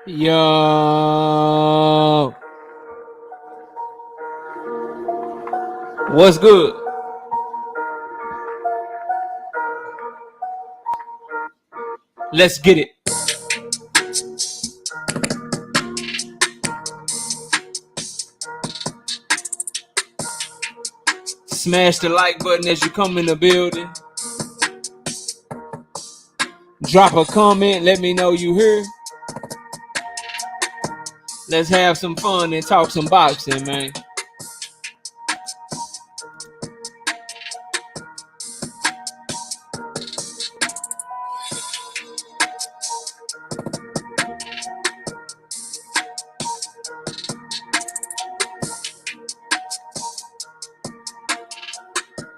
Yo, what's good? Let's get it. Smash the like button as you come in the building. Drop a comment, let me know you here. Let's have some fun and talk some boxing, man.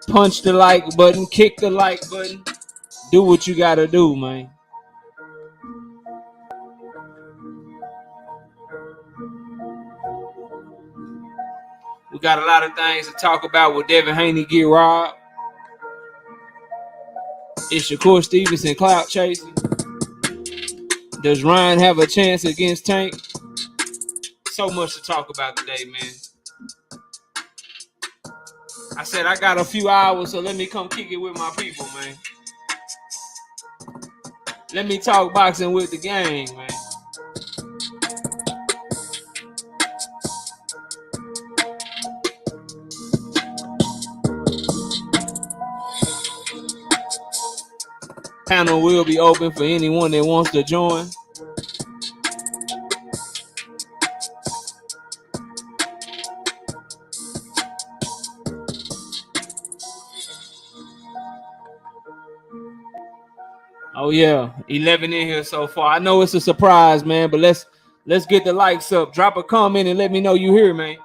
Punch the like button, kick the like button. Do what you gotta do, man. We got a lot of things to talk about with Devin Haney get robbed. Is Shakur Stevenson clout chasing? Does Ryan have a chance against Tank? So much to talk about today, man. I said I got a few hours, so let me come kick it with my people, man. Let me talk boxing with the gang, man. Panel will be open for anyone that wants to join. Oh yeah, 11 in here so far. I know it's a surprise, man, but let's get the likes up. Drop a comment and let me know you here, man.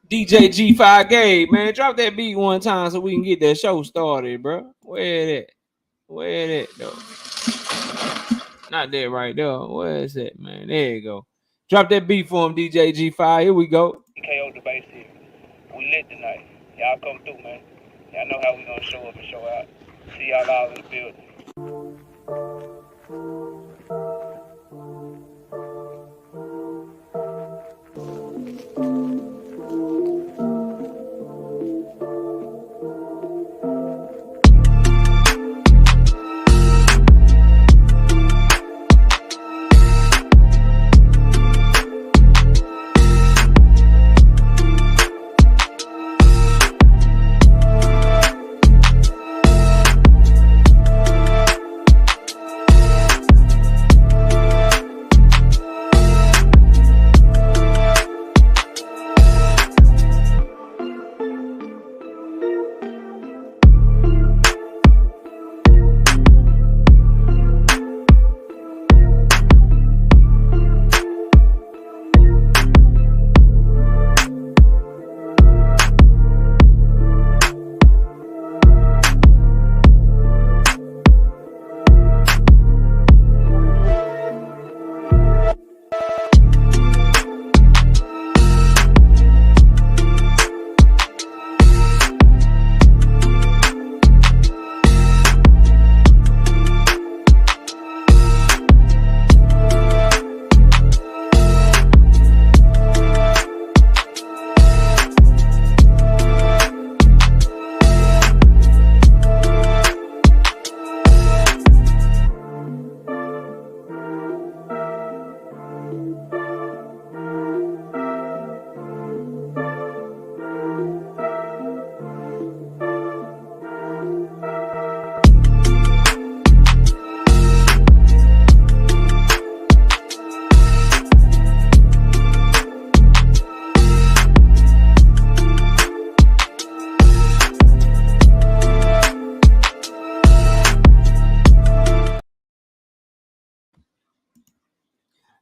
DJ G5 Gabe, man, drop that beat one time so we can get that show started, bro. Where it at? Where it at, though? Not that right there. Where is it, man? There you go. Drop that beat for him, DJ G5. Here we go. KO the base here. We lit tonight. Y'all come through, man. Y'all know how we gonna show up and show out. See y'all all in the building.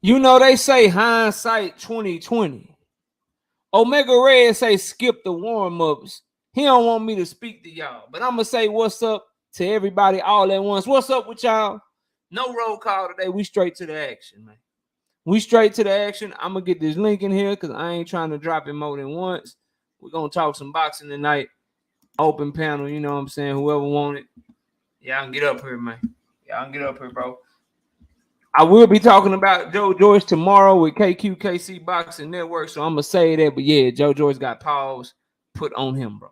You know they say hindsight 2020. Omega Red say skip the warm-ups. He don't want me to speak to y'all, but I'm gonna say what's up to everybody all at once. What's up with y'all? No roll call today. We straight to the action, man. We straight to the action. I'm gonna get this link in here because I ain't trying to drop it more than once. We're gonna talk some boxing tonight. Open panel, you know what I'm saying? Whoever want it, y'all can get up here, man. Y'all can get up here, bro. I will be talking about Joe Joyce tomorrow with KQKC Boxing Network, so I'm gonna say that. But yeah, Joe Joyce got pause put on him, bro.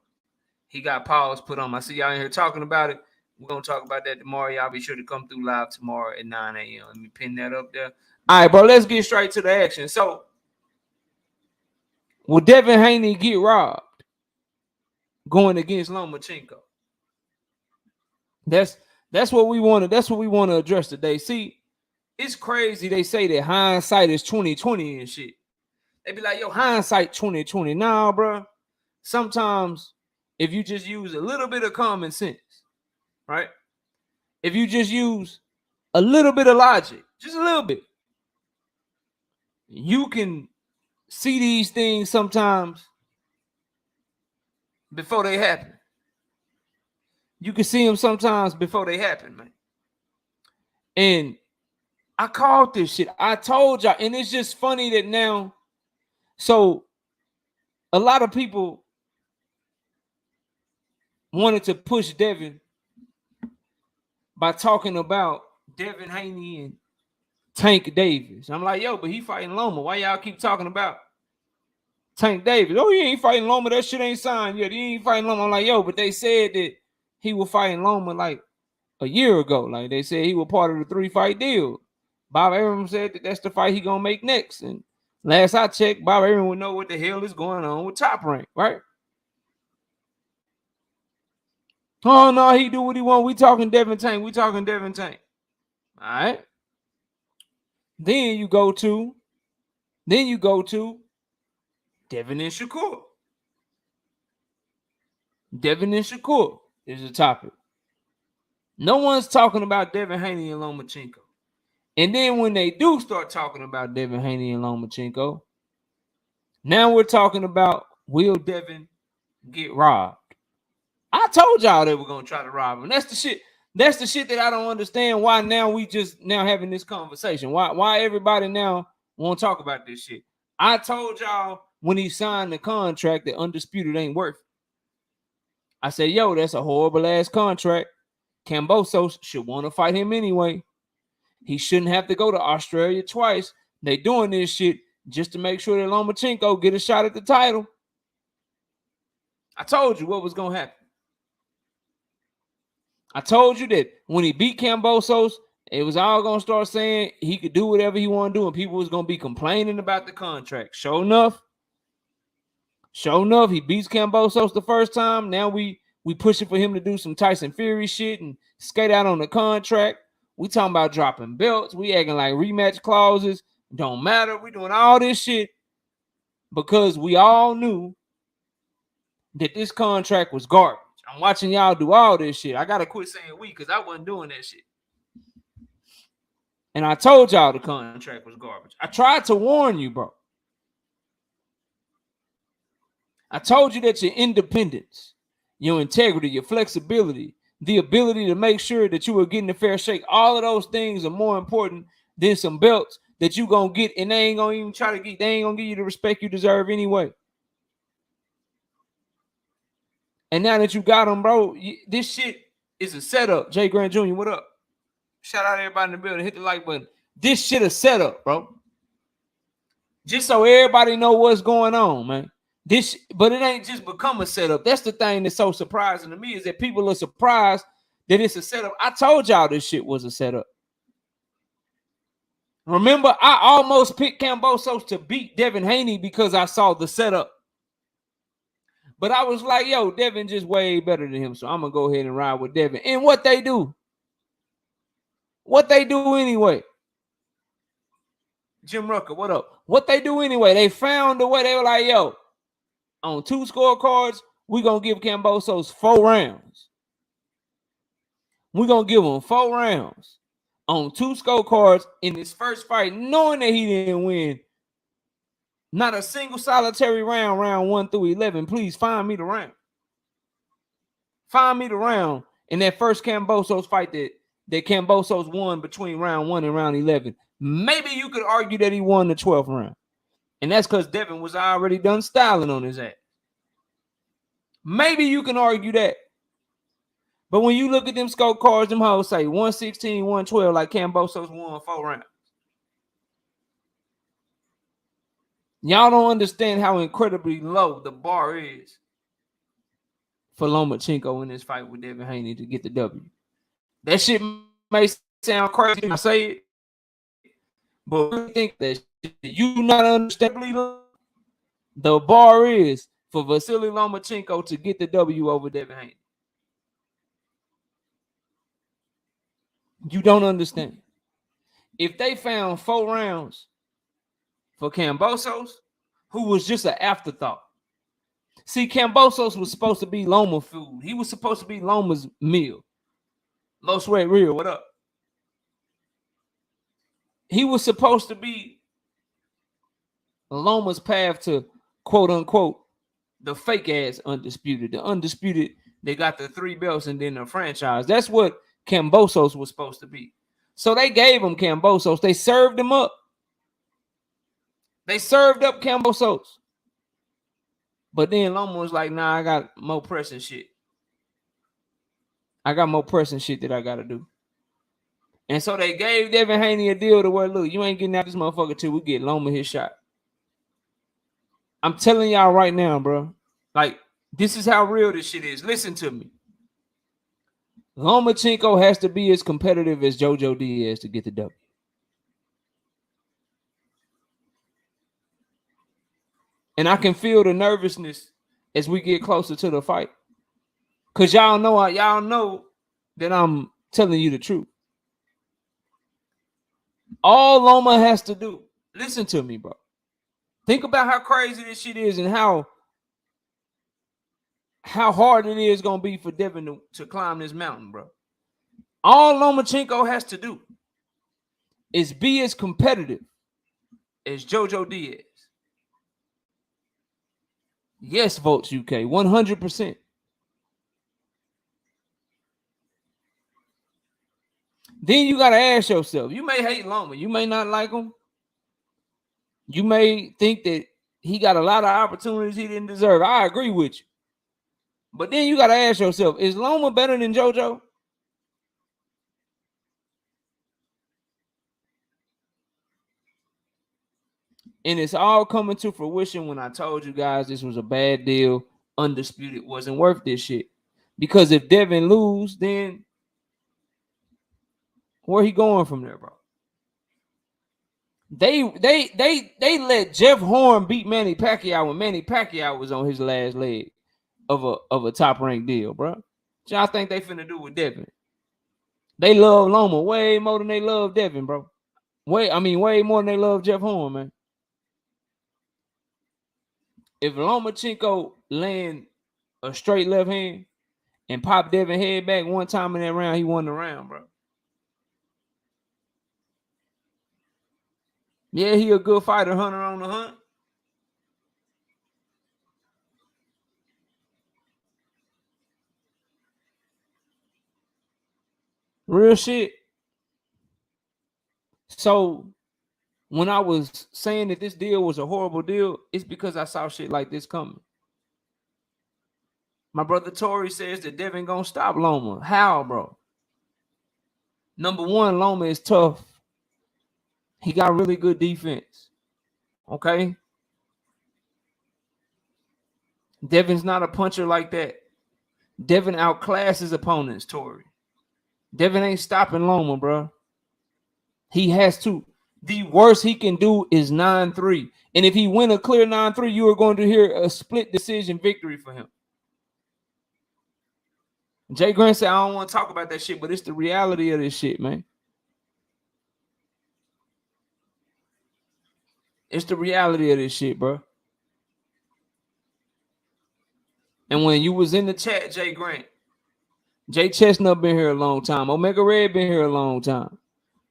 He got pause put on him. I see y'all in here talking about it. We're gonna talk about that tomorrow. Y'all be sure to come through live tomorrow at 9 a.m. Let me pin that up there. All right, bro. Let's get straight to the action. So, will Devin Haney get robbed going against Lomachenko? That's what we want to. That's what we want to address today. See, it's crazy. They say that hindsight is 2020 and shit. They be like, yo, hindsight 2020. Nah, bro. Sometimes if you just use a little bit of common sense, right? If you just use a little bit of logic, just a little bit, you can see these things sometimes before they happen. You can see them sometimes before they happen, man. And I called this shit. I told y'all, and it's just funny that now, so a lot of people wanted to push Devin by talking about Devin Haney and Tank Davis. I'm like, yo, but he fighting Loma. Why y'all keep talking about Tank Davis? Oh, he ain't fighting Loma. That shit ain't signed yet. He ain't fighting Loma. I'm like, yo, but they said that he was fighting Loma like a year ago. Like they said he was part of the 3-fight deal. Bob Arum said that that's the fight he gonna make next. And last I checked, Bob Arum would know what the hell is going on with Top Rank, right? Oh no, he do what he want. We talking Devin Tank. We talking Devin Tank. All right. Then you go to Devin and Shakur. Devin and Shakur is the topic. No one's talking about Devin Haney and Lomachenko. And then when they do start talking about Devin Haney and Lomachenko, now we're talking about, will Devin get robbed? I told y'all they were gonna try to rob him. That's the shit. That's the shit that I don't understand. Why now we just now having this conversation? Why everybody now want to talk about this shit? I told y'all when he signed the contract that Undisputed ain't worth it. I said, yo, that's a horrible ass contract. Kambosos should want to fight him anyway. He shouldn't have to go to Australia twice. They doing this shit just to make sure that Lomachenko get a shot at the title. I told you what was gonna happen. I told you that when he beat Kambosos, it was all gonna start saying he could do whatever he want to do, and people was gonna be complaining about the contract. Sure enough, he beats Kambosos the first time. Now we pushing for him to do some Tyson Fury shit and skate out on the contract. We talking about dropping belts. We acting like rematch clauses don't matter. We doing all this shit because we all knew that this contract was garbage. I'm watching y'all do all this shit. I gotta quit saying we because I wasn't doing that shit. And I told y'all the contract was garbage. I tried to warn you, bro. I told you that your independence, your integrity, your flexibility, the ability to make sure that you were getting a fair shake, all of those things are more important than some belts that you gonna get, and they ain't gonna even try to get, they ain't gonna give you the respect you deserve anyway. And now that you got them, bro, this shit is a setup. Jay Grant Jr., what up? Shout out to everybody in the building. Hit the like button. This shit is set up, bro. Just so everybody know what's going on, man. But it ain't just become a setup. That's the thing that's so surprising to me is that people are surprised that it's a setup. I told y'all this shit was a setup. Remember, I almost picked Kambosos to beat Devin Haney because I saw the setup. But I was like, yo, Devin just way better than him, so I'm going to go ahead and ride with Devin. And what they do? What they do anyway? Jim Rucker, what up? What they do anyway? They found a way. They were like, yo, on 2 scorecards, we're going to give Kambosos 4 rounds. We're going to give him 4 rounds. on 2 scorecards in his first fight, knowing that he didn't win not a single solitary round 1 through 11. Please find me the round. Find me the round in that first Kambosos fight that Kambosos won between round 1 and round 11. Maybe you could argue that he won the 12th round. And that's because Devin was already done styling on his ass. Maybe you can argue that. But when you look at them scorecards, them hoes say 116, 112, like Kambosos won 4 rounds. Y'all don't understand how incredibly low the bar is for Lomachenko in this fight with Devin Haney to get the W. That shit may sound crazy when I say it, but I think that you not understandably the bar is for Vasily Lomachenko to get the W over Devin Haney. You don't understand. If they found 4 rounds for Kambosos, who was just an afterthought. See, Kambosos was supposed to be Loma food. He was supposed to be Loma's meal. Low Sweat Real, what up? He was supposed to be Loma's path to quote unquote the fake ass undisputed. The undisputed, they got the 3 belts and then the franchise. That's what Kambosos was supposed to be. So they gave him Kambosos. They served him up. They served up Kambosos. But then Loma was like, nah, I got more pressing shit. I got more pressing shit that I got to do. And so they gave Devin Haney a deal to where, look, you ain't getting out this motherfucker till we get Loma his shot. I'm telling y'all right now, bro. Like, this is how real this shit is. Listen to me. Lomachenko has to be as competitive as JoJo Diaz to get the W. And I can feel the nervousness as we get closer to the fight. Because y'all know that I'm telling you the truth. All Loma has to do, listen to me, bro. Think about how crazy this shit is and how hard it is going to be for Devin to climb this mountain, bro. All Lomachenko has to do is be as competitive as JoJo Diaz. Yes, Votes UK, 100%. Then you got to ask yourself, you may hate Loma. You may not like him. You may think that he got a lot of opportunities he didn't deserve. I agree with you. But then you got to ask yourself, is Loma better than JoJo? And it's all coming to fruition when I told you guys this was a bad deal. Undisputed wasn't worth this shit. Because if Devin lose, then where he going from there, bro? They let Jeff Horn beat Manny Pacquiao when Manny Pacquiao was on his last leg of a top ranked deal, bro. What y'all think they finna do with Devin? They love Loma way more than they love Devin, bro. Way more than they love Jeff Horn, man. If Lomachenko land a straight left hand and pop Devin head back one time in that round, he won the round, bro. Yeah, he a good fighter, hunter on the hunt. Real shit. So when I was saying that this deal was a horrible deal, it's because I saw shit like this coming. My brother Tory says that Devin gonna stop Loma. How, bro? Number one, Loma is tough. He got really good defense. Okay? Devin's not a puncher like that. Devin outclasses opponents, Tory. Devin ain't stopping Loma, bro. He has to. The worst he can do is 9-3. And if he win a clear 9-3, you are going to hear a split decision victory for him. Jay Grant said, I don't want to talk about that shit, but it's the reality of this shit, man. It's the reality of this shit, bro. And when you was in the chat, Jay Grant, Jay Chestnut been here a long time. Omega Red been here a long time.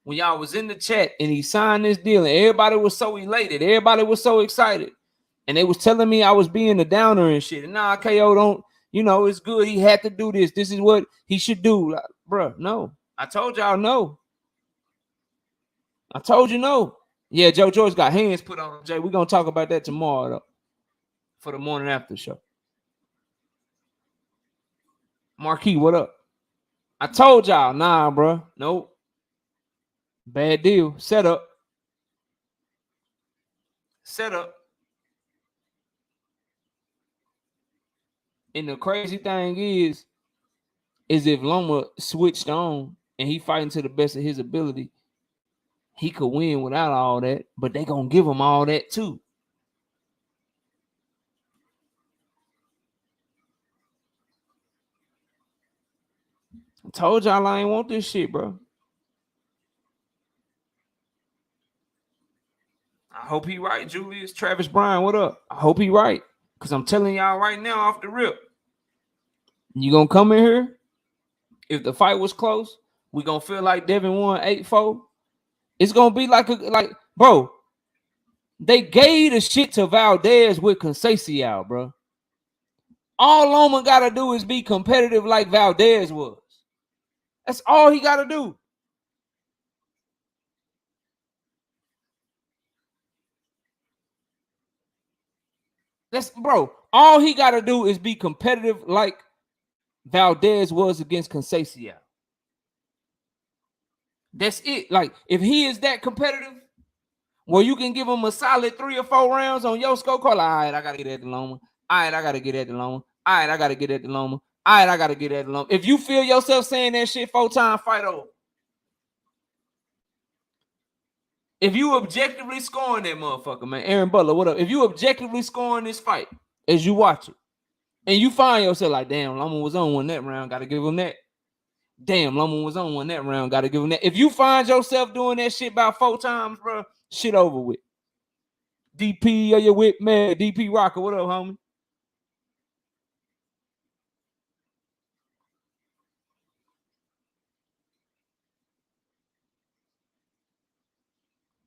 when y'all was in the chat and he signed this deal and everybody was so elated, everybody was so excited, and they was telling me I was being a downer and shit. And nah, KO don't, it's good. He had to do this. This is what he should do. Like, bro, no. I told y'all no. I told you no. Yeah, Joe George got hands put on him, Jay. We're going to talk about that tomorrow, though, for the morning after show. Marquis, what up? I told y'all, nah, bro. Nope. Bad deal. Set up. And the crazy thing is if Loma switched on and he fighting to the best of his ability, he could win without all that, but they gonna give him all that too. I told y'all I ain't want this shit, bro. I hope he right, Julius. Travis Bryan, what up? I hope he right. Because I'm telling y'all right now off the rip, you gonna come in here, if the fight was close, we gonna feel like Devin won 8-4. It's gonna be like, bro, they gave the shit to Valdez with Conceição, bro. All Loma gotta do is be competitive like Valdez was. That's all he gotta do. Bro, all he gotta do is be competitive like Valdez was against Conceição. That's it. Like, if he is that competitive, well, you can give him a solid 3 or 4 rounds on your scorecard. All right, I gotta get at the Loma. All right, I gotta get at the Loma. All right, I gotta get at the Loma. All right, I gotta get at the Loma. If you feel yourself saying that shit 4 times, fight over. If you objectively scoring that motherfucker, man, Aaron Butler, what up? If you objectively scoring this fight as you watch it, and you find yourself like, damn, Loma was on one that round, gotta give him that. Damn, Loma was on one that round, gotta give him that. If you find yourself doing that shit about 4 times, bro, shit over with. DP, are you with man? DP Rocker, what up, homie?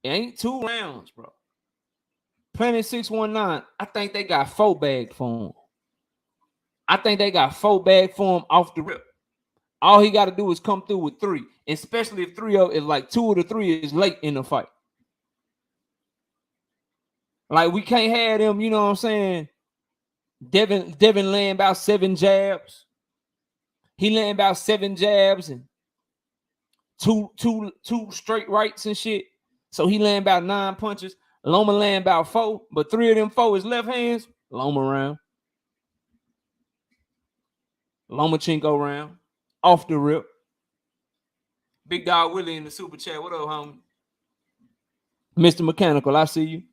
It ain't 2 rounds, bro. Planet 619, I think they got 4 bagged for him. I think they got 4 bagged for him off the rip. All he got to do is come through with 3, especially if 3 of, if like 2 of the 3 is late in the fight. Like, we can't have them, you know what I'm saying? Devin laying about 7 jabs. He laying about 7 jabs and two straight rights and shit. So he laying about 9 punches. Loma laying about 4, but 3 of them 4 is left hands. Loma round. Lomachenko round. Off the rip. Big Dog Willie in the super chat. What up, homie? Mr. Mechanical, I see you.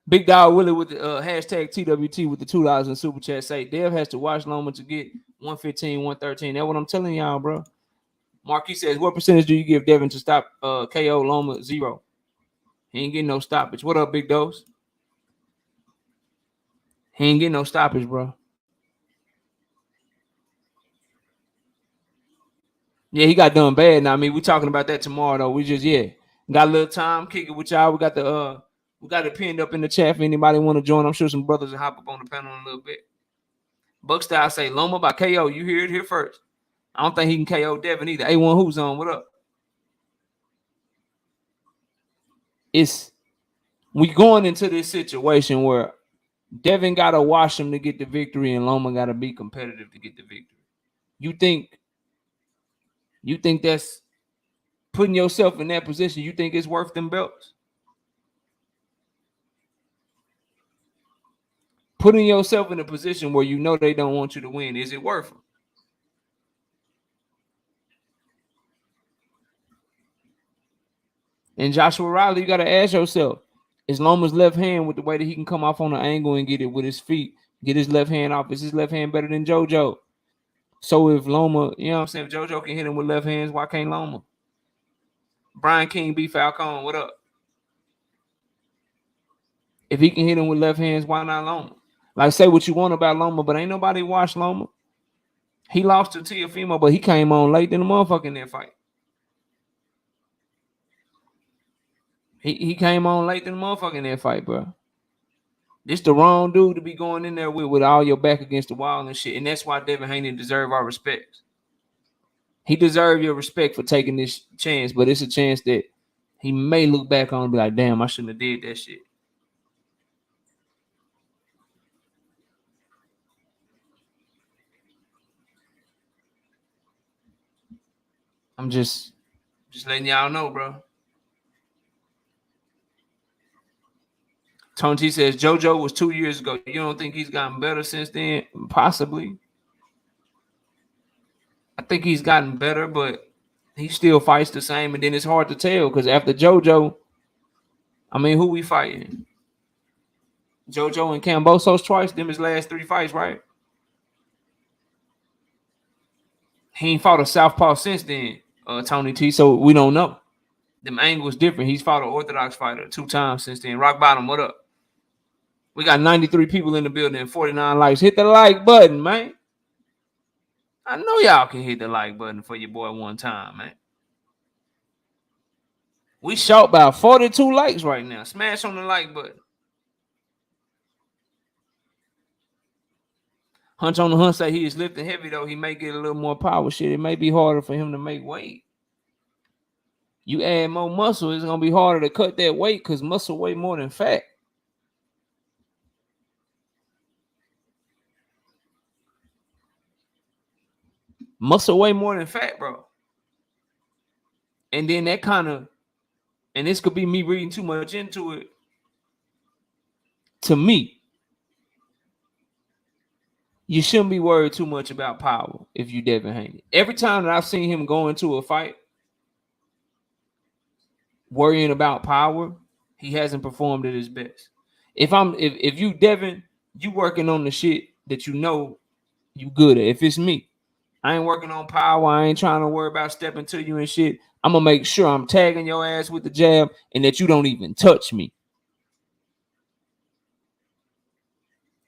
Big Dog Willie with the hashtag TWT with the $2 in super chat. Say Dev has to watch Loma to get 115, 113. That's what I'm telling y'all, bro. Marquis says, what percentage do you give Devin to stop KO Loma? 0. He ain't getting no stoppage. What up, Big Dose? He ain't getting no stoppage, bro. Yeah, he got done bad. Now, I mean, we talking about that tomorrow, though. We just, got a little time, kick it with y'all. We got it pinned up in the chat if anybody want to join. I'm sure some brothers will hop up on the panel in a little bit. Buckstyle say Loma by KO. You hear it here first. I don't think he can KO Devin either. A1 Who's on? What up? We going into this situation where Devin got to wash him to get the victory and Loma got to be competitive to get the victory. You think that's putting yourself in that position? You think it's worth them belts? Putting yourself in a position where you know they don't want you to win, is it worth it? And Joshua Riley, you got to ask yourself, is Loma's left hand with the way that he can come off on an angle and get it with his feet, get his left hand off, is his left hand better than JoJo? So if Loma, you know what I'm saying, if JoJo can hit him with left hands, why can't Loma? Brian King B. Falcone, what up? If he can hit him with left hands, why not Loma? Like, say what you want about Loma, but ain't nobody watched Loma. He lost to Teofimo, but he came on late in the motherfucking that fight. He came on late than the motherfucker in that fight, bro. This the wrong dude to be going in there with all your back against the wall and shit. And that's why Devin Haney deserve our respect. He deserve your respect for taking this chance, but it's a chance that he may look back on and be like, damn, I shouldn't have did that shit. I'm just letting y'all know, bro. Tony T says JoJo was 2 years ago. You don't think he's gotten better since then? Possibly. I think he's gotten better, but he still fights the same. And then it's hard to tell because after JoJo, I mean, who we fighting? JoJo and Cambosos twice. Them his last 3 fights, right? He ain't fought a southpaw since then, Tony T. So we don't know. Them angles different. He's fought an orthodox fighter 2 times since then. Rock bottom, what up? We got 93 people in the building and 49 likes. Hit the like button, man. I know y'all can hit the like button for your boy one time, man. We shot by 42 likes right now. Smash on the like button. Hunch on the Hunt say he is lifting heavy, though. He may get a little more power shit. It may be harder for him to make weight. You add more muscle, it's going to be harder to cut that weight because muscle weigh more than fat. Muscle weigh more than fat, bro. And then that kind of, and this could be me reading too much into it. To me, you shouldn't be worried too much about power if you Devin Haney. Every time that I've seen him go into a fight worrying about power, he hasn't performed at his best. If you Devin, you working on the shit that you know you good at. If it's me, I ain't working on power. I ain't trying to worry about stepping to you and shit. I'm gonna make sure I'm tagging your ass with the jab and that you don't even touch me.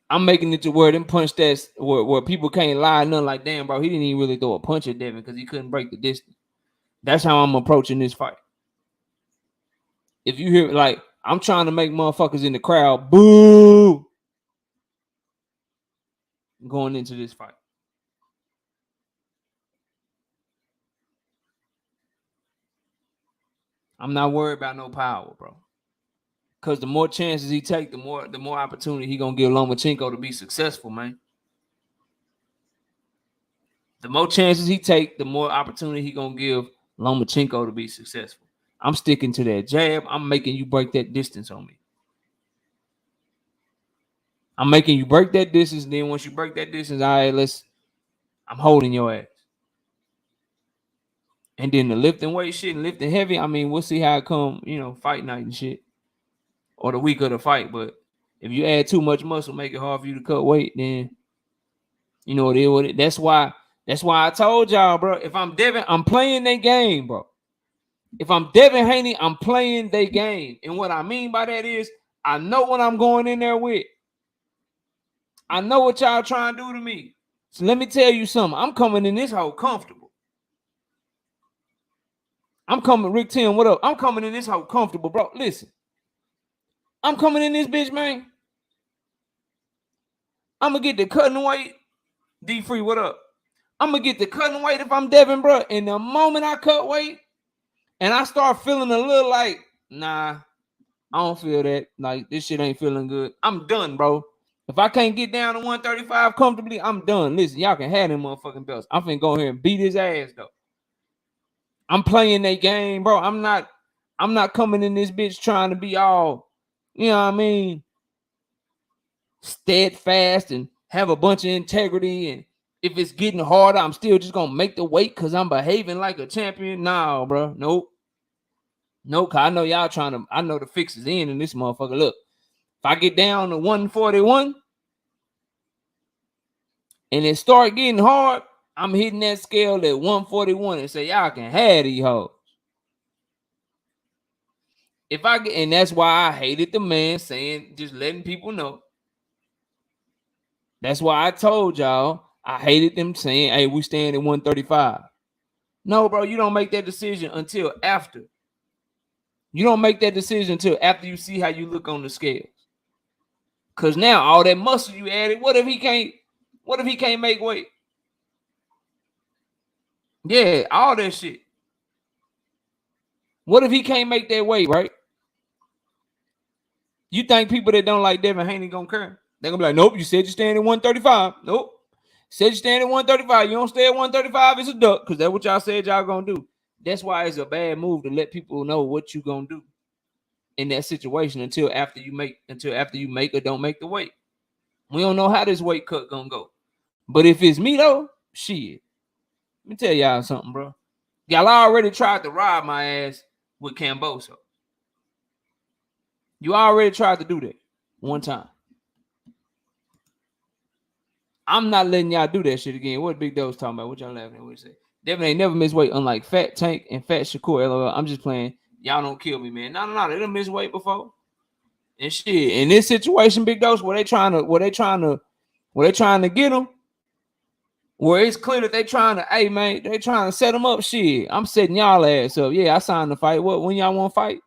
I'm making it to where them punch that's where people can't lie nothing like, damn, bro, he didn't even really throw a punch at Devin because he couldn't break the distance. That's how I'm approaching this fight. If you hear like I'm trying to make motherfuckers in the crowd boo going into this fight. I'm not worried about no power, bro. Because the more chances he take, the more opportunity he gonna give Lomachenko to be successful, man. The more chances he take, the more opportunity he gonna give Lomachenko to be successful. I'm sticking to that jab. I'm making you break that distance on me. I'm making you break that distance. Then once you break that distance, all right, I'm holding your ass. And then the lifting weight shit and lifting heavy, I mean, we'll see how it come, fight night and shit. Or the week of the fight. But if you add too much muscle, make it hard for you to cut weight, then you know what it. That's why I told y'all, bro. If I'm Devin, I'm playing their game, bro. If I'm Devin Haney, I'm playing their game. And what I mean by that is I know what I'm going in there with. I know what y'all trying to do to me. So let me tell you something. I'm coming in this hole comfortable. I'm coming, Rick Tim, what up? I'm coming in this hole comfortable, bro. Listen. I'm coming in this bitch, man. I'm going to get the cutting weight. D-Free, what up? I'm going to get the cutting weight if I'm Devin, bro. And the moment I cut weight and I start feeling a little like, nah, I don't feel that. Like, this shit ain't feeling good. I'm done, bro. If I can't get down to 135 comfortably, I'm done. Listen, y'all can have them motherfucking belts. I'm finna go here and beat his ass, though. I'm playing that game, bro. I'm not coming in this bitch trying to be all, you know what I mean, steadfast and have a bunch of integrity. And if it's getting harder, I'm still just gonna make the weight because I'm behaving like a champion. Nah, bro. Nope. Cause I know y'all I know the fix is in this motherfucker. Look, if I get down to 141 and it start getting hard, I'm hitting that scale at 141 and say, y'all can have these hoes. And that's why I hated the man saying, just letting people know. That's why I told y'all I hated them saying, hey, we stand at 135. No, bro, you don't make that decision until after. You don't make that decision until after you see how you look on the scales. Cause now all that muscle you added, what if he can't make weight? Yeah, all that shit. What if he can't make that weight, right? You think people that don't like Devin Haney gonna care? They're gonna be like, nope, you said you stand at 135. Nope. Said you stand at 135. You don't stay at 135, it's a duck, because that's what y'all said y'all gonna do. That's why it's a bad move to let people know what you gonna do in that situation until after you make or don't make the weight. We don't know how this weight cut gonna go. But if it's me though, shit. Let me tell y'all something, bro. Y'all already tried to rob my ass with Camboso. You already tried to do that one time. I'm not letting y'all do that shit again. What Big Doe's talking about? What y'all laughing at? What you say? Devin ain't never missed weight, unlike Fat Tank and Fat Shakur. LOL. I'm just playing. Y'all don't kill me, man. No. They done missed weight before. And shit. In this situation, Big Doe's, where they trying to get them, where it's clear that they trying to, hey man, they trying to set them up. Shit. I'm setting y'all ass up. Yeah, I signed the fight. What when y'all want to fight?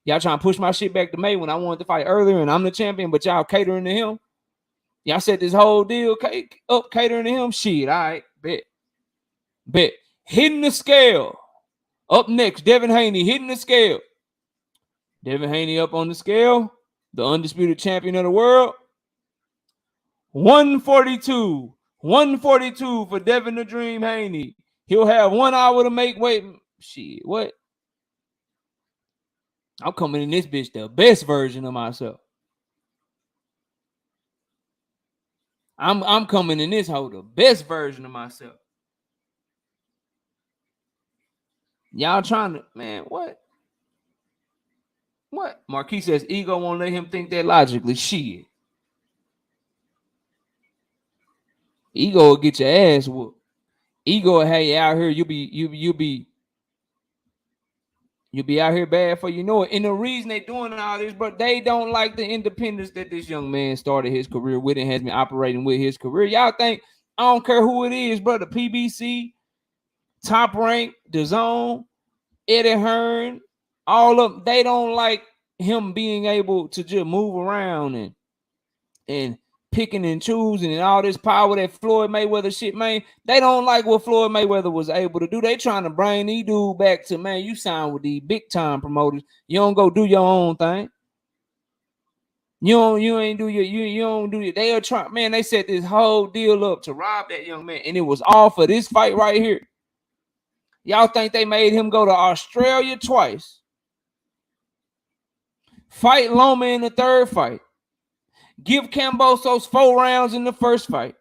Y'all trying to push my shit back to May when I wanted to fight earlier and I'm the champion, but y'all catering to him. Y'all set this whole deal up catering to him. Shit, all right, bet. Hitting the scale. Up next, Devin Haney hitting the scale. Devin Haney up on the scale. The undisputed champion of the world. 142. 142 for Devin the Dream Haney. He'll have 1 hour to make weight. Shit, what? I'm coming in this bitch the best version of myself. I'm coming in this hole the best version of myself. Y'all trying to, man, what? What? Marquis says ego won't let him think that logically. Shit. Ego will get your ass whooped. Ego will have you out here. You'll be out here bad for you know it. And the reason they doing all this, but they don't like the independence that this young man started his career with and has been operating with his career. Y'all think I don't care who it is, bro. The PBC, Top Rank, The Zone, Eddie Hearn, all of them, they don't like him being able to just move around and picking and choosing and all this power that Floyd Mayweather shit, man. They don't like what Floyd Mayweather was able to do. They trying to bring these dudes back to, man, you sign with these big time promoters. You don't go do your own thing. You don't do it. They are trying, man. They set this whole deal up to rob that young man, and it was all for this fight right here. Y'all think they made him go to Australia twice, fight Loma in the third fight, give Cambosos 4 rounds in the first fight,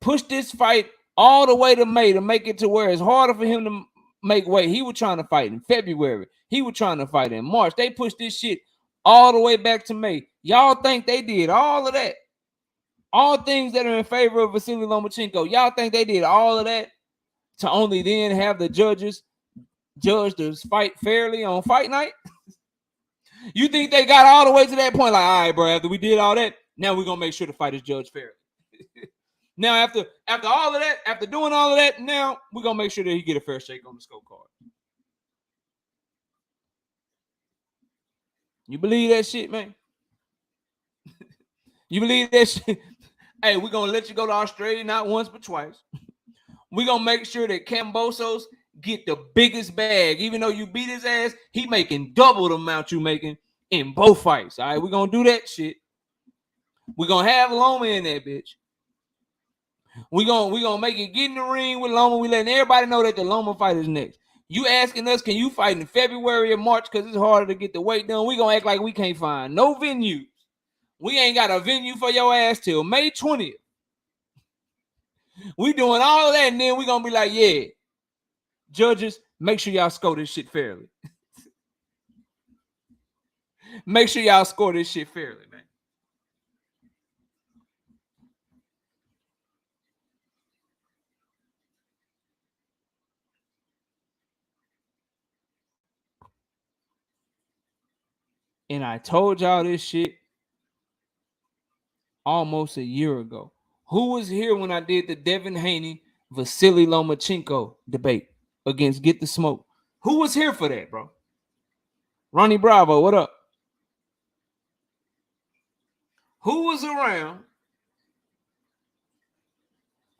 push this fight all the way to May to make it to where it's harder for him to make weight. He was trying to fight in February. He was trying to fight in March. They pushed this shit all the way back to May. Y'all think they did all of that? All things that are in favor of Vasily Lomachenko. Y'all think they did all of that to only then have the judges judge this fight fairly on fight night? You think they got all the way to that point? Like, all right, bro, after we did all that, now we're going to make sure the fight is judged fairly. Now, after all of that, after doing all of that, now we're going to make sure that he get a fair shake on the scorecard. You believe that shit, man? You believe that shit? Hey, we're going to let you go to Australia not once but twice. We're going to make sure that Cambosos get the biggest bag. Even though you beat his ass, he making double the amount you making in both fights. All right, we're going to do that shit. We're going to have Loma in that bitch. We're gonna make it get in the ring with Loma. We letting everybody know that the Loma fight is next. You asking us, can you fight in February or March because it's harder to get the weight done? We're going to act like we can't find no venue. We ain't got a venue for your ass till May 20th. We doing all of that, and then we're going to be like, yeah, judges, make sure y'all score this shit fairly. Make sure y'all score this shit fairly, man. And I told y'all this shit almost a year ago. Who was here when I did the Devin Haney Vasily Lomachenko debate against Get the Smoke? Who was here for that, bro? Ronnie Bravo, what up? Who was around?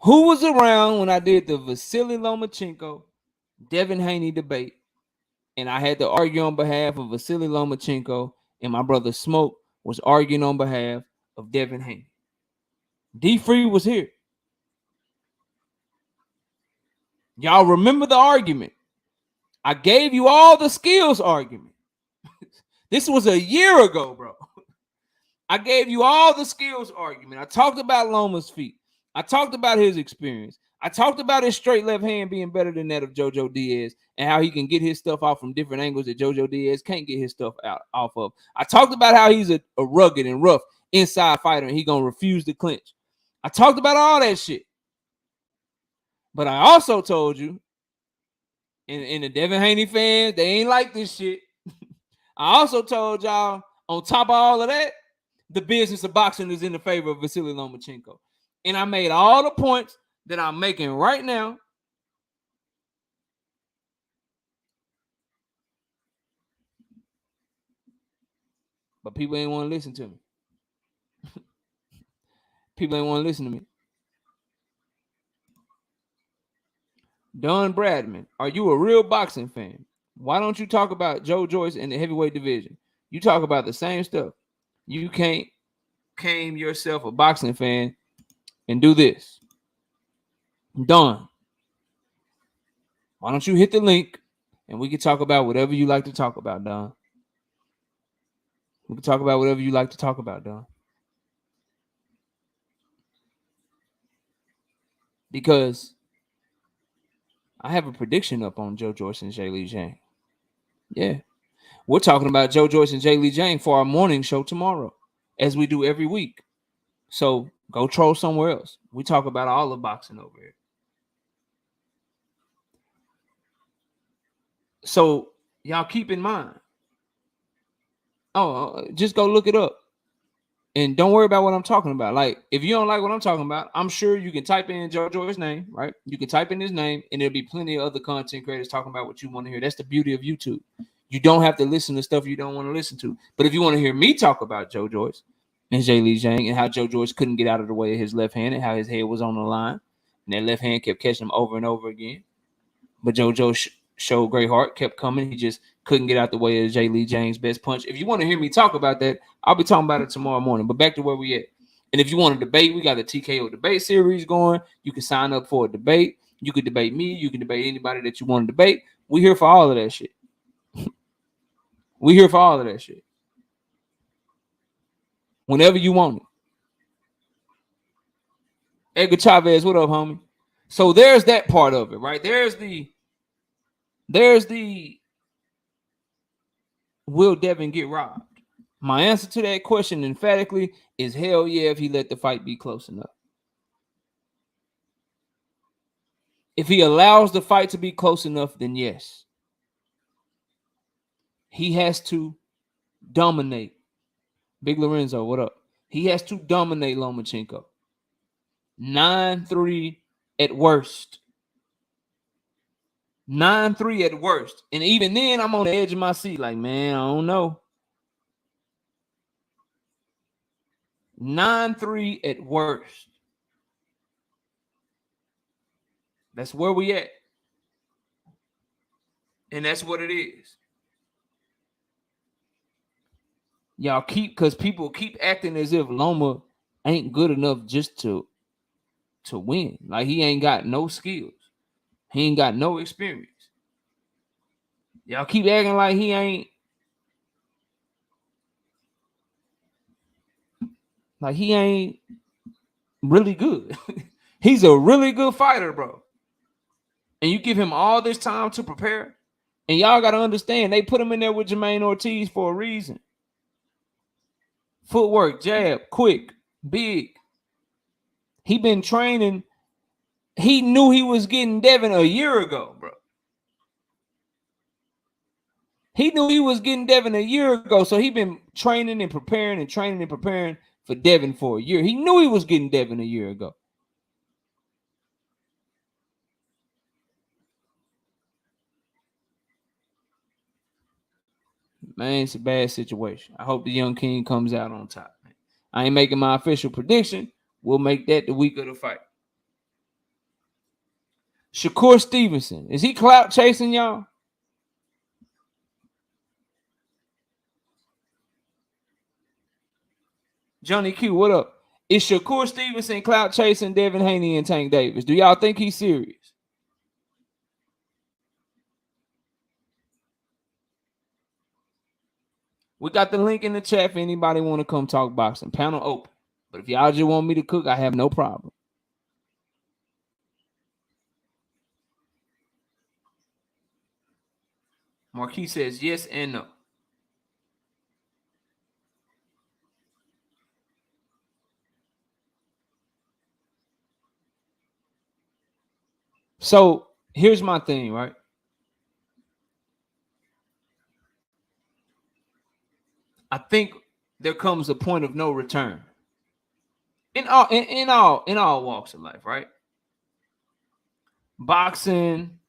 Who was around when I did the Vasily Lomachenko, Devin Haney debate, and I had to argue on behalf of Vasily Lomachenko, and my brother Smoke was arguing on behalf of Devin Haney? D Free was here. Y'all remember the argument? I gave you all the skills argument. This was a year ago, bro. I gave you all the skills argument. I talked about Loma's feet. I talked about his experience. I talked about his straight left hand being better than that of JoJo Diaz and how he can get his stuff out from different angles that JoJo Diaz can't get his stuff out off of. I talked about how he's a rugged and rough inside fighter and he gonna refuse to clinch. I talked about all that shit. But I also told you, and the Devin Haney fans, they ain't like this shit. I also told y'all, on top of all of that, the business of boxing is in the favor of Vasily Lomachenko. And I made all the points that I'm making right now. But people ain't want to listen to me. People ain't want to listen to me. Don Bradman, are you a real boxing fan? Why don't you talk about Joe Joyce in the heavyweight division? You talk about the same stuff. You can't claim yourself a boxing fan and do this. Don, why don't you hit the link and we can talk about whatever you like to talk about, Don? We can talk about whatever you like to talk about, Don. Because I have a prediction up on Joe Joyce and Jay Lee Jang. Yeah. We're talking about Joe Joyce and Jay Lee Jang for our morning show tomorrow, as we do every week. So go troll somewhere else. We talk about all of boxing over here. So y'all keep in mind. Oh, just go look it up. And don't worry about what I'm talking about. Like, if you don't like what I'm talking about, I'm sure you can type in Joe Joyce's name, right? You can type in his name, and there'll be plenty of other content creators talking about what you want to hear. That's the beauty of YouTube. You don't have to listen to stuff you don't want to listen to. But if you want to hear me talk about Joe Joyce and Jay Lee Jang and how Joe Joyce couldn't get out of the way of his left hand and how his head was on the line, and that left hand kept catching him over and over again. But Joe Joyce showed great heart, kept coming. He just couldn't get out the way of Jay Lee Jang's best punch. If you want to hear me talk about that, I'll be talking about it tomorrow morning. But back to where we at. And if you want to debate, we got a TKO debate series going. You can sign up for a debate. You can debate me. You can debate anybody that you want to debate. We're here for all of that shit. We're here for all of that shit. Whenever you want it. Edgar Chavez, what up, homie? So there's that part of it, right? There's the will Devin get robbed? My answer to that question emphatically is hell yeah, if he let the fight be close enough. If he allows the fight to be close enough, then yes. He has to dominate. Big Lorenzo, what up? He has to dominate Lomachenko. 9-3 at worst. 9-3 at worst. And even then, I'm on the edge of my seat like, man, I don't know. 9-3 at worst. That's where we at. And that's what it is. Y'all because people keep acting as if Loma ain't good enough just to win. Like he ain't got no skills. He ain't got no experience. Y'all keep acting like he ain't really good. He's a really good fighter, bro. And you give him all this time to prepare. And y'all got to understand, they put him in there with Jermaine Ortiz for a reason. Footwork, jab, quick, big. He been training. He knew he was getting Devin a year ago, bro. He knew he was getting Devin a year ago, so he been training and preparing for Devin for a year. He knew he was getting Devin a year ago. Man, it's a bad situation. I hope the young king comes out on top, man. I ain't making my official prediction. We'll make that the week of the fight. Shakur Stevenson. Is he clout chasing, y'all? Johnny Q, what up? Is Shakur Stevenson clout chasing Devin Haney and Tank Davis? Do y'all think he's serious? We got the link in the chat for anybody want to come talk boxing. Panel open. But if y'all just want me to cook, I have no problem. Marquis says yes and no. So here's my thing, right? I think there comes a point of no return in all walks of life, right? Boxing,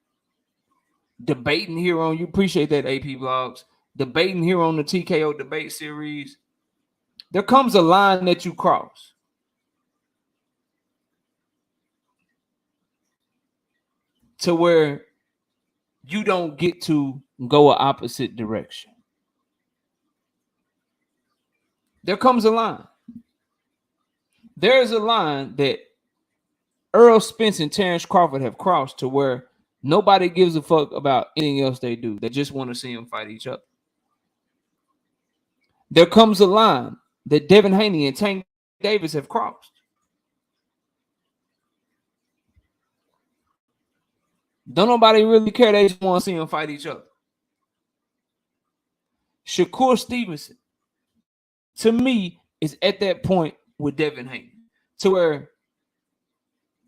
debating here on you appreciate that AP Vlogs, debating here on the TKO debate series. There comes a line that you cross. To where you don't get to go an opposite direction. There comes a line. There is a line that Earl Spence and Terrence Crawford have crossed to where nobody gives a fuck about anything else they do. They just want to see them fight each other. There comes a line that Devin Haney and Tank Davis have crossed. Don't nobody really care. They just want to see them fight each other. Shakur Stevenson, to me, is at that point with Devin Haney, to where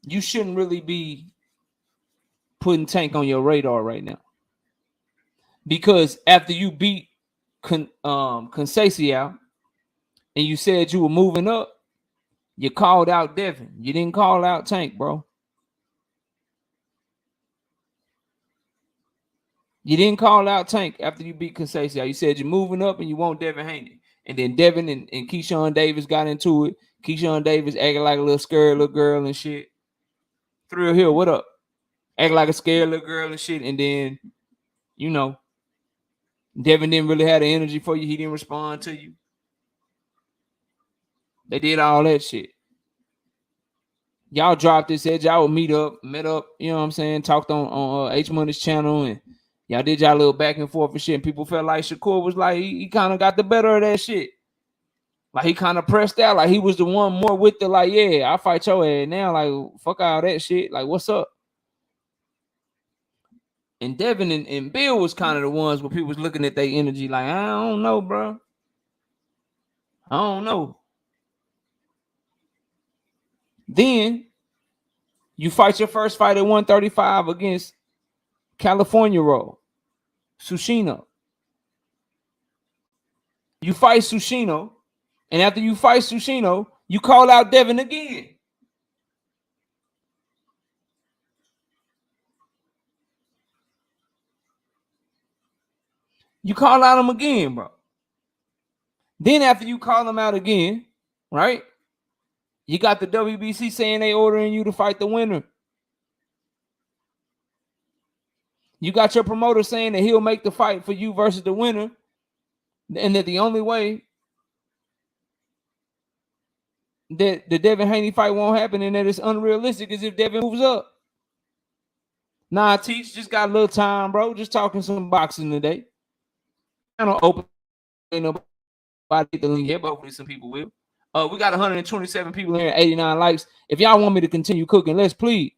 you shouldn't really be putting Tank on your radar right now. Because after you beat Conceição and you said you were moving up, you called out Devin. You didn't call out Tank, bro. You didn't call out Tank after you beat Conceição. You said you're moving up and you want Devin Haney. And then Devin and Keyshawn Davis got into it. Keyshawn Davis acting like a little scared little girl and shit. Thrill Hill, what up? Acting like a scared little girl and shit. And then, you know, Devin didn't really have the energy for you. He didn't respond to you. They did all that shit. Y'all dropped this edge. Y'all would met up, you know what I'm saying? Talked on H Money's channel, and y'all did y'all little back and forth and shit. And people felt like Shakur was like, he kind of got the better of that shit. Like he kind of pressed out. Like he was the one more with the, like, yeah, I'll fight your ass now. Like, fuck all that shit. Like, what's up? And Devin and Bill was kind of the ones where people was looking at their energy like, I don't know, bro. I don't know. Then you fight your first fight at 135 against California Roll, Sushino. You fight Sushino, and after you fight Sushino, you call out Devin again. You call out him again, bro. Then after you call him out again, right? You got the WBC saying they ordering you to fight the winner. You got your promoter saying that he'll make the fight for you versus the winner, and that the only way that the Devin Haney fight won't happen and that it's unrealistic is if Devin moves up. Nah, Teach, just got a little time, bro. Just talking some boxing today. I don't open, ain't nobody get the link yet, but hopefully some people will. We got 127 people here, 89 likes. If y'all want me to continue cooking, let's please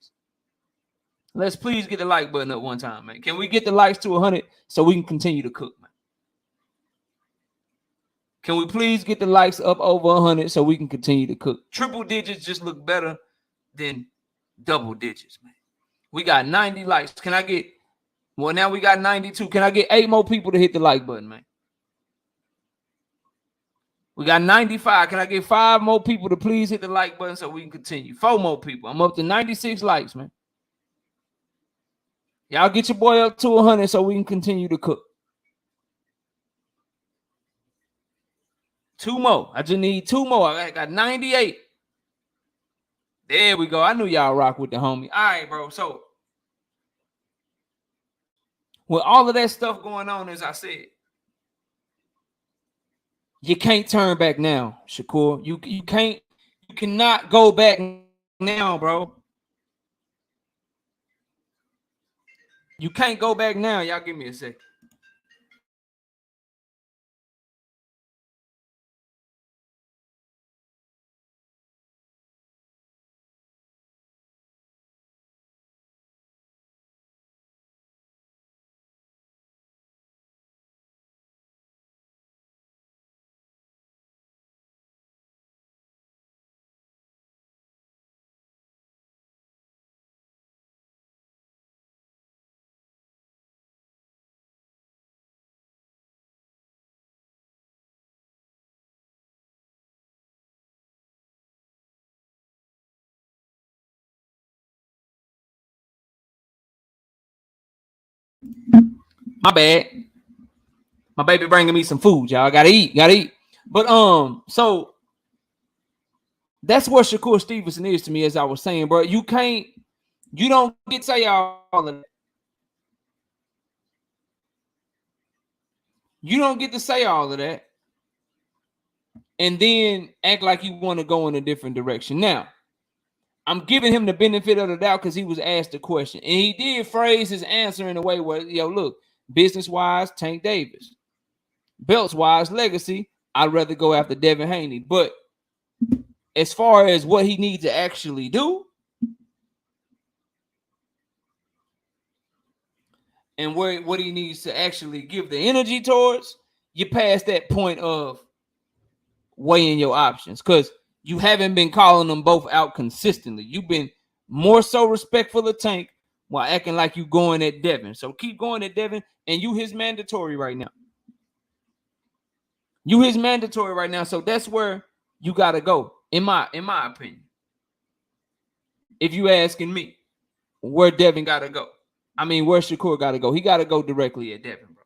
get the like button up one time, man. Can we get the likes to 100 so we can continue to cook, man? Can we please get the likes up over 100 so we can continue to cook? Triple digits just look better than double digits, man. We got 90 likes. Can I get, well, now we got 92. Can I get 8 more people to hit the like button, man? We got 95. Can I get 5 more people to please hit the like button so we can continue? 4 more people. I'm up to 96 likes, man. Y'all get your boy up to 100 so we can continue to cook. 2 more. I just need 2 more. I got 98. There we go. I knew y'all rock with the homie. All right, bro. So with all of that stuff going on, as I said, you can't turn back now, Shakur. You cannot go back now, bro. You can't go back now. Y'all give me a second. My bad. My baby bringing me some food, y'all. Gotta eat. But so that's what Shakur Stevenson is to me, as I was saying, bro. You don't get to say all of that. You don't get to say all of that and then act like you want to go in a different direction. Now, I'm giving him the benefit of the doubt because he was asked a question. And he did phrase his answer in a way where, look, business-wise, Tank Davis. Belts-wise, legacy, I'd rather go after Devin Haney. But as far as what he needs to actually do and what he needs to actually give the energy towards, you past that point of weighing your options because you haven't been calling them both out consistently. You've been more so respectful of Tank while acting like you going at Devin. So keep going at Devin, and you his mandatory right now. You his mandatory right now. So that's where you gotta go, in my opinion. If you asking me where Devin gotta go. I mean, where Shakur gotta go. He gotta go directly at Devin, bro.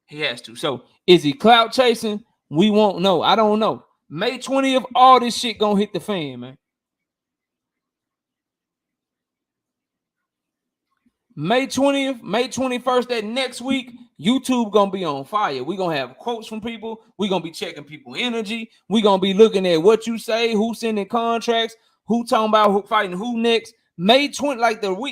He has to. So is he clout chasing? We won't know. I don't know. May 20th, all this shit gonna hit the fan, man. May 20th, May 21st, that next week, YouTube gonna be on fire. We're gonna have quotes from people. We're gonna be checking people's energy. We're gonna be looking at what you say, who sending contracts, who talking about who fighting who next. May 20th,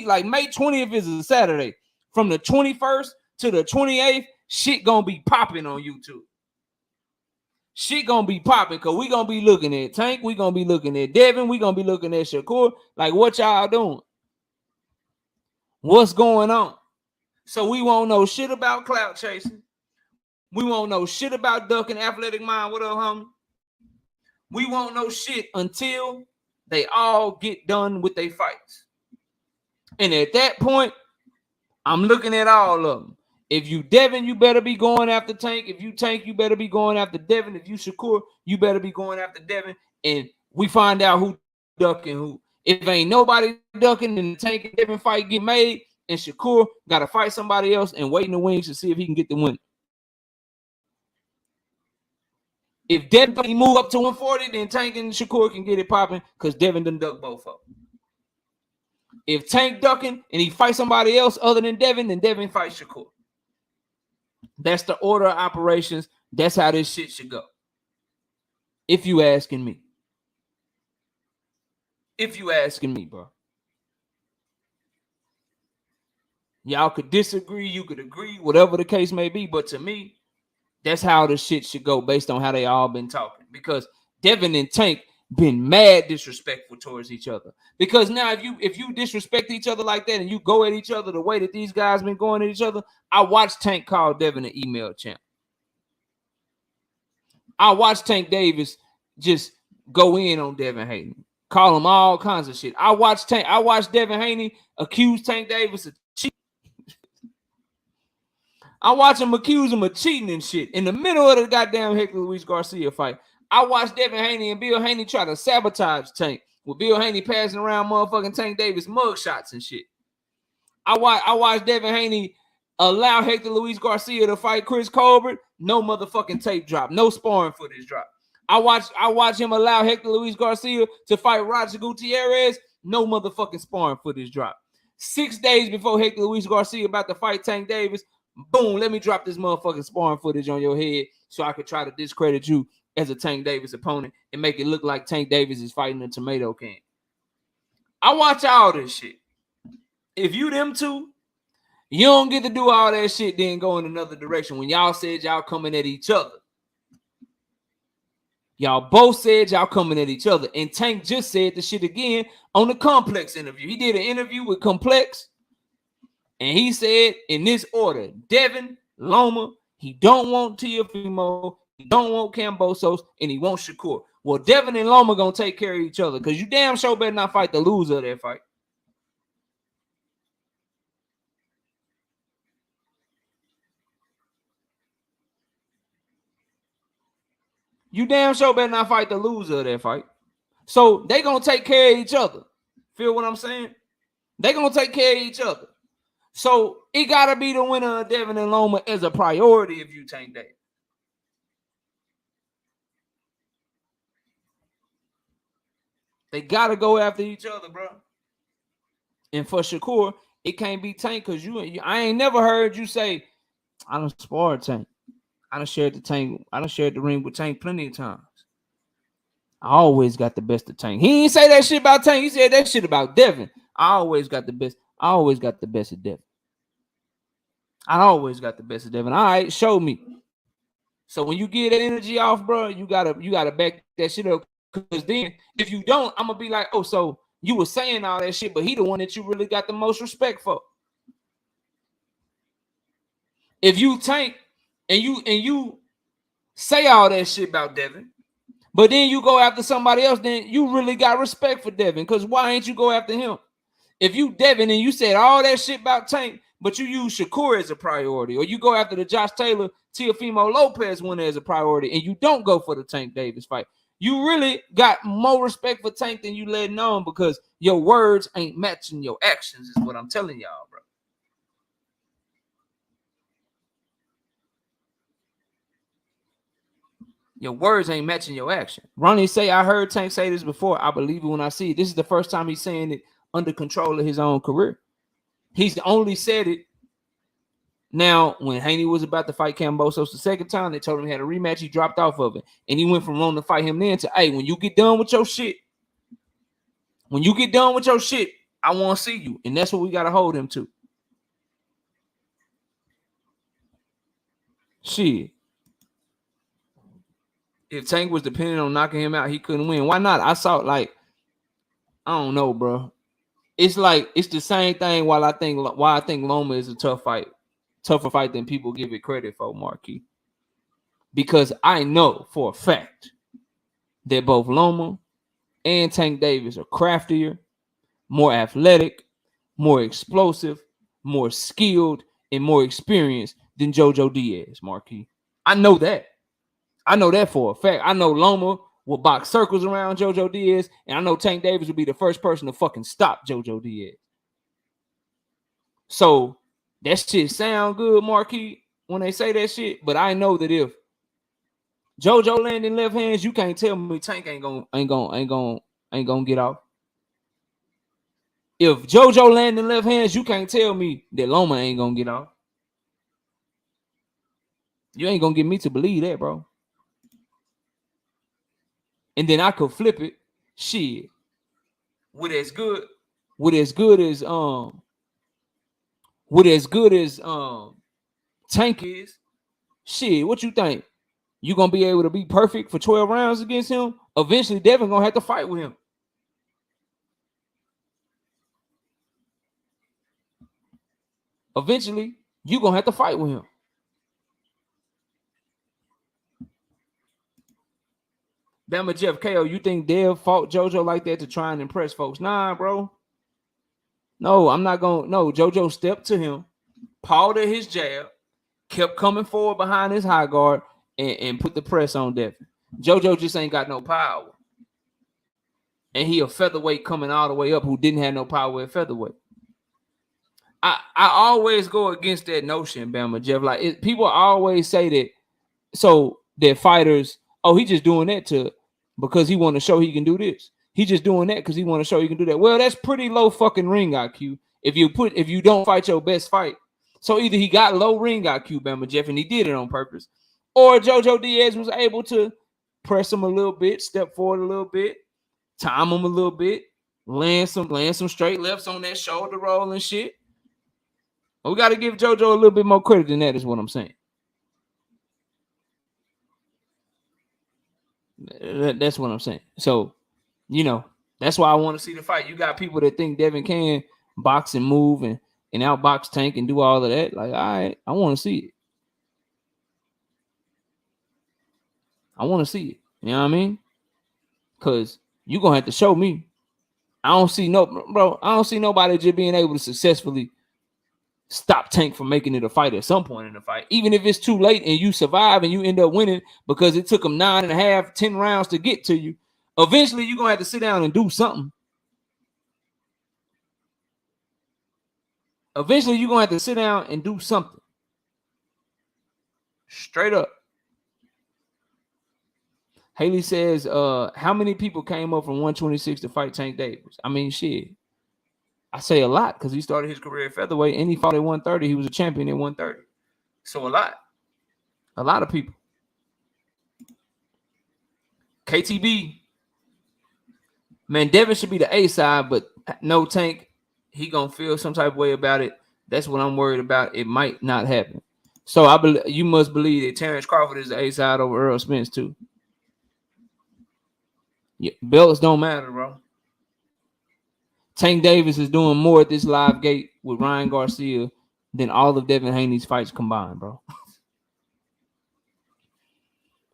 like May 20th is a Saturday. From the 21st to the 28th, shit gonna be popping on YouTube. Shit gonna be popping because we gonna be looking at Tank, we gonna be looking at Devin, we gonna be looking at Shakur. Like, what y'all doing? What's going on? So we won't know shit about clout chasing. We won't know shit about ducking athletic mind. What up, homie? We won't know shit until they all get done with their fights. And at that point, I'm looking at all of them. If you Devin, you better be going after Tank. If you Tank, you better be going after Devin. If you Shakur, you better be going after Devin. And we find out who ducking who. If ain't nobody ducking, then the Tank and Devin fight get made, and Shakur got to fight somebody else and wait in the wings to see if he can get the win. If Devin move up to 140, then Tank and Shakur can get it popping because Devin done duck both of them. If Tank ducking and he fights somebody else other than Devin, then Devin fights Shakur. That's the order of operations. That's how this shit should go. If you asking me. If you asking me, bro. Y'all could disagree, you could agree, whatever the case may be. But to me, that's how the shit should go based on how they all been talking. Because Devin and Tank been mad disrespectful towards each other. Because now if you disrespect each other like that and you go at each other the way that these guys been going at each other, I watched Tank call Devin an email champ. I watched Tank Davis just go in on Devin Haney, call him all kinds of shit. I watched Devin Haney accuse Tank Davis of cheating. I watched him accuse him of cheating and shit in the middle of the goddamn Hector Luis Garcia fight. I watched Devin Haney and Bill Haney try to sabotage Tank with Bill Haney passing around motherfucking Tank Davis mugshots and shit. I watched Devin Haney allow Hector Luis Garcia to fight Chris Colbert, no motherfucking tape drop, no sparring footage drop. I watch him allow Hector Luis Garcia to fight Roger Gutierrez, no motherfucking sparring footage drop. 6 days before Hector Luis Garcia about to fight Tank Davis, boom, let me drop this motherfucking sparring footage on your head so I could try to discredit you as a Tank Davis opponent and make it look like Tank Davis is fighting a tomato can. I watch all this shit. If you them two, you don't get to do all that shit, then go in another direction. When y'all said y'all coming at each other, y'all both said y'all coming at each other. And Tank just said the shit again on the Complex interview. He did an interview with Complex, and he said in this order: Devin, Loma, he don't want Teofimo, he don't want Kambosos, and he wants Shakur. Well, Devin and Loma gonna take care of each other because you damn sure better not fight the loser of that fight. You damn sure better not fight the loser of that fight. So they gonna take care of each other. Feel what I'm saying? They gonna take care of each other. So it gotta be the winner of Devin and Loma as a priority if you Tank Davis. They gotta go after each other, bro. And for Shakur, it can't be Tank because I ain't never heard you say, I done sparred Tank. I done shared the Tank. I done shared the ring with Tank plenty of times. I always got the best of Tank. He ain't say that shit about Tank. He said that shit about Devin. I always got the best. I always got the best of Devin. I always got the best of Devin. All right, show me. So when you get that energy off, bro, you gotta back that shit up. Because then if you don't, I'm gonna be like, oh, so you were saying all that shit, but he the one that you really got the most respect for. If you Tank and you say all that shit about Devin, but then you go after somebody else, then you really got respect for Devin. Because why ain't you go after him? If you Devin and you said all that shit about Tank, but you use Shakur as a priority, or you go after the Josh Taylor, Teofimo Lopez winner as a priority, and you don't go for the Tank Davis fight, you really got more respect for Tank than you letting on because your words ain't matching your actions, is what I'm telling y'all, bro. Your words ain't matching your action. Ronnie say, I heard Tank say this before. I believe it when I see it. This is the first time he's saying it under control of his own career. He's only said it. Now, when Haney was about to fight Kambosos the second time, they told him he had a rematch. He dropped off of it. And he went from wanting to fight him then to, hey, when you get done with your shit, I want to see you. And that's what we got to hold him to. Shit. If Tank was dependent on knocking him out, he couldn't win. Why not? I saw I don't know, bro. It's like it's the same thing. Why I think Loma is a tougher fight than people give it credit for, Marquis. Because I know for a fact that both Loma and Tank Davis are craftier, more athletic, more explosive, more skilled, and more experienced than JoJo Diaz, Marquis. I know that. I know that for a fact. I know Loma will box circles around JoJo Diaz, and I know Tank Davis will be the first person to fucking stop JoJo Diaz. So that shit sound good, Marquis, when they say that shit. But I know that if JoJo landing left hands, you can't tell me Tank ain't gonna get off. If JoJo landing left hands, you can't tell me that Loma ain't gonna get off. You ain't gonna get me to believe that, bro. And then I could flip it. Shit. With as good as Tank is, shit, what you think? You gonna be able to be perfect for 12 rounds against him? Eventually, Devin gonna have to fight with him. Eventually, you gonna have to fight with him. Bama Jeff KO, you think Dev fought JoJo like that to try and impress folks? Nah, bro. No, I'm not gonna. No, JoJo stepped to him, pawed at his jab, kept coming forward behind his high guard, and put the press on Devin. JoJo just ain't got no power. And he a featherweight coming all the way up who didn't have no power at featherweight. I always go against that notion, Bama Jeff. Like people always say that so that fighters, oh, he just doing that because he want to show he can do this. He just doing that because he want to show he can do that. Well, that's pretty low fucking ring IQ. If you don't fight your best fight. So either he got low ring IQ, Bama Jeff, and he did it on purpose, or Jojo Diaz was able to press him a little bit, step forward a little bit, time him a little bit, land some straight lefts on that shoulder roll and shit. But we got to give JoJo a little bit more credit than that, is what I'm saying. That's what I'm saying. So, that's why I want to see the fight. You got people that think Devin can box and move and outbox Tank and do all of that. Like, all right, I want to see it. I want to see it. You know what I mean? Because you're going to have to show me. I don't see nobody just being able to successfully stop Tank from making it a fight at some point in the fight. Even if it's too late and you survive and you end up winning because it took them 9.5, 10 rounds to get to you, eventually you're going to have to sit down and do something. Eventually you're going to have to sit down and do something. Straight up. Haley says, how many people came up from 126 to fight Tank Davis? I mean, shit. I say a lot because he started his career at featherweight and he fought at 130. He was a champion at 130. So a lot. A lot of people. KTB. Man, Devin should be the A side, but no Tank. He going to feel some type of way about it. That's what I'm worried about. It might not happen. So you must believe that Terrence Crawford is the A side over Earl Spence too. Yeah, belts don't matter, bro. Tank Davis is doing more at this live gate with Ryan Garcia than all of Devin Haney's fights combined, bro.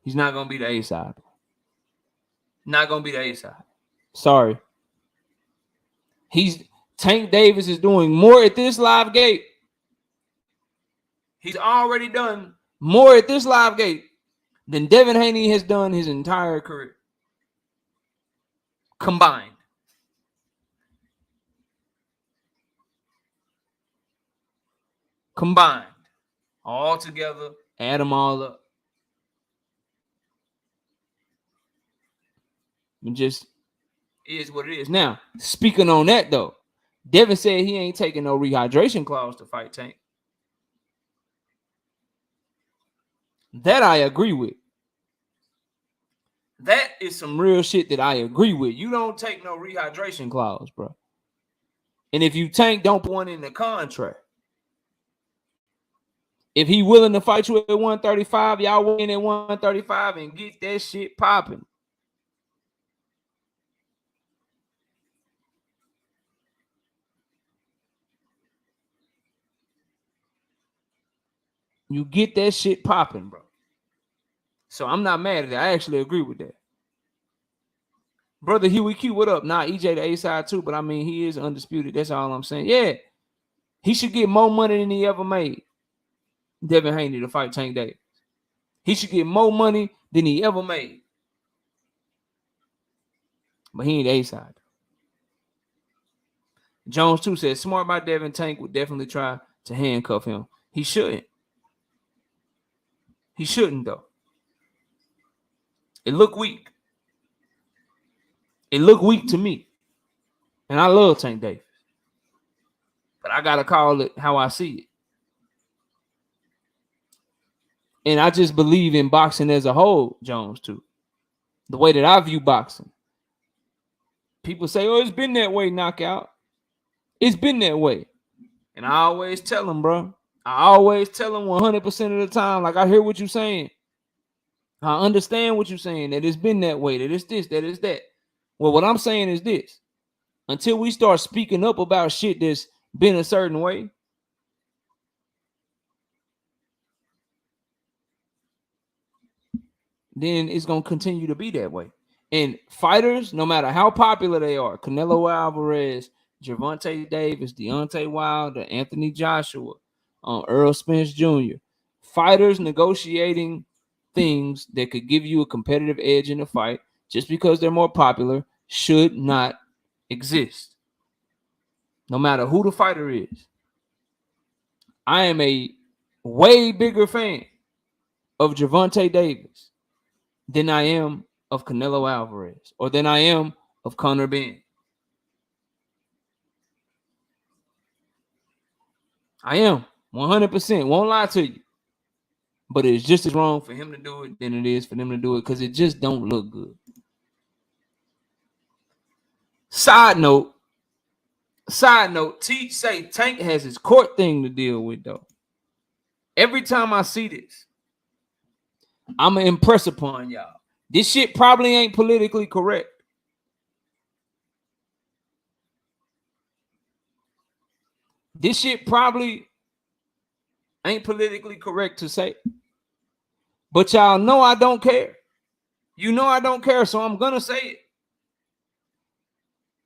He's not going to be the A side. Not going to be the A side. Sorry. Tank Davis is doing more at this live gate. He's already done more at this live gate than Devin Haney has done his entire career. Combined. All together, add them all up. It just is what it is. Now, speaking on that though, Devin said he ain't taking no rehydration clause to fight Tank. That I agree with. That is some real shit that I agree with. You don't take no rehydration clause, bro. And if you Tank, don't put one in the contract. If he willing to fight you at 135, y'all win at 135 and get that shit popping. You get that shit popping, bro. So I'm not mad at it. I actually agree with that. Brother Huey Q, what up? Nah, EJ the A side too, but I mean, he is undisputed. That's all I'm saying. Yeah, he should get more money than he ever made. Devin Haney to fight Tank Davis. He should get more money than he ever made. But he ain't the A side. Jones too says, smart by Devin. Tank would definitely try to handcuff him. He shouldn't. He shouldn't, though. It looked weak. It looked weak to me. And I love Tank Davis. But I got to call it how I see it. And I just believe in boxing as a whole, Jones, too. The way that I view boxing. People say, oh, it's been that way, knockout. It's been that way. And I always tell them, bro. I always tell them 100% of the time, like, I hear what you're saying. I understand what you're saying, that it's been that way, that it's this, that it's that. Well, what I'm saying is this. Until we start speaking up about shit that's been a certain way, then it's going to continue to be that way. And fighters, no matter how popular they are, Canelo Alvarez, Gervonta Davis, Deontay Wilder, Anthony Joshua, Earl Spence Jr., fighters negotiating things that could give you a competitive edge in a fight just because they're more popular should not exist. No matter who the fighter is. I am a way bigger fan of Gervonta Davis than I am of Canelo Alvarez or than I am of Conor Ben. I am 100%. Won't lie to you. But it's just as wrong for him to do it than it is for them to do it because it just don't look good. Side note, Teach say Tank has his court thing to deal with, though. Every time I see this, I'm going to impress upon y'all. This shit probably ain't politically correct. This shit probably ain't politically correct to say. But y'all know I don't care. You know I don't care, so I'm going to say it.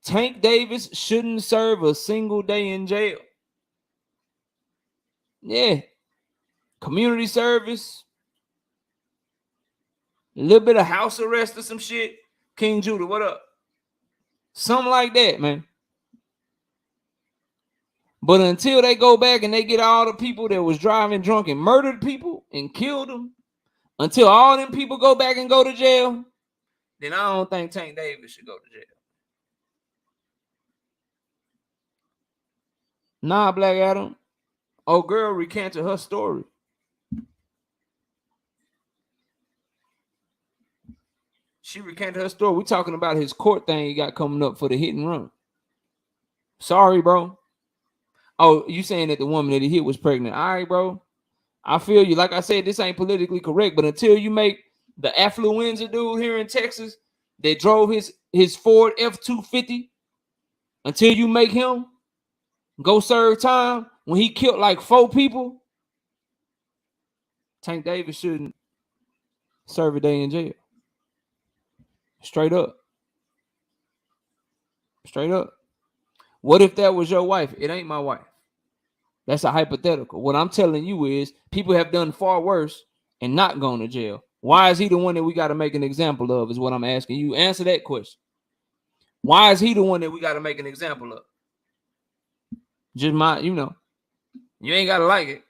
Tank Davis shouldn't serve a single day in jail. Yeah. Community service. A little bit of house arrest or some shit. King Judah, what up? Something like that, man. But until they go back and they get all the people that was driving drunk and murdered people and killed them, until all them people go back and go to jail, then I don't think Tank Davis should go to jail. Nah, Black Adam. Old girl recanted her story. She recanted her story. We're talking about his court thing he got coming up for the hit and run. Sorry, bro. Oh, you saying that the woman that he hit was pregnant. All right, bro. I feel you. Like I said, this ain't politically correct, but until you make the affluenza dude here in Texas that drove his Ford F-250, until you make him go serve time when he killed like 4 people, Tank Davis shouldn't serve a day in jail. Straight up. Straight up. What if that was your wife? It ain't my wife. That's a hypothetical. What I'm telling you is people have done far worse and not gone to jail. Why is he the one that we got to make an example of is what I'm asking you. Answer that question. Why is he the one that we got to make an example of? Just you ain't got to like it.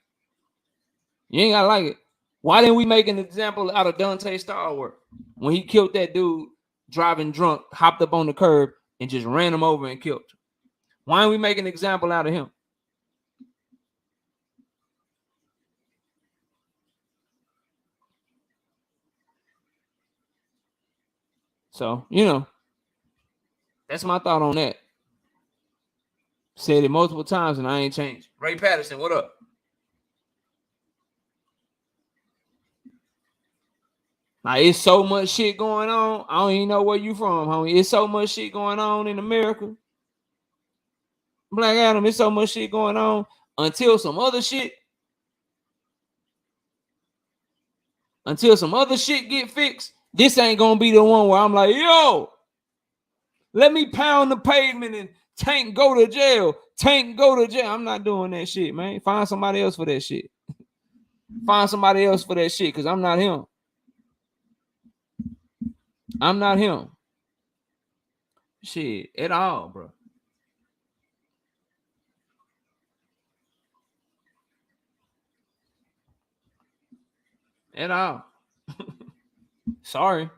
You ain't got to like it. Why didn't we make an example out of Dante Stallworth when he killed that dude driving drunk, hopped up on the curb and just ran him over and killed him? Why didn't we make an example out of him? So, that's my thought on that. Said it multiple times and I ain't changed. Ray Patterson, what up? Now, it's so much shit going on. I don't even know where you from, homie. It's so much shit going on in America. Black Adam, it's so much shit going on until some other shit get fixed. This ain't gonna be the one where I'm like, yo, let me pound the pavement and Tank go to jail. Tank go to jail. I'm not doing that shit, man. Find somebody else for that shit. Find somebody else for that shit, because I'm not him. I'm not him. Shit, at all, bro. At all. Sorry.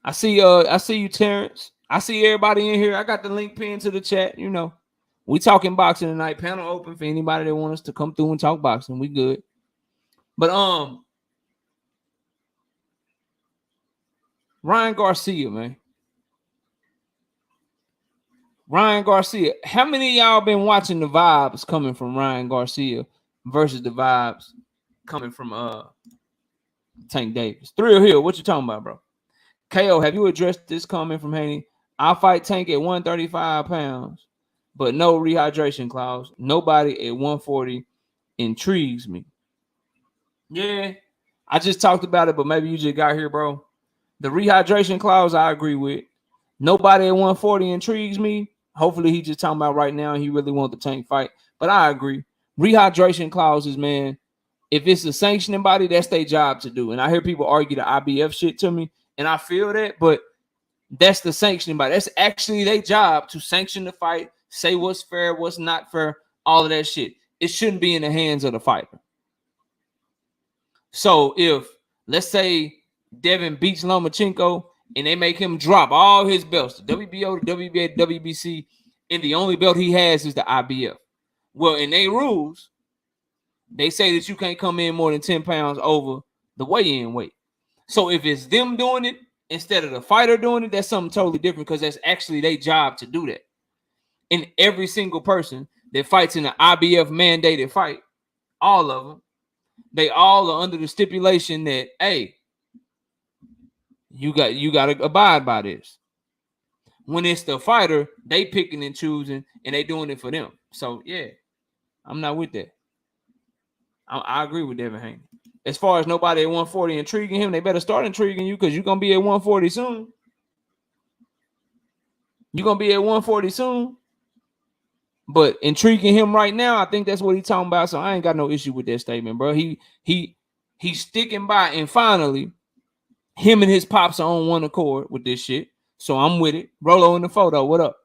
I see you, Terrence. I see everybody in here. I got the link pinned to the chat. We talking boxing tonight. Panel open for anybody that wants us to come through and talk boxing. We good. But Ryan Garcia, man. Ryan Garcia. How many of y'all been watching the vibes coming from Ryan Garcia versus the vibes coming from Tank Davis? Thrill Hill, what you talking about, bro? KO, have you addressed this comment from Haney? I'll fight Tank at 135 pounds, but no rehydration clause. Nobody at 140 intrigues me. Yeah, I just talked about it, but maybe you just got here, bro. The rehydration clause, I agree with. Nobody at 140 intrigues me. Hopefully, he just talking about right now he really want the Tank fight. But I agree. Rehydration clauses, man, if it's a sanctioning body, that's their job to do. And I hear people argue the IBF shit to me, and I feel that, but that's the sanctioning body. That's actually their job to sanction the fight, say what's fair, what's not fair, all of that shit. It shouldn't be in the hands of the fighter. So if, let's say, Devin beats Lomachenko and they make him drop all his belts, the WBO, the WBA, WBC, and the only belt he has is the IBF. Well, in their rules, they say that you can't come in more than 10 pounds over the weigh-in weight. So if it's them doing it instead of the fighter doing it, that's something totally different because that's actually their job to do that. And every single person that fights in the IBF mandated fight, all of them, they all are under the stipulation that, hey, you got to abide by this. When it's the fighter, they picking and choosing, and they doing it for them. So yeah, I'm not with that. I agree with Devin Haney. As far as nobody at 140 intriguing him, they better start intriguing you because you're gonna be at 140 soon. You're gonna be at 140 soon. But intriguing him right now, I think that's what he's talking about. So I ain't got no issue with that statement, bro. He's sticking by, and finally, him and his pops are on one accord with this shit. So I'm with it. Rolo in the photo. What up?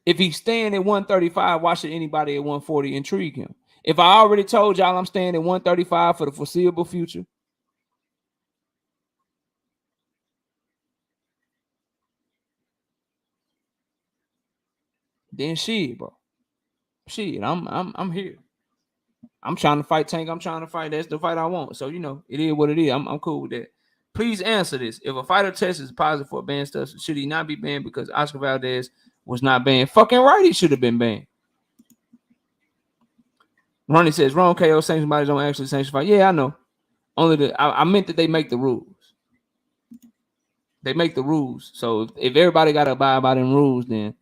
If he's staying at 135, why should anybody at 140 intrigue him? If I already told y'all I'm staying at 135 for the foreseeable future, then shit, bro. Shit, I'm here. I'm trying to fight Tank. I'm trying to fight. That's the fight I want. So, it is what it is. I'm cool with that. Please answer this. If a fighter test is positive for banned stuff, should he not be banned because Oscar Valdez was not banned? Fucking right, he should have been banned. Ronnie says, wrong KO sanctioned bodies don't actually sanction fight. Yeah, I know. I meant that they make the rules. They make the rules. So if everybody got to abide by them rules, then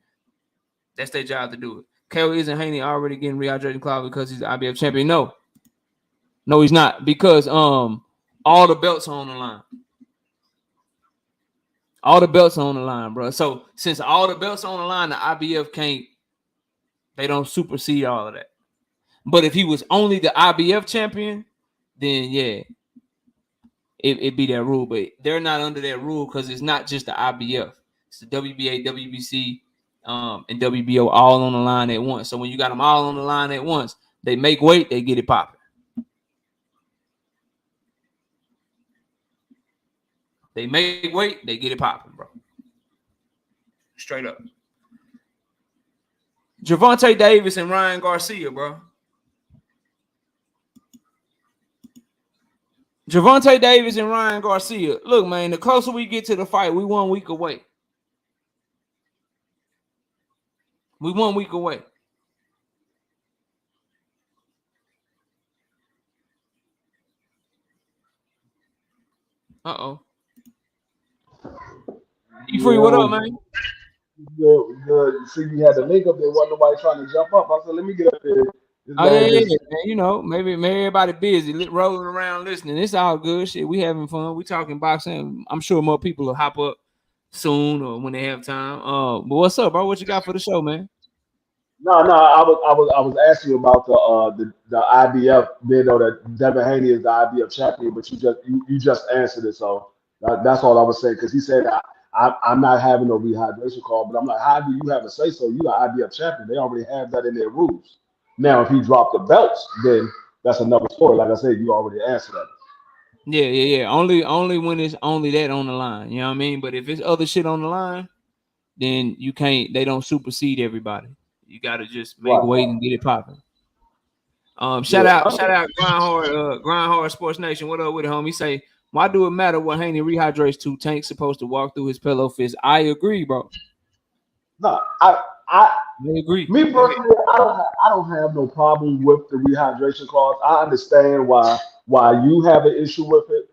that's their job to do it. KO isn't Haney already getting rehydrating Clout because he's the IBF champion? No, he's not, because all the belts are on the line. All the belts are on the line, bro. So since all the belts are on the line, the IBF they don't supersede all of that. But if he was only the IBF champion, then yeah, it'd be that rule. But they're not under that rule because it's not just the IBF. It's the WBA, WBC, and WBO all on the line at once. So when you got them all on the line at once, they make weight, they get it popping. They make weight, they get it popping, bro. Straight up. Gervonta Davis and Ryan Garcia, bro. Gervonta Davis and Ryan Garcia. Look, man, the closer we get to the fight, we 1 week away. We 1 week away. Uh-oh. You free? What up, man? Good. See, you had the link up there. Wasn't nobody trying to jump up. I said, let me get up there. Yeah. Man, maybe everybody busy rolling around listening. It's all good shit. We having fun. We talking boxing. I'm sure more people will hop up soon or when they have time. But what's up, bro? What you got for the show, man? No. I was asking you about the IBF. You know that Devin Haney is the IBF champion, but you just answered it. So that's all I was saying, because he said I'm not having no rehydration call, but I'm like, how do you have a say so? You are IBF champion. They already have that in their rules. Now, if he dropped the belts, then that's another story. Like I said, you already answered that. Yeah. Only when it's only that on the line. You know what I mean? But if it's other shit on the line, then you can't. They don't supersede everybody. You got to just make weight and get it popping. Shout out, Grindhard Sports Nation. What up with it, homie? Say, why do it matter what Haney rehydrates to? Tank's supposed to walk through his pillow fist. I agree, bro. No, I agree. Me personally, I don't have no problem with the rehydration clause. I understand why you have an issue with it.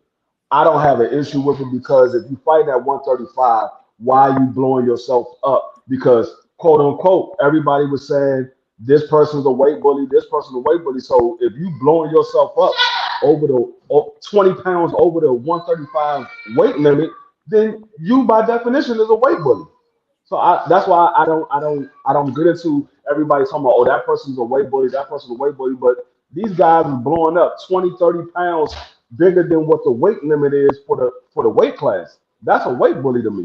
I don't have an issue with it because if you fight at 135, why are you blowing yourself up? Because quote unquote, everybody was saying this person's a weight bully, this person's a weight bully. So if you blowing yourself up over the 20 pounds over the 135 weight limit, then you by definition is a weight bully. So that's why I don't get into everybody talking about, oh, that person's a weight bully, that person's a weight bully. But these guys are blowing up 20, 30 pounds bigger than what the weight limit is for the weight class. That's a weight bully to me.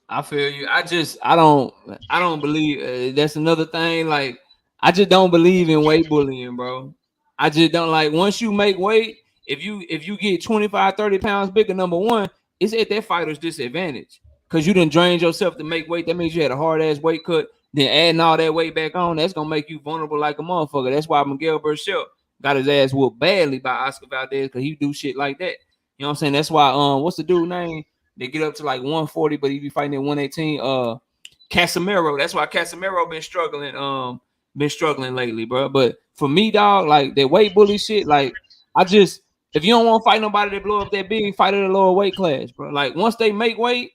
I feel you. I don't believe that's another thing. Like, I just don't believe in weight bullying, bro. I just don't like once you make weight, if you get 25, 30 pounds bigger, number one, it's at that fighter's disadvantage. Cause you didn't drain yourself to make weight. That means you had a hard ass weight cut. Then adding all that weight back on, that's gonna make you vulnerable like a motherfucker. That's why Miguel Burchell got his ass whooped badly by Oscar Valdez because he do shit like that. You know what I'm saying? That's why what's the dude name? They get up to like 140, but he be fighting at 118. Casemiro. That's why Casemiro been struggling lately, bro. But for me, dog, like that weight bully shit, like I just if you don't want to fight nobody that blow up that big, fight at a lower weight class, bro. Like once they make weight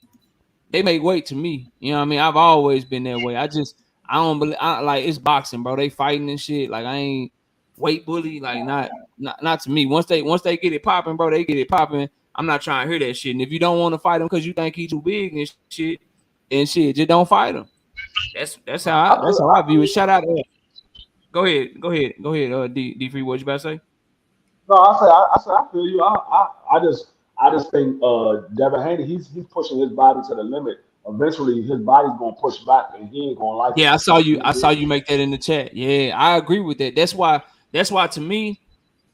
to me. You know what I mean? I've always been that way. I don't believe like it's boxing, bro. They fighting and shit. Like I ain't weight bully, like not to me. Once they get it popping, bro, they get it popping. I'm not trying to hear that shit. And if you don't want to fight him because you think he's too big and shit, just don't fight him. That's how I view it. Shout out. Go ahead. D Free, what you about to say? No, I feel you. I just think Devin Haney, he's pushing his body to the limit. Eventually, his body's gonna push back, and he ain't gonna like it. Yeah, I saw you make that in the chat. Yeah, I agree with that. That's why to me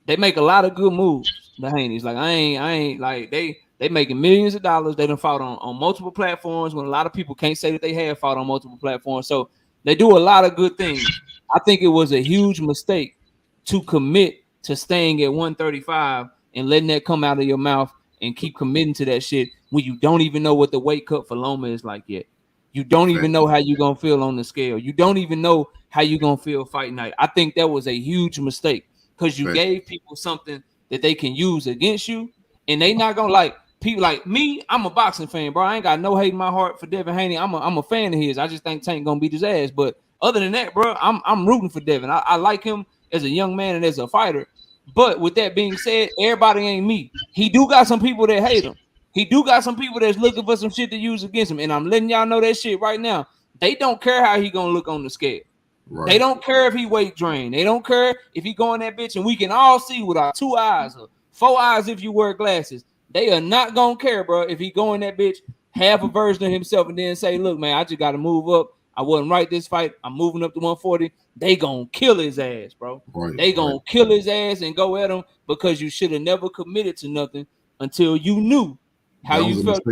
they make a lot of good moves. The Haneys, like I ain't like they making millions of dollars. They done fought on multiple platforms when a lot of people can't say that they have fought on multiple platforms. So they do a lot of good things. I think it was a huge mistake to commit to staying at 135 and letting that come out of your mouth and keep committing to that shit when you don't even know what the weight cut for Loma is like yet. You don't even know how you gonna feel on the scale. You don't even know how you gonna feel fight night. I think that was a huge mistake because you gave people something that they can use against you, and they not gonna like people like me. I'm a boxing fan, bro. I ain't got no hate in my heart for Devin Haney. I'm a fan of his. I just think Tank gonna beat his ass. But other than that, bro, I'm rooting for Devin. I like him as a young man and as a fighter. But with that being said, everybody ain't me. He do got some people that hate him. He do got some people that's looking for some shit to use against him. And I'm letting y'all know that shit right now. They don't care how he gonna look on the scale. Right. They don't care if he weight drain. They don't care if he go in that bitch and we can all see with our 2 eyes or 4 eyes if you wear glasses. They are not gonna care, bro, if he go in that bitch, half a version of himself, and then say, look, man, I just gotta move up. I wasn't right this fight. I'm moving up to 140. They gonna kill his ass, bro. Right, they gonna kill his ass and go at him because you should have never committed to nothing until you knew how you felt.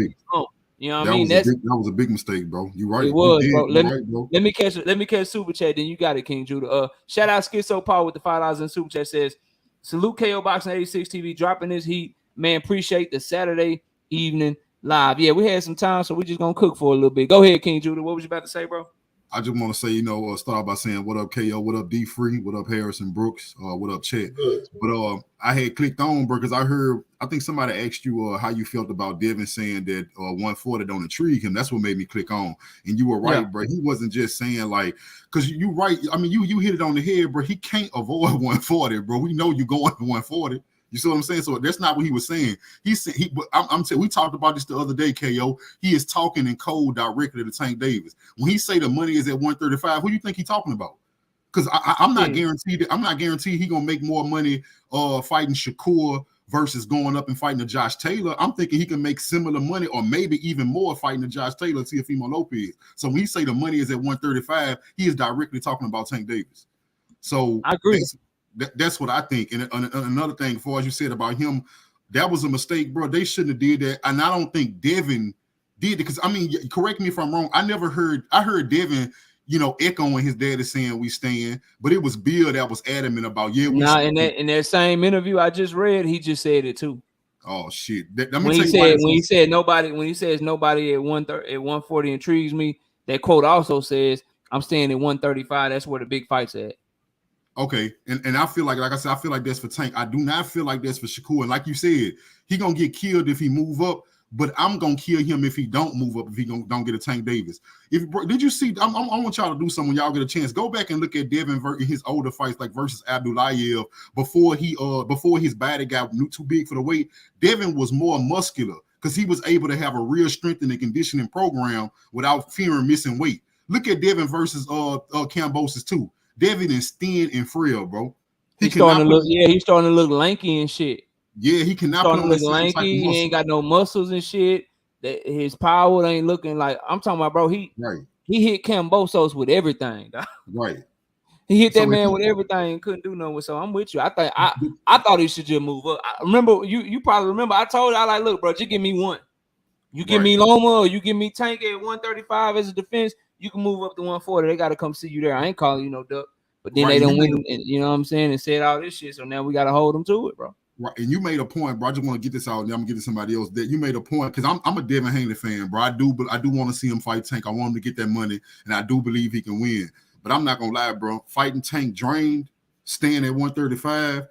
You know what I mean? That was a big mistake, bro. You right. It was, bro. Let me catch super chat. Then you got it, King Judah. Shout out Schizo Paul with the $5 in super chat. Says salute KO Boxing 86 TV dropping this heat. Man, appreciate the Saturday evening live. Yeah, we had some time, so we just gonna cook for a little bit. Go ahead, King Judah. What was you about to say, bro? I just want to say, start by saying what up, KO, what up, D Free, what up, Harrison Brooks, what up, Chet. But I had clicked on, bro, because I think somebody asked you how you felt about Devin saying that 140 don't intrigue him. That's what made me click on. And you were right, bro. He wasn't just saying like, because you right. I mean, you hit it on the head, bro. He can't avoid 140, bro. We know you're going to 140. You see what I'm saying? So that's not what he was saying. He said I'm saying we talked about this the other day, KO. He is talking in code directly to Tank Davis. When he say the money is at 135, who do you think he's talking about? Because I'm not guaranteed. I'm not guaranteed he gonna make more money fighting Shakur versus going up and fighting a Josh Taylor. I'm thinking he can make similar money or maybe even more fighting a Josh Taylor, Teofimo Lopez. So when he say the money is at 135, he is directly talking about Tank Davis. So I agree. That's what I think. And another thing, as far as you said about him, that was a mistake, bro. They shouldn't have did that. And I don't think Devin did it because, I mean, correct me if I'm wrong. I heard Devin, echoing his daddy saying we stand, but it was Bill that was adamant about, in that same interview I just read, he just said it too. Oh shit. When he says nobody at 140 intrigues me, that quote also says I'm staying at 135. That's where the big fight's at. Okay, and I feel like I said, I feel like that's for Tank. I do not feel like that's for Shakur. And like you said, he gonna get killed if he move up, but I'm gonna kill him if he don't move up. If he don't get a Tank Davis. Did you see? I want y'all to do something when y'all get a chance. Go back and look at Devin his older fights, like versus Abdulayev, before his body got too big for the weight. Devin was more muscular because he was able to have a real strength and conditioning program without fearing missing weight. Look at Devin versus Kambosos too. Devin is thin and frail, bro. He's starting to look lanky and shit. Yeah, he cannot put on look lanky. He ain't got no muscles and shit. that his power ain't looking like. I'm talking about, bro. He hit Cambosos with everything. Dog. Right. He hit that man with everything, couldn't do nothing with. So I'm with you. I thought he should just move up. I remember you probably remember I told you, I like, look, bro, just give me one. You give me Loma or you give me Tank at 135 as a defense, you can move up to 140. They got to come see you there. I ain't calling you no duck. But then they don't win, you know what I'm saying, and said all this shit. So now we got to hold them to it, bro. Right, and you made a point, bro. I just want to get this out, and I'm gonna get to somebody else. That you made a point because I'm a Devin Haney fan, bro. I do want to see him fight Tank. I want him to get that money, and I do believe he can win. But I'm not gonna lie, bro. Fighting Tank drained, staying at 135,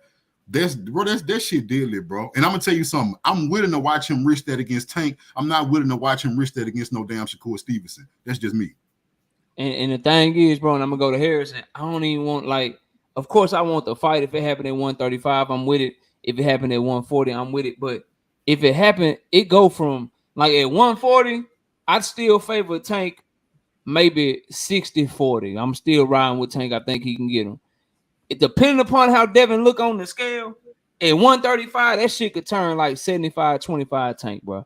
that shit deadly, bro. And I'm gonna tell you something. I'm willing to watch him risk that against Tank. I'm not willing to watch him risk that against no damn Shakur Stevenson. That's just me. And the thing is, bro, and I'm gonna go to Harrison. I don't even want, like, of course I want the fight. If it happened at 135, I'm with it. If it happened at 140, I'm with it. But if it happened, it go from like at 140, I'd still favor Tank maybe 60-40. I'm still riding with Tank. I think he can get him. It depending upon how Devin look on the scale, at 135, that shit could turn like 75-25 Tank, bro.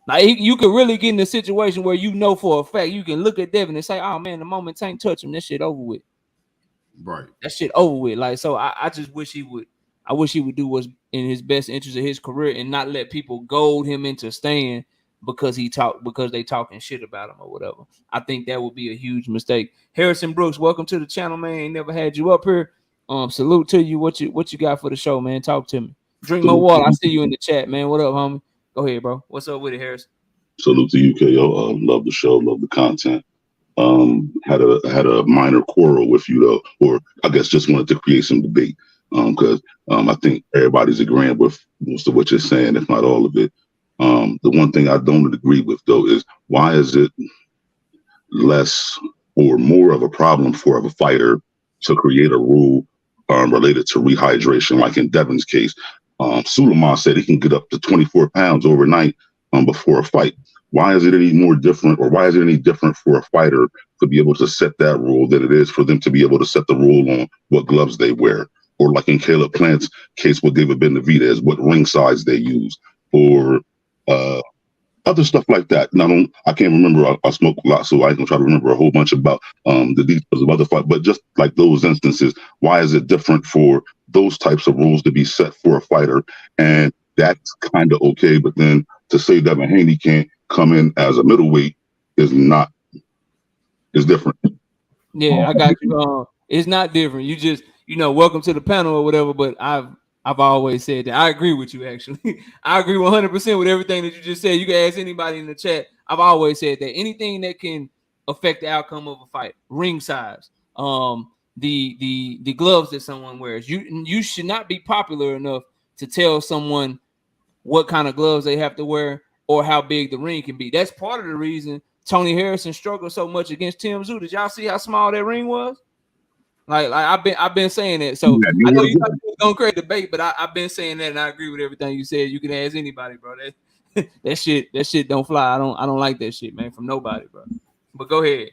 Like you could really get in a situation where you know for a fact you can look at Devin and say, "Oh man, the moment Tank touch him, that shit over with." Right. That shit over with. Like, so I just wish he would. I wish he would do what's in his best interest of his career and not let people goad him into staying because they talking shit about him or whatever. I think that would be a huge mistake. Harrison Brooks, welcome to the channel, man. Ain't never had you up here. Salute to you. What you got for the show, man? Talk to me. Drink more water. I see you in the chat, man. What up, homie? Go ahead, bro. What's up with it, Harrison? Salute to you, KO. Love the show, love the content. Had a minor quarrel with you though, or I guess just wanted to create some debate. Because I think everybody's agreeing with most of what you're saying, if not all of it. The one thing I don't agree with though is why is it less or more of a problem for a fighter to create a rule related to rehydration, like in Devin's case. Suleiman said he can get up to 24 pounds overnight before a fight. Why is it any more different, or why is it any different for a fighter to be able to set that rule than it is for them to be able to set the rule on what gloves they wear? Or like in Caleb Plant's case with David Benavidez, what ring size they use, or other stuff like that. Now, I can't remember. I smoke a lot, so I ain't gonna try to remember a whole bunch about the details of other fights. But just like those instances, why is it different for those types of rules to be set for a fighter? And that's kind of okay. But then to say Devin Haney can't come in as a middleweight is different. Yeah, I got you. It's not different. You just, welcome to the panel or whatever. But I've always said that. I agree with you, actually. I agree 100% with everything that you just said. You can ask anybody in the chat. I've always said that anything that can affect the outcome of a fight, ring size, the gloves that someone wears, you should not be popular enough to tell someone what kind of gloves they have to wear or how big the ring can be. That's part of the reason Tony Harrison struggled so much against Tim Tszyu. Did y'all see how small that ring was? Like I've been saying that. So I know you don't create debate, but I've been saying that, and I agree with everything you said. You can ask anybody, bro. That shit don't fly. I don't like that shit, man, from nobody, bro. But go ahead.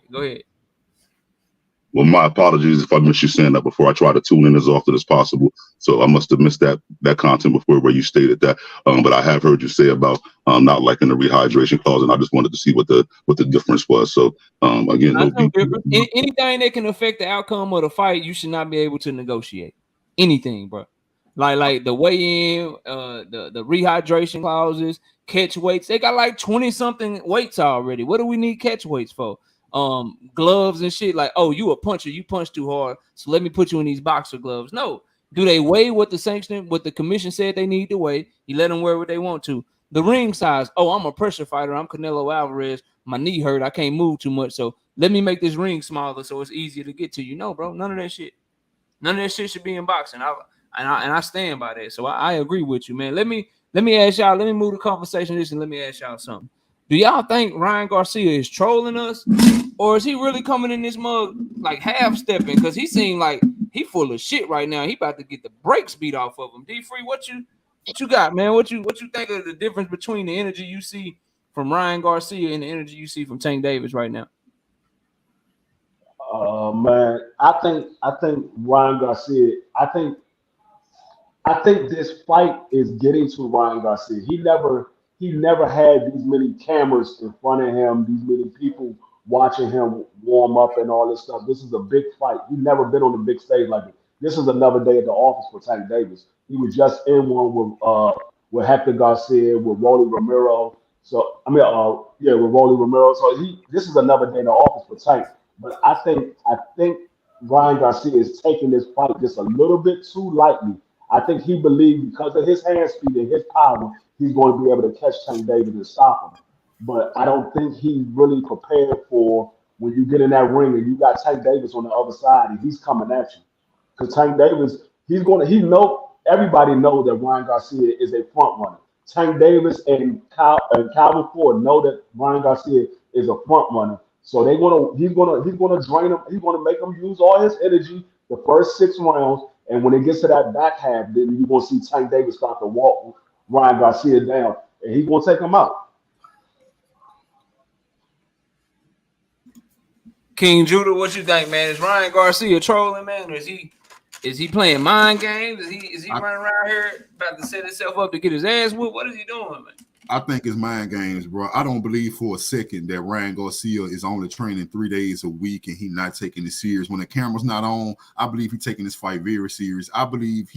Well, my apologies if I missed you saying that before. I try to tune in as often as possible, so I must have missed that content before where you stated that. But I have heard you say about not liking the rehydration clause, and I just wanted to see what the difference was. So again, anything that can affect the outcome of the fight, you should not be able to negotiate anything, bro. Like the weigh-in, the rehydration clauses, catch weights. They got like 20 something weights already. What do we need catch weights for? Gloves and shit. Like, oh, you a puncher, you punch too hard, so let me put you in these boxer gloves. No, do they weigh what the commission said they need to weigh? You let them wear what they want to. The ring size. Oh, I'm a pressure fighter. I'm Canelo Alvarez. My knee hurt. I can't move too much, so let me make this ring smaller so it's easier to get to you. No, bro, none of that shit. None of that shit should be in boxing. I stand by that. So I agree with you, man. Let me ask y'all. Let me move the conversation this and let me ask y'all something. Do y'all think Ryan Garcia is trolling us, or is he really coming in this mug like half stepping? Because he seemed like he full of shit right now. He about to get the brakes beat off of him. D-Free, what you got, man? What you think of the difference between the energy you see from Ryan Garcia and the energy you see from Tank Davis right now? Man, I think Ryan Garcia. I think this fight is getting to Ryan Garcia. He never he never had these many cameras in front of him, these many people watching him warm up and all this stuff. This is a big fight. He's never been on a big stage like this. This is another day at the office for Tank Davis. He was just in one with Hector Garcia, with Rolly Romero. So with Rolly Romero. So this is another day in the office for Tank. But I think Ryan Garcia is taking this fight just a little bit too lightly. I think he believes because of his hand speed and his power, he's going to be able to catch Tank Davis and stop him. But I don't think he's really prepared for when you get in that ring and you got Tank Davis on the other side and he's coming at you. Because Tank Davis, everybody knows that Ryan Garcia is a front runner. Tank Davis and Calvin Ford know that Ryan Garcia is a front runner. So he's gonna drain him. He's gonna make him use all his energy the first 6 rounds, and when it gets to that back half, then you're gonna see Tank Davis start to walk Ryan Garcia down, and he's gonna take him out. King Judah, what you think, man? Is Ryan Garcia trolling, man, or is he playing mind games? Is he running around here about to set himself up to get his ass whooped? What is he doing, man? I think it's mind games, bro. I don't believe for a second that Ryan Garcia is only training 3 days a week and he's not taking it serious. When the camera's not on, I believe he's taking this fight very serious. I believe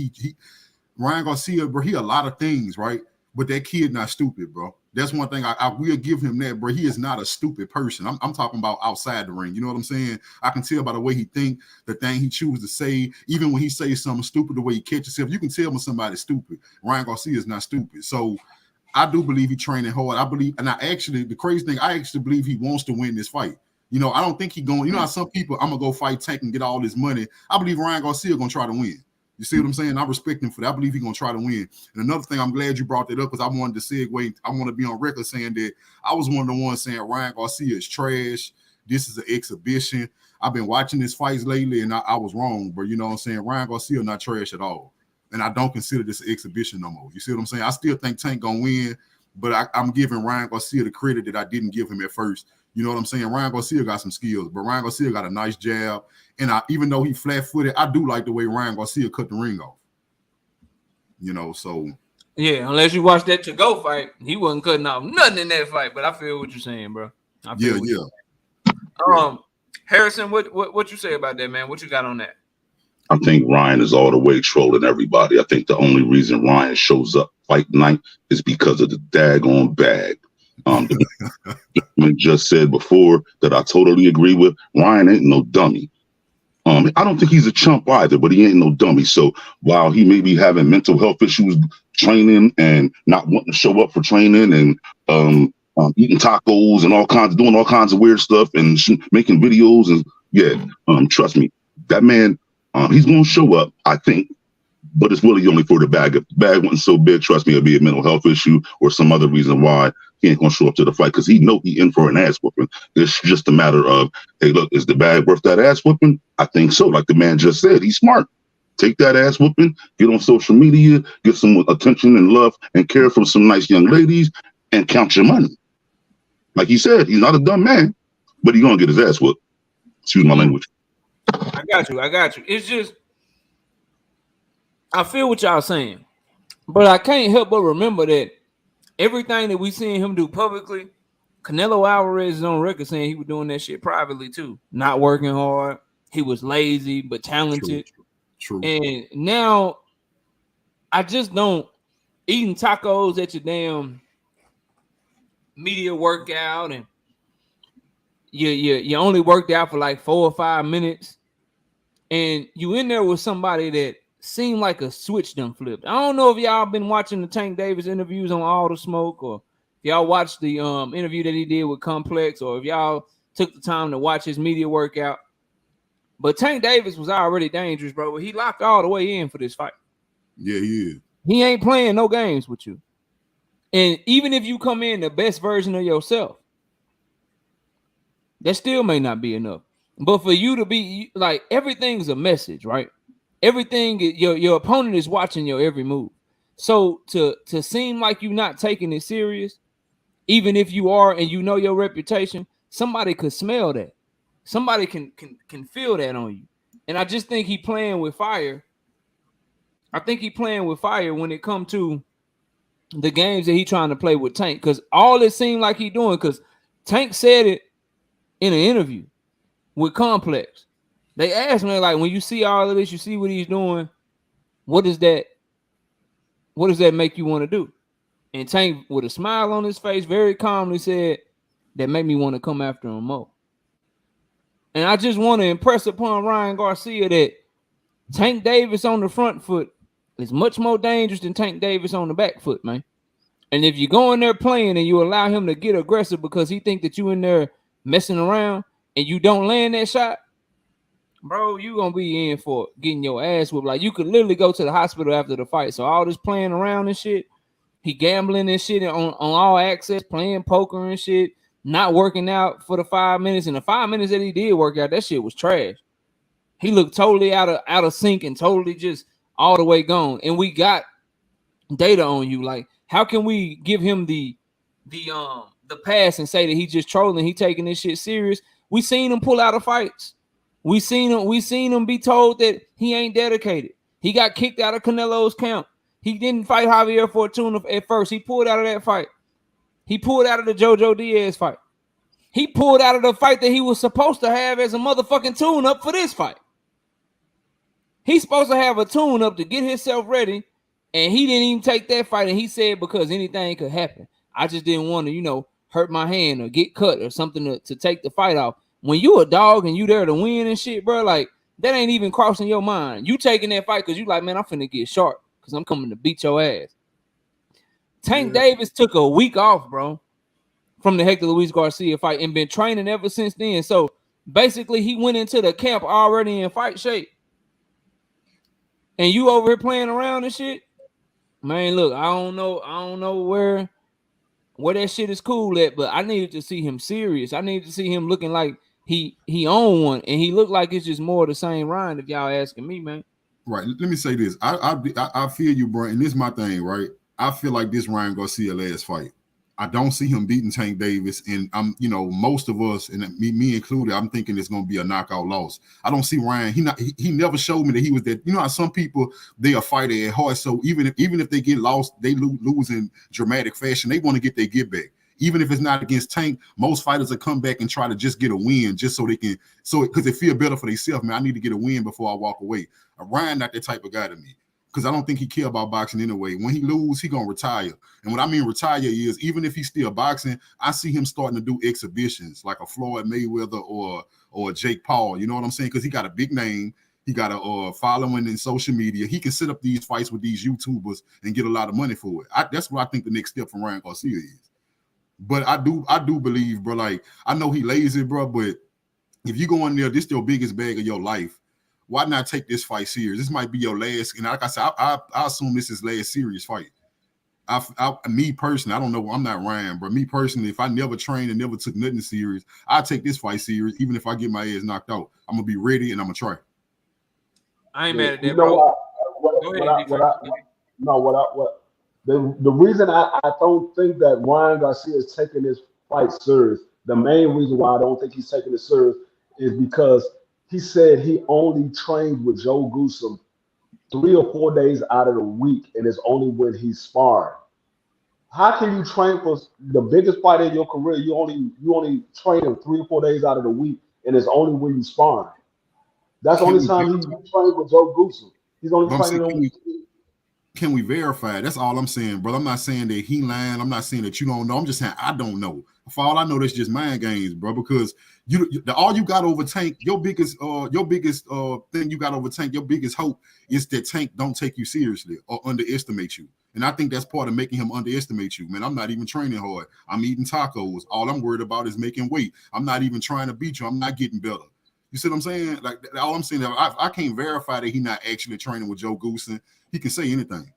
Ryan Garcia, bro, he a lot of things, right? But that kid not stupid, bro. That's one thing I will give him that, bro. He is not a stupid person. I'm talking about outside the ring. You know what I'm saying? I can tell by the way he think, the thing he chooses to say, even when he says something stupid, the way he catches himself, you can tell when somebody's stupid. Ryan Garcia is not stupid. So I do believe he's training hard. The crazy thing, I actually believe he wants to win this fight. You know, I don't think he's going, you know how some people, I'm going to go fight Tank and get all this money. I believe Ryan Garcia going to try to win. You see what I'm saying? I respect him for that. I believe he's going to try to win. And another thing, I'm glad you brought that up because I wanted to segue. I want to be on record saying that I was one of the ones saying Ryan Garcia is trash. This is an exhibition. I've been watching his fights lately and I was wrong, but you know what I'm saying? Ryan Garcia not trash at all. And I don't consider this an exhibition no more. You see what I'm saying? I still think Tank gonna win, but I'm giving Ryan Garcia the credit that I didn't give him at first. You know what I'm saying? Ryan Garcia got some skills, but Ryan Garcia got a nice jab. And even though he flat-footed, I do like the way Ryan Garcia cut the ring off. You know, so. Yeah, unless you watch that to-go fight, he wasn't cutting off nothing in that fight. But I feel what you're saying, bro. Harrison, what you say about that, man? What you got on that? I think Ryan is all the way trolling everybody. I think the only reason Ryan shows up fight night is because of the daggone bag. Just said before that I totally agree with. Ryan ain't no dummy. I don't think he's a chump either, but he ain't no dummy. So while he may be having mental health issues training and not wanting to show up for training and eating tacos and doing all kinds of weird stuff and making videos and trust me, that man. He's going to show up, I think, but it's really only for the bag. If the bag wasn't so big, trust me, it'll be a mental health issue or some other reason why he ain't going to show up to the fight because he know he in for an ass whooping. It's just a matter of, hey, look, is the bag worth that ass whooping? I think so. Like the man just said, he's smart. Take that ass whooping, get on social media, get some attention and love and care from some nice young ladies and count your money. Like he said, he's not a dumb man, but he's going to get his ass whooped. Excuse my language. I got you. It's just, I feel what y'all saying, but I can't help but remember that everything that we seen him do publicly, Canelo Alvarez is on record saying he was doing that shit privately too. Not working hard. He was lazy, but talented. True. And now I just don't eating tacos at your damn media workout and you only worked out for like 4 or 5 minutes and you in there with somebody that seemed like a switch done flipped. I don't know if y'all been watching the Tank Davis interviews on All the Smoke or if y'all watched the interview that he did with Complex or if y'all took the time to watch his media workout. But Tank Davis was already dangerous, bro. But he locked all the way in for this fight. Yeah, he is. He ain't playing no games with you. And even if you come in the best version of yourself, that still may not be enough. But for you to be like, everything's a message, right? Everything, your opponent is watching your every move. So to seem like you're not taking it serious, even if you are and you know your reputation, somebody could smell that. Somebody can feel that on you. And I just think he playing with fire. I think he playing with fire when it comes to the games that he trying to play with Tank, because all it seemed like he doing, because Tank said it in an interview with Complex. They asked me, like, when you see all of this, you see what he's doing, what does that make you want to do? And Tank, with a smile on his face, very calmly said, that made me want to come after him more. And I just want to impress upon Ryan Garcia that Tank Davis on the front foot is much more dangerous than Tank Davis on the back foot, man. And if you go in there playing and you allow him to get aggressive because he think that you in there messing around and you don't land that shot, bro, you gonna be in for getting your ass whooped. Like, you could literally go to the hospital after the fight. So all this playing around and shit, he gambling and shit on all access, playing poker and shit, not working out for the 5 minutes. And the 5 minutes that he did work out, that shit was trash. He looked totally out of sync and totally just all the way gone. And we got data on you. Like, how can we give him the pass and say that he just trolling? He taking this shit serious. We seen him pull out of fights. We seen him be told that he ain't dedicated. He got kicked out of Canelo's camp. He didn't fight Javier Fortuna at first. He pulled out of that fight. He pulled out of the Jojo Diaz fight. He pulled out of the fight that he was supposed to have as a motherfucking tune-up for this fight. He's supposed to have a tune-up to get himself ready, and he didn't even take that fight. And he said, because anything could happen. I just didn't want to, hurt my hand or get cut or something to take the fight off. When you a dog and you there to win and shit, bro, like, that ain't even crossing your mind. You taking that fight because you like, man, I'm finna get sharp because I'm coming to beat your ass. Tank Davis took a week off, bro, from the Hector Luis Garcia fight and been training ever since then. So basically, he went into the camp already in fight shape. And you over here playing around and shit, man. Look, I don't know where that shit is cool at, but I needed to see him serious. I needed to see him looking like he owned one, and he looked like it's just more of the same Ryan. If y'all asking me, man. Right. Let me say this. I feel you, bro. And this is my thing, right? I feel like this Ryan Garcia last fight. I don't see him beating Tank Davis, and I'm, most of us, and me included, I'm thinking it's going to be a knockout loss. I don't see Ryan. He never showed me that he was that. You know how some people, they are fighting at heart, so even if they get lost, they lose in dramatic fashion. They want to get their get back. Even if it's not against Tank, most fighters will come back and try to just get a win, just so they can, because they feel better for themselves. Man, I need to get a win before I walk away. Ryan not that type of guy to me. Because I don't think he care about boxing anyway. When he lose, he gonna retire. And what I mean retire is, even if he's still boxing, I see him starting to do exhibitions like a Floyd Mayweather or Jake Paul. You know what I'm saying? Because he got a big name. He got a following in social media. He can set up these fights with these YouTubers and get a lot of money for it. That's what I think the next step from Ryan Garcia is. But I do believe, bro, like, I know he lazy, bro, but if you go in there, this is your biggest bag of your life. Why not take this fight serious? This might be your last, and like I said, I assume this is last serious fight. Me personally, I don't know. I'm not Ryan, but me personally, if I never trained and never took nothing serious, I take this fight serious. Even if I get my ass knocked out, I'm gonna be ready and I'm gonna try. I ain't mad at that, bro. The reason I don't think that Ryan Garcia is taking this fight serious, the main reason why I don't think he's taking it serious is because he said he only trained with Joe Goosen 3 or 4 days out of the week, and it's only when he's sparring. How can you train for the biggest fight in your career? You only train him 3 or 4 days out of the week, and it's only when you sparring. That's the only time he trained with Joe Goosen. He's only training on. Can we verify? That's all I'm saying, brother. I'm not saying that he lying. I'm not saying that you don't know. I'm just saying I don't know. For all I know, that's just mind games, bro. Because all you got over Tank, your biggest thing you got over Tank, your biggest hope is that Tank don't take you seriously or underestimate you. And I think that's part of making him underestimate you, man. I'm not even training hard. I'm eating tacos. All I'm worried about is making weight. I'm not even trying to beat you. I'm not getting better. You see what I'm saying? Like, all I'm saying, I can't verify that he's not actually training with Joe Goosen. He can say anything.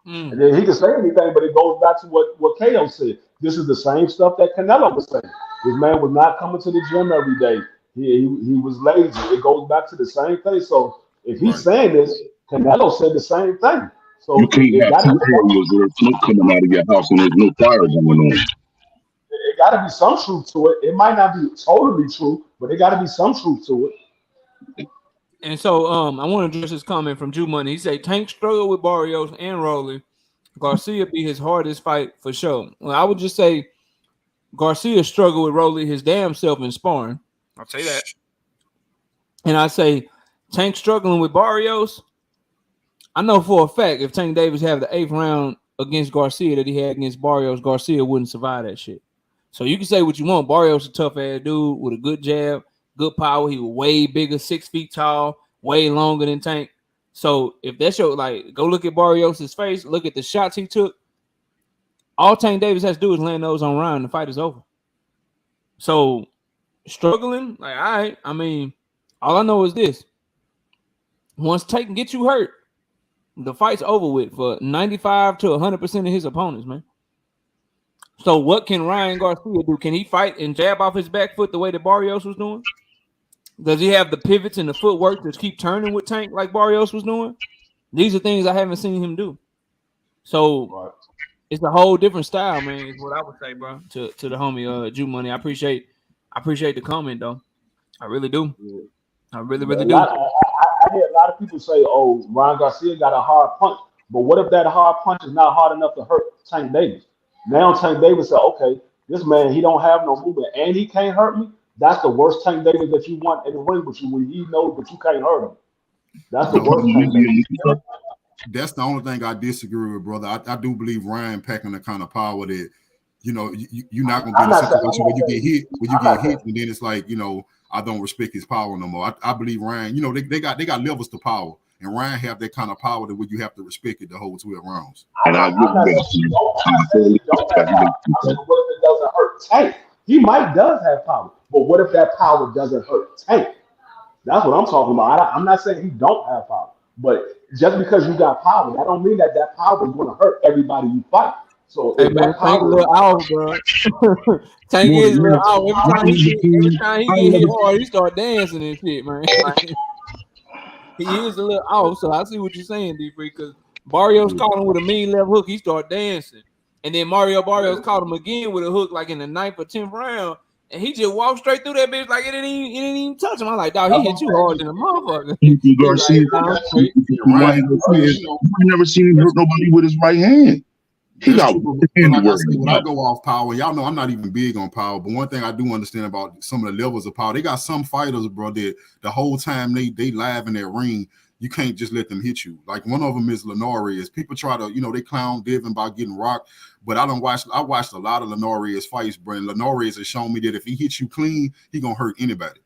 And then he can say anything, but it goes back to what KO said. This is the same stuff that Canelo was saying. This man was not coming to the gym every day. He was lazy. It goes back to the same thing. So if he's saying this, Canelo said the same thing. So you can't have 2 areas where smoke coming out of your house and there's no fire going on. It got to be some truth to it. It might not be totally true, but it got to be some truth to it. And so I want to address this comment from Jew Money. He said Tank struggled with Barrios and Rowley Garcia be his hardest fight for sure. Well, I would just say Garcia struggled with Rolly his damn self in sparring. I'll say that. And I say Tank struggling with Barrios. I know for a fact if Tank Davis had the 8th round against Garcia that he had against Barrios, Garcia wouldn't survive that shit. So you can say what you want. Barrios a tough ass dude with a good jab, good power. He was way bigger, 6 feet tall, way longer than Tank. So if that's your go look at Barrios' face, look at the shots he took. All Tank Davis has to do is land those on Ryan. The fight is over. So struggling, all right. I mean, all I know is this: once Tank gets you hurt, the fight's over with for 95 to 100% of his opponents, man. So what can Ryan Garcia do? Can he fight and jab off his back foot the way that Barrios was doing? Does he have the pivots and the footwork to keep turning with Tank like Barrios was doing? These are things I haven't seen him do. So it's a whole different style, man, is what I would say, bro, to the homie Jew Money. I appreciate the comment, though. I really do. I really do. I hear a lot of people say, "Oh, Ryan Garcia got a hard punch," but what if that hard punch is not hard enough to hurt Tank Davis? Now Tank Davis said, "Okay, this man, he don't have no movement and he can't hurt me." That's the worst Tank Davis that you want in the ring with you when he knows that you can't hurt him. That's the worst Tank Davis. That's the only thing I disagree with, brother. I do believe Ryan packing the kind of power that, you're not going to be in a situation where you get hit, and then it's like, I don't respect his power no more. I believe Ryan, they got levels to power, and Ryan have that kind of power that where you have to respect it the whole 12 rounds. And I agree with that. What if it doesn't hurt Tank? He does have power, but what if that power doesn't hurt Tank? That's what I'm talking about. I'm not saying he don't have power, but just because you got power, that don't mean that power is going to hurt everybody you fight. So hey man, Tank a little off, bro. Tank is a little off. Every time he get hit hard, he start dancing and shit, man. He is a little off, so I see what you're saying, D-Free, because Barrios caught him with a mean left hook, he start dancing. And then Barrios caught him again with a hook like in the 9th or 10th round, and he just walked straight through that bitch like it didn't even touch him. I'm like, dog, he hit you hard than a motherfucker. Garcia, I've never seen him hurt nobody with his right hand. When I go off power, y'all know I'm not even big on power, but one thing I do understand about some of the levels of power, they got some fighters, bro, that the whole time they live in that ring, you can't just let them hit you. Like one of them is Lenorius. People try to, they clown Devin by getting rocked, but I watched a lot of Lenorius fights, bro, and Lenorius has shown me that if he hits you clean, he gonna hurt anybody.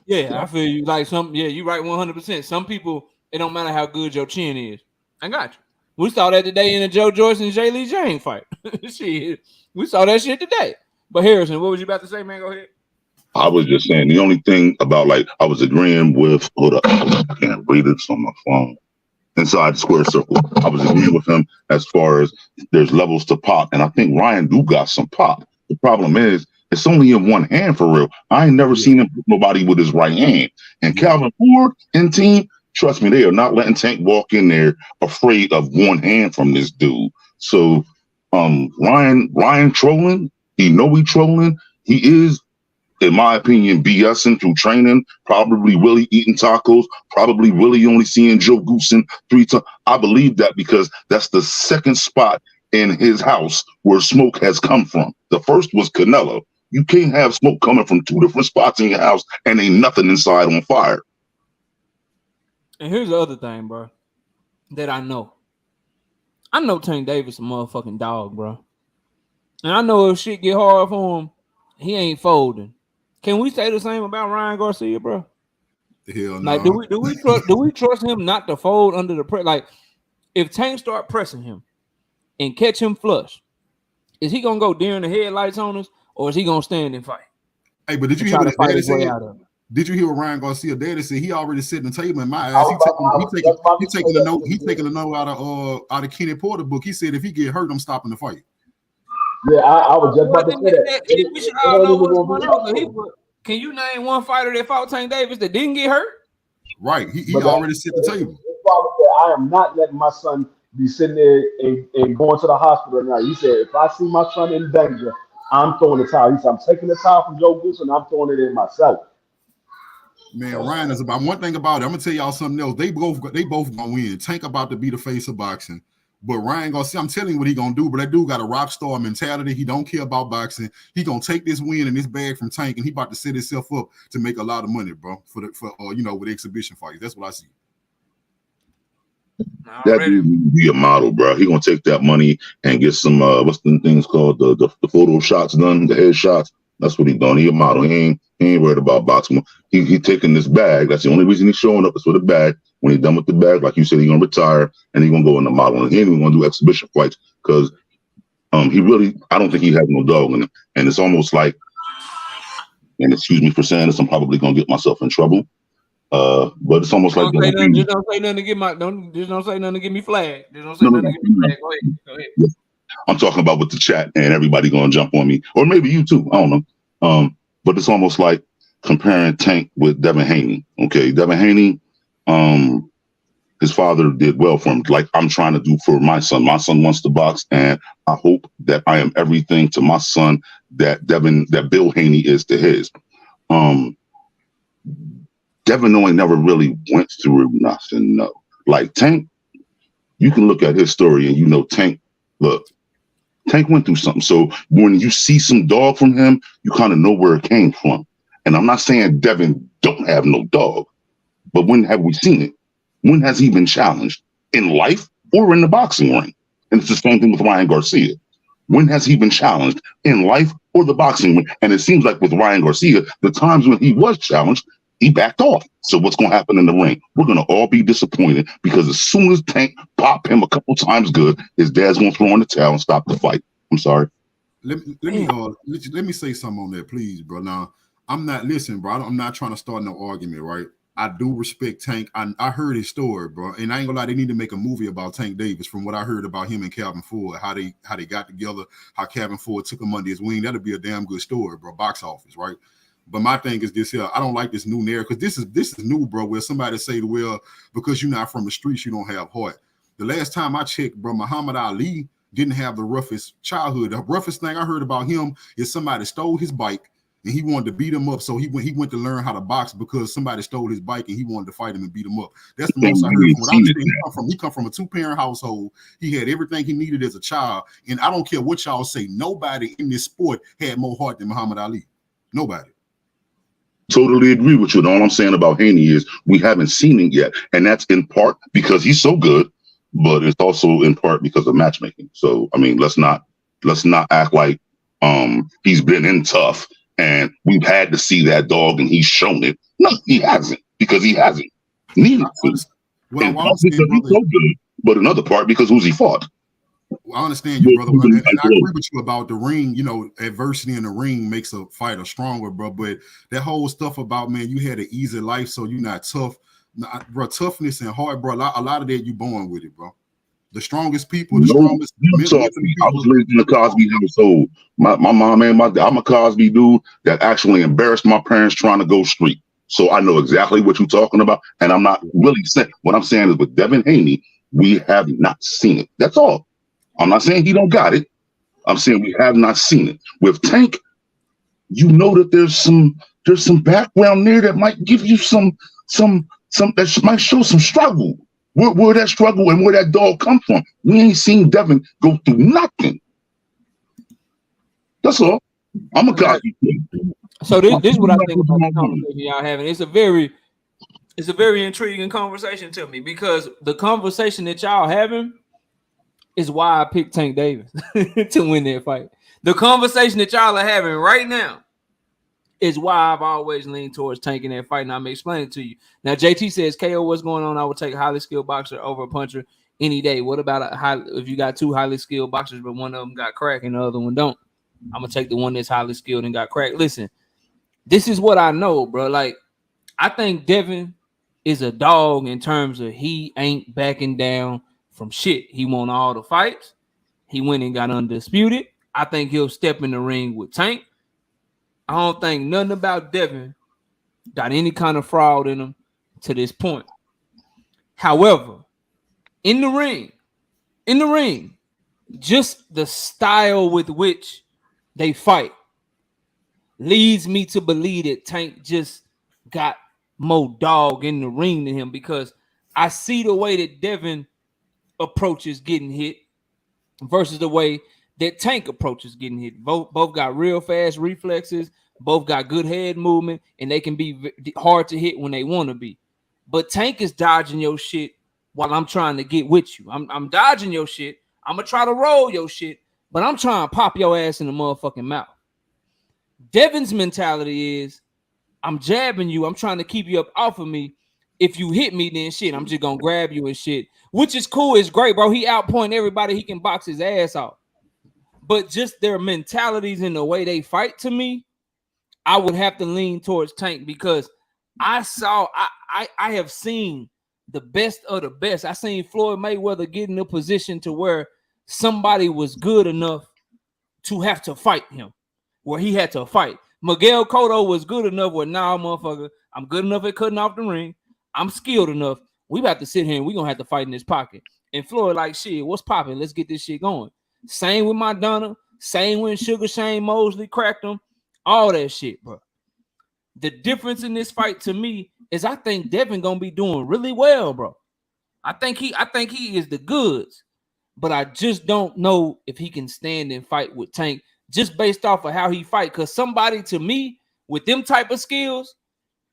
Yeah, I feel you. You're right 100%. Some people, it don't matter how good your chin is. I got you. We saw that today in the Joe Joyce and Jay Lee Jane fight. Shit, we saw that shit today. But Harrison, what was you about to say, man? Go ahead. I was just saying the only thing about I was agreeing with. Hold up, I can't read it on my phone. Inside the square circle, I was agreeing with him as far as there's levels to pop, and I think Ryan do got some pop. The problem is it's only in one hand for real. I ain't never seen him put nobody with his right hand. And Calvin Ford and team. Trust me, they are not letting Tank walk in there afraid of one hand from this dude. So Ryan trolling, he trolling. He is, in my opinion, BSing through training, probably Willie eating tacos, probably Willie only seeing Joe Goosen 3 times. I believe that because that's the second spot in his house where smoke has come from. The first was Canelo. You can't have smoke coming from 2 different spots in your house and ain't nothing inside on fire. And here's the other thing, bro, that I know. I know Tank Davis a motherfucking dog, bro. And I know if shit get hard for him, he ain't folding. Can we say the same about Ryan Garcia, bro? Hell no. Like, do we trust him not to fold under the pressure? Like, if Tank start pressing him and catch him flush, is he gonna go deer in the headlights on us, or is he gonna stand and fight? Hey, but did you hear what daddy said? Did you hear what Ryan Garcia daddy said? He already sitting the table in my ass. He taking a note out of Kenny Porter book. He said if he get hurt, I'm stopping the fight. Yeah, I was just about to say that. We should all know what's going on. Can you name one fighter that fought Tank Davis that didn't get hurt? Right. He already sit the table. I am not letting my son be sitting there and going to the hospital now. He said, if I see my son in danger, I'm throwing the towel. He said, I'm taking the towel from Joe Goose and I'm throwing it in myself. Man, Ryan is about one thing about it. I'm gonna tell y'all something else. They both gonna win. Tank about to be the face of boxing. But Ryan Garcia, I'm telling you what he gonna do. But that dude got a rock star mentality. He don't care about boxing. He gonna take this win and this bag from Tank, and he about to set himself up to make a lot of money, bro. For with exhibition fights. That's what I see. That dude be a model, bro. He gonna take that money and get some what's the things called the photo shots done, the head shots. That's what he doing. He a model. He ain't worried about boxing. He taking this bag. That's the only reason he's showing up is for the bag. When he's done with the bag, like you said, he gonna retire and he gonna go in the model. And he ain't even gonna do exhibition fights because he really, I don't think he has no dog in him. And it's almost like, and excuse me for saying this, I'm probably gonna get myself in trouble. But it's almost like just don't say nothing to get my don't say nothing to get me flagged. Just don't say nothing to get me flagged. Go ahead. Yeah. I'm talking about with the chat and everybody gonna jump on me, or maybe you too. I don't know. But it's almost like comparing Tank with Devin Haney. Okay, Devin Haney, his father did well for him. Like I'm trying to do for my son. My son wants to box, and I hope that I am everything to my son that Bill Haney is to his. Devin only never really went through nothing. No, like Tank, you can look at his story and you know Tank. Look, Tank went through something. So when you see some dog from him, you kind of know where it came from. And I'm not saying Devin don't have no dog, but when have we seen it? When has he been challenged in life or in the boxing ring? And it's the same thing with Ryan Garcia. When has he been challenged in life or the boxing ring? And it seems like with Ryan Garcia, the times when he was challenged, he backed off. So what's going to happen in the ring? We're going to all be disappointed because as soon as Tank pop him a couple times good, his dad's going to throw in the towel and stop the fight. I'm sorry. Let me say something on that, please, bro. Now, I'm not listening, bro. I'm not trying to start no argument, right? I do respect Tank. I heard his story, bro. And I ain't gonna lie, they need to make a movie about Tank Davis from what I heard about him and Calvin Ford, how they got together, how Calvin Ford took him under his wing. That'd be a damn good story, bro. Box office, right? But my thing is this here. I don't like this new narrative because this is new, bro, where somebody say, well, because you're not from the streets, you don't have heart. The last time I checked, bro, Muhammad Ali didn't have the roughest childhood. The roughest thing I heard about him is somebody stole his bike and he wanted to beat him up. So he went to learn how to box because somebody stole his bike and he wanted to fight him and beat him up. That's the most I heard from what I understand. He come from a 2-parent household. He had everything he needed as a child. And I don't care what y'all say. Nobody in this sport had more heart than Muhammad Ali. Nobody. Totally agree with you. And all I'm saying about Haney is we haven't seen it yet. And that's in part because he's so good, but it's also in part because of matchmaking. So, I mean, let's not act like he's been in tough and we've had to see that dog and he's shown it. No, he hasn't because he hasn't needed to. And because he's so good, but another part because who's he fought? I understand you, brother. And I agree with you about the ring. You know, adversity in the ring makes a fighter stronger, bro. But that whole stuff about, man, you had an easy life, so you're not tough. Bro, toughness and heart, bro, a lot of that you born with it, bro. The strongest people, the strongest. I was raised in the Cosby household. My mom and my dad, I'm a Cosby dude that actually embarrassed my parents trying to go street. So I know exactly what you're talking about. And I'm not really saying, what I'm saying is with Devin Haney, we have not seen it. That's all. I'm not saying he don't got it. I'm saying we have not seen it. With Tank, you know that there's some background there that might give you some that might show some struggle. Where that struggle and where that dog come from. We ain't seen Devin go through nothing. That's all. I'm a Cosby kid. So this is what I think about the conversation y'all having. It's a very intriguing conversation to me because the conversation that y'all having is why I picked Tank Davis to win that fight. The conversation that y'all are having right now is why I've always leaned towards Tank in that fight, and I'm explaining it to you. Now, JT says, KO, what's going on? I would take a highly skilled boxer over a puncher any day. What about if you got two highly skilled boxers, but one of them got cracked and the other one don't? I'm going to take the one that's highly skilled and got cracked. Listen, this is what I know, bro. Like, I think Devin is a dog in terms of he ain't backing down from shit. He won all the fights. He went and got undisputed. I think he'll step in the ring with Tank. I don't think nothing about Devin got any kind of fraud in him to this point. However, in the ring, just the style with which they fight leads me to believe that Tank just got more dog in the ring than him because I see the way that Devin approaches getting hit versus the way that Tank approaches getting hit. Both got real fast reflexes, both got good head movement, and they can be hard to hit when they want to be. But Tank is dodging your shit while I'm trying to get with you. I'm dodging your shit. I'm gonna try to roll your shit, but I'm trying to pop your ass in the motherfucking mouth. Devin's mentality is, I'm jabbing you. I'm trying to keep you up off of me. If you hit me, then shit, I'm just gonna grab you and shit, which is cool. It's great, bro. He outpoint everybody. He can box his ass off. But just their mentalities and the way they fight, to me, I would have to lean towards Tank, because I have seen the best of the best. I seen Floyd Mayweather get in a position to where somebody was good enough to have to fight him, where he had to fight. Miguel Cotto was good enough where, nah, motherfucker, I'm good enough at cutting off the ring. I'm skilled enough. We about to sit here and we're going to have to fight in this pocket. And Floyd like, shit, what's popping? Let's get this shit going. Same with Madonna. Same when Sugar Shane Mosley cracked him. All that shit, bro. The difference in this fight to me is I think Devin going to be doing really well, bro. I think he is the goods. But I just don't know if he can stand and fight with Tank just based off of how he fight. Because somebody, to me, with them type of skills,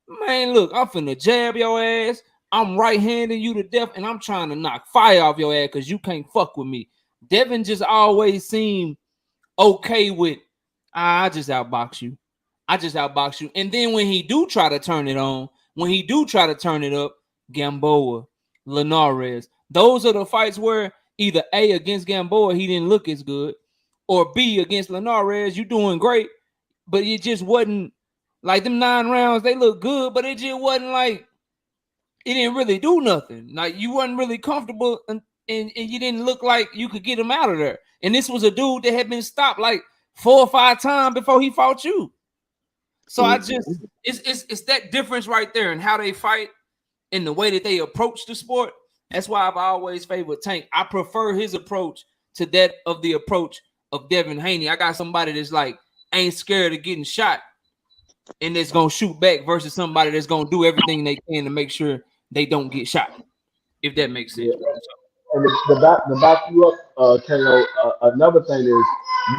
man, look, I'm finna jab your ass. I'm right-handing you to death, and I'm trying to knock fire off your ass because you can't fuck with me. Devin just always seemed okay with, I just outbox you. I just outbox you. And then when he do try to turn it on, when he do try to turn it up, Gamboa, Linares, those are the fights where either A, against Gamboa, he didn't look as good, or B, against Linares, you doing great, but it just wasn't like them 9 rounds. They look good, but it just wasn't like, it didn't really do nothing. Like, you wasn't really comfortable, and you didn't look like you could get him out of there. And this was a dude that had been stopped like 4 or 5 times before he fought you. So I just, it's that difference right there in how they fight and the way that they approach the sport. That's why I've always favored Tank. I prefer his approach to that of the approach of Devin Haney. I got somebody that's like ain't scared of getting shot and that's gonna shoot back versus somebody that's gonna do everything they can to make sure they don't get shot. If that makes sense, bro. And to back you up, KO, another thing is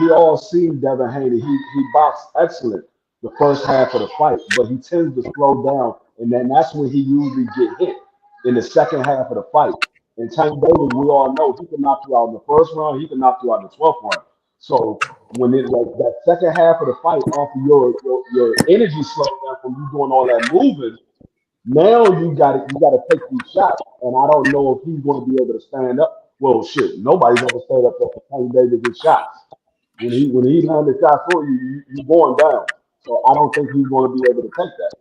we all seen Devin Haney. He boxed excellent the first half of the fight, but he tends to slow down, and then that's when he usually get hit in the second half of the fight. And Tank Davis, we all know he can knock you out in the first round, he can knock you out in the 12th round. So when it like that second half of the fight, after your energy slows down from you doing all that moving, now you got to take these shots, and I don't know if he's going to be able to stand up. Well, shit, nobody's ever stand up for Tank Davis' shots. When he landed the shot for you, you going down. So I don't think he's going to be able to take that.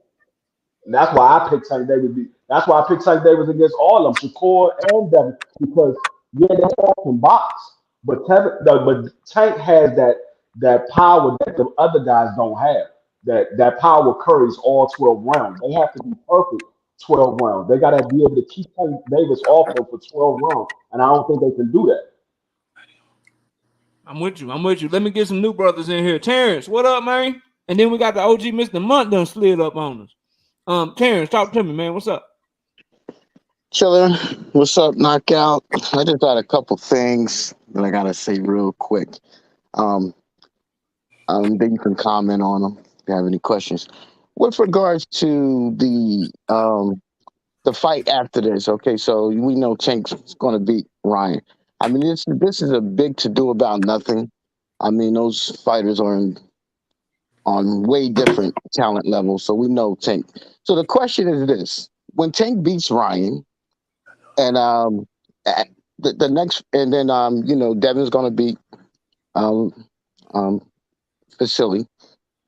And that's why I picked Tank Davis. That's why I picked Tank Davis against all of them, Shakur and Devin, because yeah, they all can box, but Tank has that power that the other guys don't have. That power carries all 12 rounds. They have to be perfect 12 rounds. They got to be able to keep Tank Davis off them for 12 rounds, and I don't think they can do that. I'm with you. Let me get some new brothers in here. Terrence, what up, man? And then we got the OG Mr. Munt done slid up on us. Terrence, talk to me, man. What's up? Chilling. What's up, Knockout? I just got a couple things that I gotta say real quick. Then you can comment on them if you have any questions. With regards to the fight after this, okay, so we know Tank's going to beat Ryan. I mean, this is a big to do about nothing. I mean, those fighters are on way different talent levels, so we know Tank. So the question is this: when Tank beats Ryan, and the next, and then Devin's going to beat Vasily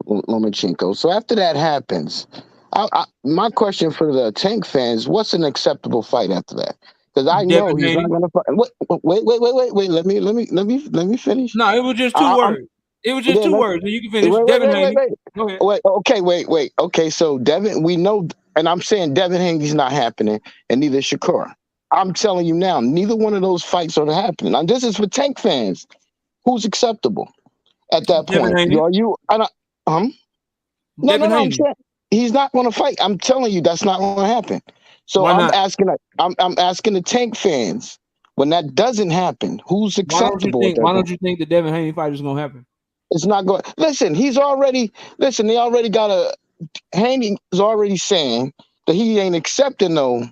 Lomachenko. So after that happens, my question for the Tank fans: what's an acceptable fight after that? Because I know he's not going to fight. Wait. Let me finish. No, it was just 2 words. It was just 2 words. You can finish. Devin Haney. Go ahead. Wait. Okay, so Devin, we know, and I'm saying Devin Haney's not happening, and neither is Shakur. I'm telling you now, neither one of those fights are happening. Now, this is for Tank fans. Who's acceptable at that point? Are you? No. I'm saying he's not going to fight. I'm telling you, that's not going to happen. So I'm asking the Tank fans, When that doesn't happen, who's acceptable at that Why point? don't you think the Devin Haney fight is gonna happen? It's not going. Listen, they already got a. Haney is already saying that he ain't accepting no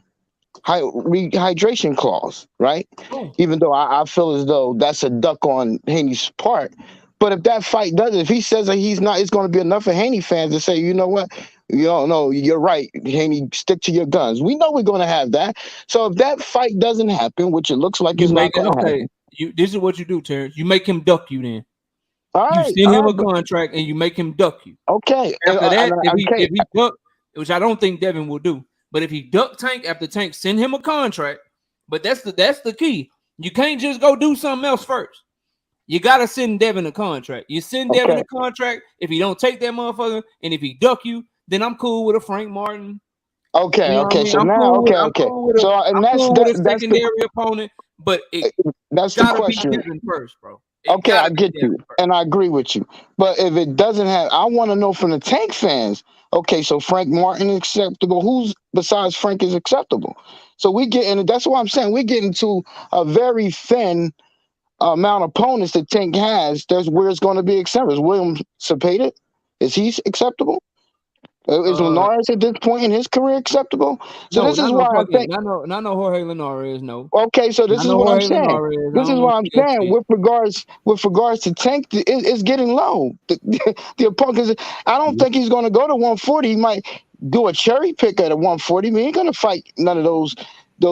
rehydration clause, right? Oh. Even though I feel as though that's a duck on Haney's part. But if that fight doesn't, if he says that he's not, it's going to be enough for Haney fans to say, you know what, you don't know, you're right, Haney, stick to your guns. We know we're going to have that. So if that fight doesn't happen, which it looks like You it's not make it going to okay. happen. This is what you do, Terrence. You make him duck you then. All You right, send him all a right, contract and you make him duck you. okay. After that, Okay. if he duck, which I don't think Devin will do, but if he duck Tank after Tank, send him a contract. But that's the key. You can't just go do something else first. You gotta send Devin a contract. You send Devin a contract. If he don't take that motherfucker, and if he duck you, then I'm cool with a Frank Martin. Okay, You know okay. what I mean? So I'm now, cool with a that's secondary opponent, but it the gotta question. be Devin first, bro. Okay, I get you, and I agree with you. But if it doesn't have, I want to know from the Tank fans. Okay, so Frank Martin is acceptable. Who's besides Frank is acceptable? So we get in. That's what I'm saying. We get into a very thin amount of opponents that Tank has. There's where it's going to be acceptable. Is William Cepeda? Is he acceptable? Is Linares at this point in his career acceptable? So no, this is why I think. Not no Jorge Linares, no. Okay, so this is what I'm saying. This is what I'm saying with regards to Tank. It's getting low. The opponent, I don't think he's going to go to 140. He might do a cherry pick at a 140. I mean, he ain't going to fight none of those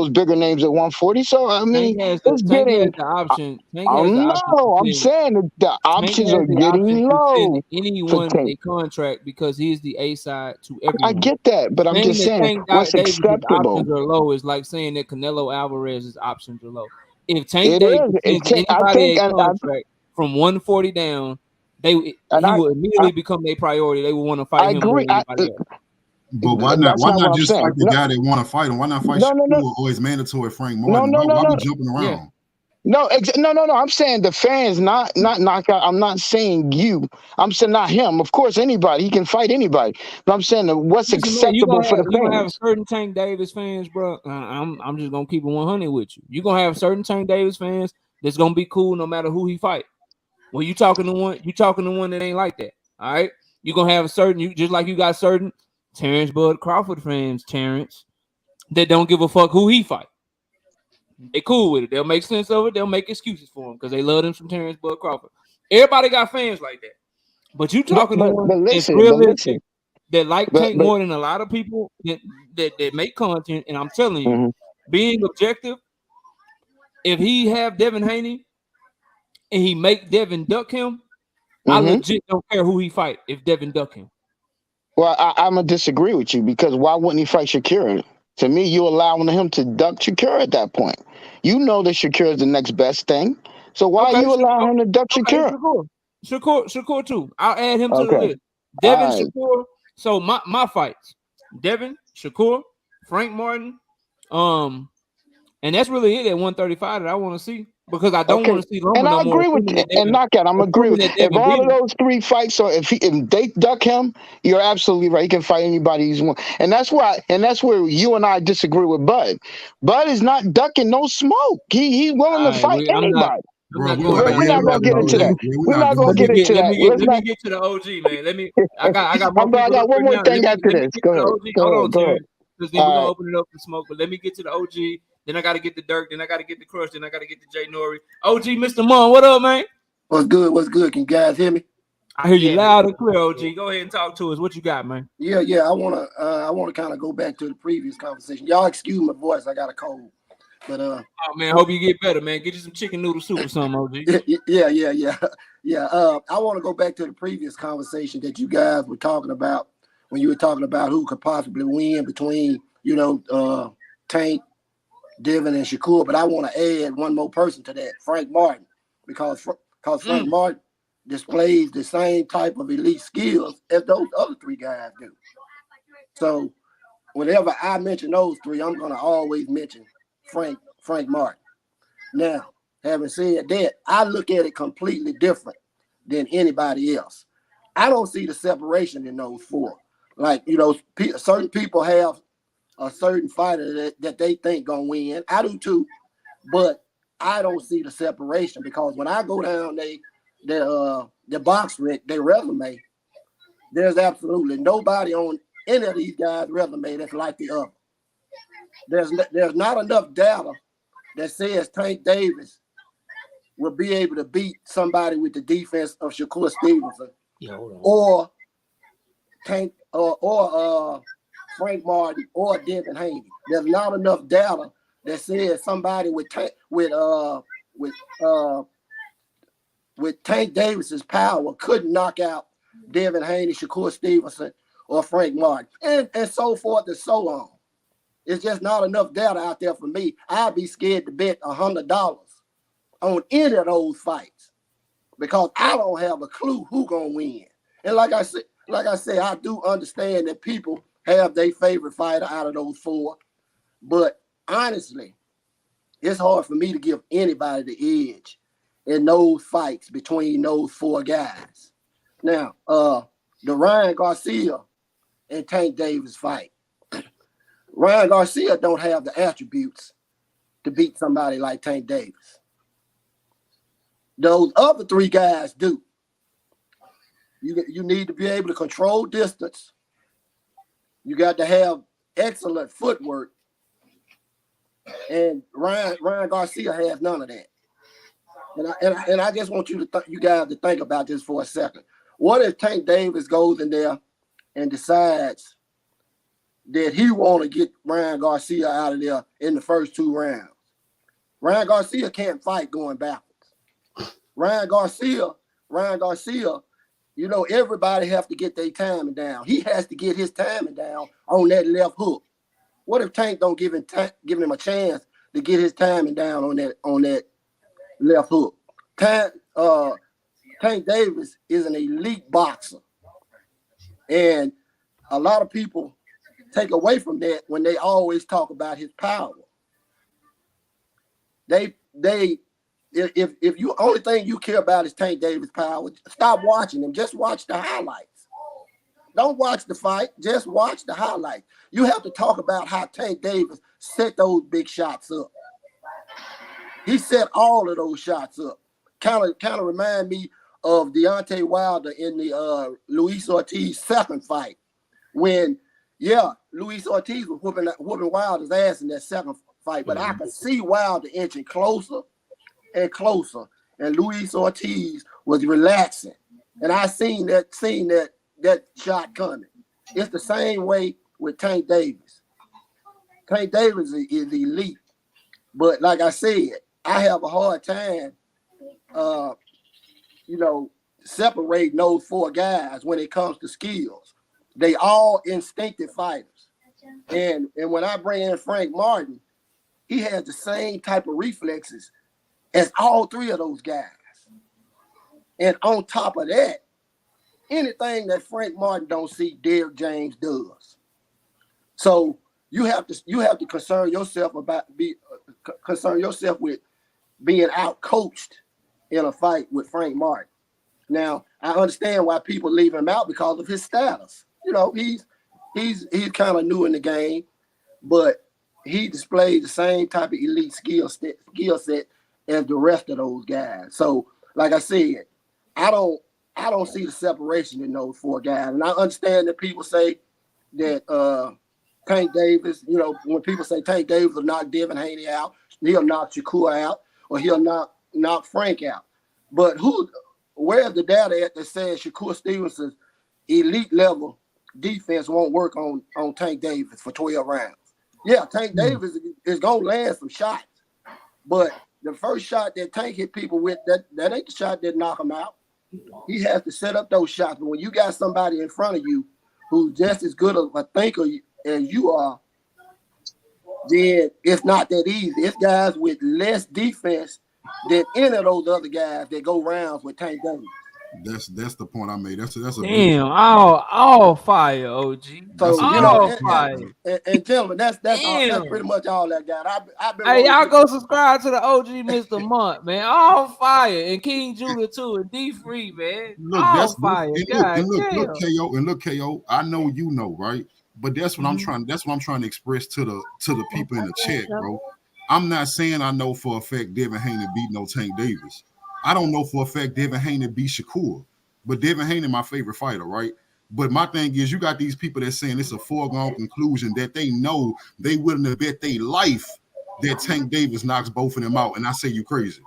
bigger names at 140. So I mean, it's getting. The option. I'm saying that the options are getting low. Anyone a contract because he's the A side to everyone. I get that, but I'm just saying what's acceptable. Options are low is like saying that Canelo Alvarez's options are low. If Tank It Davis is. sends anybody a contract from 140 down, he will immediately become a priority. They will want to fight him more than anybody else. But why not? Why not just fight the guy that want to fight him? Why not fight Shakur or his mandatory Frank Martin? Why we jumping around? Yeah. No. I'm saying the fans, not knockout. I'm not saying you. I'm saying not him. Of course, anybody. He can fight anybody. But I'm saying what's acceptable for the fans. You're gonna have certain Tank Davis fans, bro. I'm just gonna keep it 100 with you. You're gonna have certain Tank Davis fans that's gonna be cool no matter who he fight. When you talking to one that ain't like that. All right. You're gonna have just like you got certain Terrence Bud Crawford fans, Terrence, that don't give a fuck who he fight. They cool with it. They'll make sense of it. They'll make excuses for him because they love him from Terrence Bud Crawford. Everybody got fans like that. But you talking to one that's realistic, that like Tank more than a lot of people that make content. And I'm telling you, being objective, if he have Devin Haney and he make Devin duck him, I legit don't care who he fight if Devin duck him. Well, I'm gonna disagree with you because why wouldn't he fight Shakur? To me, you allowing him to duck Shakur at that point. You know that Shakur is the next best thing. So why are you allowing him to duck Shakur? Shakur too. I'll add him to the list. Devin, Shakur. So my fights: Devin, Shakur, Frank Martin, and that's really it at 135 that I want to see. Because I don't want to see Loma and I agree with and knockout. I'm agree with if all of those three fights are if they duck him, you're absolutely right. He can fight anybody he's won, and that's where you and I disagree with Bud. Bud is not ducking no smoke. He's willing to fight anybody. We're not gonna get into that. We're not gonna get into that. Let me get to the OG, man. I got one more thing after this. Go ahead. Hold on, Terry. Because then we're gonna open it up for smoke. But let me get to the OG. Then I got to get the Dirk. Then I got to get the Crush. Then I got to get the Jay Nori. OG, Mr. Mon, what up, man? What's good? What's good? Can you guys hear me? I hear you loud and clear, OG. Go ahead and talk to us. What you got, man? Yeah. I wanna kind of go back to the previous conversation. Y'all excuse my voice. I got a cold, but oh man, hope you get better, man. Get you some chicken noodle soup or something, OG. Yeah. I want to go back to the previous conversation that you guys were talking about when you were talking about who could possibly win between Tank, Devin, and Shakur, but I want to add one more person to that, Frank Martin, because Frank Martin displays the same type of elite skills as those other three guys do. So whenever I mention those three, I'm going to always mention Frank Martin. Now, having said that, I look at it completely different than anybody else. I don't see the separation in those four. Like, certain people have a certain fighter that they think gonna win. I do too, but I don't see the separation because when I go down the box rec, their resume, there's absolutely nobody on any of these guys' resume that's like the other. There's not enough data that says Tank Davis will be able to beat somebody with the defense of Shakur Stevenson, or Tank or Frank Martin or Devin Haney. There's not enough data that says somebody with Tank Davis's power couldn't knock out Devin Haney, Shakur Stevenson, or Frank Martin, and so forth and so on. It's just not enough data out there for me. I'd be scared to bet $100 on any of those fights because I don't have a clue who gonna win. And like I said, I do understand that people have their favorite fighter out of those four, but honestly, it's hard for me to give anybody the edge in those fights between those four guys. Now, the Ryan Garcia and Tank Davis fight. Ryan Garcia don't have the attributes to beat somebody like Tank Davis. Those other three guys do. You need to be able to control distance. You got to have excellent footwork. And Ryan Garcia has none of that. And I just want you guys to think about this for a second. What if Tank Davis goes in there and decides that he want to get Ryan Garcia out of there in the first 2 rounds? Ryan Garcia can't fight going backwards. Ryan Garcia, you know, everybody have to get their timing down. He has to get his timing down on that left hook. What if Tank don't give him a chance to get his timing down on that left hook? Tank Davis is an elite boxer, and a lot of people take away from that when they always talk about his power. If you only thing you care about is Tank Davis' power, stop watching him. Just watch the highlights. Don't watch the fight. Just watch the highlights. You have to talk about how Tank Davis set those big shots up. He set all of those shots up. Kind of remind me of Deontay Wilder in the Luis Ortiz second fight, when Luis Ortiz was whooping Wilder's ass in that second fight, but I could see Wilder inching closer and closer, and Luis Ortiz was relaxing, and I seen that shot coming. It's the same way with Tank Davis. Tank Davis is elite, but like I said, I have a hard time, separating those 4 guys when it comes to skills. They all instinctive fighters, and when I bring in Frank Martin, he has the same type of reflexes as all 3 of those guys. And on top of that, anything that Frank Martin don't see, Derrick James does. So you have to concern yourself with being out coached in a fight with Frank Martin. Now, I understand why people leave him out because of his status. You know, he's kind of new in the game, but he displayed the same type of elite skill set as the rest of those guys. So, like I said, I don't see the separation in those 4 guys. And I understand that people say that Tank Davis, when people say Tank Davis will knock Devin Haney out, he'll knock Shakur out, or he'll knock Frank out. But where's the data at that says Shakur Stevenson's elite level defense won't work on Tank Davis for 12 rounds? Yeah, Tank Davis is gonna land some shots, but the first shot that Tank hit people with, that ain't the shot that knock him out. He has to set up those shots. But when you got somebody in front of you who's just as good of a thinker as you are, then it's not that easy. It's guys with less defense than any of those other guys that go rounds with Tank Davis. That's the point I made. That's a damn, all fire, OG. So all fire. And gentlemen, that's pretty much all I got. I've been hey, y'all go subscribe to the OG Mr. Month, man. All fire, and King Judah too, and D Free, man. Look, all fire. Look, KO. I know you know, right? But that's what I'm trying. That's what I'm trying to express to the people in the chat, bro. I'm not saying I know for a fact Devin Haney beat no Tank Davis. I don't know for a fact Devin Haney beat Shakur, but Devin Haney my favorite fighter, right? But my thing is, you got these people that saying it's a foregone conclusion that they know they willing to bet their life that Tank Davis knocks both of them out, and I say you crazy.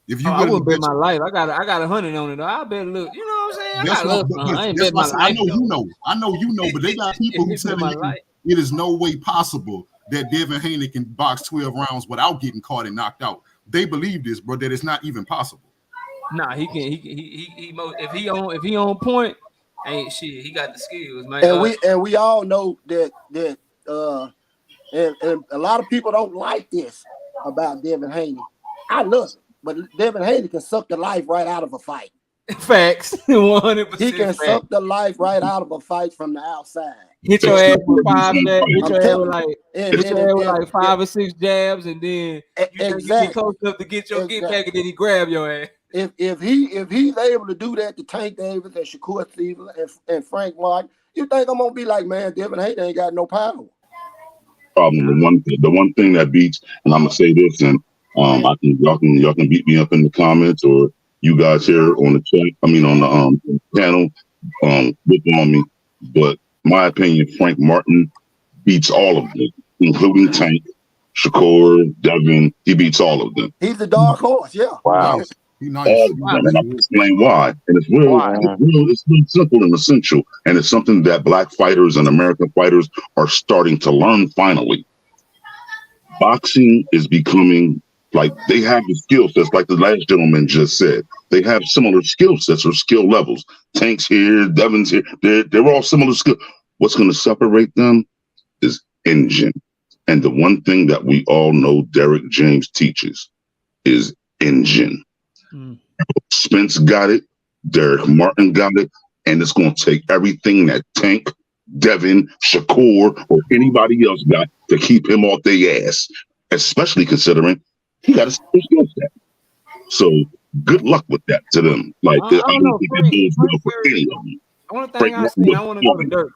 If you I willing to wouldn't bet bet my life. I got 100 on it. Though. I bet look. You know what I'm saying? I that's got what, love. I ain't that's bet what my I life. know you know. I know you know, but they got people who telling my you life. it is no way possible that Devin Haney can box 12 rounds without getting caught and knocked out. They believe this, bro, that it's not even possible. Nah, he can. If he on point, ain't shit. He got the skills, man. And we all know that and a lot of people don't like this about Devin Haney. I love it, but Devin Haney can suck the life right out of a fight. Facts, 100%. He can suck the life right out of a fight from the outside. Hit your ass with 5 jabs. Hit your ass with like 5 or 6 jabs, and then you get close enough to get your get back, and then he grab your ass. If he's able to do that to Tank Davis and Shakur Stevenson and Frank Martin, you think I'm gonna be like, man, Devin Haney ain't got no power. Problem. The one thing that beats, and I'm gonna say this, and y'all can beat me up in the comments, or you guys here on the chat. I mean on the panel, whip on me. But my opinion, Frank Martin beats all of them, including Tank, Shakur, Devin. He beats all of them. He's the dark horse. Yeah. Wow. He's nice. All of them, and I'll explain why. And it's real, it's real simple and essential, and it's something that Black fighters and American fighters are starting to learn finally. Boxing is becoming like they have the skill sets, like the last gentleman just said. They have similar skill sets or skill levels. Tank's here, Devin's here. They're all similar skill. What's going to separate them is engine. And the one thing that we all know Derek James teaches is engine. Spence got it, Derek Martin got it, and it's going to take everything that Tank, Devin, Shakur, or anybody else got to keep him off their ass, especially considering he got a skill set. So good luck with that to them. Like, I don't think it goes well for any of them. One thing I see, I want to go to Dirk.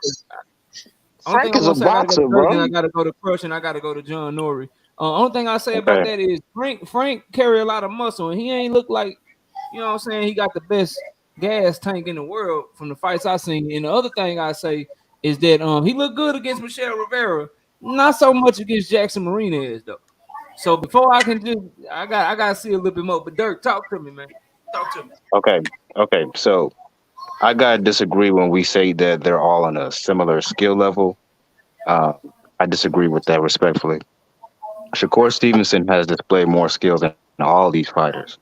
Frank is a boxer, bro. I got to go to Crush, and I got to go to John Norrie. Only thing I say about that is Frank carry a lot of muscle, and he ain't look like, you know what I'm saying, he got the best gas tank in the world from the fights I seen. And the other thing I say is that he looked good against Michelle Rivera, not so much against Jackson Martinez though. So before I can just, I got to see a little bit more. But Dirk, talk to me, man. Talk to me. Okay. So I gotta disagree when we say that they're all on a similar skill level. I disagree with that respectfully. Shakur Stevenson has displayed more skills than all these fighters.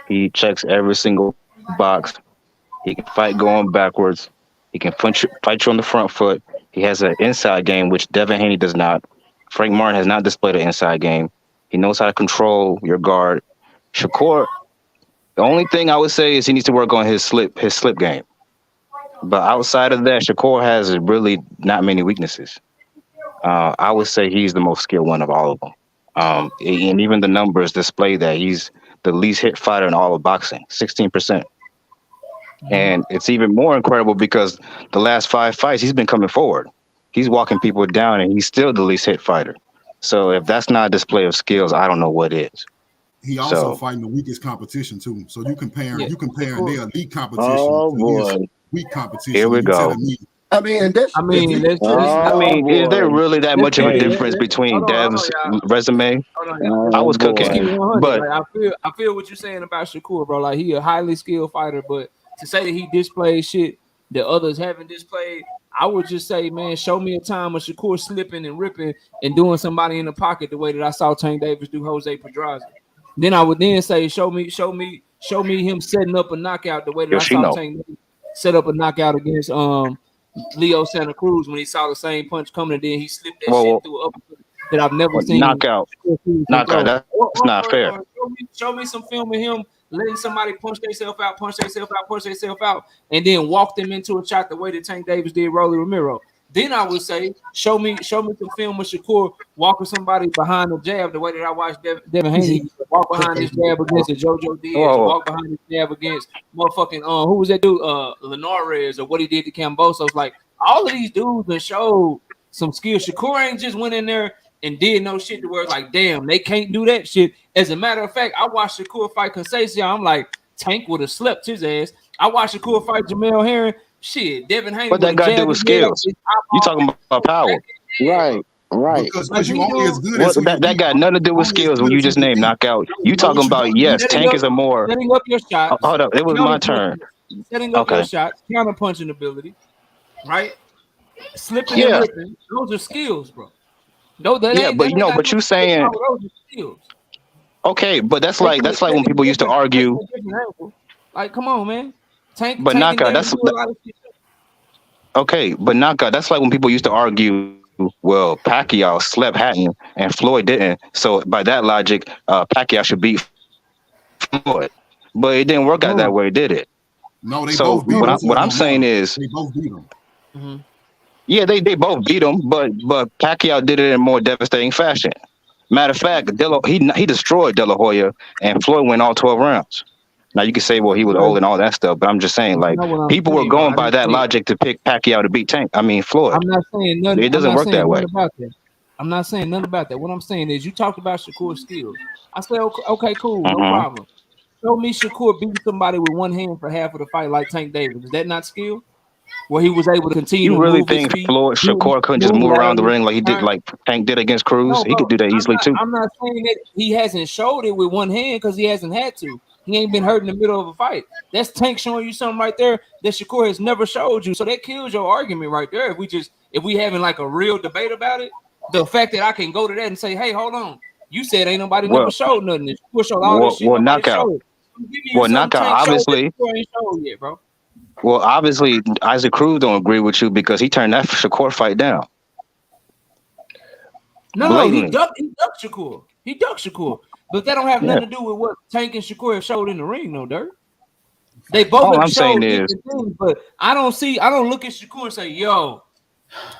He checks every single box. He can fight going backwards. He can fight you on the front foot. He has an inside game, which Devin Haney does not. Frank Martin has not displayed an inside game. He knows how to control your guard. Shakur, the only thing I would say is he needs to work on his slip game. But outside of that, Shakur has really not many weaknesses. I would say he's the most skilled one of all of them. And even the numbers display that he's the least hit fighter in all of boxing, 16%. And it's even more incredible because the last 5 fights, he's been coming forward. He's walking people down, and he's still the least hit fighter. So if that's not a display of skills, I don't know what is. He also fighting the weakest competition too. So you compare their elite competition to his weak competition. Here we go. Is there really that much of a difference between Dev's resume? I was cooking, but like, I feel what you're saying about Shakur, bro. Like, he a highly skilled fighter, but to say that he displayed shit that others haven't displayed, I would just say, man, show me a time of Shakur slipping and ripping and doing somebody in the pocket the way that I saw Tank Davis do Jose Pedraza. Then I would then say, show me him setting up a knockout the way that I saw Tank Davis set up a knockout against Leo Santa Cruz when he saw the same punch coming, and then he slipped that shit through an uppercut that I've never seen. Knockout. That's not fair. Show me some film of him letting somebody punch themselves out, and then walk them into a shot the way that Tank Davis did Rolly Romero. Then I would say, show me some film of Shakur walking somebody behind the jab the way that I watched Devin Haney walk behind his jab against a JoJo Diaz, walk behind his jab against motherfucking who was that dude? Linares, or what he did to Cambosos. Like, all of these dudes that showed some skill. Shakur ain't just went in there and did no shit to where it's like, damn, they can't do that shit. As a matter of fact, I watched Shakur fight Conceição. I'm like, Tank would have slept his ass. I watched Shakur fight Jamel Herring. Shit, Devin Haney What would that have got to do jabbed with his head off skills? his You eyeball. talking about power? Right. Because Like you he only as do. good Well, as who you that beat. got nothing to do with Only as skills when good you as who just you named beat. knockout. No, You no, talking what you about, don't yes, do. Tank is a more. Setting up your shots. Hold up, it was my turn. Setting up your Okay. shots, counter punching ability, right? Slipping and Yeah, ripping. Those are skills, bro. No, that yeah, ain't but that ain't got but nothing you to do with saying power. Those are skills. okay, but that's Taking like when people used to argue. a different angle. Like, come on, man. Tank But and knockout, Devin do a lot of shit. okay, but knockout, that's like when people used to argue. Well, Pacquiao slept Hatton and Floyd didn't. So by that logic, Pacquiao should beat Floyd. But it didn't work out that way, did it? No, they So both beat him. So what it I'm don't matter. saying is, They both beat him. Mm-hmm. yeah, they both beat him, but Pacquiao did it in a more devastating fashion. Matter of fact, he destroyed De La Hoya, and Floyd went all 12 rounds. Now you can say, well, he was old and all that stuff, but I'm just saying, That's like, not what I'm people were saying, bro. going by that logic to pick Pacquiao to beat Floyd. I'm not saying nothing. It I'm doesn't not work saying that way. nothing about that. I'm not saying nothing about that. What I'm saying is, you talked about Shakur's skills. I said, okay, cool, no Mm-hmm. problem. Show me Shakur beating somebody with one hand for half of the fight, like Tank Davis. Is that not skill? Where he was able to continue You to really move his think feet, Shakur couldn't just move move around the laterally, ring like he did, turn? like Tank did against Cruz? No, He could bro. do that easily too. I'm not saying that he hasn't showed it with one hand because he hasn't had to. He ain't been hurt in the middle of a fight. That's Tank showing you something right there that Shakur has never showed you. So that kills your argument right there. If we having like a real debate about it, the fact that I can go to that and say, hey, hold on, you said ain't nobody never Well, showed nothing. Shakur showed all this shit nobody knockout. showed. I'm giving you Well, something knockout. Tank showed that Obviously, Shakur ain't showed yet, bro. well, obviously, Isaac Cruz don't agree with you because he turned that Shakur fight down. No, he ducked Shakur. He ducked Shakur. But that don't have nothing to do with what Tank and Shakur have showed in the ring, no dirt. They both All have I'm saying showed is, different things, but I don't look at Shakur and say, yo,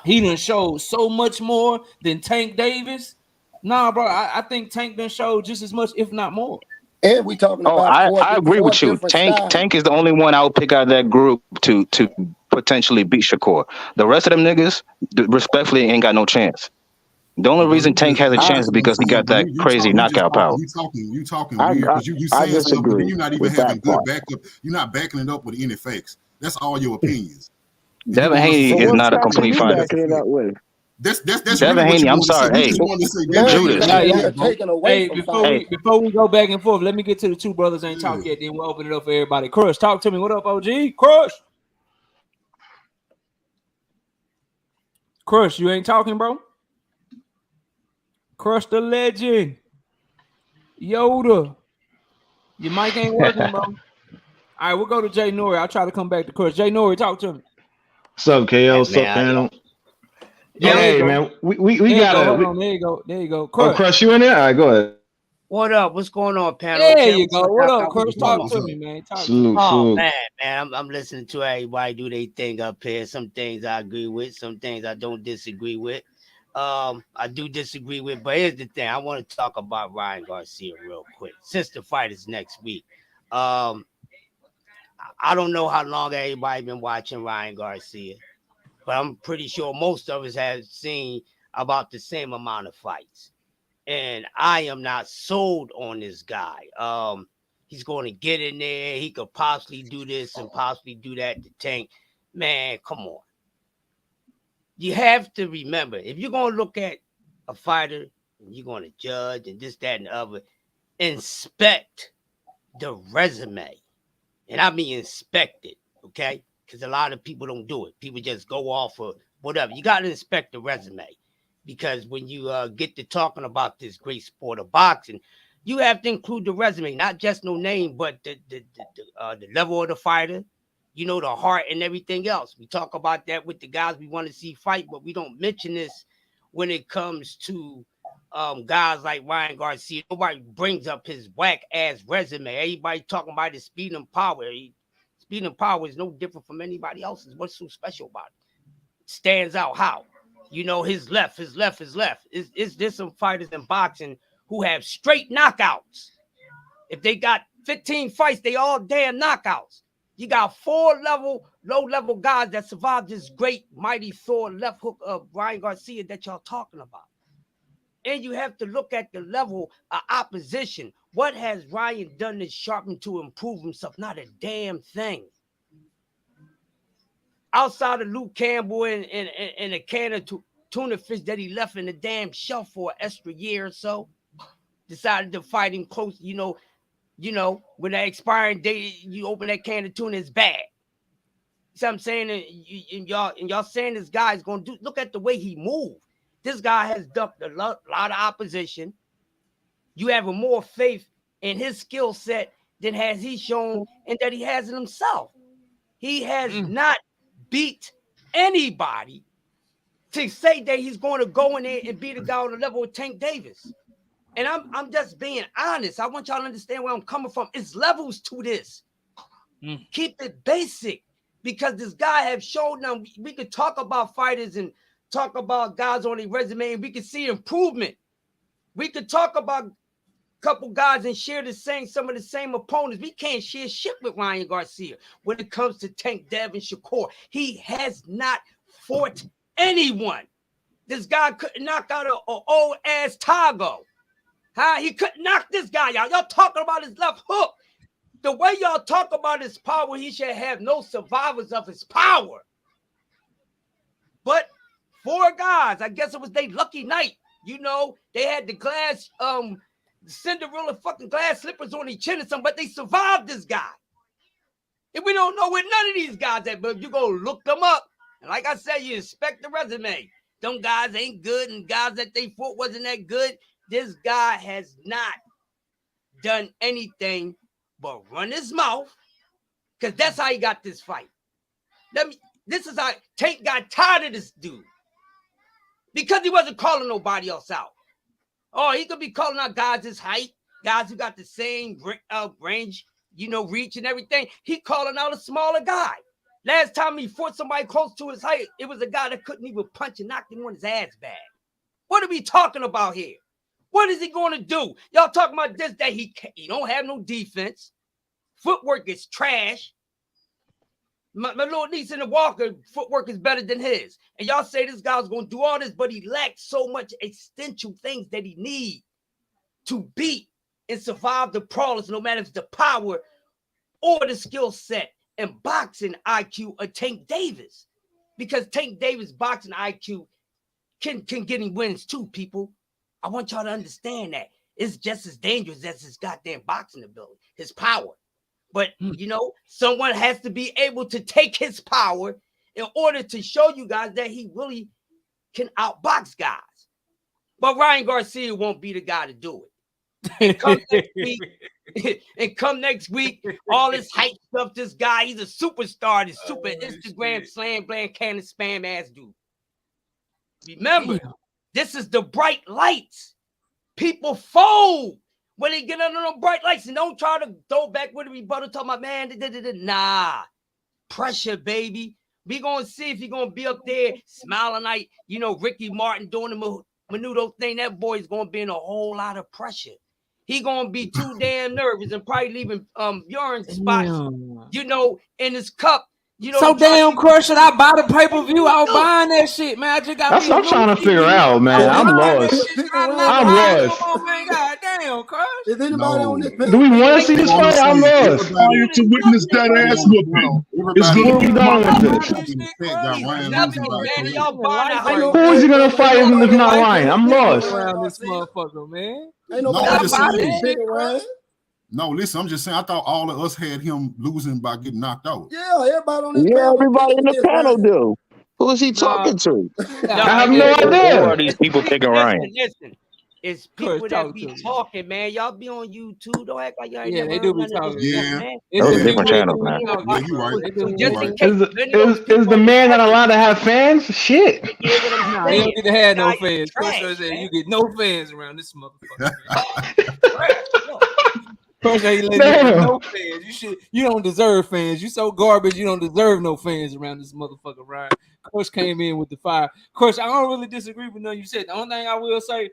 he done showed so much more than Tank Davis. Nah, bro, I think Tank done showed just as much, if not more. And we talking about I agree with you. Tank is the only one I would pick out of that group to potentially beat Shakur. The rest of them niggas, respectfully, ain't got no chance. The only reason Tank has a chance is because he got that crazy knockout power. You talking weird because you saying stuff, but then you're not even having good backup. You're not backing it up with any facts. That's all your opinions. Devin Haney is not a complete fighter. That's Devin really what Haney. you I'm want to say. sorry. You Hey, just wanted to say Devin Judas. Before we go back and forth, let me get to the two brothers ain't talk yet. Then we'll open it up for everybody. Crush, talk to me. What up, OG? Crush, you ain't talking, bro. Crush the legend. Yoda. Your mic ain't working, bro. All right, we'll go to Jay Nori. I'll try to come back to Crush. Jay Nori, talk to me. What's up, KO? What's up, panel? Yeah, hey, man, we got Hold on, there you go. Crush. Oh, Crush, you in there? All right, go ahead. What up? What's going on, panel? There you go. What up, Crush? Talk to me, man. Salute. Man, I'm listening to everybody do their thing up here. Some things I agree with, some things I don't disagree with. I do disagree with, but here's the thing. I want to talk about Ryan Garcia real quick. Since the fight is next week. I don't know how long everybody been watching Ryan Garcia, but I'm pretty sure most of us have seen about the same amount of fights. And I am not sold on this guy. He's going to get in there. He could possibly do this and possibly do that to Tank. Man, come on. You have to remember, if you're going to look at a fighter and you're going to judge and this, that, and the other, inspect the resume. And I mean inspect it, okay? Because a lot of people don't do it. People just go off of whatever. You got to inspect the resume. Because when you get to talking about this great sport of boxing, you have to include the resume, not just no name, but the level of the fighter, you know, the heart and everything else. We talk about that with the guys we want to see fight, but we don't mention this when it comes to guys like Ryan Garcia. Nobody brings up his whack-ass resume. Everybody talking about his speed and power. Speed and power is no different from anybody else's. What's so special about it? Stands out how? You know, his left. Is there's some fighters in boxing who have straight knockouts. If they got 15 fights, they all damn knockouts. You got low-level guys that survived this great, mighty Thor left hook of Ryan Garcia that y'all talking about. And you have to look at the level of opposition. What has Ryan done to sharpen to improve himself? Not a damn thing. Outside of Luke Campbell and a can of tuna fish that he left in the damn shelf for an extra year or so, decided to fight him close. You know, when that expiring date, you open that can of tuna, it's bad. See what I'm saying? And y'all saying this guy's gonna do. Look at the way he moved. This guy has ducked a lot of opposition. You have a more faith in his skill set than has he shown and that he has in himself. He has not beat anybody to say that he's going to go in there and beat a guy on the level of Tank Davis. And I'm just being honest. I want y'all to understand where I'm coming from. It's levels to this. Keep it basic, because this guy have shown them. We could talk about fighters and talk about guys on their resume, and we could see improvement. We could talk about a couple guys and share some of the same opponents. We can't share shit with Ryan Garcia when it comes to Tank, Devin, Shakur. He has not fought anyone. This guy couldn't knock out an old ass Tago. He couldn't knock this guy out. Y'all talking about his left hook. The way y'all talk about his power, he should have no survivors of his power. But 4 guys, I guess it was their lucky night. You know, they had the glass, Cinderella fucking glass slippers on their chin or something, but they survived this guy. And we don't know where none of these guys at, but if you go look them up, and like I said, you inspect the resume. Them guys ain't good, and guys that they fought wasn't that good. This guy has not done anything but run his mouth, because that's how he got this fight. This is how Tank got tired of this dude, because he wasn't calling nobody else out. Oh, he could be calling out guys his height, guys who got the same range, reach and everything. He calling out a smaller guy. Last time he fought somebody close to his height, it was a guy that couldn't even punch and knocked him on his ass bag. What are we talking about here? What is he going to do? Y'all talking about this, that he don't have no defense. Footwork is trash. My little niece in the Walker, footwork is better than his. And y'all say this guy's going to do all this, but he lacks so much essential things that he needs to beat and survive the brawlers, no matter if it's the power or the skill set and boxing IQ of Tank Davis. Because Tank Davis' boxing IQ can get him wins too, people. I want y'all to understand that. It's just as dangerous as his goddamn boxing ability, his power. But, someone has to be able to take his power in order to show you guys that he really can outbox guys. But Ryan Garcia won't be the guy to do it. And come next week, all this hype stuff, this guy, he's a superstar, this super Instagram slam, bland, cannon, spam ass dude. Remember, this is the bright lights. People fold when they get under them bright lights, and don't try to throw back with a rebuttal talking about, man, nah. Pressure, baby. We gonna see if he gonna be up there smiling like, Ricky Martin doing the Menudo thing. That boy's gonna be in a whole lot of pressure. He gonna be too damn nervous and probably leaving urine spots, in his cup. So damn crushing. I buy the pay-per-view. I was buying that shit, man. I just got That's what I'm trying to figure out, man. I'm lost. I'm lost. God damn, Crush. Is anybody on this? Do we want to see this fight? I'm lost. Required to witness that ass whooping. It's Where gonna are we be going with this? Who is he gonna fight if not Ryan? I'm lost. Around this motherfucker, man. Ain't No, nobody saying. No, listen, I'm just saying, I thought all of us had him losing by getting knocked out. Yeah, everybody on this Yeah, panel. everybody in the panel do. Who is he talking to? I have no Who idea. are these people picking Ryan? Listen. It's people that be talking, man. Y'all be on YouTube. Don't act like y'all ain't they do be talking. Yeah. Those are different channels, man. Yeah, you right. Is the man not allowed to have fans? Shit. Nah, he don't get to have no fans. Crush said you get no fans around this motherfucker. Crush ain't letting you no fans. You don't deserve fans. You so garbage. You don't deserve no fans around this motherfucker, Ryan. Crush came in with the fire. Crush, I don't really disagree with nothing you said. The only thing I will say,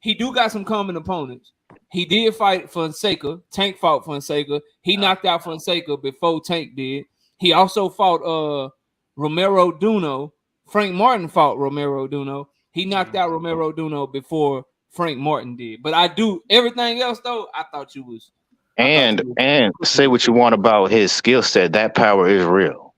he do got some common opponents. He did fight Fonseca. Tank fought Fonseca. He knocked out Fonseca before Tank did. He also fought Romero Duno. Frank Martin fought Romero Duno. He knocked out Romero Duno before Frank Martin did. But I do everything else though. I thought you was. And say what you want about his skill set. That power is real.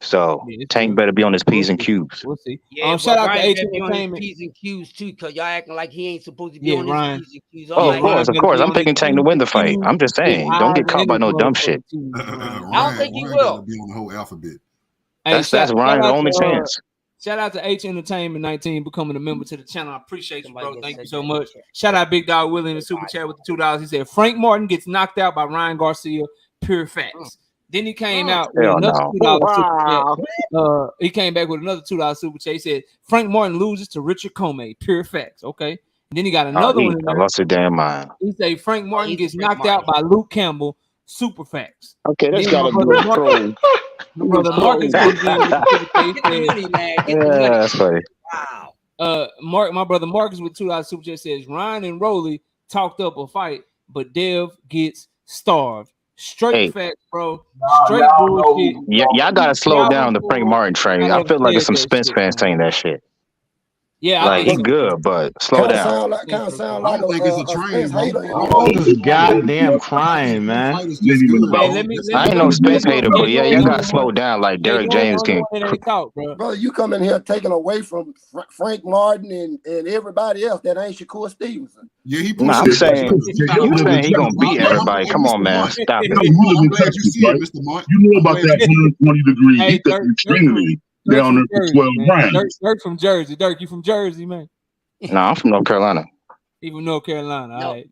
So Tank better be on his P's and Q's. We'll see. Yeah, shout out to Ryan H better be on his Entertainment. P's and Q's too, cause y'all acting like he ain't supposed to be on Ryan. his P's and Q's. Oh, of course. I'm picking Tank to win the fight. I'm just saying, don't get caught by no dumb shit. I don't think he will. Be on the whole alphabet. Hey, that's Ryan's only chance. Shout out to H Entertainment 19 becoming a member to the channel. I appreciate you, bro. Thank you so much. Shout out Big Dog Willie in the super chat with the $2. He said Frank Martin gets knocked out by Ryan Garcia. Pure facts. Then he came out with another $2 super chat. He came back with another $2 super chat. He said Frank Martin loses to Richard Comey. Pure facts. Okay. And then he got another one. I lost your damn mind. He said Frank Martin gets knocked out by Luke Campbell. Super facts. Okay, that's got to be a troll. Brother Marcus that's funny. Wow. My brother Marcus with $2 super chat says Ryan and Rolly talked up a fight, but Dev gets starved. Straight facts, bro. Straight bullshit. Y'all gotta slow down the Frank Martin train. I feel like it's some Spence fans saying that shit. Yeah, like he's good, but slow down. Kind of sound like it's a train. This goddamn crying, man. I ain't no Spence hater, but yeah, you gotta slow down. Like Derek James can. Brother, you come in here taking away from Frank Martin and everybody else that ain't Shakur Stevenson. Yeah, he. I'm saying you saying he gonna beat everybody. Come on, man, stop it. You live in Texas, right? You know about that 120-degree heat that's extremely down there for 12 grand. Dirk from Jersey. Dirk, you from Jersey, man? No, I'm from North Carolina. Even North Carolina. All right.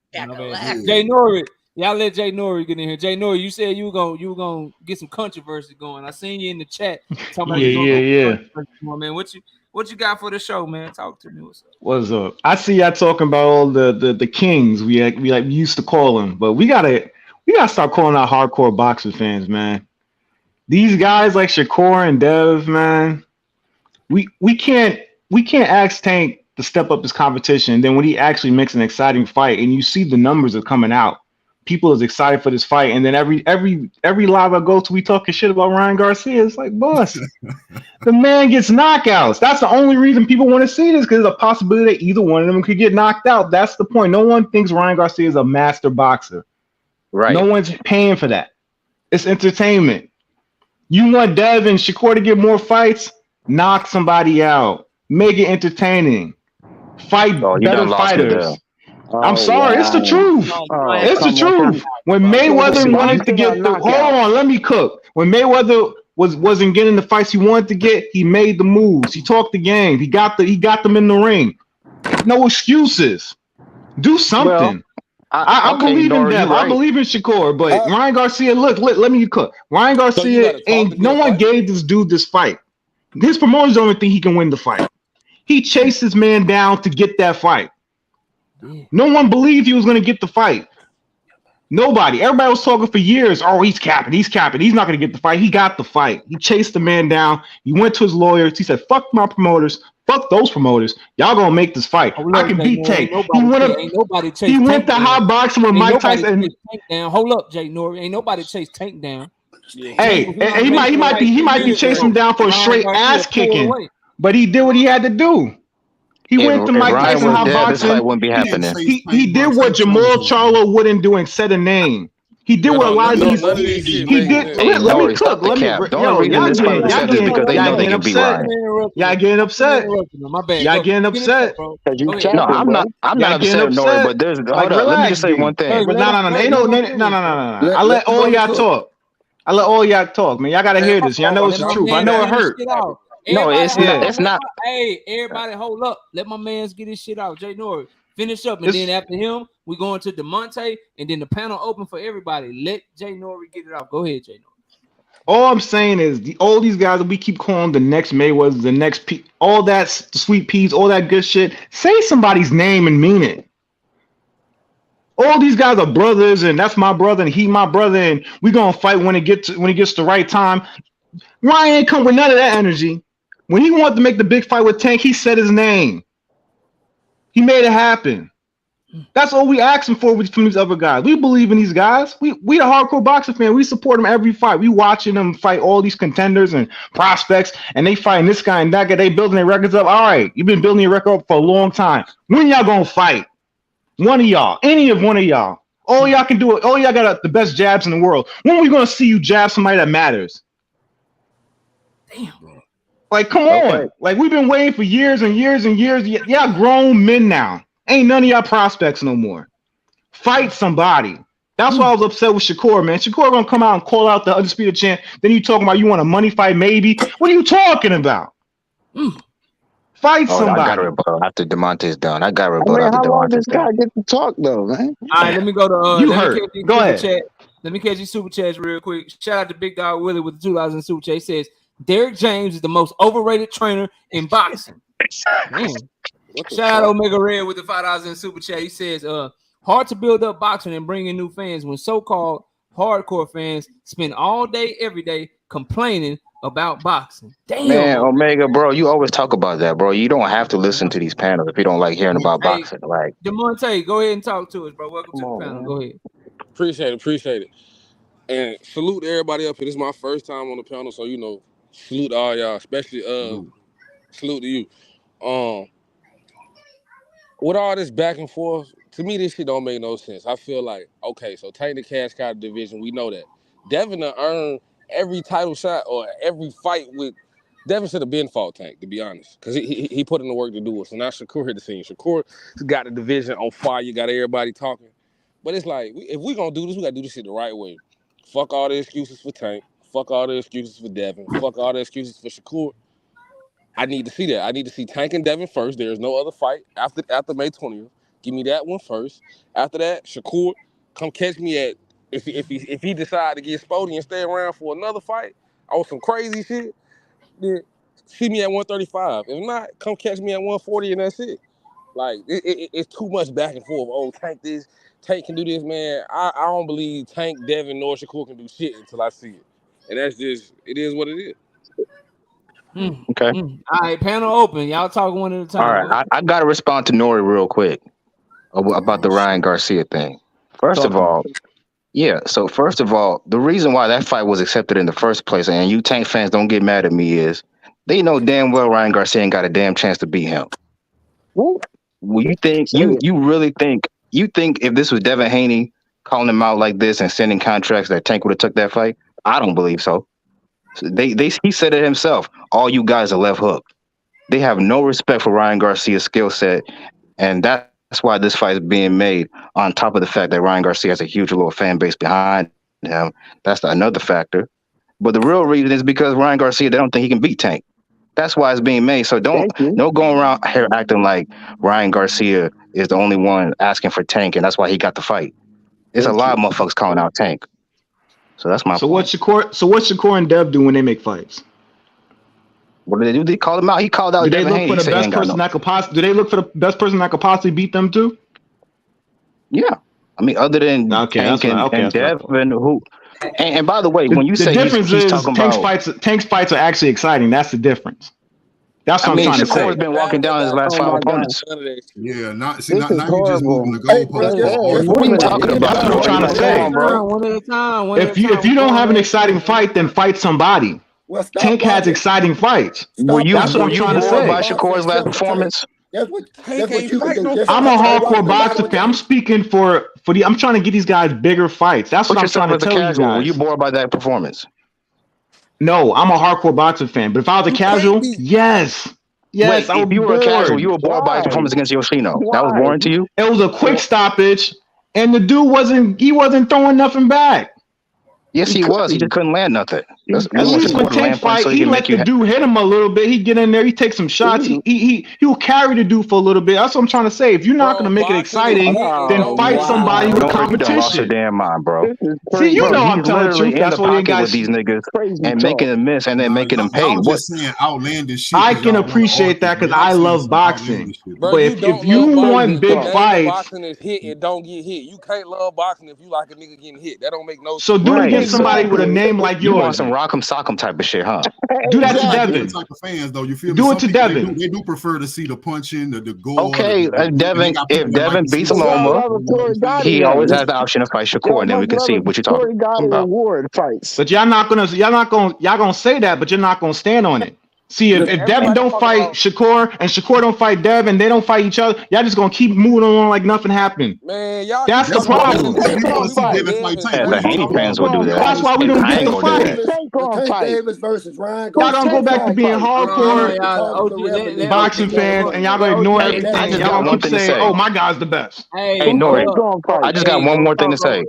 Jay Norrie. Y'all let Jay Norrie get in here. Jay Norrie, you said you were gonna get some controversy going. I seen you in the chat talking about yeah. Man, what you got for the show, man? Talk to me. What's up? I see y'all talking about all the kings we used to call them, but we gotta start calling out hardcore boxer fans, man. These guys like Shakur and Dev, man, we can't ask Tank to step up his competition. And then when he actually makes an exciting fight, and you see the numbers are coming out, people is excited for this fight. And then every live I go to, we talking shit about Ryan Garcia. It's like, boss, the man gets knockouts. That's the only reason people want to see this, because there's a possibility that either one of them could get knocked out. That's the point. No one thinks Ryan Garcia is a master boxer. Right. No one's paying for that. It's entertainment. You want Devin, Shakur to get more fights? Knock somebody out. Make it entertaining. Fight better fighters. I'm sorry, it's the truth. It's the truth. When Mayweather wanted to get hold on, let me cook. When Mayweather wasn't getting the fights he wanted to get, he made the moves. He talked the game. He got them in the ring. No excuses. Do something. I believe in Dev. I believe in Shakur, but Ryan Garcia, look, let me cook. Ryan Garcia ain't no one gave this dude this fight. His promoters don't even think he can win the fight. He chased his man down to get that fight. No one believed he was going to get the fight. Nobody. Everybody was talking for years. Oh, he's capping. He's capping. He's not going to get the fight. He got the fight. He chased the man down. He went to his lawyers. He said, fuck my promoters. Fuck those promoters. Y'all going to make this fight. I can beat Tank. He went to hot boxing with Mike Tyson. Hold up, Jay Norrie. Ain't nobody chase Tank down. Hey, he might be chasing him down for a straight ass kicking, but he did what he had to do. He went to Mike Tyson hot boxing. Wouldn't be happening. He did what Jamal Charlo wouldn't do and set a name. He did what a lot of these. He did. Let me cook. Let me. Y'all getting upset. Y'all getting upset. Y'all getting upset. No, I'm not upset, Nori. But there's. Hold up. Let me just say one thing. No. I let all y'all talk. Man. Y'all gotta hear this. Y'all know it's the truth. I know it hurt. No, it's not. Hey, everybody, hold up. Let my man's get his shit out. Jay Norrie, finish up, and then after him, we going to DeMonte, and then the panel open for everybody. Let Jay Norrie get it out. Go ahead, Jay Norrie. All I'm saying is all these guys that we keep calling the next Mayweather, the next all that sweet peas, all that good shit. Say somebody's name and mean it. All these guys are brothers, and that's my brother, and he my brother, and we gonna fight when it gets the right time. Ryan ain't come with none of that energy. When he wanted to make the big fight with Tank, he said his name. He made it happen. That's all we asking for from these other guys. We believe in these guys. We the hardcore boxing fan. We support them every fight. We watching them fight all these contenders and prospects, and they fighting this guy and that guy. They building their records up. All right, you've been building your record up for a long time. When y'all gonna fight? One of y'all, any of one of y'all. All y'all can do it. All y'all got the best jabs in the world. When are we gonna see you jab somebody that matters? Damn. Like, come on. Like, we've been waiting for years and years and years. Y'all grown men now. Ain't none of y'all prospects no more. Fight somebody. That's why I was upset with Shakur, man. Shakur gonna come out and call out the undisputed champ. Then you talking about you want a money fight, maybe. What are you talking about? Fight somebody. I got to rebuttal after DeMonte's done. I got to rebuttal Man, after how long DeMonte's does this guy done. get to talk though, man? All right, let me go to you heard. Go ahead. Chat. Let me catch these super chats real quick. Shout out to Big Dog Willie with the $2 super chat. He says Derrick James is the most overrated trainer in boxing. Man. Shout out Omega Red with the $5 in super chat. He says, hard to build up boxing and bring in new fans when so-called hardcore fans spend all day, every day complaining about boxing. Damn, man, Omega, bro, you always talk about that, bro. You don't have to listen to these panels if you don't like hearing about boxing. Like, DeMonte, go ahead and talk to us, bro. Welcome to the panel. Man. Go ahead. Appreciate it. And salute to everybody up here. This is my first time on the panel, so salute to all y'all, especially salute to you. With all this back and forth, to me, this shit don't make no sense. I feel like, okay, so Tank the Cash Cow division, we know that. Devin earned every title shot or every fight with. Devin should have been fought Tank, to be honest, because he put in the work to do it. So now Shakur hit the scene. Shakur got the division on fire. You got everybody talking. But it's like, if we gonna do this, we gotta do this shit the right way. Fuck all the excuses for Tank. Fuck all the excuses for Devin. Fuck all the excuses for Shakur. I need to see that. I need to see Tank and Devin first. There's no other fight after May 20th. Give me that one first. After that, Shakur, come catch me at if he decide to get spotty and stay around for another fight or some crazy shit, then see me at 135. If not, come catch me at 140 and that's it. Like it's too much back and forth. Oh, Tank this, Tank can do this, man. I don't believe Tank, Devin, nor Shakur can do shit until I see it. And that's just it is what it is. Okay. All right, panel open. Y'all talk one at a time. All right, I got to respond to Nori real quick about the Ryan Garcia thing. First of all, the reason why that fight was accepted in the first place, and you Tank fans don't get mad at me, is they know damn well Ryan Garcia ain't got a damn chance to beat him. Well, you think you really think if this was Devin Haney calling him out like this and sending contracts that Tank would have took that fight? I don't believe so. He said it himself. All you guys are left hooked. They have no respect for Ryan Garcia's skill set, and that's why this fight is being made. On top of the fact that Ryan Garcia has a huge little fan base behind him, that's another factor. But the real reason is because Ryan Garcia, they don't think he can beat Tank. That's why it's being made. So don't go around here acting like Ryan Garcia is the only one asking for Tank, and that's why he got the fight. There's a lot of motherfuckers calling out Tank. So that's my point. What's Shakur and Dev do when they make fights? What do they do? They call him out. He called out. Do they look for the best person that could possibly? Do they look for the best person that could possibly beat them too? Yeah, I mean, other than Tank and Devin, who. And by the way, when you say the difference he's is talking Tank's fights are actually exciting. That's the difference. That's what I'm trying to say. Shakur's been walking down his last 5 opponents. Yeah, now you just moving the goalposts. What are you talking about? That's what I'm trying to say, bro. One at a time. If you don't have an exciting fight, then fight somebody. Tank has exciting fights. That's what I'm trying to say. By Shakur's last performance. That's what you can. I'm a hardcore boxer fan. I'm speaking for the. I'm trying to get these guys bigger fights. That's what I'm trying to tell you guys. Were you bored by that performance? No, I'm a hardcore boxer fan. But if I was a casual, yes. Wait, if you were a casual, you were bored by his performance against Yoshino. That was boring to you? It was a quick stoppage, and the dude wasn't throwing nothing back. Yes, he was. He just couldn't land nothing. At least when Tank fight, he let the dude hit him a little bit. He get in there, he take some shots. He will carry the dude for a little bit. That's what I'm trying to say. If you're not going to make it exciting, then fight somebody with competition. You lost your damn mind, bro. See, you know I'm telling the truth. That's what you guys with these niggas and making them miss and then making them pay. I'm just saying outlandish shit. I can appreciate that because I love boxing. But if you want big fights, boxing is hit and don't get hit. You can't love boxing if you like a nigga getting hit. That don't make no sense. So do it against somebody with a name like yours. rock'em sock'em type of shit, huh? Do that to Different Devin. type of fans, though. You feel me? Do Some it to people, Devin. They do prefer to see the punching, the gore. Okay, Devin. If Devin beats Loma, he always has the option to fight Shakur, and then we can see what you're talking about. But y'all gonna say that, but you're not gonna stand on it. See, if Devin don't fight Shakur and Shakur don't fight Devin, they don't fight each other. Y'all just gonna keep moving on like nothing happened. Man, y'all. That's the problem. The Haney fans will do that. That's why we don't get the fight. Tank Davis versus Ryan. Y'all gonna go back to being hardcore boxing fans, and y'all gonna ignore everything. Y'all gonna keep saying, "Oh, my guy's the best." Hey, Nori, I just got one more thing to say.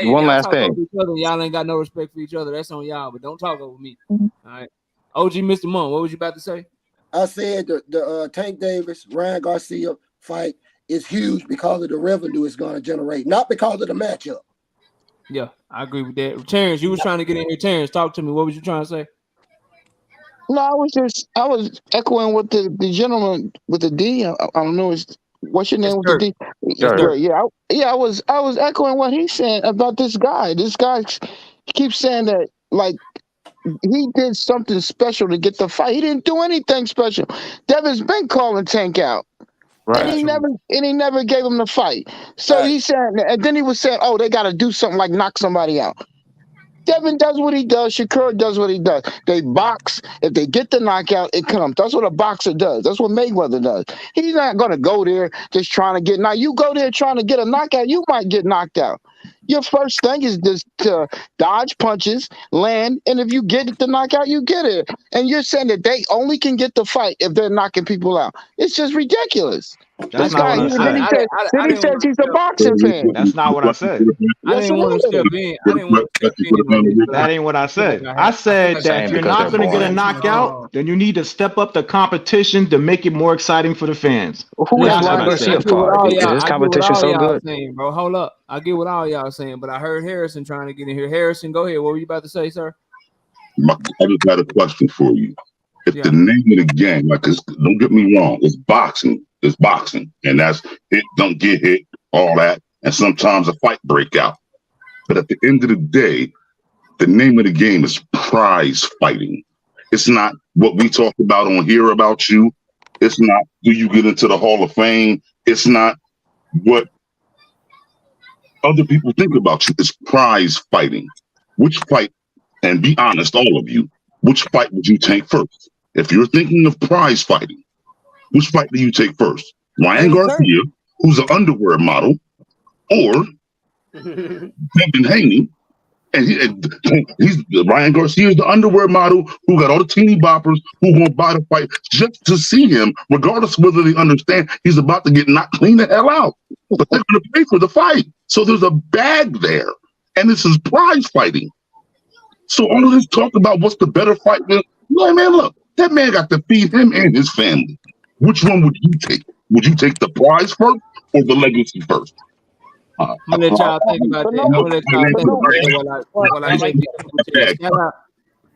One last thing. Y'all ain't got no respect for each other. That's on y'all, but don't talk over me. All right. OG Mr. Monk, what was you about to say? I said the Tank Davis, Ryan Garcia fight is huge because of the revenue it's going to generate, not because of the matchup. Yeah, I agree with that. Terrence, you was trying to get in here. Terrence, talk to me. What was you trying to say? No, I was echoing what the gentleman with the D. I don't know, what's your name with the D? Yeah, I was echoing what he's saying about this guy. This guy keeps saying that like he did something special to get the fight. He didn't do anything special. Devin's been calling Tank out. Right. And he never gave him the fight. So he said, and then he was saying, "Oh, they got to do something like knock somebody out." Devin does what he does. Shakur does what he does. They box. If they get the knockout, it comes. That's what a boxer does. That's what Mayweather does. He's not going to go there just trying to get. Now you go there trying to get a knockout, you might get knocked out. Your first thing is just to dodge punches, land, and if you get the knockout, you get it. And you're saying that they only can get the fight if they're knocking people out. It's just ridiculous. That's not what I said. Then he says he's a boxing fan. That's not what I said. I didn't want to step in. I didn't want to step in. That ain't what I said. I said that if you're not going to get a knockout, then you need to step up the competition to make it more exciting for the fans. Who is Ryan Garcia for? Is this competition so good? Saying, bro, hold up. I get what all y'all saying, but I heard Harrison trying to get in here. Harrison, go ahead. What were you about to say, sir? I just got a question for you. If the name of the game, like, don't get me wrong, it's boxing. It's boxing, and that's hit, don't get hit, all that, and sometimes a fight break out. But at the end of the day, the name of the game is prize fighting. It's not what we talk about on here about you. It's not do you get into the Hall of Fame. It's not what other people think about you. It's prize fighting. Which fight, and be honest, all of you, which fight would you take first? If you're thinking of prize fighting, which fight do you take first? Ryan Garcia, who's an underwear model, or Devin Haney? And he's Ryan Garcia is the underwear model who got all the teeny boppers who gonna buy the fight just to see him, regardless of whether they understand he's about to get knocked clean the hell out. But they're gonna pay for the fight. So there's a bag there. And this is prize fighting. So all of this talk about what's the better fight, man, look, that man got to feed him and his family. Which one would you take? Would you take the prize first or the legacy first? I'm gonna let y'all think about that. I'm gonna let y'all think about that.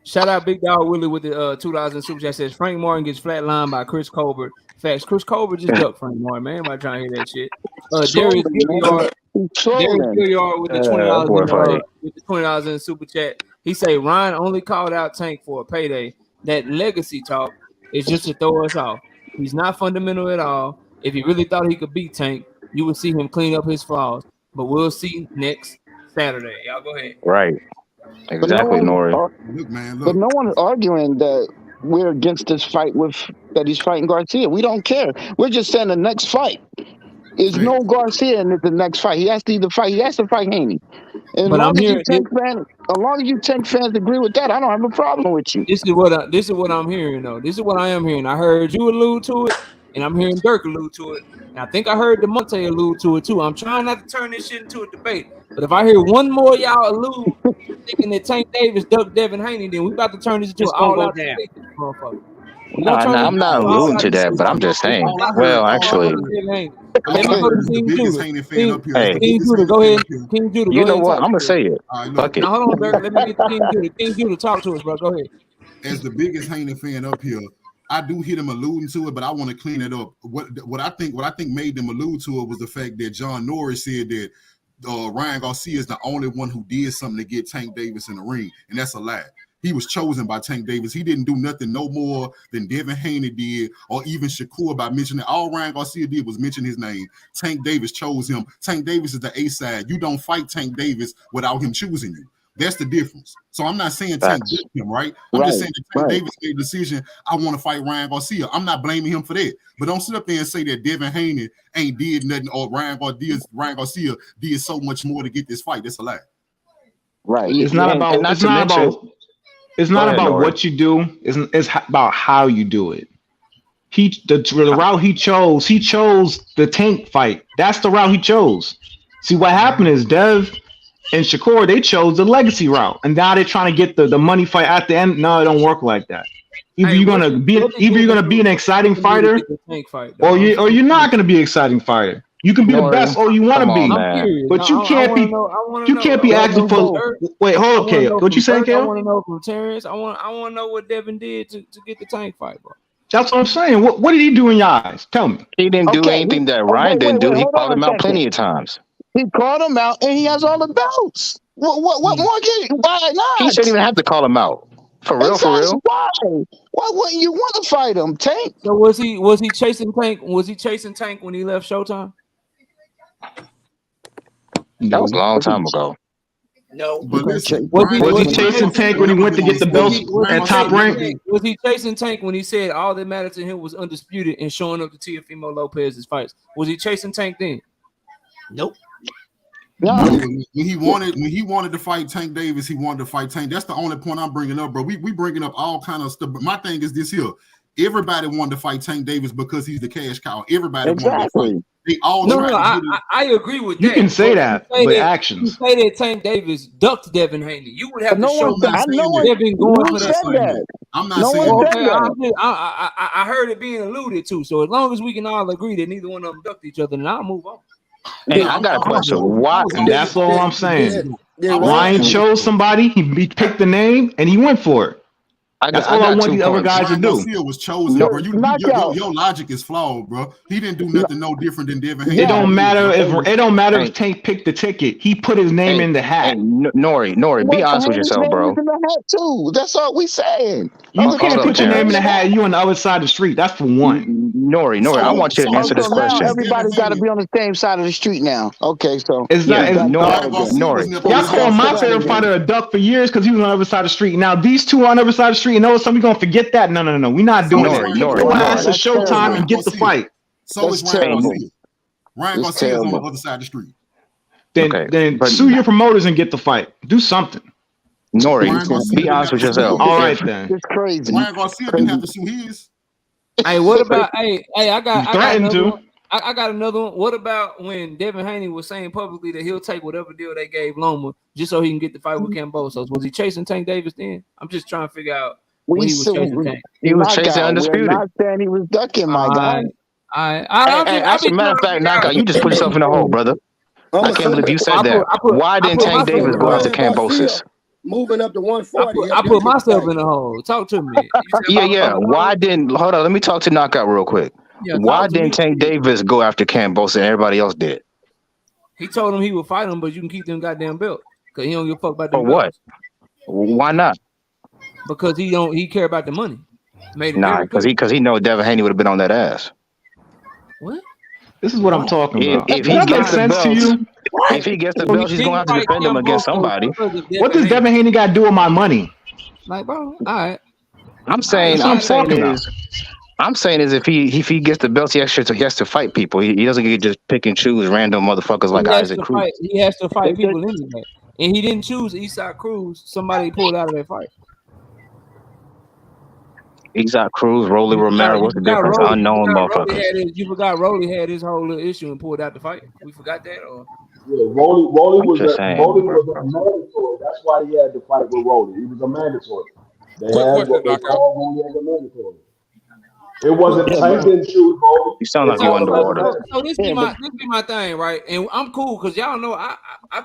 Shout out Big Dog Willie with the $2 super chat. Says Frank Martin gets flatlined by Chris Colbert. Facts. Chris Colbert just ducked Frank Martin, man. Am I trying to hear that shit? Darius Gilliard with the $20 with the $20 in the super chat. He say Ryan only called out Tank for a payday. That legacy talk is just to throw us off. He's not fundamental at all. If he really thought he could beat Tank, you would see him clean up his flaws. But we'll see next Saturday. Y'all go ahead. Right. Exactly, Nori. But no one is arguing that we're against this fight that he's fighting Garcia. We don't care. We're just saying the next fight is no Garcia in the next fight. He has to either fight. He has to fight Haney. And as long as you Tank fans agree with that, I don't have a problem with you. This is what I'm hearing though. This is what I am hearing. I heard you allude to it, and I'm hearing Dirk allude to it. And I think I heard DeMonte allude to it too. I'm trying not to turn this shit into a debate. But if I hear one more y'all allude thinking that Tank Davis ducked Devin Haney, then we about to turn this into an all-out debate, motherfucker. I'm not alluding to that, but I'm just saying. Well, actually, let me go to King Judah. King Judah, go ahead. King Judah, you know what? I'm gonna say it. Fuck it. Now, hold on, Dirk. Let me get to King Judah. King Judah, talk to us, bro. Go ahead. As the biggest Haney fan up here, I do hear them alluding to it, but I want to clean it up. What I think made them allude to it was the fact that John Norris said that Ryan Garcia is the only one who did something to get Tank Davis in the ring, and that's a lie. He was chosen by Tank Davis. He didn't do nothing no more than Devin Haney did, or even Shakur by mentioning. All Ryan Garcia did was mention his name. Tank Davis chose him. Tank Davis is the A side. You don't fight Tank Davis without him choosing you. That's the difference. So I'm not saying Tank beat him, right? I'm just saying that Tank Davis made a decision. I want to fight Ryan Garcia. I'm not blaming him for that. But don't sit up there and say that Devin Haney ain't did nothing, or Ryan Garcia did so much more to get this fight. That's a lie. Right. It's not about. It's not about what you do. It's about how you do it. The route he chose the Tank fight. That's the route he chose. See, what happened is Dev and Shakur, they chose the legacy route, and now they're trying to get the money fight at the end. No, it don't work like that. Either you're gonna be an exciting fighter, or you're not gonna be an exciting fighter. You can be the best all you want to be, but you can't be. You can't be asking for. Wait, hold up, K. What you saying, K? I want to know from Terrence. I want to know what Devin did to get the Tank fight, bro. That's what I'm saying. What did he do in your eyes? Tell me. He didn't do anything that Ryan didn't do. He called him out plenty of times. He called him out, and he has all the belts. What more can why not? He shouldn't even have to call him out. For real, for real. Why? Why wouldn't you want to fight him, Tank? So was he chasing Tank? Was he chasing Tank when he left Showtime? That was a long time ago. No. But listen, was he chasing Tank when he went to get the belts at Top Rank? Was he chasing Tank when he said all that mattered to him was undisputed and showing up to Teofimo Lopez's fights? Was he chasing Tank then? Nope. No. When he wanted to fight Tank Davis, he wanted to fight Tank. That's the only point I'm bringing up, bro. We bringing up all kind of stuff. But my thing is this here. Everybody wanted to fight Tank Davis because he's the cash cow. Everybody wanted to fight. They all I agree with that. You can say that, but actions. You say that Tank Davis ducked Devin Haney. You would have to show Devin going for that. I'm not saying that. I heard it being alluded to. So as long as we can all agree that neither one of them ducked each other, then I'll move on. Hey, I got a question. Why? That's all I'm saying. Ryan chose somebody. He picked the name and he went for it. That's all I want these other guys to do. Was chosen, bro. Your logic is flawed, bro. He didn't do nothing no different than Devin Haney. It don't matter if Tank picked the ticket. He put his name in the hat. Nori, be honest with yourself, bro. Too. That's all we saying. You can't put your name in the hat. You on the other side of the street. That's for one. Nori, I want you to answer this question. Everybody's got to be on the same side of the street now. Okay, so Nori. Y'all call my favorite fighter a duck for years because he was on the other side of the street. Now these two are on the other side of the street. And know somebody's gonna forget that? No. We're not doing that. Go ask the Showtime and get the fight. So is Ryan Garcia. Ryan Garcia is on the other side of the street. Then sue your promoters and get the fight. Do something. Nori, be honest with yourself. All right then. It's crazy. Ryan Garcia didn't have to sue his. Hey, what about? hey, I got another one. I got another one. What about when Devin Haney was saying publicly that he'll take whatever deal they gave Loma just so he can get the fight with Kambosos? Was he chasing Tank Davis then? I'm just trying to figure out. He was chasing Undisputed. We're not saying he was ducking, my guy. As a matter of fact, Knockout, you just put yourself in the hole, brother. I can't believe you said that. Why didn't Tank Davis go after Kambosos? Moving up to 140. I put myself in the hole. Talk to me. Yeah. Why didn't? Hold on. Let me talk to Knockout real quick. Yeah, why didn't Tank Davis go after Kambosos and everybody else did? He told him he would fight him, but you can keep them goddamn belt because he don't give a fuck about them. For what? Why not? Because he care about the money. Because he know Devin Haney would have been on that ass. What? This is what I'm talking about. If he gets the belts, to you? If he gets the belts, he's gonna have to defend them against somebody. What does Devin Haney got to do with my money? Like, bro, all right. I'm saying is if he gets the belts, he has to fight people. He doesn't get to just pick and choose random motherfuckers like Isaac Cruz. He has to fight people anyway, and he didn't choose Isaac Cruz. Somebody pulled out of that fight. Isaac Cruz, Rolly Romero. What's the difference? Unknown motherfuckers. You forgot Rolly had his whole little issue and pulled out the fight. We forgot that, or Rolly was a mandatory. That's why he had to fight with Rolly. He was a mandatory. They had what they called Rolly as a mandatory. It wasn't Tank didn't choose Rolly. You sound like you underwater. So this be my thing, right? And I'm cool because y'all know I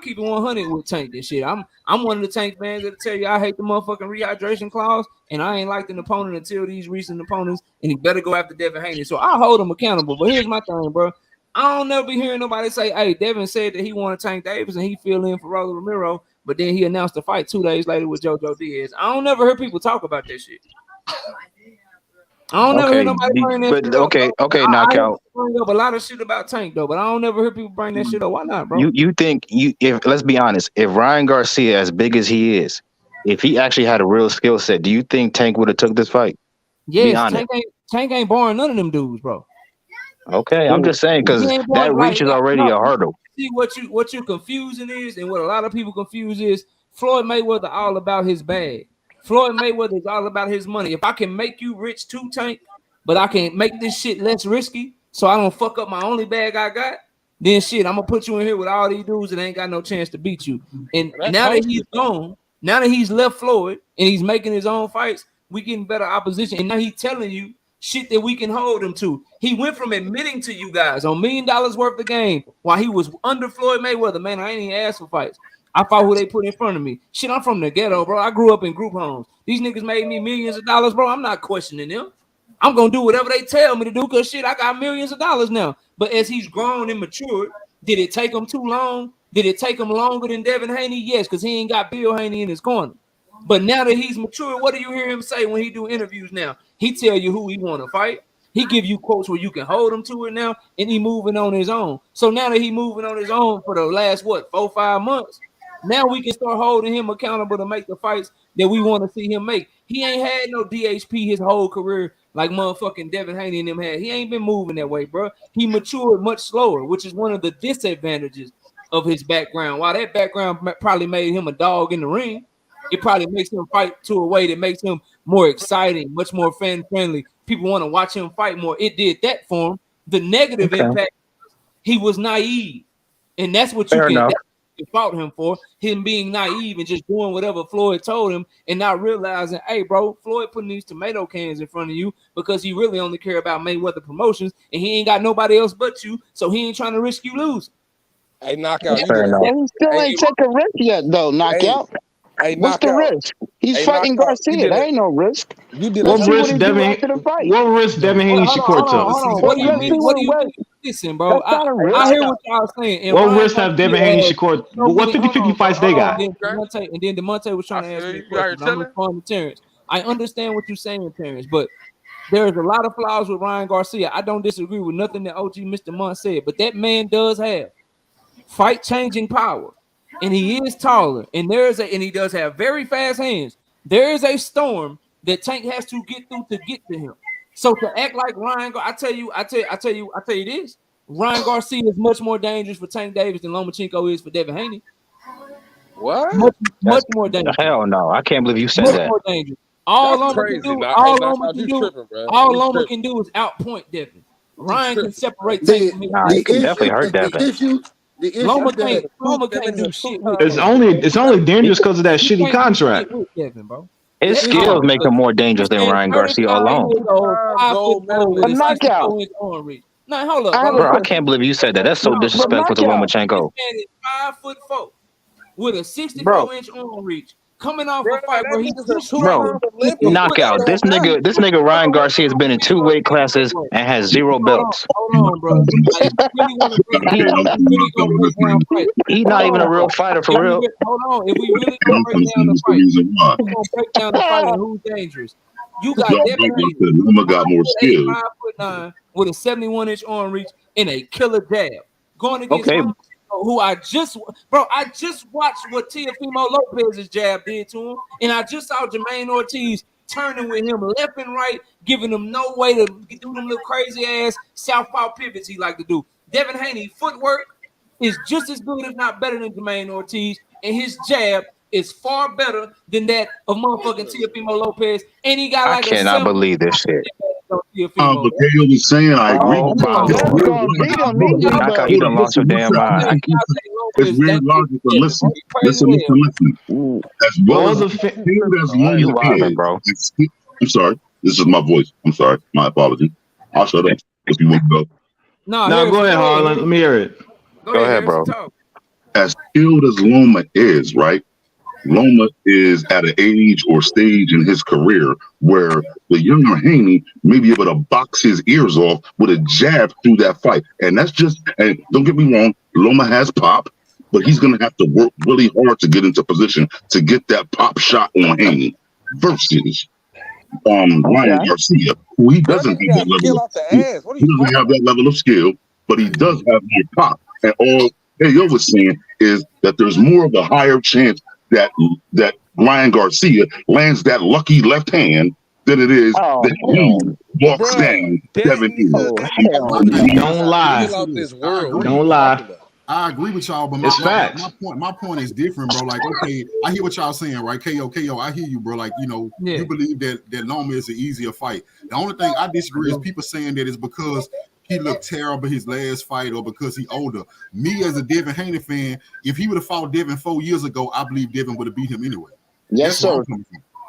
keep it 100 with Tank. This shit. I'm one of the Tank fans that tell you I hate the motherfucking rehydration clause, and I ain't liked an opponent until these recent opponents, and he better go after Devin Haney. So I hold him accountable. But here's my thing, bro. I don't never be hearing nobody say, "Hey, Devin said that he wanted Tank Davis and he filled in for Rolly Romero." but then he announced the fight 2 days later with JoJo Diaz. I don't never hear people talk about this shit. I don't never hear nobody bring that shit up. Okay, knockout. Bring up a lot of shit about Tank though, but I don't never hear people bring that shit up. Why not, bro? You think if let's be honest, if Ryan Garcia, as big as he is, if he actually had a real skill set, do you think Tank would have took this fight? Yes, Tank ain't barring none of them dudes, bro. Okay, I'm just saying because that reach is already a hurdle. See what you confusing is, and what a lot of people confuse is Floyd Mayweather all about his bag. Floyd Mayweather is all about his money. If I can make you rich too, Tank, but I can make this shit less risky, so I don't fuck up my only bag I got, then shit, I'm gonna put you in here with all these dudes that ain't got no chance to beat you. And now that he's gone, now that he's left Floyd and he's making his own fights, we getting better opposition. And now he's telling you shit that we can hold him to. He went from admitting to you guys on $1 million worth of game while he was under Floyd Mayweather. Man, I ain't even asked for fights. I fought who they put in front of me. Shit, I'm from the ghetto, bro. I grew up in group homes. These niggas made me millions of dollars, bro. I'm not questioning them. I'm going to do whatever they tell me to do because, shit, I got millions of dollars now. But as he's grown and matured, did it take him too long? Did it take him longer than Devin Haney? Yes, because he ain't got Bill Haney in his corner. But now that he's matured, what do you hear him say when he do interviews now? He tell you who he want to fight. He give you quotes where you can hold him to it now, and he moving on his own. So now that he moving on his own for the last, 4-5 months, now we can start holding him accountable to make the fights that we want to see him make. He ain't had no DHP his whole career like motherfucking Devin Haney and them had. He ain't been moving that way, bro. He matured much slower, which is one of the disadvantages of his background. While that background probably made him a dog in the ring, it probably makes him fight to a way that makes him more exciting, much more fan-friendly. People want to watch him fight more. It did that for him. The negative impact, he was naive. And that's what you fought him for, him being naive and just doing whatever Floyd told him and not realizing, hey, bro, Floyd putting these tomato cans in front of you because he really only care about Mayweather Promotions and he ain't got nobody else but you, so he ain't trying to risk you losing. Hey, knockout. And he still ain't take a risk yet, though, knockout. What's the risk? He's fighting Garcia. There ain't no risk. What risk Devin Haney Shakur took? What do you mean? Listen, bro. I hear what y'all saying. And what risk have Devin Haney Shakur? What 50-50 fights they got? And then DeMonte was trying to ask me a question. I'm responding to Terrence. I understand what you're saying, Terrence, but there's a lot of flaws with Ryan Garcia. I don't disagree with nothing that OG Mr. Munt said, but that man does have fight-changing power. And he is taller, and he does have very fast hands. There is a storm that Tank has to get through to get to him. So to act like Ryan, I tell you this: Ryan Garcia is much more dangerous for Tank Davis than Lomachenko is for Devin Haney. What? Much more dangerous. Hell no! I can't believe you said that. More dangerous. All Loma can do is outpoint Devin. Ryan can separate Tank from him. He can definitely hurt Devin. Loma can't do shit. It's only dangerous because of that shitty contract. His skills make him more dangerous than Ryan Garcia alone. A knockout. Now hold up, bro. I can't believe you said that. That's so disrespectful to Lomachenko. This man is 5'4" with a 64-inch arm reach. Coming off a fight where he's knockout. This nigga Ryan Garcia has been in 2 weight classes and has 0 belts. Hold on, bro. He's not even a real fighter for real. Hold on. If we really gonna break down the fight, we're gonna break down the fight and who's dangerous. You got Devin Loma got more skills. 5'9" with a 71-inch arm reach and a killer jab. Going against who I just watched what Teofimo Lopez's jab did to him, and I just saw Jermaine Ortiz turning with him left and right, giving him no way to do them little crazy ass southpaw pivots he like to do. Devin Haney footwork is just as good, if not better, than Jermaine Ortiz, and his jab is far better than that of motherfucking Teofimo Lopez, and he got like I cannot believe this shit. But KO was saying, I agree. You done lost your damn mind. It's very logical. Listen. As well as Loma bro. I'm sorry. This is my voice. I'm sorry. My apology. I'll shut up if you want to go. No, go ahead, Harlan. Let me hear it. Go ahead, bro. As skilled as Loma is, right? Loma is at an age or stage in his career where the younger Haney may be able to box his ears off with a jab through that fight. And that's just, and don't get me wrong, Loma has pop. but he's going to have to work really hard to get into position to get that pop shot on Haney versus Ryan Garcia, who he doesn't have that level of, he doesn't have that level of skill, but he does have more pop. And all KO was saying is that there's more of a higher chance that Ryan Garcia lands that lucky left hand than it is that he walks down Devin. Don't lie. Don't lie. I agree with y'all, but my point is different, bro. Like, okay, I hear what y'all saying, right? KO, I hear you, bro. Like, you know, you believe that Loma is an easier fight. The only thing I disagree is people saying that it's because he looked terrible his last fight or because he older. Me as a Devin Haney fan, if he would have fought Devin 4 years ago, I believe Devin would have beat him anyway. Yes, sir.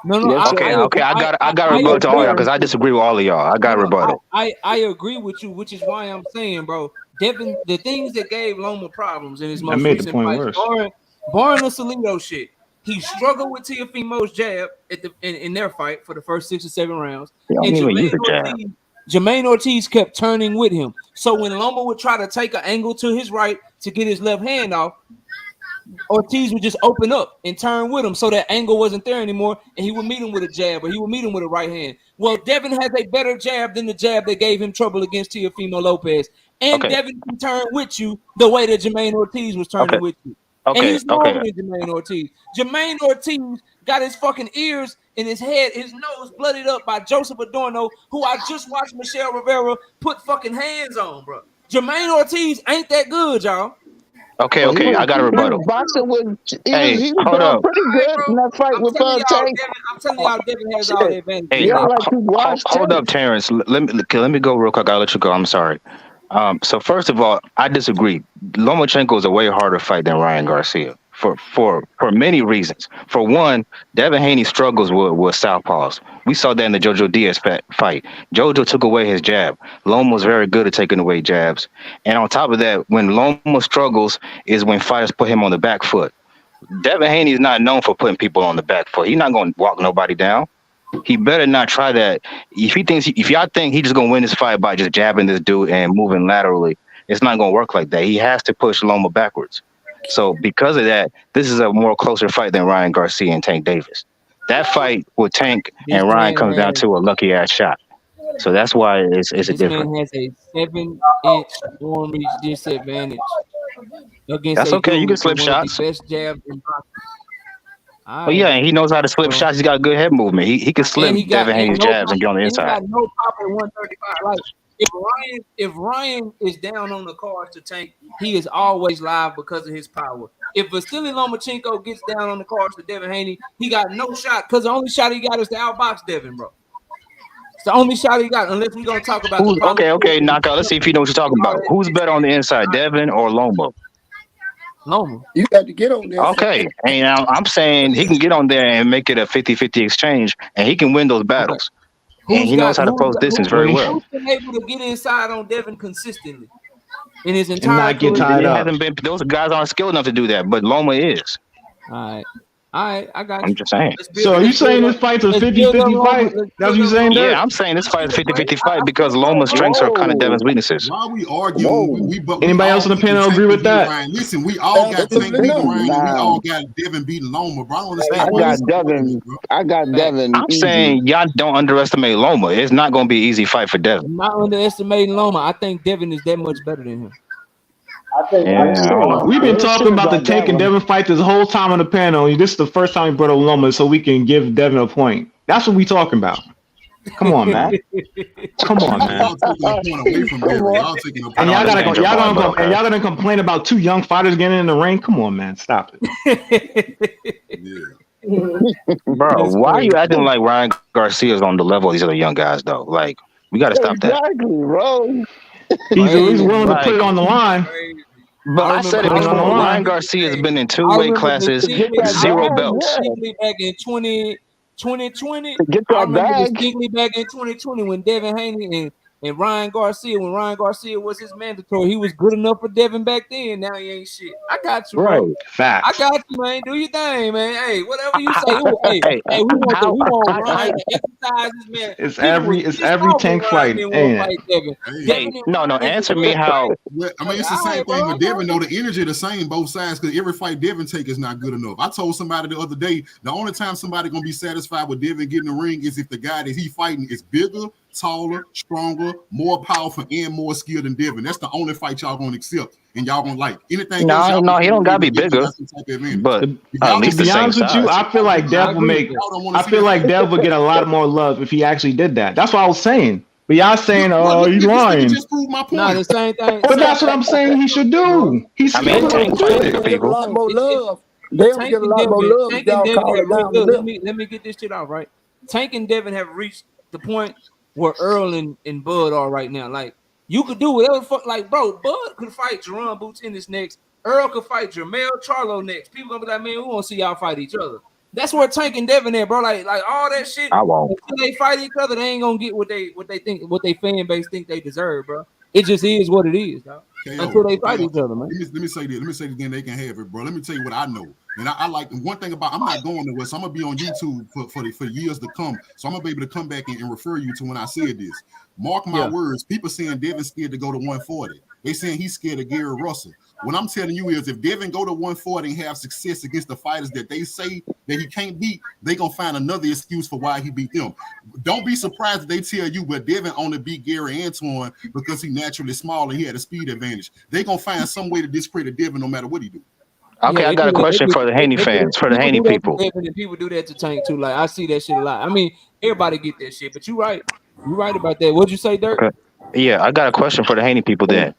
No. Yes, I got a rebuttal to all y'all because I disagree with all of y'all. I got a rebuttal. I agree with you, which is why I'm saying, bro, Devin, the things that gave Loma problems in his most recent fight, barring the Salido shit, he struggled with Teofimo's jab in their fight for the first 6 or 7 rounds. And Jermaine Ortiz kept turning with him. So when Loma would try to take an angle to his right to get his left hand off, Ortiz would just open up and turn with him, so that angle wasn't there anymore, and he would meet him with a jab or he would meet him with a right hand. Well, Devin has a better jab than the jab that gave him trouble against Teofimo Lopez, and Devin can turn with you the way that Jermaine Ortiz was turning with you. And he's smaller than Jermaine Ortiz. Jermaine Ortiz got his fucking ears and his head, his nose blooded up by Joseph Adorno, who I just watched Michelle Rivera put fucking hands on, bro. Jermaine Ortiz ain't that good, y'all. Okay, I got a rebuttal. He was doing pretty good in that fight with Tank. I'm telling y'all, Devin has all the advantage. Hey, hold up, Terrence. Let me go real quick. I'll let you go. I'm sorry. So first of all, I disagree. Lomachenko is a way harder fight than Ryan Garcia for many reasons. For one, Devin Haney struggles with southpaws. We saw that in the Jojo Diaz fight. Jojo took away his jab. Loma was very good at taking away jabs. And on top of that, when Loma struggles is when fighters put him on the back foot. Devin Haney is not known for putting people on the back foot. He's not going to walk nobody down. He better not try that. If y'all think he's just gonna win this fight by just jabbing this dude and moving laterally, it's not gonna work like that. He has to push Loma backwards. So because of that, this is a more closer fight than Ryan Garcia and Tank Davis. That fight with Tank and Ryan comes down to a lucky ass shot. So that's why it's a difference. This man has a 7-inch arm reach disadvantage against. That's okay. You can slip shots. Best jab in boxing. But yeah, and he knows how to slip shots. He's got good head movement. He can slip Devin Haney's jabs and get on the inside. He got no pop at 135. Like if Ryan is down on the cards to Tank, he is always live because of his power. If Vasily Lomachenko gets down on the cards to Devin Haney, he got no shot because the only shot he got is to outbox Devin, bro. It's the only shot he got, unless we're gonna talk about. Okay, knockout. Let's see if you know what you're talking about. Who's better on the inside, Devin or Loma? Loma. You got to get on there. Okay, and I'm saying he can get on there and make it a 50-50 exchange, and he can win those battles. Okay. And he knows how to close distance very well. Who's been able to get inside on Devin consistently in his entire and not get tied up? Those guys aren't skilled enough to do that, but Loma is. All right, I got you. I'm just saying. So are you saying this fight's a 50-50 fight? That's what you saying? Yeah, I'm saying this fight is a 50-50 fight because Loma's strengths are kind of Devin's weaknesses. Why we arguing? Anybody else on the panel agree with that? Ryan. Listen, we all got Tank beating Ryan, and we all got Devin beating Loma, bro. I don't understand. I got Devin. I'm saying y'all don't underestimate Loma. It's not going to be an easy fight for Devin. I'm not underestimating Loma. I think Devin is that much better than him. We've been talking about the Tank and Devin fight this whole time on the panel. This is the first time we brought up Loma so we can give Devin a point. That's what we talking about. Come on, man. Come on, man. And y'all gonna complain about 2 young fighters getting in the ring? Come on, man. Stop it. Bro, why are you acting like Ryan Garcia is on the level of these other young guys, though? Like, we got to stop that. Exactly, bro. He's at least willing to put it on the line. But I said it before. Ryan Garcia has been in 2 weight classes, 0 belts. Back in 2020, get that bag. Back in 2020 when Devin Haney And Ryan Garcia, when Ryan Garcia was his mandatory, he was good enough for Devin back then. Now he ain't shit. I got you, bro. Right. Facts. I got you, man. Do your thing, man. Hey, whatever you say. Hey, we want Ryan to exercise this man. It's People every tank fight, didn't ain't want to it? fight Devin. Hey, Devin Hey, no, answer me how. Well, I mean, it's the same thing with Devin. Though the energy the same both sides, because every fight Devin take is not good enough. I told somebody the other day, the only time somebody gonna be satisfied with Devin getting the ring is if the guy that he fighting is bigger, taller, stronger, more powerful, and more skilled than Devin. That's the only fight y'all gonna accept and y'all gonna like. Anything else, y'all No, he don't gotta be bigger. But at least to the be same honest with you, size. I feel like Dev will make. I feel like Dev would get a lot more love if he actually did that. That's what I was saying. But y'all saying, "Oh, he's lying." Just prove my point. No, the same thing. But that's what I'm saying. He should do. He's. I mean, Tank fight bigger Get a people. lot more love. They'll Tank get a and lot more Devin, love if Tank and y'all Devin call it have down the look, middle. let me get this shit out right. Tank and Devin have reached the point where Earl and Bud are right now. Like you could do whatever the fuck. Like bro, Bud could fight Jerron Boots next. Earl could fight Jermell Charlo next. People gonna be like, man, we want to see y'all fight each other. That's where Tank and Devin at, bro. Like all that shit. I won't. Until they fight each other, they ain't gonna get what they think, what they fan base think they deserve, bro. It just is what it is, dog. Until they fight each other, man. Let me say this. Let me say this, then they can have it, bro. Let me tell you what I know. And I like one thing about I'm not going nowhere, so I'm gonna be on YouTube for years to come. So I'm gonna be able to come back and refer you to when I said this. Mark my words. People saying Devin's scared to go to 140. They saying he's scared of Gary Russell. What I'm telling you is, if Devin go to 140 and have success against the fighters that they say that he can't beat, they gonna find another excuse for why he beat them. Don't be surprised if they tell you, well, Devin only beat Gary Antoine because he naturally small and he had a speed advantage. They gonna find some way to discredit Devin no matter what he do. Okay, I got a question for the Haney fans, for the Haney people. People do that to Tank too. Like I see that shit a lot. I mean, everybody get that shit, but you right about that. What'd you say, Dirk? Okay. Yeah, I got a question for the Haney people then.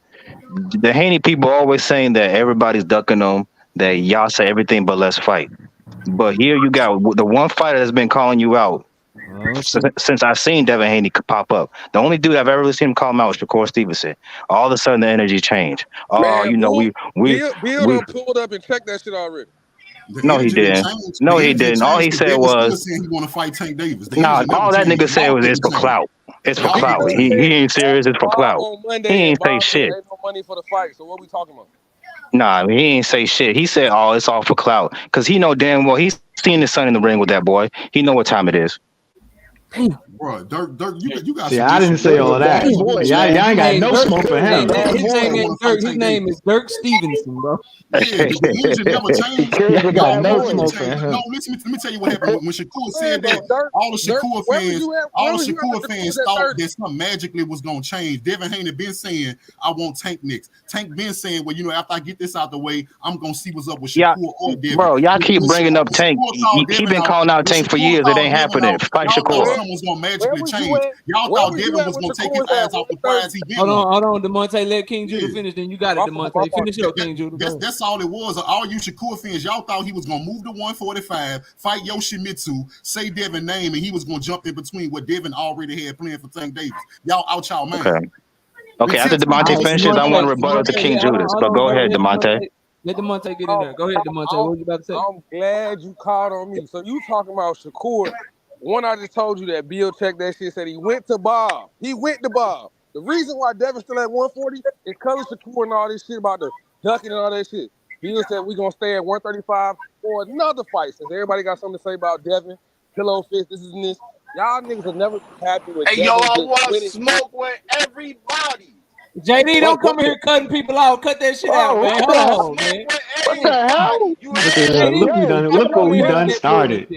The Haney people always saying that everybody's ducking them, that y'all say everything but let's fight. But here you got the one fighter that's been calling you out since I've seen Devin Haney pop up. The only dude I've ever really seen him call him out was Shakur Stevenson. All of a sudden the energy changed. Oh, Man, you know, Bill done pulled up and checked that shit already. No, he didn't. No, he didn't. All he said was he want to fight Tank Davis. Nah, all that nigga said was it's for clout. It's for clout. He ain't serious. It's for clout. He ain't say shit. Ain't no money for the fight. So what we talking about? Nah, he ain't say shit. He said, "Oh, it's all for clout," because he know damn well he's seen his son in the ring with that boy. He know what time it is. Bro, Dirk, you got. See, I didn't say all that. Y'all ain't got no smoke for him. His name is Dirk Stevenson, bro. Yeah, the engine never changed. Got no smoke for him. No, let me tell you what happened when Shakur said that. All the Shakur fans thought that something magically was gonna change. Devin Haney been saying, "I want Tank next." Tank been saying, "Well, you know, after I get this out the way, I'm gonna see what's up with Shakur or Devin." Bro, y'all keep bringing up Tank. He been calling out Tank for years. It ain't happening. Fight Shakur. Something was gonna magically change. Y'all thought Devin was gonna take his ass off the prize he been. Hold on, DeMonte. Let King Judah finish. Then you got it, DeMonte. Finish up, King Judah. That's all it was. All you Shakur fans, y'all thought he was gonna move to 145, fight Yoshimitsu, say Devin name, and he was gonna jump in between what Devin already had planned for Tank Davis. Y'all out y'all man. Okay. After DeMonte finishes, I want to rebuttal to King Judas. But go ahead, DeMonte. Let DeMonte get in there. Go ahead, DeMonte. What you about to say? I'm glad you called on me. So you talking about Shakur? One, I just told you that Bill checked that shit. Said he went to Bob. He went to Bob. The reason why Devin's still at 140 is because of Shakur and all this shit about the ducking and all that shit. Bill said we gonna stay at 135 for another fight. Since everybody got something to say about Devin, pillow fist, this is this. Y'all niggas will never be happy with. Hey, yo, I want to smoke with everybody. JD, don't come here cutting people out. Cut that shit out, man. Hold on, man. What the hell? Look what we done started.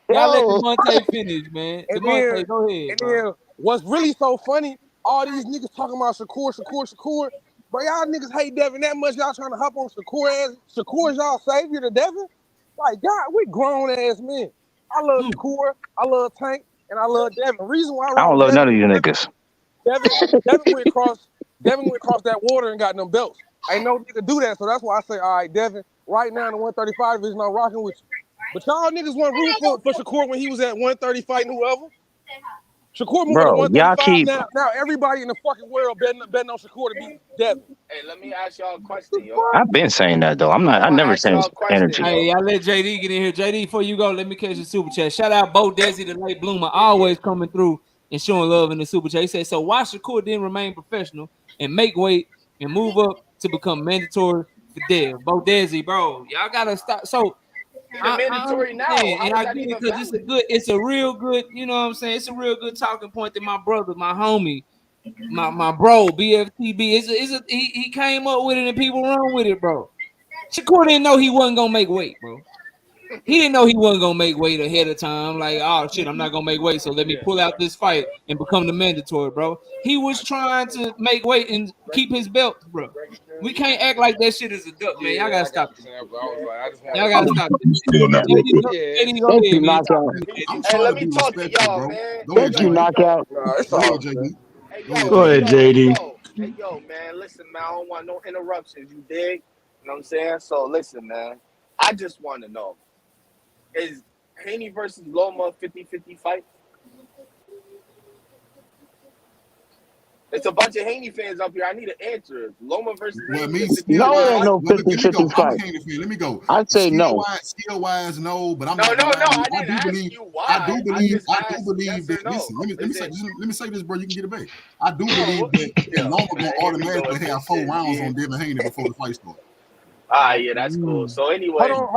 Y'all let DeMonte finish, man. DeMonte, go ahead. And then what's really so funny, all these niggas talking about Shakur. But y'all niggas hate Devin that much. Y'all trying to hop on Shakur ass. Shakur's y'all savior to Devin? Like, God, we grown ass men. I love Shakur, I love Tank, and I love Devin. Reason why I don't love none of you niggas. Devin went across that water and got them belts. Ain't no nigga do that, so that's why I say, all right, Devin, right now in the 135 division, I'm rocking with you. But y'all niggas want room for Shakur when he was at 130 fighting whoever. Shakur moved to 135 now everybody in the fucking world betting on Shakur to beat Devin. Hey, let me ask y'all a question, yo. I've been saying that though. I never changed energy. Hey, I let JD get in here. JD, before you go, let me catch the super chat. Shout out Bo Desi, the late bloomer, always coming through and showing love in the super chat. He said, so why Shakur didn't remain professional and make weight and move up to become mandatory for Dev? Bo Desi, bro, y'all gotta stop. So The mandatory now. understand, How and is I that get it even because valid? it's a real good, you know what I'm saying? It's a real good talking point that my brother, my homie, my bro, BFTB, he came up with it and people run with it, bro. Shakur didn't know he wasn't gonna make weight, bro. He didn't know he wasn't gonna make weight ahead of time. Like, oh shit, I'm not gonna make weight, so let me pull out this fight and become the mandatory, bro. He was trying to make weight and keep his belt, bro. We can't act like that shit is a duck, man. Y'all gotta stop this. Y'all gotta stop this. Still not real quick. JD, go Thank ahead, you, man. Knockout. I'm Hey, trying let to me be talk to respectful, y'all, bro. man. Go Hey, ahead, Thank you, yo, JD. Knockout. it's Go all ahead, JD. good. Hey, Go ahead, Go ahead, JD. Hey, yo, man. Listen, man. I don't want no interruptions. You dig? You know what I'm saying? So listen, man. I just want to know: is Haney versus Loma a 50-50 fight? It's a bunch of Haney fans up here. I need an answer. Loma versus Well, Haney me a 50-50 No, it ain't fight? no well, let me 50-50 go. I'm fight. a Haney fan. Let me go. I'd say no. Skill wise, no, but I'm No, not no, gonna lie no. to you. I didn't ask you why. I just asked yes or That. no. Listen, let me Is say it? let me say this, bro. You can get it back. I do Bro, believe that yo, Loma gonna man, here we go automatically with have this 4 shit, rounds G. on Devin Haney before the fight starts. Yeah, that's cool. So Hold anyway, on,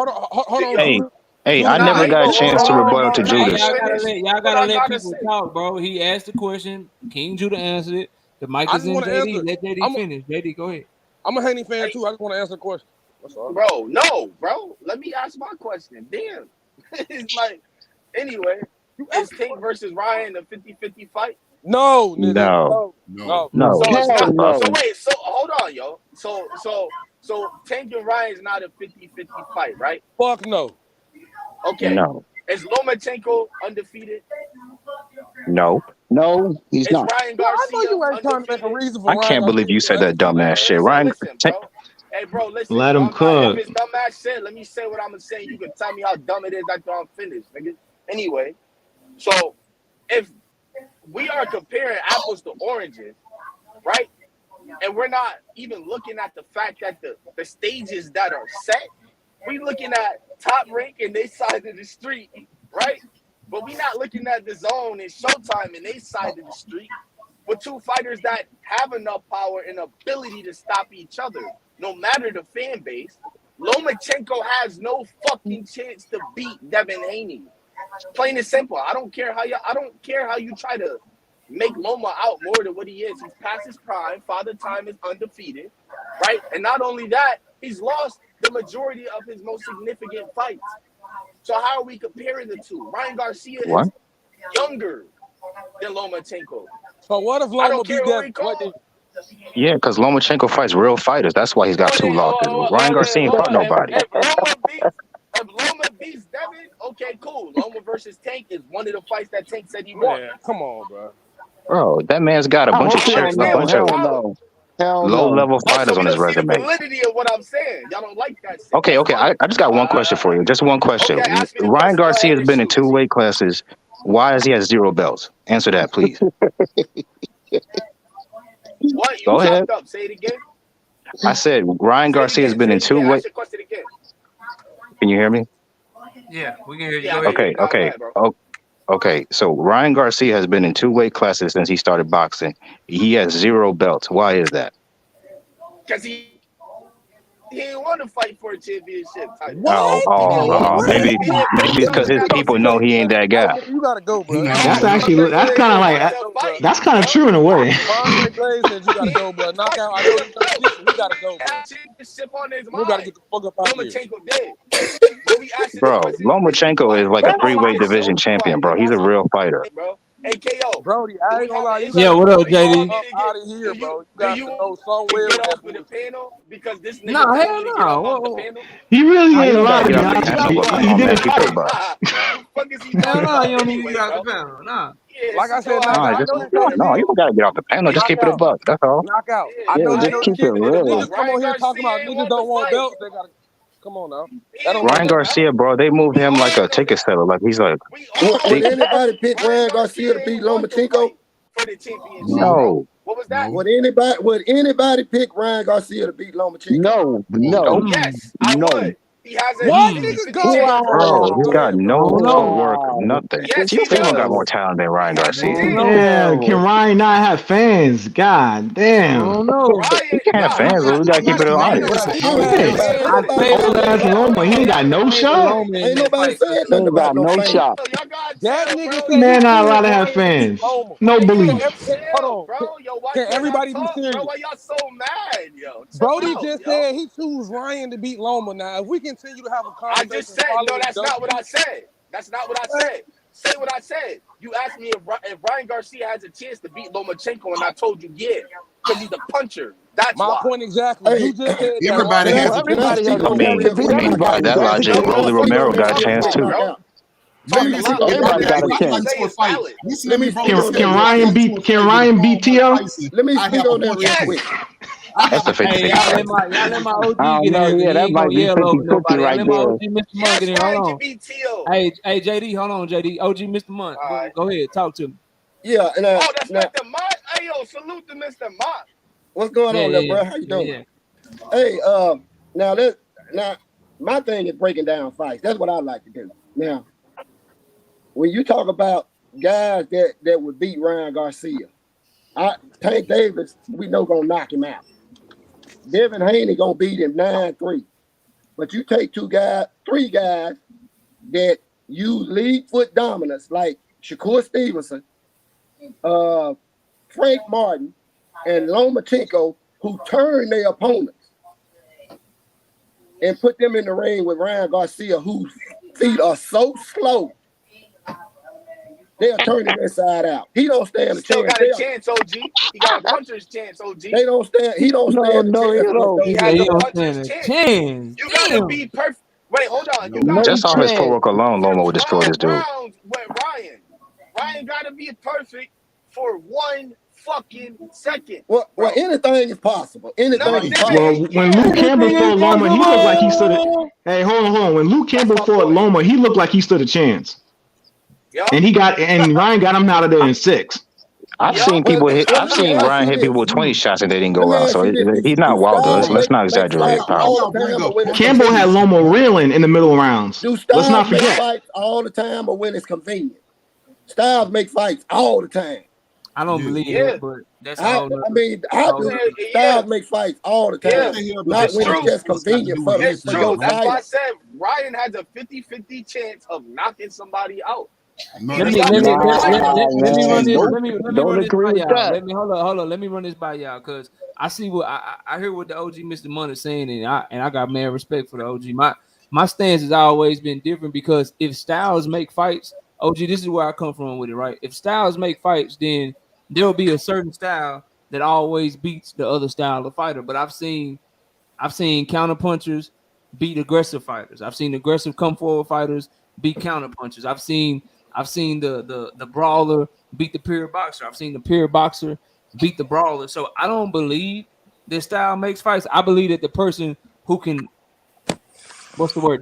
yo, Hey, Judah. hey, I Judah, Nah, never hey, got a yo, chance to let rebuttal me to hey, Judas. y'all what gotta I let gotta people say. talk, bro. He asked the question. King Judah answered it. The mic I is just in want to JD. answer. Let JD I'm a, finish. JD, go ahead. I'm a Haney fan Hey, too. I just want to answer the question. That's all. bro, no, bro. Let me ask my question. Damn. It's like, anyway, You is asked. Tank versus Ryan a 50-50 fight? No, nigga. No, No, No. no. no. So it's Hell not. no. So wait, so hold on, yo. So Tank and Ryan's not a 50-50 fight, right? Fuck no. Okay. No, Is Lomachenko undefeated? no. No, he's Is not. Ryan Bro, I know Garcia you ain't trying to make a undefeated? reason for I Ryan can't Garcia believe to you be said that undefeated. dumbass shit. So Ryan, listen, bro. Hey, bro, listen. Let him I'm not. If cook. it's dumbass shit, let me say what I'm gonna say. You can tell me how dumb it is after I'm finished, nigga. Anyway, so if we are comparing apples to oranges, right? And we're not even looking at the fact that the stages that are set, we looking at Top Rank and they side of the street, right? But we not looking at the Zone and Showtime and they side of the street with two fighters that have enough power and ability to stop each other, no matter the fan base. Lomachenko has no fucking chance to beat Devin Haney. Plain and simple. I don't care how you try to make Loma out more than what he is. He's past his prime. Father Time is undefeated, right? And not only that, he's lost the majority of his most significant fights. So how are we comparing the two? Ryan Garcia what? is younger than Lomachenko. So what if I Loma don't care beat who he Devin? What called. then? Yeah, because Lomachenko fights real fighters. That's why he's got Well, 2 then, losses. Ryan Garcia ain't fought nobody. if Loma beats Devin, okay, cool. Loma versus Tank is one of the fights that Tank said he won. Man, come on, bro. Bro, that man's got a I bunch of hope You hell a understand no. what bunch the of Hell problem? no. Hell low no. level Oh, so fighters we on his don't see the resume. validity of what I'm saying. Y'all don't like that shit. Okay, That's okay. fine. I just got one question for you. Just one question. Okay, ask me the Ryan question. Go Garcia ahead has and been in shoot. 2 weight classes. Why is he at 0 belts? Answer that, please. What? You Go ahead. chopped up. Say it again. I said Ryan Say it Garcia has again. been Say in it 2 again. weight. Ask your question again. Can you hear me? Yeah, we can hear you. Yeah, Go I can ahead. hear Okay, you now. Go okay. ahead, bro. Okay. So Ryan Garcia has been in 2 weight classes since he started boxing. He has 0 belts. Why is that? Because he ain't want to fight for a championship title. What? He didn't want. Maybe He didn't put it's because himself in his that people know he position. ain't that Hey, guy. nigga, you gotta go, He bro. not. That's He He actually Andre that's didn't kind of Glaze said you like want gotta uh, to go, bro. fight, that's kind of bro. true in a way. Andre Glaze said you gotta He go, bro. fight Knockout. I for know the you got belt. decent. You gotta go, bro. Had championship on his You gotta mind. get the fuck up out of here. Lomachenko did. But we asking the Bro, question, Lomachenko is what like a is 3-weight the division show champion, fight? bro. And He's a that's all, real fighter. bro. Hey, KO, Brody, do I we ain't gonna have lie, an you Yeah, gotta issue? what up, get Do the you fuck want JD? me up to out of here, bro. You do got you to want go me to somewhere get with that off of the bullshit. panel because this nigga No, told hell me to get off the no. panel? He really Nah, you ain't don't gotta lying, to get be off the honest. panel, but come He on, man, didn't keep it a fight. buck. The fuck is he Hell talking no, about? you don't need to Anyway, get out the bro. panel. Nah. Yeah, Like I sit your said, ass knockout. No, I down, just know you little trying to no, be you baby. don't gotta get off the panel. Just keep it a knockout. buck. That's all. Knockout. I Yeah, know you just know you Ryan, keep it keep it. If real. niggas come Ryan on here talking Garcia about ain't niggas want to don't want fight. belts, they gotta come on now. He That ain't don't make want Ryan the sense. Garcia, belt. bro, they moved We him like all a know ticket that. seller. Like he's like, We all they Would know that. anybody pick Ryan Ryan Garcia Garcia to beat ain't want to Lomachenko? fight for the championship, No. bro. no, What was that? No. Would anybody pick Ryan Garcia to beat Lomachenko? No. No, No. no, nope. Yes, I no. would. He has a What 50-50 nigga? chance. Go, Bro, he's got I no don't know. footwork, nothing. Yes, he Cleveland got more does. talent than Ryan Yes, I he Garcia. don't did. know. Yeah, can Ryan not have fans? God I damn. don't know. We Ryan, can't have no, fans, but we gotta keep it honest. You have Yeah. Ain't fans. nobody Old said ass that. Loma, he ain't got no shot. Ain't nobody said nothing about no fans. Y'all gotta That chill, nigga bro. said he Man not allowed chose to have Ryan to beat fans. Loma. No Y'all belief. gotta chill, Hold bro. on. Yo, why Can can't I everybody be talk, bro? serious? Why y'all so mad, yo? Chill Brody out, just yo. said he chose Ryan to beat Loma. Now, if we continue to have a I conversation just said, no, following that's not what I said. That's not what I said. Say what I said. You asked me if Ryan Garcia has a chance to beat Lomachenko, and I told you, yeah, because he's a puncher. That's my why. point exactly. Hey, You just said that Everybody Ryan. has a can I chance. speak I on that mean, real quick? by that No, logic, no, Rolly no, Romero no, got a no, chance no, too. bro. Man, Talk a listen, lot, bro. everybody Everything if I you got say into a is fight. valid. Listen Let to me, me bro. speak on Listen to that Can me. real If I Ryan got quick. into a beat fight with Ryan beat Mike T.O.? Tyson, Let me I speak have a on that puncher's real Yes, quick. chance. I that's have a a Hey, 50-50 puncher's y'all chance. let my chance. OG I don't get in know. here because Yeah, he that ain't gonna might be yell over 50-50 nobody. right Let my there. OG Mr. Monk Yes, get in. Hold Ryan can on. beat Tio. Hey, JD, hold on, JD. OG Mr. Monk. All right. Go ahead, talk to me. Yeah, and Oh, that's now Mr. Mott. Hey, yo, salute to Mr. Mott. what's going Yeah, on, yeah, little yeah. bro? How you doing? Yeah, Hey, now my thing is breaking down fights. That's what I like to do. Now, when you talk about guys that would beat Ryan Garcia, Tank Davis, we know gonna knock him out. Devin Haney gonna beat him 9-3. But you take three guys that use lead foot dominance like Shakur Stevenson, Frank Martin, and Lomachenko, who turn their opponents and put them in the ring with Ryan Garcia, whose feet are so slow, they'll turn him inside out. He don't stand a Still chance. got a chance, OG. He got a puncher's chance, OG. He don't stand a No, chance you against don't. those He yeah. has He a guys. don't puncher's stand a chance. chance. You gotta Damn. be perfect. Wait, hold on. You No gotta Just off his be chance. footwork alone, for Loma would destroy 12 this dude. rounds with Ryan. Ryan gotta be perfect for 1 fucking second. Well, Bro. anything is possible. Anything No, is nigga, Well, possible. it when Luke can't. Campbell Anything is fought Loma, he looked like he stood a possible. hey, hold on. When Luke That's Campbell my fought boy. Loma, he looked like he stood a chance. Yup. And Ryan got him out of there in 6. I've Yup. seen people hit. I've Let me seen ask Ryan you hit people this. with 20 shots and they didn't Let go me out. ask So you this. he's not Do Wilder. styles Let's not make exaggerate fights Why power. all y'all the bring time or up when it's puncher's Campbell had convenient? chance? Loma reeling in the middle rounds. Do Let's not styles make forget. fights all the time or when it's convenient? Styles make fights all the time. I don't Yeah. believe Yeah. that, but that's a whole nother. I Whole do. nother. Yeah. Styles make fights all the Yeah. What time, the hell does a not It's when it's true. puncher's just chance got to convenient do with It's for anything, your true. bro? That's why I fighter. said Ryan has a 50-50 chance of knocking somebody out. No, Let Either that's me y'all not let can me true. take a Nah, let, fight. let, let, let me run man. this. Nope. Let me Don't run this agree by with y'all. that. Hold on. Let me run this by y'all because I see what I hear what the OG Mr. Money is saying, and I got mad respect for the OG. My stance has always been different because if styles make fights, OG, this is where I come from with it, right? If styles make fights, then there'll be a certain style that always beats the other style of fighter. But I've seen counter punchers beat aggressive fighters. I've seen aggressive come forward fighters beat counter punchers. I've seen the brawler beat the pure boxer. I've seen the pure boxer beat the brawler. So I don't believe that style makes fights. I believe that the person who can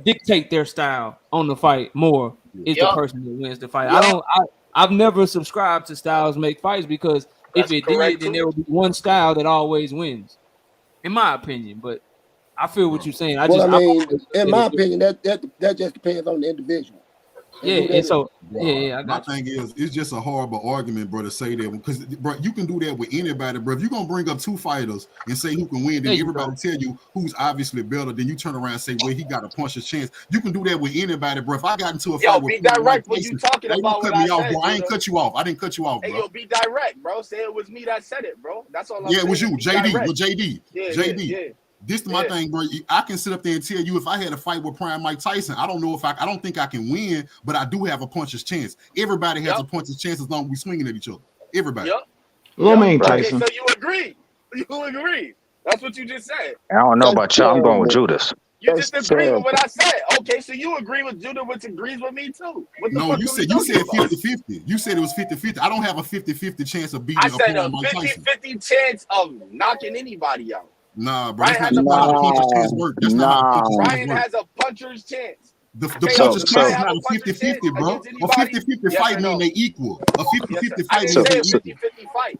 dictate their style on the fight more is the Yup. person that wins the fight. Yup. I've never subscribed to styles make fights because if That's it did, correct then too. there would be one style that always wins, in my opinion. But I feel what you're saying. Well, I I've mean, always looked in at my it different. opinion, that just depends on the individual and Yeah, who and that is. so yeah, I My got you. thing is, it's just a horrible argument, bro, to say that because, bro, you can do that with anybody, bro. If you're gonna bring up two fighters and say who can win, There then you everybody go. tell you who's obviously better. Then you turn around and say, well, he got a puncher's chance. You can do that with anybody, bro. If I got into a Yo, fight with be Mike direct when you Tyson, talking hey, don't about what cut me I off, said, bro. I ain't Judah. cut you off. I didn't cut you off, Hey, bro. yo, be direct, bro. Say it was me that said it, bro. That's all I'm Yeah, it saying. was you, Be JD. direct. With JD, Yeah, JD. yeah, yeah. This is my thing, bro. I can sit up there and tell you if I had a fight with Prime Mike Tyson, I don't know if I don't think I can win, but I do have a puncher's chance. Everybody has a puncher's chance as long as we swinging at each other. Everybody. Loma ain't Okay, Tyson. so you agree. You agree. That's what you just said. I don't know That's about y'all. I'm going with terrible. Judas. You That's just agree with terrible. what I said. Okay, so you agree with Judah, which agrees with me too. What the No, fuck you are we said talking about? 50-50. You said it was 50-50. I don't have a 50-50 chance of I beating a said Prime a Mike Tyson. 50-50 chance of knocking anybody out. Nah, bro, Ryan that's not has a even how a puncher's puncher's chance. chance work. That's not how a puncher's chance Ryan work. has a puncher's chance. The KO, puncher's does chance Ryan is have not a a puncher's 50-50, chance bro. against A anybody? 50-50 Yes fight or mean no? they equal. A Yes, 50-50 I fight didn't means say they a equal. 50-50 fight.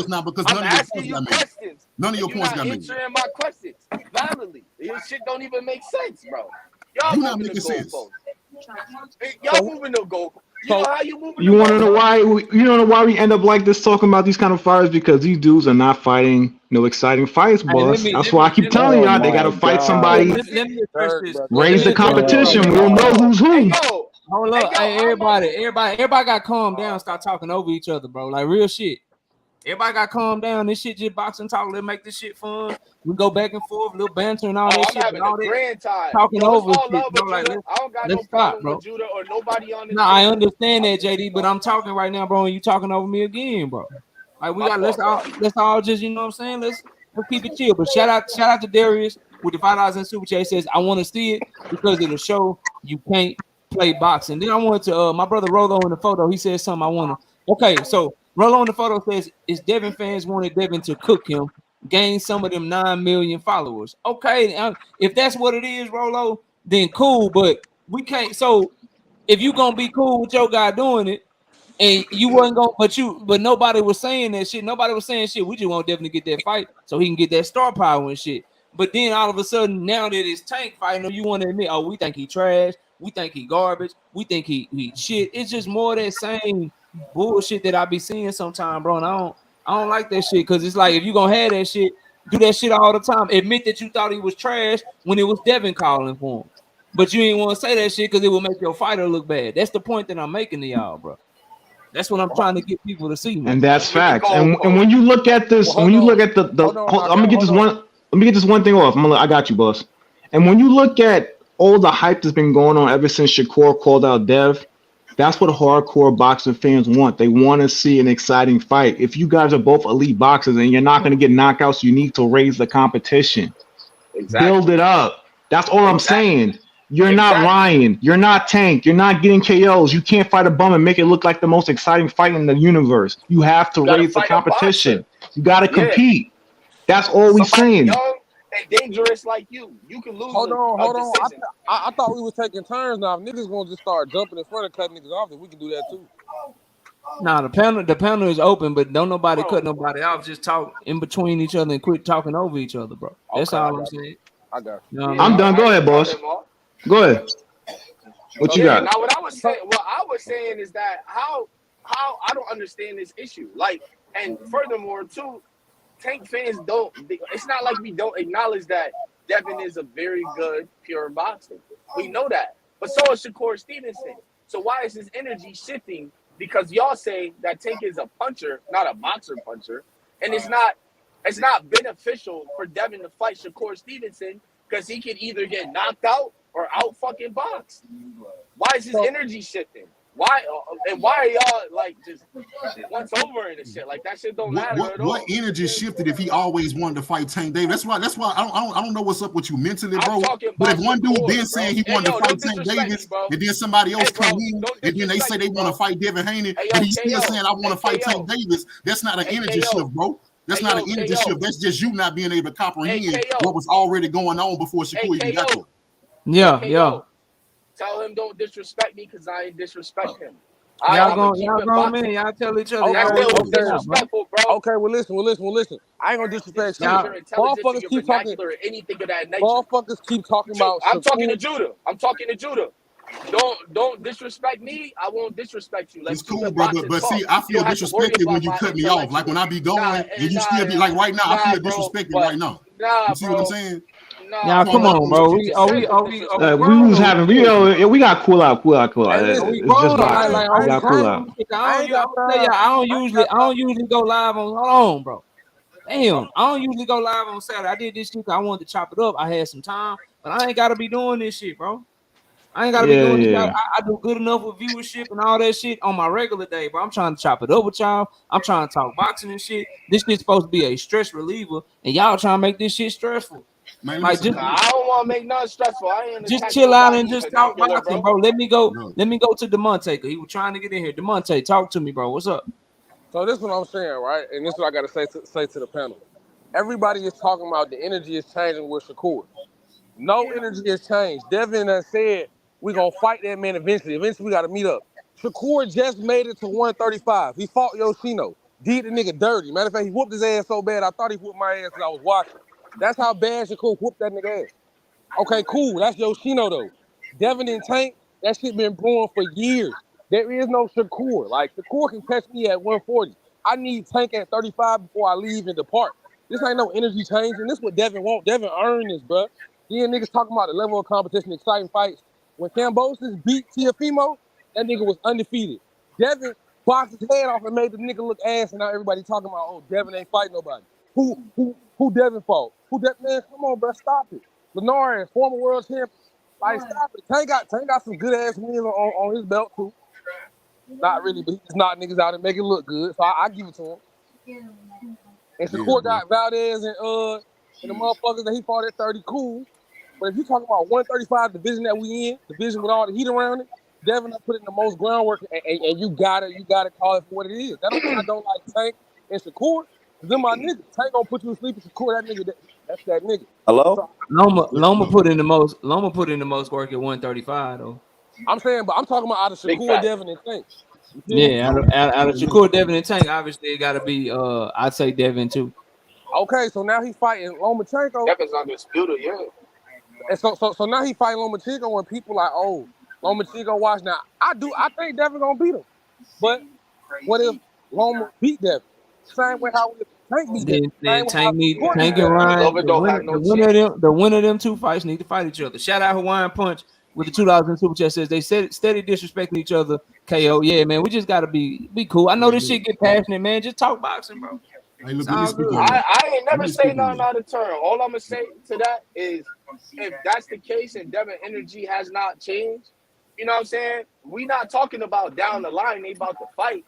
just not because I'm none of your asking points you got made. questions. None of your You're points not got made. answering my questions validly. This shit don't even make sense, bro. Y'all You not moving the making sense. goalposts. Y'all moving the goalposts. You know how you moving You the want to know goalposts? why? You don't know why we end up like this talking about these kind of fighters, because these dudes are not fighting no exciting fights, Hey, boss. That's why I keep telling Oh y'all they got my to fight God. somebody, let me address Dirk, this. bro. Let raise me the address this. Hey, competition. We'll know who's hey, who. yo. Hold Hey, up. yo, Hey, how much? everybody got calm down. Stop talking over each other, bro. Like real shit. Everybody got calm down. This shit just boxing talk. Let's make this shit fun. We go back and forth, little banter and all Oh, that I'm shit. But having a all that grand time. talking Yo, it's over all shit, love bro. with Like Judah. I don't got no let's stop, problem bro. with Judah or nobody on this No, I panel. understand that, JD, but I'm talking right now, bro, and you talking over me again, bro. Like we My got fault, bro. let's all just, you know what I'm saying? Let's keep it chill. But shout out to Darius with the $5 in super chat. Says I want to see it because it'll show you can't play boxing. Then I wanted to my brother Rolo in the photo. He said something I want to. Okay, so Rolo in the photo says is Devin fans wanted Devin to cook him, gain some of them 9 million followers. Okay, if that's what it is, Rolo, then cool. But we can't. So if you gonna be cool with your guy doing it, and you wasn't gonna, but nobody was saying that shit. Nobody was saying shit. We just want Devin to get that fight so he can get that star power and shit. But then all of a sudden, now that it's Tank fighting, you want to admit, oh, we think he trash, we think he garbage, we think he shit. It's just more of that same bullshit that I be seeing sometimes, bro. And I don't like that shit because it's like if you gonna have that shit, do that shit all the time. Admit that you thought he was trash when it was Devin calling for him. But you ain't want to say that shit because it will make your fighter look bad. That's the point that I'm making to y'all, bro. That's what I'm trying to get people to see, man. And that's With the facts. And when goalposts. you look at this, Well, when you look at the hold on, I'm gonna knockout. get this one. Let me get this one thing off. I got you, boss. And when you look at all the hype that's been going on ever since Shakur called out Dev, that's what hardcore boxing fans want. They want to see an exciting fight. If you guys are both elite boxers and you're not going to get knockouts, you need to raise the competition. Build Exactly. it up. That's all I'm Exactly. saying. You're not Exactly. Ryan. You're not Tank. You're not getting KOs. You can't fight a bum and make it look like the most exciting fight in the universe. You have to You gotta raise the fight a boxer. competition. You got to Yeah. compete. That's all we Somebody saying. young and dangerous like you. You can lose Hold on. a decision. I thought we was taking turns now. If niggas gonna just start jumping in front and cutting niggas off, then we can do that too. Nah, the panel is open, but don't nobody Bro, cut nobody off. Just talk in between each other and quit talking over each other, bro. That's Okay, I all I'm got you. saying. I got You know what yeah, I I'm mean? done. Go I ahead, ain't cut boss. him off. Go ahead. What you Yeah, got? now what I was saying is that how I don't understand this issue. Like, and furthermore, too, Tank fans don't. It's not like we don't acknowledge that Devin is a very good pure boxer. We know that, but so is Shakur Stevenson. So why is his energy shifting? Because y'all say that Tank is a puncher, not a boxer puncher, and it's not. It's not beneficial for Devin to fight Shakur Stevenson because he can either get knocked out or out fucking boxed. Why is his you. energy shifting? Why and why are y'all like just once over and shit? Like that shit don't matter at What all. energy shifted if he always wanted to fight Tank Davis? That's why I don't know what's up with you mentally, I'm bro. talking But if about one dude Shakur, been bro. saying he Hey wanted to yo, fight don't Tank disrespect me, Davis, bro. and then somebody else Hey come bro, in, don't and then they say disrespect they me, want to bro. fight Devin Haney, Hey but yo, he's still KO. saying I want Hey to fight KO. Tank Davis. That's not an Hey energy KO. shift, bro. That's Hey not an yo, energy KO. shift. That's just you not being able to Hey comprehend what KO. was already going on before Hey Shakur even got there. KO. Hey Yeah. KO. Tell him don't disrespect me because I ain't disrespect him. Y'all I'm gonna going, keep y'all it grown men. boxing. Y'all tell each other. That Y'all Okay, gotta still work was this okay, out, bro. disrespectful, bro. okay. Well, listen. I ain't gonna disrespect shit. Disrespect Y'all, your intelligence or Motherfuckers your keep talking. vernacular or anything of that nature. Motherfuckers keep talking about I'm talking to Shakur. Judah. I'm talking to Judah. Don't disrespect me. I won't disrespect you. Let's It's keep cool, it bro. boxing But talk. see, I You feel don't have to worry disrespected when about you my cut me off. Like when intellectual. I be Nah, going and you still be like, right now, I feel bro. disrespected But right now. nah, You see what I'm bro. saying? Nah, y'all, That's why I'm come bro. like, on, Because what bro. you We just said was we disrespectful. We grown was or we having kids? we got cool out. Hey, We listen. It's just grown or Like, boxing. like I We I ain't ain't, got I cool ain't, out. I I ain't got tell you, time. I ain't got I time. don't usually go live on. Hold on, bro. Damn, I don't usually go live on Saturday. I did this shit 'cause I wanted to chop it up. I had some time, but I ain't gotta be doing this shit, bro. I ain't gotta be doing this. Yeah. I do good enough with viewership and all that shit on my regular day, bro. I'm trying to chop it up with y'all. I'm trying to talk boxing and shit. This shit's supposed to be a stress reliever, and y'all trying to make this shit stressful. Man, Like listen, just Nah, I don't want to make nothing stressful. I ain't just attack chill out and nobody just talk vernacular, boxing, bro. bro. Let me go. no. Let me go to Demonte, cause he was trying to get in here. Demonte, talk to me, bro. What's up? So this is what I'm saying, right? And this is what I gotta say to the panel. Everybody is talking about the energy is changing with Shakur. No energy has changed. Devin has said we gonna fight that man eventually. Eventually we gotta meet up. Shakur just made it to 135. He fought Yoshino. Did the nigga dirty. Matter of fact, he whooped his ass so bad I thought he whooped my ass because I was watching. That's how bad Shakur whooped that nigga ass. Okay, cool. That's Yoshino though. Devin and Tank, that shit been brewing for years. There is no Shakur. Like Shakur can catch me at 140. I need Tank at 35 before I leave and depart. This ain't no energy change, and this what Devin want. Devin earned this, bro. Then niggas talking about the level of competition, exciting fights. When Cambosis beat Tiafimo, that nigga was undefeated. Devin boxed his head off and made the nigga look ass, and now everybody talking about, oh, Devin ain't fighting nobody. Who Devin fought? Man, come on, bro, stop it. Linares, former world champion. Like, stop it. Tank got some good ass wins on his belt too. Not really, but he just knocked niggas out and make it look good. So I give it to him. And Shakur got Valdez and the motherfuckers that he fought at 30, cool. But if you talking about 135 division that we in, division with all the heat around it, Devin put in the most groundwork, and you gotta call it for what it is. That don't mean I don't like Tank and Shakur. Them my niggas. Tank gonna put you to sleep, and Shakur, that nigga, that's that nigga. Hello? So, Loma put in the most work at 135 though. I'm saying, but I'm talking about out of Shakur, Devin, and Tank. Yeah, out of Shakur, Devin, and Tank, obviously it gotta be I'd say Devin too. Okay, so now he fighting Lomachenko. Devin's undisputed, yeah. And so now he fighting Lomachenko, and people like, oh, Lomachenko watch now. I think Devin gonna beat him. But what if Loma beat Devin? Same way how Tank beat Devin. Then Tank and Ryan. The winner of them two fights need to fight each other. Shout out Hawaiian Punch with the $2 super chat says they steady disrespecting each other. KO, yeah, man. We just gotta be cool. I know this shit get passionate, man. Just talk boxing, bro. Hey, look, I ain't never say nothing out of turn. All I'm gonna say to that is, if that's the case and Devin energy has not changed, you know what I'm saying? We not talking about down the line. They about to fight.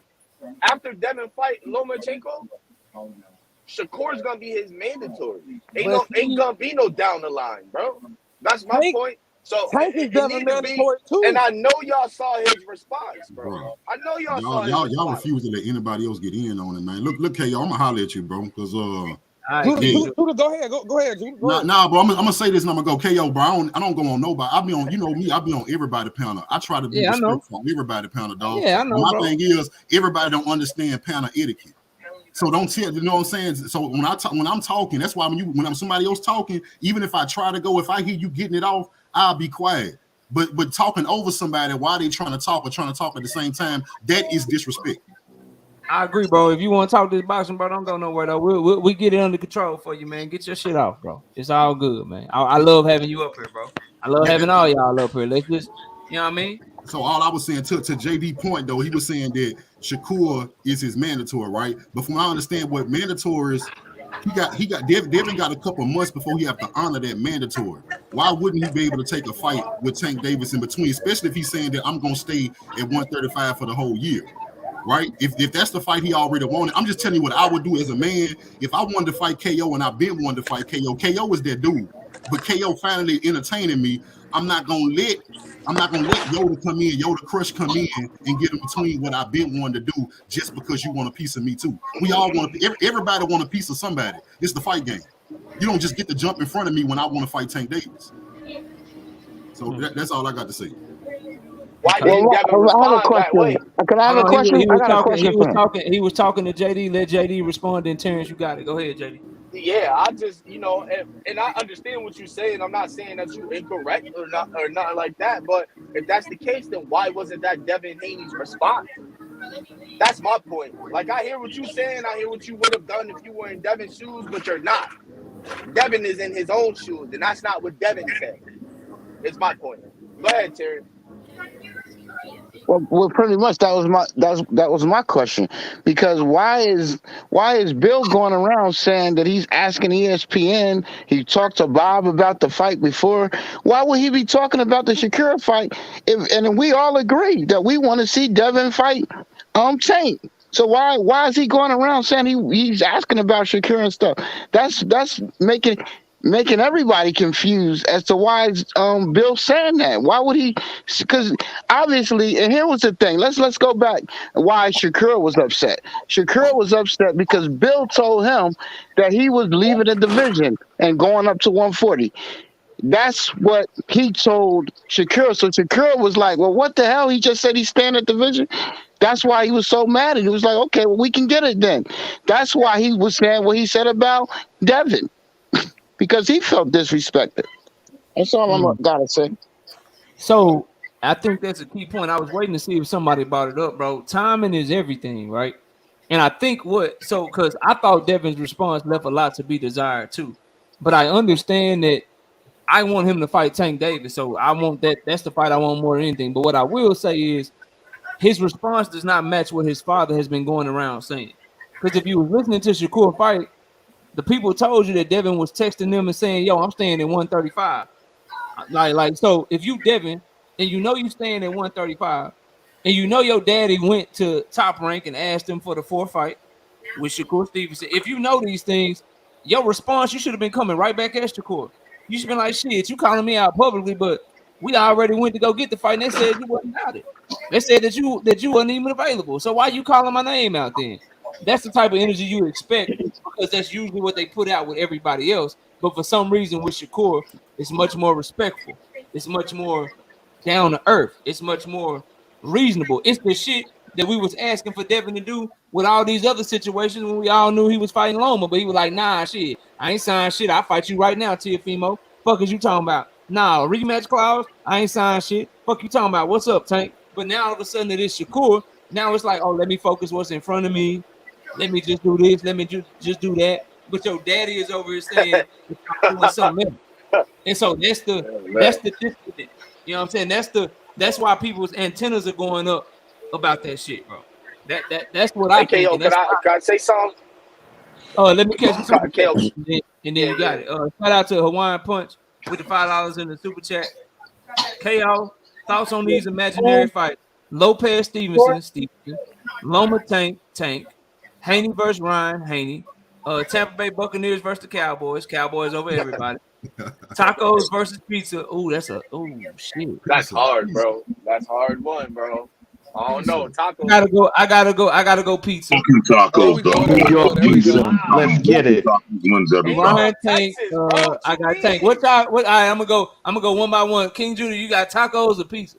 After Devin fight Lomachenko, Shakur's gonna be his mandatory. Ain't gonna be no down the line, bro. That's my point. So Tank is Devin mandatory too. And I know y'all saw his response, bro. I know y'all saw his response. Y'all refuse to let anybody else get in on it, man. Look, hey, y'all, I'm gonna holler at you, bro, because Judah, go ahead, go ahead, Judah. Nah, bro. I'm gonna say this, and I'm gonna go, KO, bro. I don't go on nobody. I be on, you know me. I be on everybody panel. I try to be respectful on everybody panel, dog. Yeah, I know. My thing is, everybody don't understand panel etiquette. So don't tell, you know what I'm saying? So when I'm talking, that's why when I'm somebody else talking, even if I try to go, if I hear you getting it off, I'll be quiet. But talking over somebody while they trying to talk at the same time, that is disrespect. I agree, bro. If you want to talk this boxing, bro, don't go nowhere though. We get it under control for you, man. Get your shit off, bro. It's all good, man. I love having you up here, bro. I love having all y'all up here. Let's just, you know what I mean? So all I was saying to JD point though, he was saying that Shakur is his mandatory, right? But from what I understand, what mandatory is, Devin got a couple months before he have to honor that mandatory. Why wouldn't he be able to take a fight with Tank Davis in between, especially if he's saying that I'm gonna stay at 135 for the whole year? Right? If that's the fight he already wanted, I'm just telling you what I would do as a man. If I wanted to fight KO and I've been wanting to fight KO is that dude. But KO finally entertaining me. I'm not gonna let Yoda come in, Yoda Crush come in and get in between what I've been wanting to do just because you want a piece of me too. We all want everybody want a piece of somebody. It's the fight game. You don't just get to jump in front of me when I want to fight Tank Davis. So that's all I got to say. Why didn't Devin respond that way? Can I have a question? He was talking to JD. Let JD respond. Then Terrence, you got it. Go ahead, JD. Yeah, I just, and I understand what you're saying. I'm not saying that you're incorrect or nothing like that. But if that's the case, then why wasn't that Devin Haney's response? That's my point. Like, I hear what you're saying. I hear what you would have done if you were in Devin's shoes, but you're not. Devin is in his own shoes, and that's not what Devin said. It's my point. Go ahead, Terry. Well, pretty much that was my question, because why is Bill going around saying that he's asking ESPN? He talked to Bob about the fight before. Why would he be talking about the Shakur fight? And we all agree that we want to see Devin fight Tank. So why is he going around saying he's asking about Shakur and stuff? That's making everybody confused as to why is Bill saying that. Why would he? Because obviously, and here was the thing. Let's go back. Why Shakur was upset. Shakur was upset because Bill told him that he was leaving the division and going up to 140. That's what he told Shakur. So Shakur was like, well, what the hell? He just said he's staying at the division. That's why he was so mad. And he was like, okay, well, we can get it then. That's why he was saying what he said about Devin. Because he felt disrespected. That's all I gotta say. So I think that's a key point. I was waiting to see if somebody brought it up, bro. Timing is everything, right? And I think because I thought Devin's response left a lot to be desired too. But I understand that I want him to fight Tank Davis. So I want that. That's the fight I want more than anything. But what I will say is his response does not match what his father has been going around saying. Because if you were listening to Shakur fight, the people told you that Devin was texting them and saying, yo, I'm staying at 135. So if you Devin and you know you staying at 135 and you know your daddy went to Top Rank and asked him for the 4th fight with Shakur Stevenson, if you know these things, your response, you should have been coming right back at Shakur. You should have been like, shit, you calling me out publicly, but we already went to go get the fight and they said you wasn't out it. They said that you wasn't even available. So why you calling my name out then? That's the type of energy you expect because that's usually what they put out with everybody else. But for some reason with Shakur, it's much more respectful. It's much more down to earth. It's much more reasonable. It's the shit that we was asking for Devin to do with all these other situations when we all knew he was fighting Loma, but he was like, nah, shit, I ain't signed shit. I'll fight you right now, Teofimo. Fuck is you talking about? Nah, rematch clause, I ain't signed shit. Fuck you talking about? What's up, Tank? But now all of a sudden it is Shakur. Now it's like, oh, let me focus what's in front of me. Let me just do this. Let me just do that. But your daddy is over here saying I'm doing something else. And so that's the disconnect. You know what I'm saying? That's why people's antennas are going up about that shit, bro. That's what I think. KO, can I say something? Let me catch the super chat, KO. and then you got it. Shout out to Hawaiian Punch with the $5 in the super chat. KO, thoughts on these imaginary fights? Lopez Stevenson, Loma Tank, Haney versus Ryan, Haney. Tampa Bay Buccaneers versus the Cowboys over everybody. Tacos versus pizza. Ooh, shit. That's hard, bro. That's hard one, bro. I don't know. Tacos. I gotta go pizza. Tacos, though. New York pizza. Let's get it. Ryan Tank. I got Tank. What? I'm gonna go one by one. King Judah, you got tacos or pizza?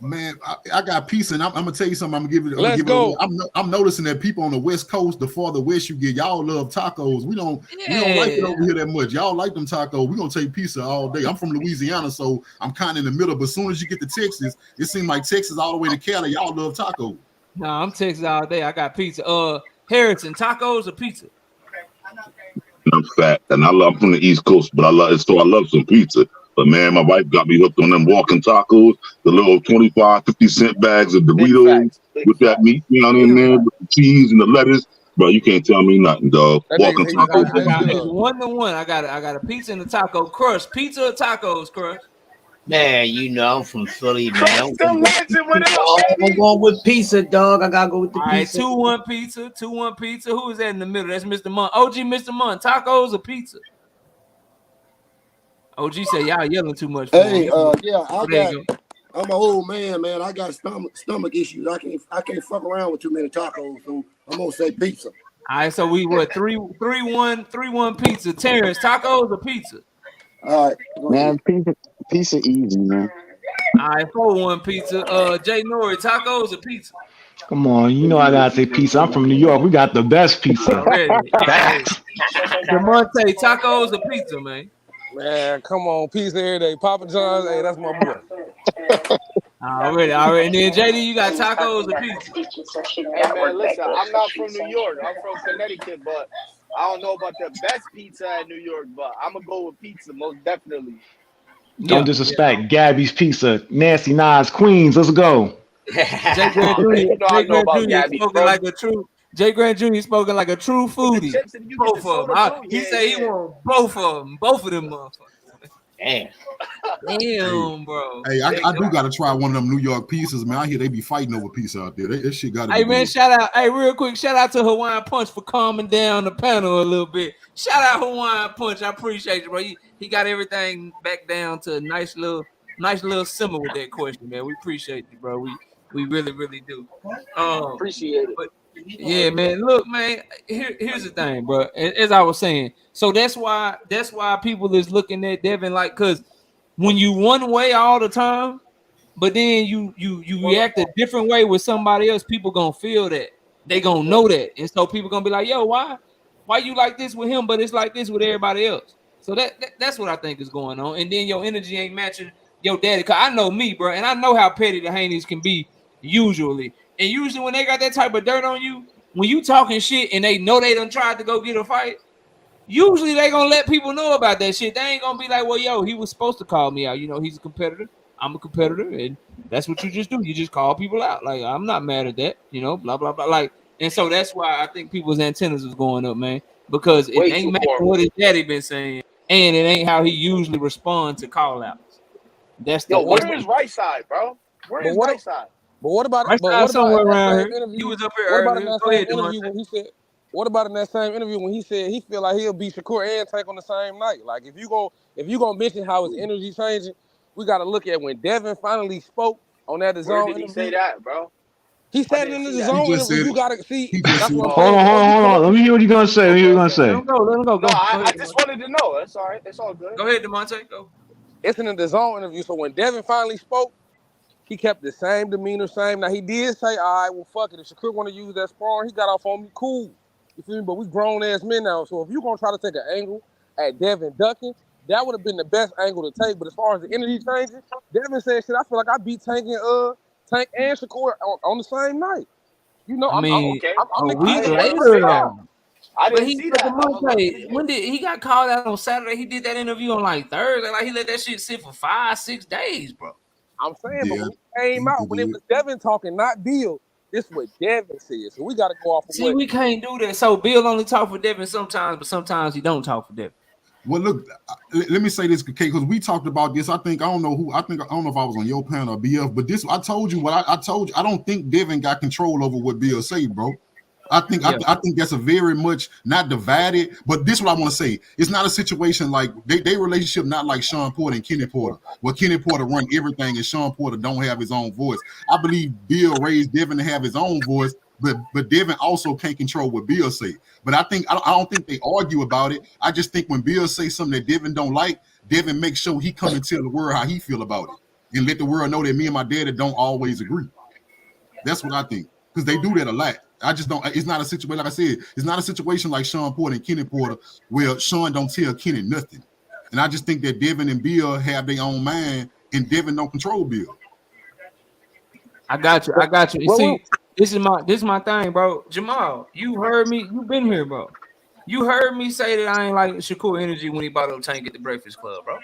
Man, I got pizza, and I'm gonna tell you something. I'm gonna give it. Let's go. I'm noticing that people on the West Coast, the farther west you get, y'all love tacos. We don't like it over here that much. Y'all like them tacos. We gonna take pizza all day. I'm from Louisiana, so I'm kind of in the middle. But as soon as you get to Texas, it seems like Texas all the way to Cali. Y'all love tacos. No, I'm Texas all day. I got pizza. Harrison, tacos or pizza? I'm fat, and I'm from the East Coast, but I love some pizza. But man, my wife got me hooked on them walking tacos, the little 25, 50-cent bags of Doritos with that meat in there, with the cheese and the lettuce. Bro, you can't tell me nothing, dog. Walking tacos. It's 1-1. I got a pizza and a taco. Crush, pizza or tacos, Crush? Man, you know I'm from Philly, man. I'm going with pizza, dog. I gotta go with the pizza. All right, 2-1 pizza. 2-1 pizza. Who is that in the middle? That's Mr. Munn. OG Mr. Munn. Tacos or pizza? OG said y'all yelling too much. Hey, I'm an old man, man. I got stomach issues. I can't fuck around with too many tacos. So I'm gonna say pizza. All right, so we what 3-1 pizza. Terrence, tacos or pizza? All right, man, pizza easy, man. All right, 4-1 pizza. Jay Nori, tacos or pizza? Come on, you know I gotta say pizza. I'm from New York. We got the best pizza. Facts. Demonte, tacos or pizza, man? Man, come on, pizza every day. Papa John's, hey, that's my boy. Already. And then JD, you got tacos or pizza? Hey man, listen, I'm not from New York. I'm from Connecticut, but I don't know about the best pizza in New York, but I'm gonna go with pizza most definitely. Don't disrespect Gabby's Pizza, Nancy Nas, Queens. Let's go. Jay Grant Jr. spoken like a true. Jay Grant Jr. spoken like a true foodie. Both of them. He said he want both of them. Both of them motherfuckers. Damn, bro. Hey, I do gotta try one of them New York pizzas, man. I hear they be fighting over pizza out there. That shit gotta be man, good. shout out. Hey, real quick, shout out to Hawaiian Punch for calming down the panel a little bit. Shout out Hawaiian Punch. I appreciate you, bro. He got everything back down to a nice little simmer with that question, man. We appreciate you, bro. We really, really do. Appreciate it. But, yeah, man. Look, man. Here's the thing, bro. As I was saying, so that's why people is looking at Devin like, cause when you one way all the time, but then you react a different way with somebody else, people gonna feel that. They gonna know that, and so people gonna be like, yo, why you like this with him, but it's like this with everybody else. So that's what I think is going on. And then your energy ain't matching your daddy. Cause I know me, bro, and I know how petty the Haneys can be usually. And usually when they got that type of dirt on you, when you talking shit and they know they done tried to go get a fight, usually they gonna let people know about that shit. They ain't gonna be like, well, yo, he was supposed to call me out. You know, he's a competitor. I'm a competitor, and that's what you just do. You just call people out. Like, I'm not mad at that, you know, blah, blah, blah. Like, and so that's why I think people's antennas was going up, man. Because it Way ain't too matter formal. what his daddy been saying, and it ain't how he usually responds to call outs. That's the Yo, where is right side, bro? Where But is what? right side? But what about? right But side what about somewhere in that around same here. He interview? was up here What about in earlier. that Go same ahead, interview Devontae. when he said? What about in that same interview when he said he feel like he'll beat Shakur and Tank on the same night? Like if you gonna mention how his energy changing, we got to look at when Devin finally spoke on that Where DAZN did he say interview. that, bro? He I said it didn't in the see that. He DAZN just interview. said You it. gotta see. He just That's said what it. I'm Hold saying. on, hold Before on, you hold come on. up, Let me hear what you're gonna say. Let me hear what you're Let gonna say. him go. Let him go. No, Go. Go I ahead, just Devontae. wanted to know. That's all right. It's all good. Go ahead, Devontae. Go. it's in the DAZN interview. So when Devin finally spoke, he kept the same demeanor, same. Now he did say, "All right, well, fuck it. If Shakur want to use that sparring, he got off on me. Cool. You feel me? But we grown ass men now. So if you gonna try to take an angle at Devin ducking, that would have been the best angle to take. But as far as the energy changing, Devin said, "Shit, I feel like I beat Tank and Shakur on the same night." You know, I mean, Okay. I'm a the week king I of didn't later see underdog. that. though. I But didn't he see but the that. I'm gonna look Monte, again. when did he got called out on Saturday? He did that interview on like Thursday. Like he let that shit sit for 5-6 days, bro. I'm saying, but Yeah, when he came out, he when it did. was Devin talking, not Bill, this is what Devin said. So we got to go off of See, what. we can't do that. So Bill only talk for Devin sometimes, but sometimes he don't talk for Devin. Well, look, let me say this, because we talked about this. I don't know if I was on your panel or BF, but this, I told you what I told you. I don't think Devin got control over what Bill say, bro. I think that's a very much not divided, but this is what I want to say. It's not a situation like they relationship, not like Sean Porter and Kenny Porter, where Kenny Porter run everything and Sean Porter don't have his own voice. I believe Bill raised Devin to have his own voice, but Devin also can't control what Bill say. But I don't think they argue about it. I just think when Bill say something that Devin don't like, Devin makes sure he come and tell the world how he feel about it, and let the world know that me and my daddy don't always agree. That's what I think, because they do that a lot. I just don't. It's not a situation, like I said, it's not a situation like Sean Porter and Kenny Porter where Sean don't tell Kenny nothing. And I just think that Devin and Bill have their own mind, and Devin don't control Bill. I got you. I got you. You Well, see, this is my thing, bro. Jamal, you heard me. You been here, bro. You heard me say that I ain't like Shakur energy when he bought up Tank at the Breakfast Club, bro.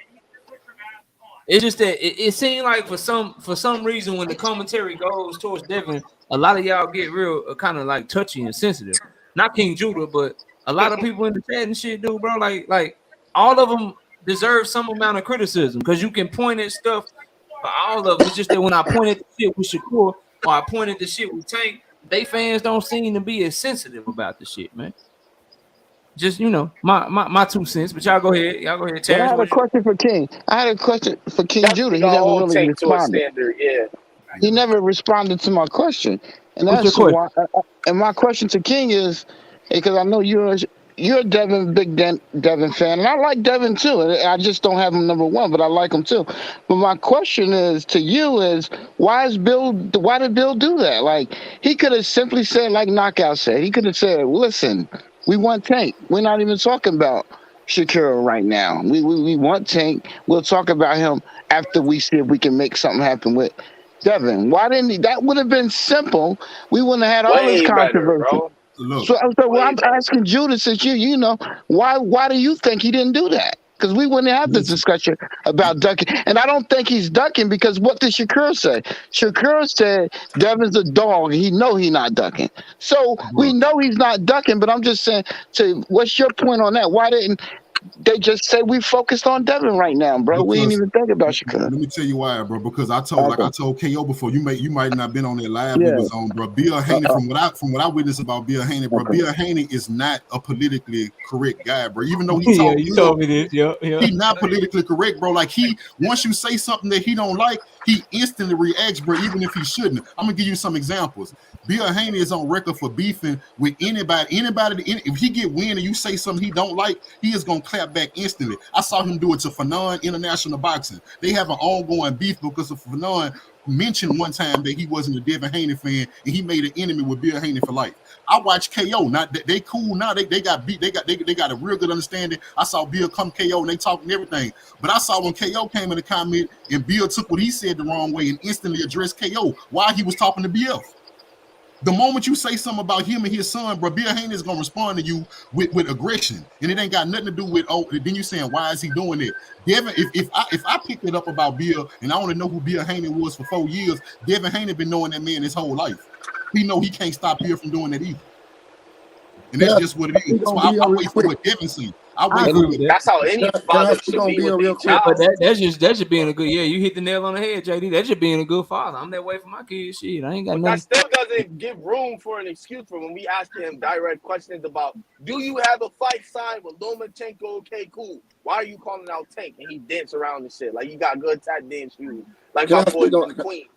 It's just that it seemed like for some reason when the commentary goes towards Devin, a lot of y'all get real kind of like touchy and sensitive. Not King Judah, but a lot of people in the chat and shit, dude, bro. Like all of them deserve some amount of criticism because you can point at stuff for all of them. It's just that when I pointed the shit with Shakur or I pointed the shit with Tank, they fans don't seem to be as sensitive about the shit, man. Just my 2 cents. But y'all go ahead. Y'all go ahead, I Terrence. had a What you? question for King. I had a question for King Judah. Definitely He gonna never hold really Tank to a responded. standard. Yeah. He never responded to my question, and What's your that's question? why. And my question to King is, because I know you're a Devin fan, and I like Devin too. I just don't have him number one, but I like him too. But my question is to you is why did Bill do that? Like he could have simply said, like Knockout said, he could have said, "Listen, we want Tank. We're not even talking about Shakur right now. We want Tank. We'll talk about him after we see if we can make something happen with Devin." Why didn't he? That would have been simple. We wouldn't have had all this Way better, controversy. bro. Look, So Way I'm better. asking Judah, since you know, why do you think he didn't do that? Because we wouldn't have this listen, discussion about ducking. And I don't think he's ducking because what did Shakur say? Shakur said Devin's a dog. He know he not ducking. So we bro. know he's not ducking, but I'm just saying, so what's your point on that? Why didn't they just say we focused on Devin right now, bro? We ain't Because even think about Shakur. let me tell you why, bro. Because I Okay. told KO before, you might not been on that live we Yeah. was on, bro. Bill Haney, from what I witnessed about Bill Haney, bro. Okay. Bill Haney is not a politically correct guy, bro. Even though he Yeah, talk you good, told me this. Yeah. he not politically correct, bro. Like once you say something that he don't like, he instantly reacts, bro, even if he shouldn't. I'm gonna give you some examples. Bill Haney is on record for beefing with anybody. If he get wind and you say something he don't like, he is gonna clap back instantly. I saw him do it to Fanon International Boxing. They have an ongoing beef because of Fanon mentioned one time that he wasn't a Devin Haney fan and he made an enemy with Bill Haney for life. I watched KO. Not they cool now. They got beat. They got a real good understanding. I saw Bill come KO and they talking everything. But I saw when KO came in the comment and Bill took what he said the wrong way and instantly addressed KO while he was talking to BF. The moment you say something about him and his son, bro, Bill Haney is gonna respond to you with aggression, and it ain't got nothing to do with then you saying why is he doing it? Devin, if I picked it up about Bill and I want to know who Bill Haney was for 4 years, Devin Haney been knowing that man his whole life. He know he can't stop Bill from doing that either, and that's just what it is. That's why I wait for what Devin see. I wait for that. That's how any father should be with their child. But that's just being a good. Yeah, you hit the nail on the head, JD. That's just being a good father. I'm that way for my kids. Shit, I ain't got nothing. That still doesn't give room for an excuse for when we ask him direct questions about, do you have a fight signed with Lomachenko? Okay, cool. Why are you calling out Tank? And he dance around and shit. Like, you got good tap dance shoes. Like my boy from the Queens.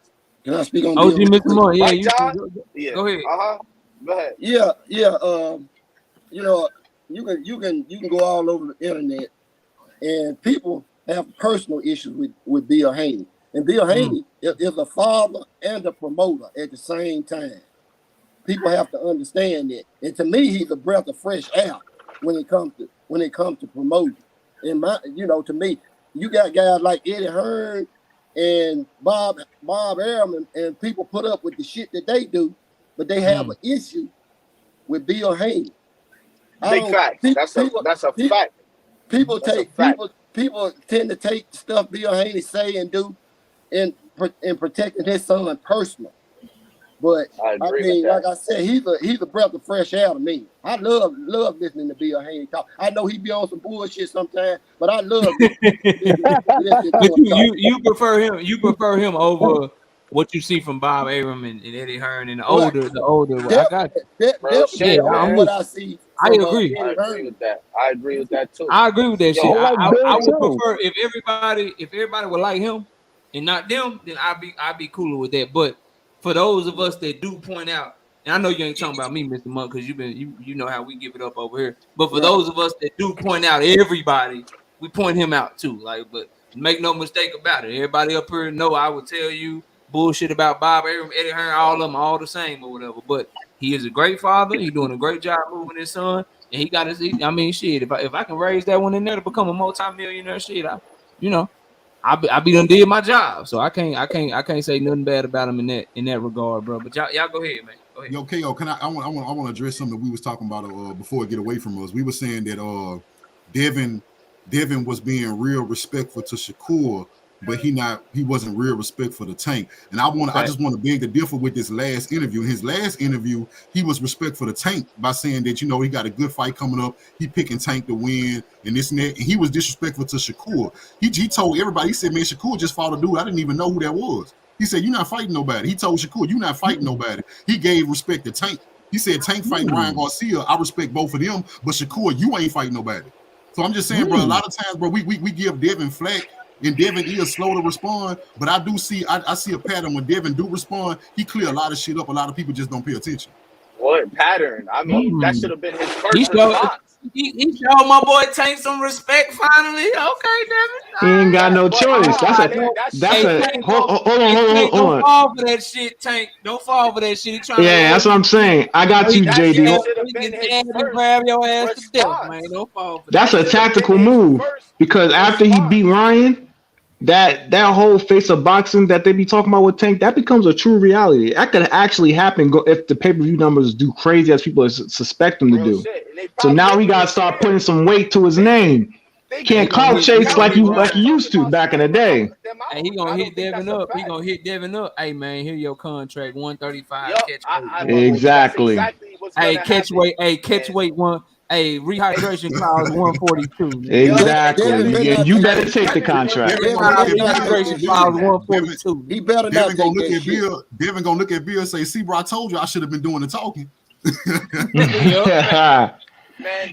Can I speak on OG Mr. Moore? Yeah, yeah. Go ahead. Go ahead. Yeah. You know, you can go all over the internet, and people have personal issues with Bill Haney. And Bill Haney is a father and a promoter at the same time. People have to understand that. And to me, he's a breath of fresh air when it comes to promoting. And to me, you got guys like Eddie Hearn and Bob Arum, and people put up with the shit that they do, but they have an issue with Bill Haney. Big fact. That's a fact. People tend to take the stuff Bill Haney say and do in protecting his son personal. But I mean, like I said, he's a breath of fresh air to me. I love listening to Bill Haney talk. I know he be on some bullshit sometimes, but I love But you prefer him over what you see from Bob Arum and Eddie Hearn and the older. I got what I see. I agree. I agree with that. I agree with that too. I agree with that shit. I would prefer if everybody would like him and not them, then I'd be cooler with that. But for those of us that do point out, and I know you ain't talking about me, Mr. Monk, because you know how we give it up over here. But for those of us that do point out everybody, we point him out too. Like, but make no mistake about it. Everybody up here know I would tell you bullshit about Bob Arum, Eddie Hearn, all of them, all the same or whatever. But he is a great father. He's doing a great job moving his son, and he got his. I mean, shit. If I can raise that one in there to become a multi-millionaire, shit, I be done did my job. So I can't say nothing bad about him in that regard, bro. But y'all go ahead, man. Go ahead. Yo, KO, can I want to address something that we was talking about before it get away from us. We were saying that Devin was being real respectful to Shakur, but he wasn't real respectful to Tank. And I just want to beg the differ with this last interview. In his last interview, he was respectful to Tank by saying that, he got a good fight coming up. He picking Tank to win and this and that. And he was disrespectful to Shakur. He told everybody, he said, man, Shakur just fought a dude. I didn't even know who that was. He said, you're not fighting nobody. He told Shakur, you're not fighting nobody. He gave respect to Tank. He said, Tank fighting Ryan Garcia. I respect both of them, but Shakur, you ain't fighting nobody. So I'm just saying, bro, a lot of times, bro, we give Devin flack. And Devin is slow to respond, but I do see I see a pattern when Devin do respond. He clear a lot of shit up. A lot of people just don't pay attention. What pattern? I mean, that should have been his first response. He showed my boy Tank some respect finally. Okay, Devin. He ain't got no choice. Hold on. Don't fall for that shit, Tank. Don't fall for that shit. That's what I'm saying. I got you, JD. Grab your ass to death, man. Don't fall for that. That's a tactical move because after he beat Ryan, that whole face of boxing that they be talking about with Tank, that becomes a true reality. That could actually happen if the pay-per-view numbers do crazy as people suspect them to do. So now we gotta start putting some weight to his name. Can't clout chase like you used to back in the day. Hey, he gonna hit Devin up. He gonna hit Devin up. Hey man, here your contract, 135. Catch weight. Exactly. Hey, catch weight. Hey, catch weight one. Hey, rehydration clause 142. Exactly. Yeah, you better take the contract. Rehydration clause 142. He better not gonna look at Bill. Devin gonna look at Bill and say, "See, bro, I told you I should have been doing the talking."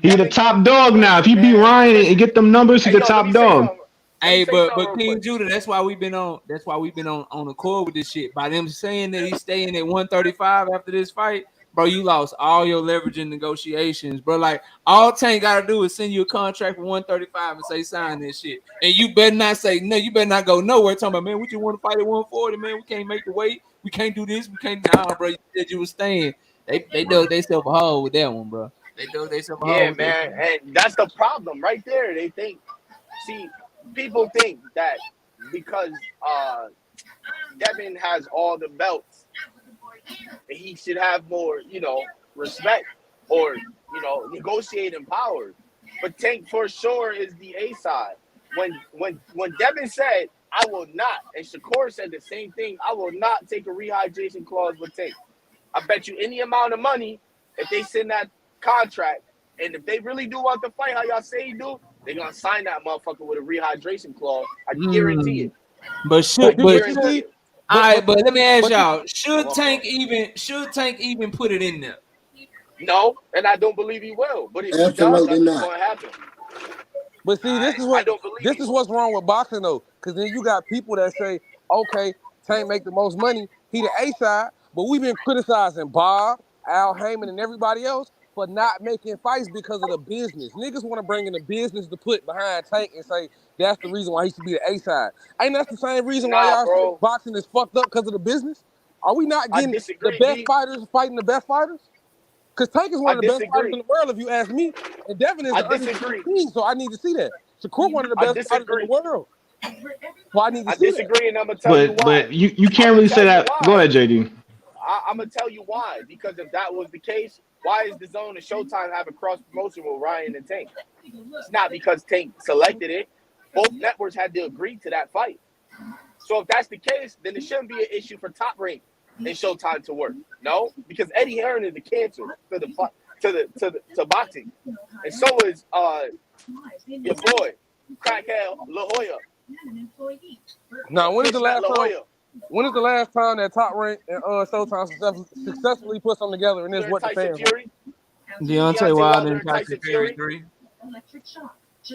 He's the top dog now. If he beat Ryan and get them numbers, he's the top dog. Hey, but King Judah, that's why we've been on the court with this shit. By them saying that he's staying at 135 after this fight, bro, you lost all your leverage in negotiations, bro. Like, all Tank gotta do is send you a contract for 135 and say sign this shit. And you better not say no, you better not go nowhere talking about, man, we just want to fight at 140, man. We can't make the weight, we can't do this, we can't bro. You said you was staying. They dug themselves a hole with that one, bro. They dug themselves a hole Yeah, with that. man, and that's the problem right there. They think, see, people think that because Devin has all the belts, he should have more, respect or, negotiating power. But Tank for sure is the A side. When Devin said, I will not, and Shakur said the same thing, I will not take a rehydration clause with Tank. I bet you any amount of money, if they send that contract, and if they really do want to fight how y'all say you do, they're going to sign that motherfucker with a rehydration clause. I guarantee it. But But let me ask y'all: should Tank even put it in there? No, and I don't believe he will. But if he does, that's what's going to happen. But see, this is what's wrong with boxing though, because then you got people that say, okay, Tank make the most money, he the A side, but we've been criticizing Bob, Al Heyman, and everybody else for not making fights because of the business. Niggas want to bring in the business to put behind Tank and say that's the reason why he should be the A side. Ain't that the same reason why y'all say boxing is fucked up because of the business? Are we not getting the best fighters fighting the best fighters? Because Tank is one of the best fighters in the world, if you ask me. And Devin is the undisputed king, so I need to see that. Shakur one of the best fighters in the world. So I need to see that. And I'm going to tell you why. But you can't really say that. Go ahead, JD. I'm going to tell you why. Because if that was the case, why is DAZN and Showtime have a cross-promotion with Ryan and Tank? It's not because Tank selected it. Both networks had to agree to that fight. So if that's the case, then it shouldn't be an issue for Top Rank and Showtime to work. No, because Eddie Hearn is the cancer to boxing, and so is your boy crackhead La Hoya. Now, when is the last time that Top Rank and Showtime successfully put something together and this what the fans want? Deontay Wilder and Tyson Fury 3.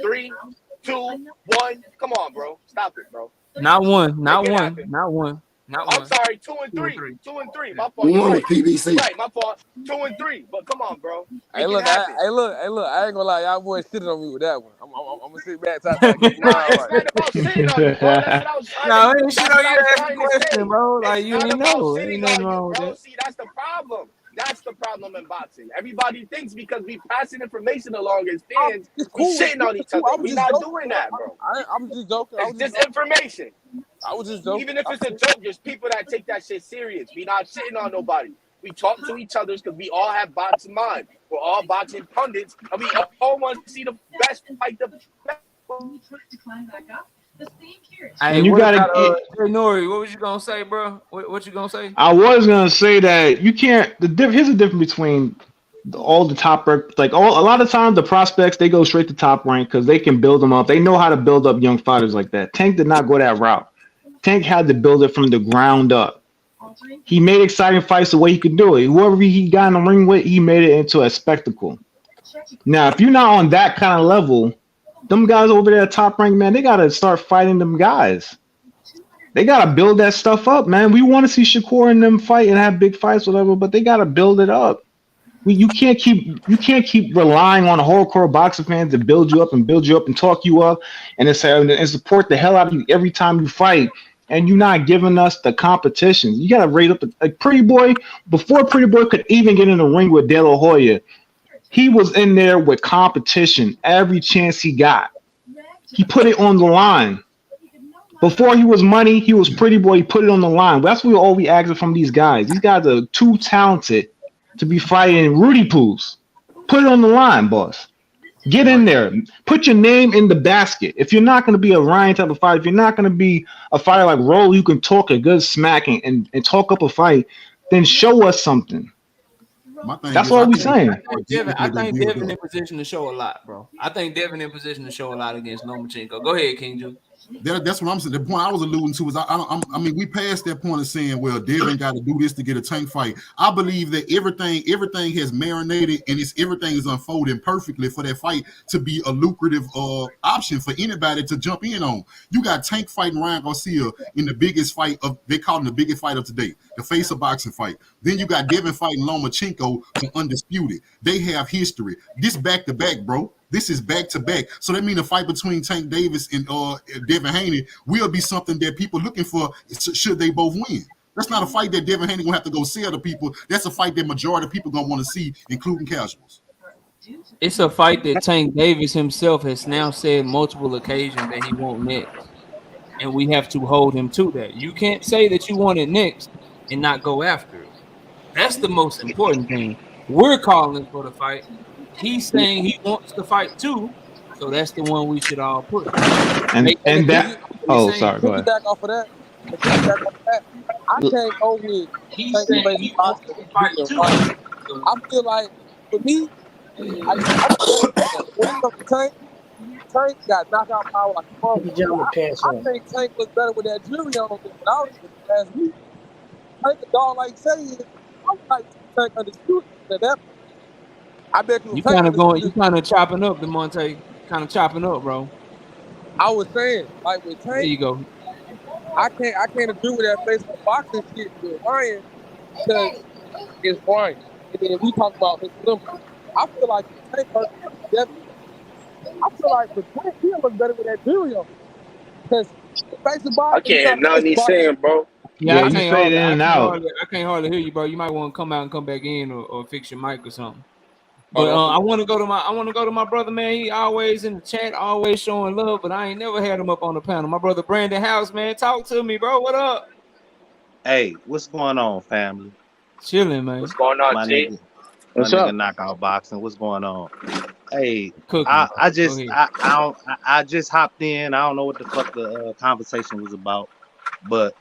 3, 2, 1. Come on, bro. Stop it, bro. Not one. I'm sorry, 2 and 3. 2 and 3. My fault. One with PBC. Right, my fault. 2 and 3. But come on, bro. Hey, look. I ain't gonna lie. Y'all boys shitted on me with that one. I'm gonna sit back. It's not about sitting on you, bro. That's what I was trying no, to it ain't shit on you asking question, bro. Like, you know. Ain't nothing wrong with that. See, that's the problem. That's the problem in boxing. Everybody thinks because we passing information along as fans, we shitting on each other. We're not doing that, bro. I'm just joking. It's just information. I was just joking. Even if it's a joke, there's people that take that shit serious. We not shitting on nobody. We talk to each other because we all have boxing mind. We're all boxing pundits, and we all want to see the best fight. The best. Hey, you gotta Nori, what was you gonna say, bro? What you gonna say? I was gonna say that you can't. Here's the difference between all the top rank. A lot of times the prospects, they go straight to Top Rank because they can build them up. They know how to build up young fighters like that. Tank did not go that route. Tank had to build it from the ground up. He made exciting fights the way he could do it. Whoever he got in the ring with, he made it into a spectacle. Now, if you're not on that kind of level, them guys over there at Top Rank, man, they got to start fighting them guys. They got to build that stuff up, man. We want to see Shakur and them fight and have big fights, whatever, but they got to build it up. You can't keep relying on hardcore boxing fans to build you up and talk you up and support the hell out of you every time you fight. And you're not giving us the competition. You got to rate up a Pretty Boy. Before Pretty Boy could even get in the ring with De La Hoya, he was in there with competition every chance he got. He put it on the line. Before he was money, he was Pretty Boy. He put it on the line. That's what all we asking from these guys. These guys are too talented to be fighting Rudy Poos. Put it on the line, boss. Get in there. Put your name in the basket. If you're not going to be a Ryan type of fighter, if you're not going to be a fighter like Roll, you can talk a good smack and talk up a fight, then show us something. That's what we're saying. I think Devin in position to show a lot, bro. I think Devin in position to show a lot against Lomachenko. Go ahead, King Ju. That's what I'm saying. The point I was alluding to is I mean, we passed that point of saying, well, Devin got to do this to get a tank fight. I believe that everything has marinated and everything is unfolding perfectly for that fight to be a lucrative option for anybody to jump in on. You got Tank fighting Ryan Garcia in the biggest fight they call him the biggest fight of today, the face of boxing fight. Then you got Devin fighting Lomachenko for undisputed. They have history. This back to back, bro. This is back to back. So that means a fight between Tank Davis and Devin Haney will be something that people looking for should they both win. That's not a fight that Devin Haney gonna have to go sell to people. That's a fight that majority of people gonna want to see, including casuals. It's a fight that Tank Davis himself has now said multiple occasions that he won't next. And we have to hold him to that. You can't say that you want it next and not go after it. That's the most important thing. We're calling for the fight. He's saying he wants to fight too, so that's the one we should all push. And that. Oh, sorry. Go ahead. Back off of that. I can't go with. He's saying he wants to fight too. I feel like for me, when it comes to Tank got knockout power like a I think Tank looks better with that jury on than without it last week. Tank a dog like say is I would like to Tank undisputed at that. I bet you kind of chopping up the Monte, kind of chopping up, bro. I was saying, like with Tank, there you go. I can't agree with that Facebook boxing shit with Ryan because it's Ryan. And then we talk about his numbers. I feel like Tank versus Devin. I feel like the Tank he look better with that video because Facebook boxing. I can't nothing he's saying, bro. Yeah, you fade in and out. I can't hardly hear you, bro. You might want to come out and come back in or fix your mic or something. But I want to go to my brother, man. He always in the chat, always showing love, but I ain't never had him up on the panel. My brother Brandon House, man, talk to me, bro. What up? Hey, what's going on, family? Chilling, man. What's going on, G? What's up? Knockout boxing. What's going on? Hey, I just hopped in. I don't know what the fuck the conversation was about, but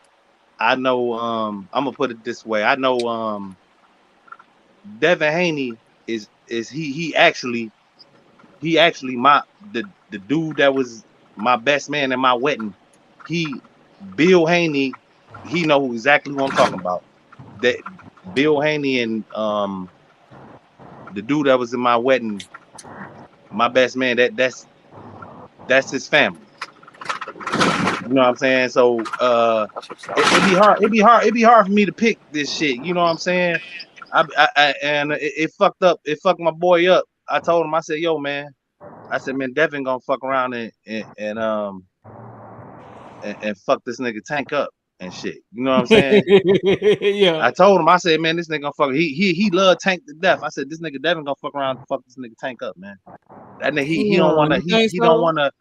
I know I'm gonna put it this way. I know Devin Haney is he actually the dude that was my best man in my wedding. Bill Haney, he know exactly what I'm talking about. That Bill Haney and the dude that was in my wedding, my best man, that's his family. You know what I'm saying? So it'd be hard for me to pick this shit. You know what I'm saying? It fucked my boy up. I told him, I said, yo, man, man, Devin gonna fuck around and fuck this nigga Tank up and shit. You know what I'm saying? Yeah. I told him, I said, man, this nigga gonna fuck. He love Tank to death. I said, this nigga Devin gonna fuck around and fuck this nigga Tank up, man. That nigga he don't wanna he don't wanna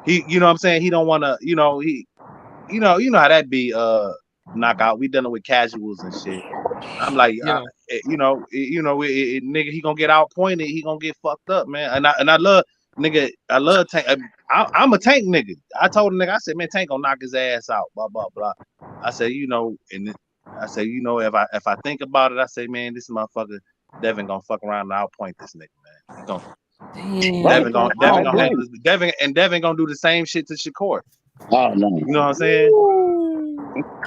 you know what I'm saying? He don't wanna you know how that be knockout. We dealing with casuals and shit. I'm like, yeah. Nigga, he gonna get outpointed. He gonna get fucked up, man. And I love Tank. I'm a Tank nigga. I told the nigga, I said, man, Tank gonna knock his ass out. Blah blah blah. I said, if I think about it, I say, man, this motherfucker Devin gonna fuck around and outpoint this nigga, man. He gonna. Devin gonna do the same shit to Shakur. Oh no. You know what I'm saying?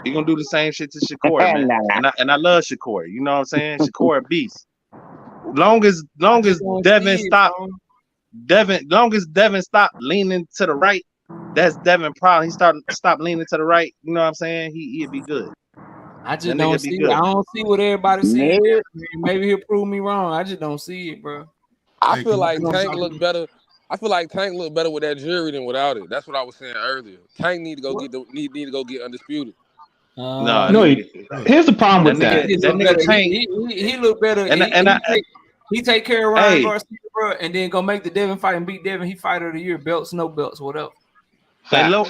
He gonna do the same shit to Shakur, man. And I love Shakur. You know what I'm saying? Shakur a beast. Long as Devin stop leaning to the right, that's Devin problem. He stop leaning to the right. You know what I'm saying? He'd be good. I just don't see it. I don't see what everybody's seeing. Maybe he'll prove me wrong. I just don't see it, bro. I feel like Tank look better. I feel like Tank look better with that jury than without it. That's what I was saying earlier. Tank need to go get undisputed. Here's the problem with that. That nigga Tank, he look better. He take care of Ryan Garcia, bro, and then go make the Devin fight and beat Devin. He fighter of the year, belts, no belts, whatever. And Lori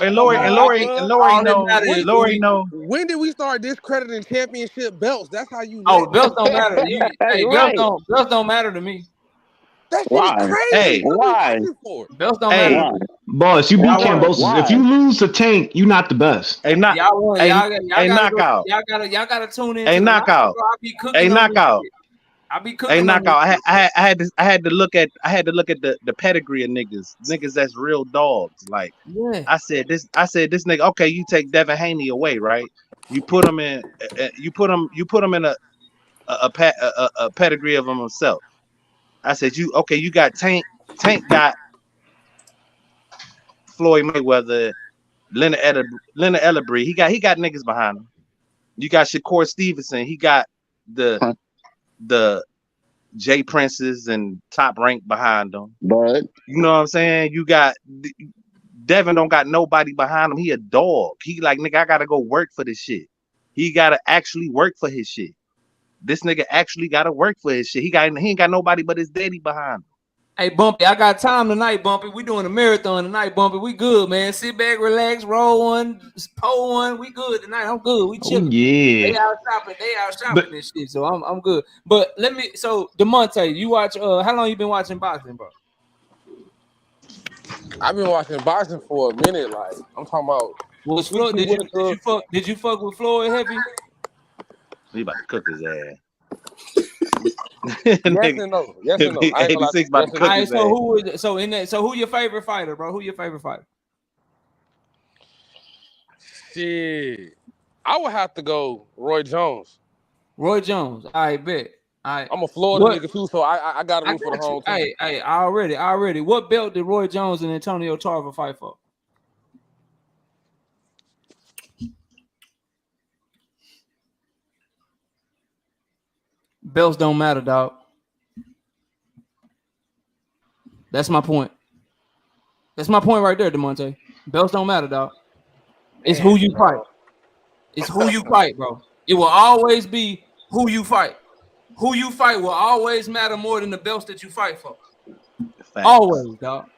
know. When did we start discrediting championship belts? That's how you. Oh, belts don't matter. Belts don't matter to me. That shit is crazy. Hey, why? Belts don't matter. Boss, you beat Cambosis. If you lose to Tank, you're not the best. Hey, y'all knockout. Y'all gotta tune in. Hey, knockout. Hey, knockout. I be cooking Hey, on knockout. this. I had to look at the pedigree of niggas that's real dogs. Like Yeah. I said this nigga. Okay, you take Devin Haney away, right? You put him in you put him in a pedigree of himself. I said you got Tank got Floyd Mayweather, Leonard Ellerbee. He got niggas behind him. You got Shakur Stevenson. He got the J Princes and Top Rank behind him. But You know what I'm saying? You got Devin don't got nobody behind him. He a dog. He like, nigga, I gotta go work for this shit. He gotta actually work for his shit. This nigga actually gotta work for his shit. He ain't got nobody but his daddy behind him. Hey, Bumpy, I got time tonight, Bumpy. We doing a marathon tonight, Bumpy. We good, man. Sit back, relax, roll one, pull one. We good tonight. I'm good. We chilling. Yeah. They out shopping this shit, so I'm good. But so DeMonte, you watch how long you been watching boxing, bro? I've been watching boxing for a minute. Like I'm talking about. Was Floyd? Did you fuck with Floyd heavy? He about to cook his ass. Yes and no. Yes and no. 86 about to cook his ass. So who your favorite fighter, bro? Who your favorite fighter? Shit, I would have to go Roy Jones. Roy Jones. I bet. I'm a Florida nigga too, so I got to root for the home team. Hey, already. What belt did Roy Jones and Antonio Tarver fight for? Belts don't matter, dog. That's my point. That's my point right there, DeMonte. Belts don't matter, dog. It's who you fight. It's who you fight, bro. It will always be who you fight. Who you fight will always matter more than the belts that you fight for. Facts. Always, dog.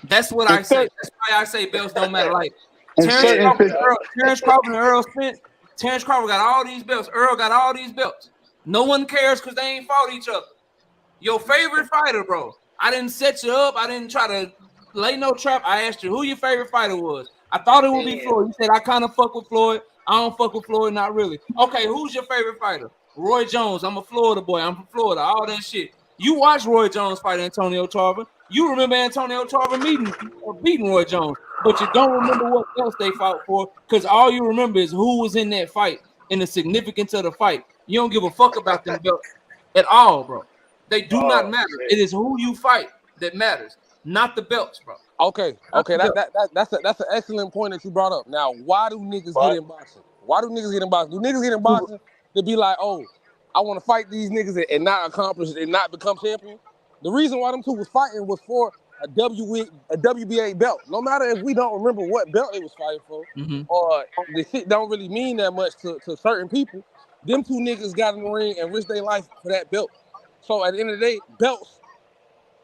That's what I say. That's why I say belts don't matter. Like Terrence Crawford and Earl Spence. Terrence Crawford got all these belts. Earl got all these belts. No one cares because they ain't fought each other. Your favorite fighter, bro. I didn't set you up. I didn't try to lay no trap. I asked you who your favorite fighter was. I thought it would be Floyd. You said I kind of fuck with Floyd. I don't fuck with Floyd, not really. Okay, who's your favorite fighter? Roy Jones. I'm a Florida boy. I'm from Florida. All that shit. You watch Roy Jones fight Antonio Tarver. You remember Antonio Tarver beating Roy Jones, but you don't remember what else they fought for because all you remember is who was in that fight and the significance of the fight. You don't give a fuck about them belts at all, bro. They do not matter. Shit. It is who you fight that matters, not the belts, bro. Okay. That's an excellent point that you brought up. Now, why do niggas get in boxing? Why do niggas get in boxing? Do niggas get in boxing to be like, oh, I want to fight these niggas and not accomplish and not become champion? The reason why them two was fighting was for a WBA belt. No matter if we don't remember what belt they was fighting for, or the shit don't really mean that much to certain people, them two niggas got in the ring and risked their life for that belt. So at the end of the day, belts,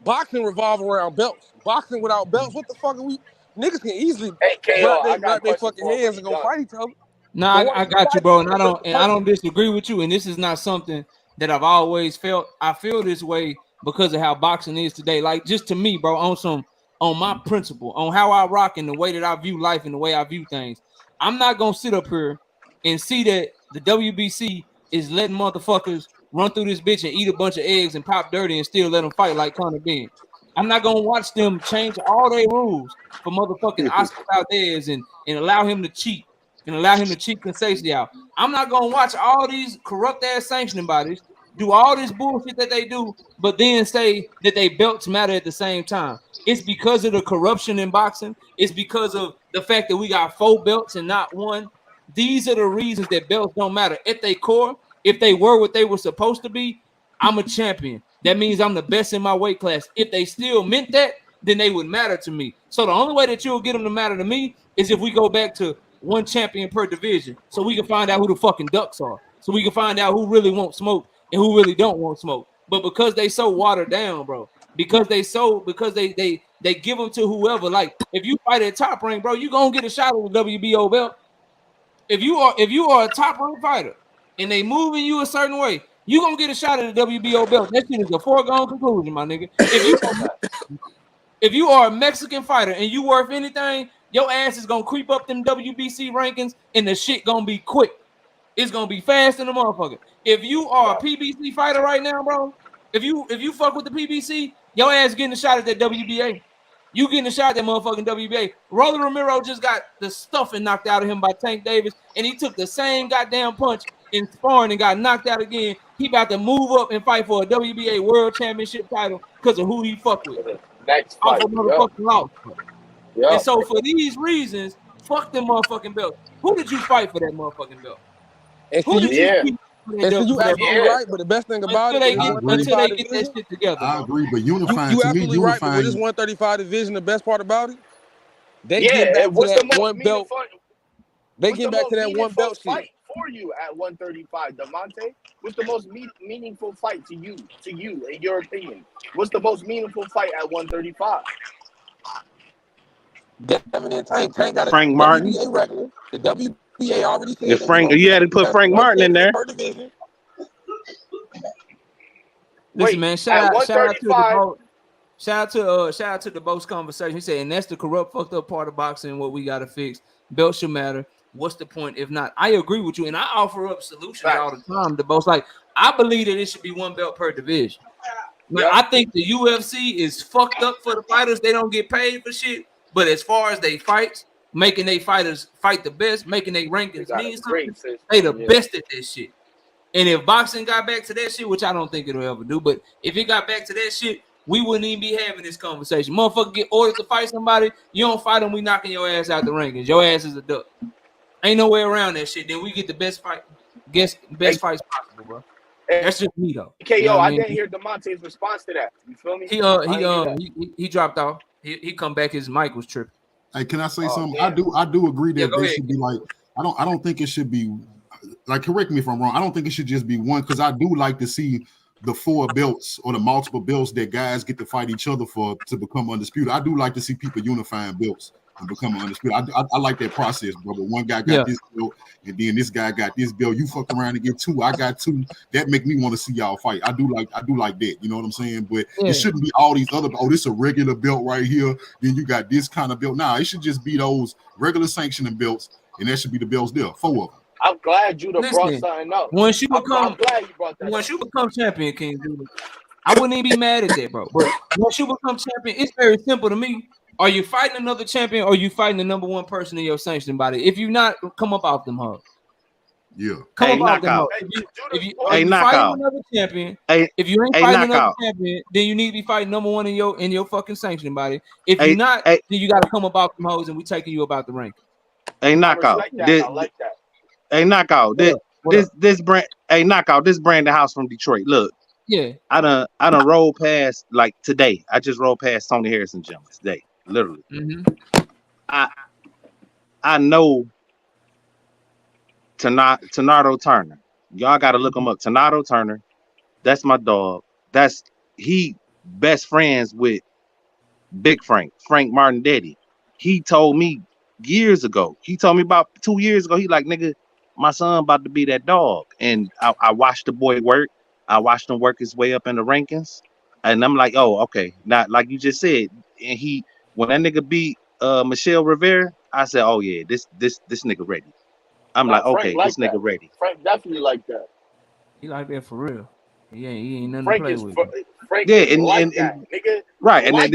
boxing revolve around belts. Boxing without belts, what the fuck are we? Niggas can easily grab their fucking hands and go fight each other. No, I got you, bro, and I don't disagree with you. And this is not something that I've always felt. I feel this way because of how boxing is today. Like just to me, bro, on my principle, on how I rock and the way that I view life and the way I view things. I'm not gonna sit up here and see that the WBC is letting motherfuckers run through this bitch and eat a bunch of eggs and pop dirty and still let them fight like Conor Ben. I'm not gonna watch them change all their rules for motherfucking Oscar Valdez and allow him to cheat and allow him to cheat Conceição out. I'm not gonna watch all these corrupt ass sanctioning bodies do all this bullshit that they do, but then say that they belts matter at the same time. It's because of the corruption in boxing. It's because of the fact that we got 4 belts and not 1. These are the reasons that belts don't matter. At their core, if they were what they were supposed to be, I'm a champion. That means I'm the best in my weight class. If they still meant that, then they would matter to me. So the only way that you'll get them to matter to me is if we go back to 1 champion per division, so we can find out who the fucking ducks are, so we can find out who really won't smoke and who really don't want smoke. But because they so watered down, bro, because they give them to whoever. Like if you fight at Top Rank, bro, you gonna get a shot at the WBO belt. If you are a Top Rank fighter and they moving you a certain way, you gonna get a shot at the WBO belt. That shit is a foregone conclusion, my nigga. If you are a Mexican fighter and you worth anything, your ass is gonna creep up them WBC rankings and the shit gonna be quick. It's gonna be fast in the motherfucker. If you are a PBC fighter right now, bro, if you fuck with the PBC, your ass getting a shot at that WBA. You getting a shot at that motherfucking WBA. Rolly Romero just got the stuffing knocked out of him by Tank Davis, and he took the same goddamn punch in sparring and got knocked out again. He about to move up and fight for a WBA World Championship title because of who he fuck with. Next Off fight. of motherfucking loss. Yep. And so for these reasons, fuck them motherfucking belts. Who did you fight for that motherfucking belt? And Who see, did you, you and see, you absolutely right. But the best thing about until it, they with get this until they 135 get that division, shit together? I agree, but unifying you to me, absolutely right. But with this unifying. 135 division, the best part about it, they Yeah, get back and to what's the that most one belt. meaningful? They What's get the back most to that one meaningful belt shit. fight for you at 135, Demonte? What's the most meaningful fight to you, in your opinion? What's the most meaningful fight at 135? Devin and Tank got a Frank Martin. WBA regular. The WBA already said If Frank, you had to put Frank Martin in there. Listen, man, shout out to the 135. boat. Shout out to the boat's conversation. He said, and that's the corrupt, fucked up part of boxing. What we gotta fix. Belts should matter. What's the point if not? I agree with you, and I offer up solutions all the time. The boats, like, I believe that it should be one belt per division. Like, I think the UFC is fucked up for the fighters. They don't get paid for shit. But as far as they fights, making they fighters fight the best, making they rankings mean something, they the best at this shit. And if boxing got back to that shit, which I don't think it'll ever do, but if it got back to that shit, we wouldn't even be having this conversation. Motherfucker get ordered to fight somebody, you don't fight them, we knocking your ass out the rankings. Your ass is a duck. Ain't no way around that shit. Then we get the best fights possible, bro. That's just me though. KO, You know I mean? didn't hear Demonte's response to that. You feel me? He dropped off. He come back. His mic was tripping. Hey, can I say something? I do agree that there should be like I don't think it should be like, correct me if I'm wrong. I don't think it should just be one, because I do like to see the 4 belts or the multiple belts that guys get to fight each other for to become undisputed. I do like to see people unifying belts and become undisputed. I like that process, bro. But one guy got this belt, and then this guy got this belt. You fuck around and get 2. I got 2. That make me want to see y'all fight. I do like that. You know what I'm saying? But it shouldn't be all these other. Oh, this is a regular belt right here. Then you got this kind of belt. Nah, it should just be those regular sanctioning belts, and that should be the belts there. 4 of them. I'm glad you brought something up. Once you become, I'm glad you brought that once you become champion, King Julius, I wouldn't even be mad at that, bro. But once you become champion, it's very simple to me. Are you fighting another champion, or are you fighting the number 1 person in your sanctioning body? If you not, come up off them hugs. Yeah. Come up off them hugs. If you fighting another champion, if you ain't fighting another champion, then you need to be fighting number 1 in your fucking sanctioning body. If you're not, then you got to come up off them hugs, and we taking you about the rank. Knockout. I like that. Hey, knockout. This brand. Hey, knockout. This Brandon House from Detroit. Look. Yeah. I done rolled past, like today. I just rolled past Tony Harrison gym today. Literally. Mm-hmm. I know Tornado Turner. Y'all gotta look him up. Tornado Turner. That's my dog. He best friends with Big Frank Martin Daddy. He told me years ago. He told me about 2 years ago. He like, nigga, my son about to be that dog. And I watched the boy work. I watched him work his way up in the rankings. And I'm like, oh, okay. Not like you just said. And when that nigga beat Michelle Rivera, I said, oh yeah, this nigga ready. I'm like, okay, this nigga ready. Frank definitely like that. He like that for real. He ain't nothing Frank to play with. Frank and that, nigga. Right, and I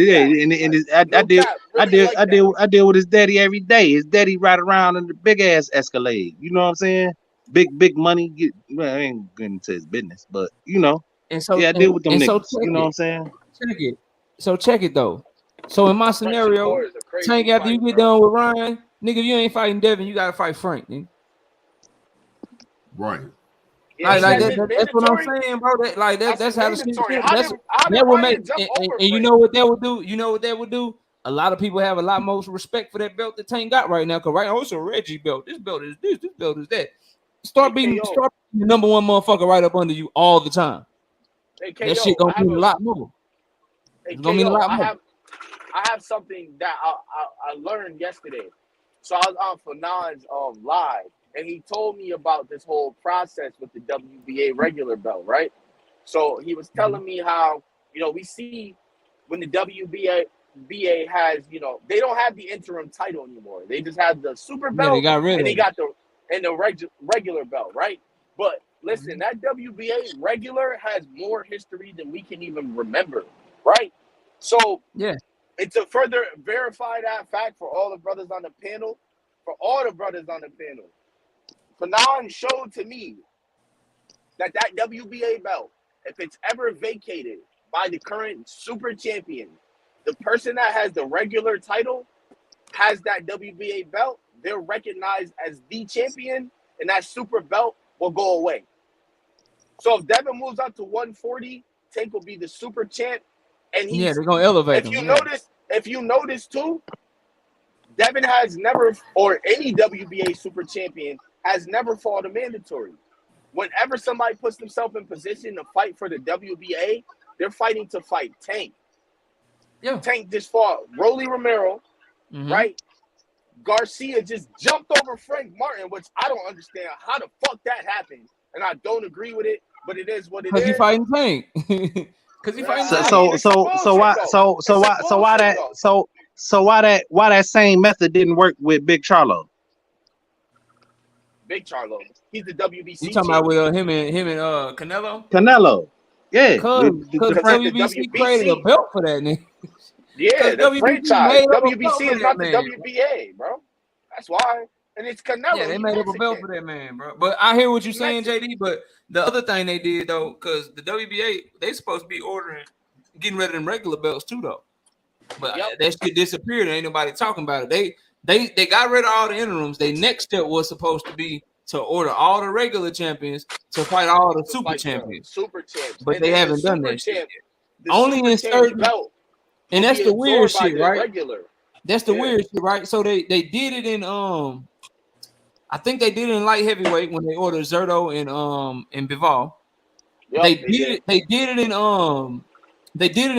deal with his daddy every day. His daddy ride around in the big ass Escalade. You know what I'm saying? Big money. I ain't getting into his business, but you know. And so I deal with them niggas. So you know what I'm saying? Check it. So check it though. So in my scenario, Tank, after you get done with Ryan, nigga, if you ain't fighting Devin, you gotta fight Frank, nigga. Right. Yeah, that's what I'm saying, bro. That's how the shit. That would make, and you know what that would do? You know what that would do? A lot of people have a lot more respect for that belt that Tank got right now. Cause right now it's a Reggie belt. This belt is this. This belt is that. Start being the number 1 motherfucker right up under you all the time. Hey, that shit gonna mean a lot more. It's gonna mean a lot more. I have something that I learned yesterday. So I was on Fanon's live, and he told me about this whole process with the WBA regular belt, right? So he was telling me how, we see when the WBA has, they don't have the interim title anymore. They just have the super belt. Yeah, they got rid of it. and the regular belt, right? But listen, that WBA regular has more history than we can even remember, right? So Yeah. and to further verify that fact for all the brothers on the panel, Fanon showed to me that WBA belt, if it's ever vacated by the current super champion, the person that has the regular title has that WBA belt, they're recognized as the champion, and that super belt will go away. So if Devin moves up to 140, Tank will be the super champ, and Yeah, they're gonna elevate him. If you notice too, Devin has never, or any WBA super champion has never fought a mandatory. Whenever somebody puts themselves in position to fight for the WBA, they're fighting to fight Tank. Yeah. Tank just fought Rolly Romero, right? Garcia just jumped over Frank Martin, which I don't understand how the fuck that happened, and I don't agree with it. But it is what it is. Because he fighting Tank. Because he fighting Tank. So why that same method didn't work with Big Charlo? Big Charlo, he's the WBC. You talking about with him and Canelo? Canelo, yeah. Because the WBC created a belt for that nigga. Yeah, the franchise. WBC is not the WBA, bro. That's why. And it's Canelo. Yeah, they made up a belt for that man, bro. But I hear what you're saying, JD. But the other thing they did though, because the WBA, they supposed to be getting rid of them regular belts too, though. But that shit disappeared. And ain't nobody talking about it. They got rid of all the interims. Their next step was supposed to be to order all the regular champions to fight all the super champions. But they haven't done that shit. Only in certain belt. And that's the weird shit, right? That's the weird shit, right? So they did it in I think they did it in light heavyweight when they ordered Zerto and Bivol. Yep, they did it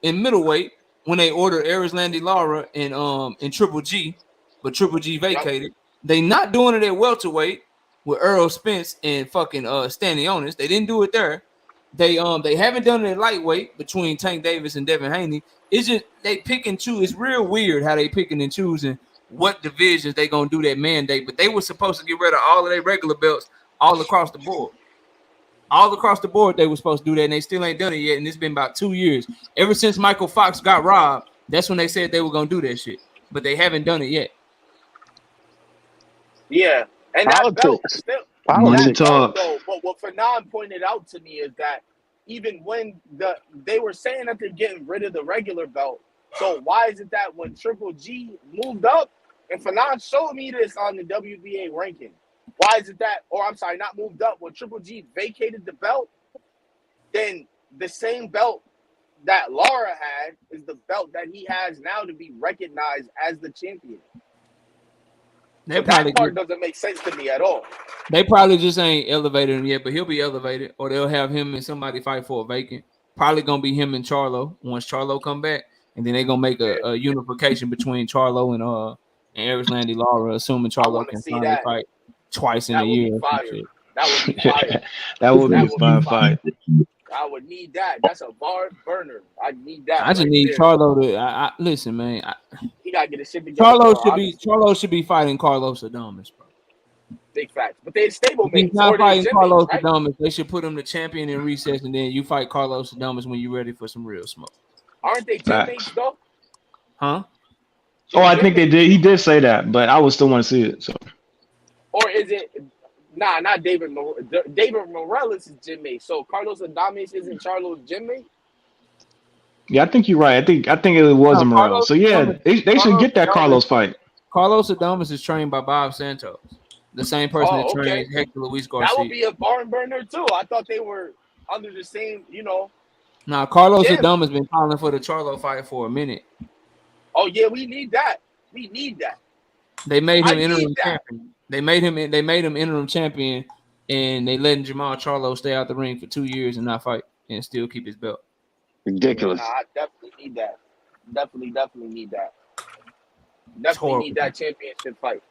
in middleweight when they ordered Erislandy Lara and Triple G, but Triple G vacated. Yep. They not doing it at welterweight with Earl Spence and fucking Stanionis. They didn't do it there. They haven't done it at lightweight between Tank Davis and Devin Haney. It's just they pick and choose. It's real weird how they picking and choosing what divisions they gonna do that mandate. But they were supposed to get rid of all of their regular belts all across the board. All across the board, they were supposed to do that, and they still ain't done it yet. And it's been about 2 years. Ever since Michael Fox got robbed, that's when they said they were gonna do that shit. But they haven't done it yet. Yeah, and that belt still. Though, but what Fanon pointed out to me is that even when they were saying that they're getting rid of the regular belt, so why is it that when Triple G moved up, and Fanon showed me this on the WBA ranking, why is it that, or I'm sorry, not moved up, when Triple G vacated the belt, then the same belt that Lara had is the belt that he has now to be recognized as the champion. So that part doesn't make sense to me at all. They probably just ain't elevated him yet, but he'll be elevated, or they'll have him and somebody fight for a vacant. Probably gonna be him and Charlo once Charlo come back, and then they're gonna make a unification between Charlo and Erislandy Lara, assuming Charlo can finally fight twice in a year. That would be fire. That would be a fun fight. I would need that. That's a bar burner. I need that. I just need Charlo to listen, man. He gotta get his shit together. Charlo should be fighting Carlos Adames, bro. Big facts. But they're stable. He's not fighting Carlos Adames. They should put him the champion in recess, and then you fight Carlos Adames when you're ready for some real smoke. Aren't they teammates though? Huh? Oh, I think they did. He did say that, but I would still want to see it. So. Or is it? Nah, not David. David Morales is gym mate. So Carlos Adames isn't Charlo's gym mate? Yeah, I think you're right. I think it was a Morales. So yeah, they should get that Carlos fight. Carlos Adames is trained by Bob Santos, the same person that trained Hector Luis Garcia. That would be a barn burner too. I thought they were under the same, Nah, Carlos Adames been calling for the Charlo fight for a minute. Oh yeah, we need that. We need that. They made him interim champion. They made him interim champion, and they letting Jamal Charlo stay out the ring for 2 years and not fight and still keep his belt. Ridiculous. Nah, I definitely need that. Definitely need that. Definitely need that championship fight.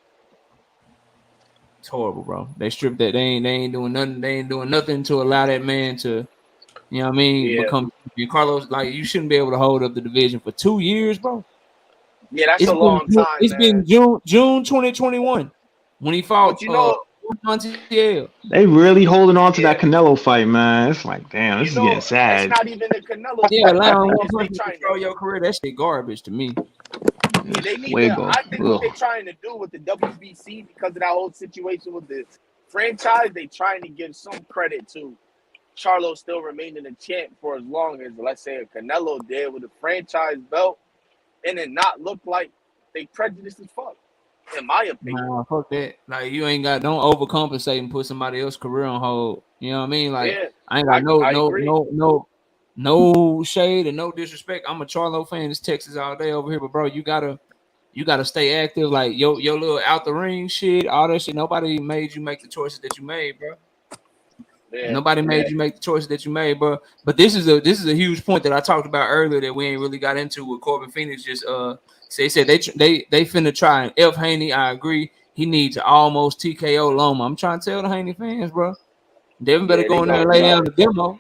It's horrible, bro. They stripped that. They ain't doing nothing. They ain't doing nothing to allow that man to, you know what I mean, become Carlos. Like, you shouldn't be able to hold up the division for 2 years, bro. Yeah, that's a long time. It's been June 2021. when he fought But you know, Montiel. They really holding on to yeah, that Canelo fight, man. It's like, damn, this you is getting know, it's sad. not even the Canelo's Yeah, fault. I allowing think one it's they person to trying to. control your career, that shit garbage to me. Yeah, they need to. Fuego. I think what they're Ugh. trying to do with the WBC because of that whole situation with the franchise, they trying to give some credit to Charlo still remaining a champ for as long as, let's say, a Canelo did with a franchise belt, and it not look like they prejudiced as fuck, in my opinion. Nah, fuck that. Like you ain't got don't overcompensate and put somebody else's career on hold. You know what I mean? Like Yeah, I ain't got I agree. no shade and no disrespect. I'm a Charlo fan. It's Texas all day over here, but bro, you gotta stay active. Like your little out the ring shit, all that shit. Nobody made you make the choices that you made, bro. Yeah, Nobody made you make the choices that you made, bro. But this is a huge point that I talked about earlier that we ain't really got into with Corbin Phoenix. Just said they finna try and F Haney. I agree. He needs to almost TKO Loma. I'm trying to tell the Haney fans, bro. Devin better yeah, go in there and lay down the demo.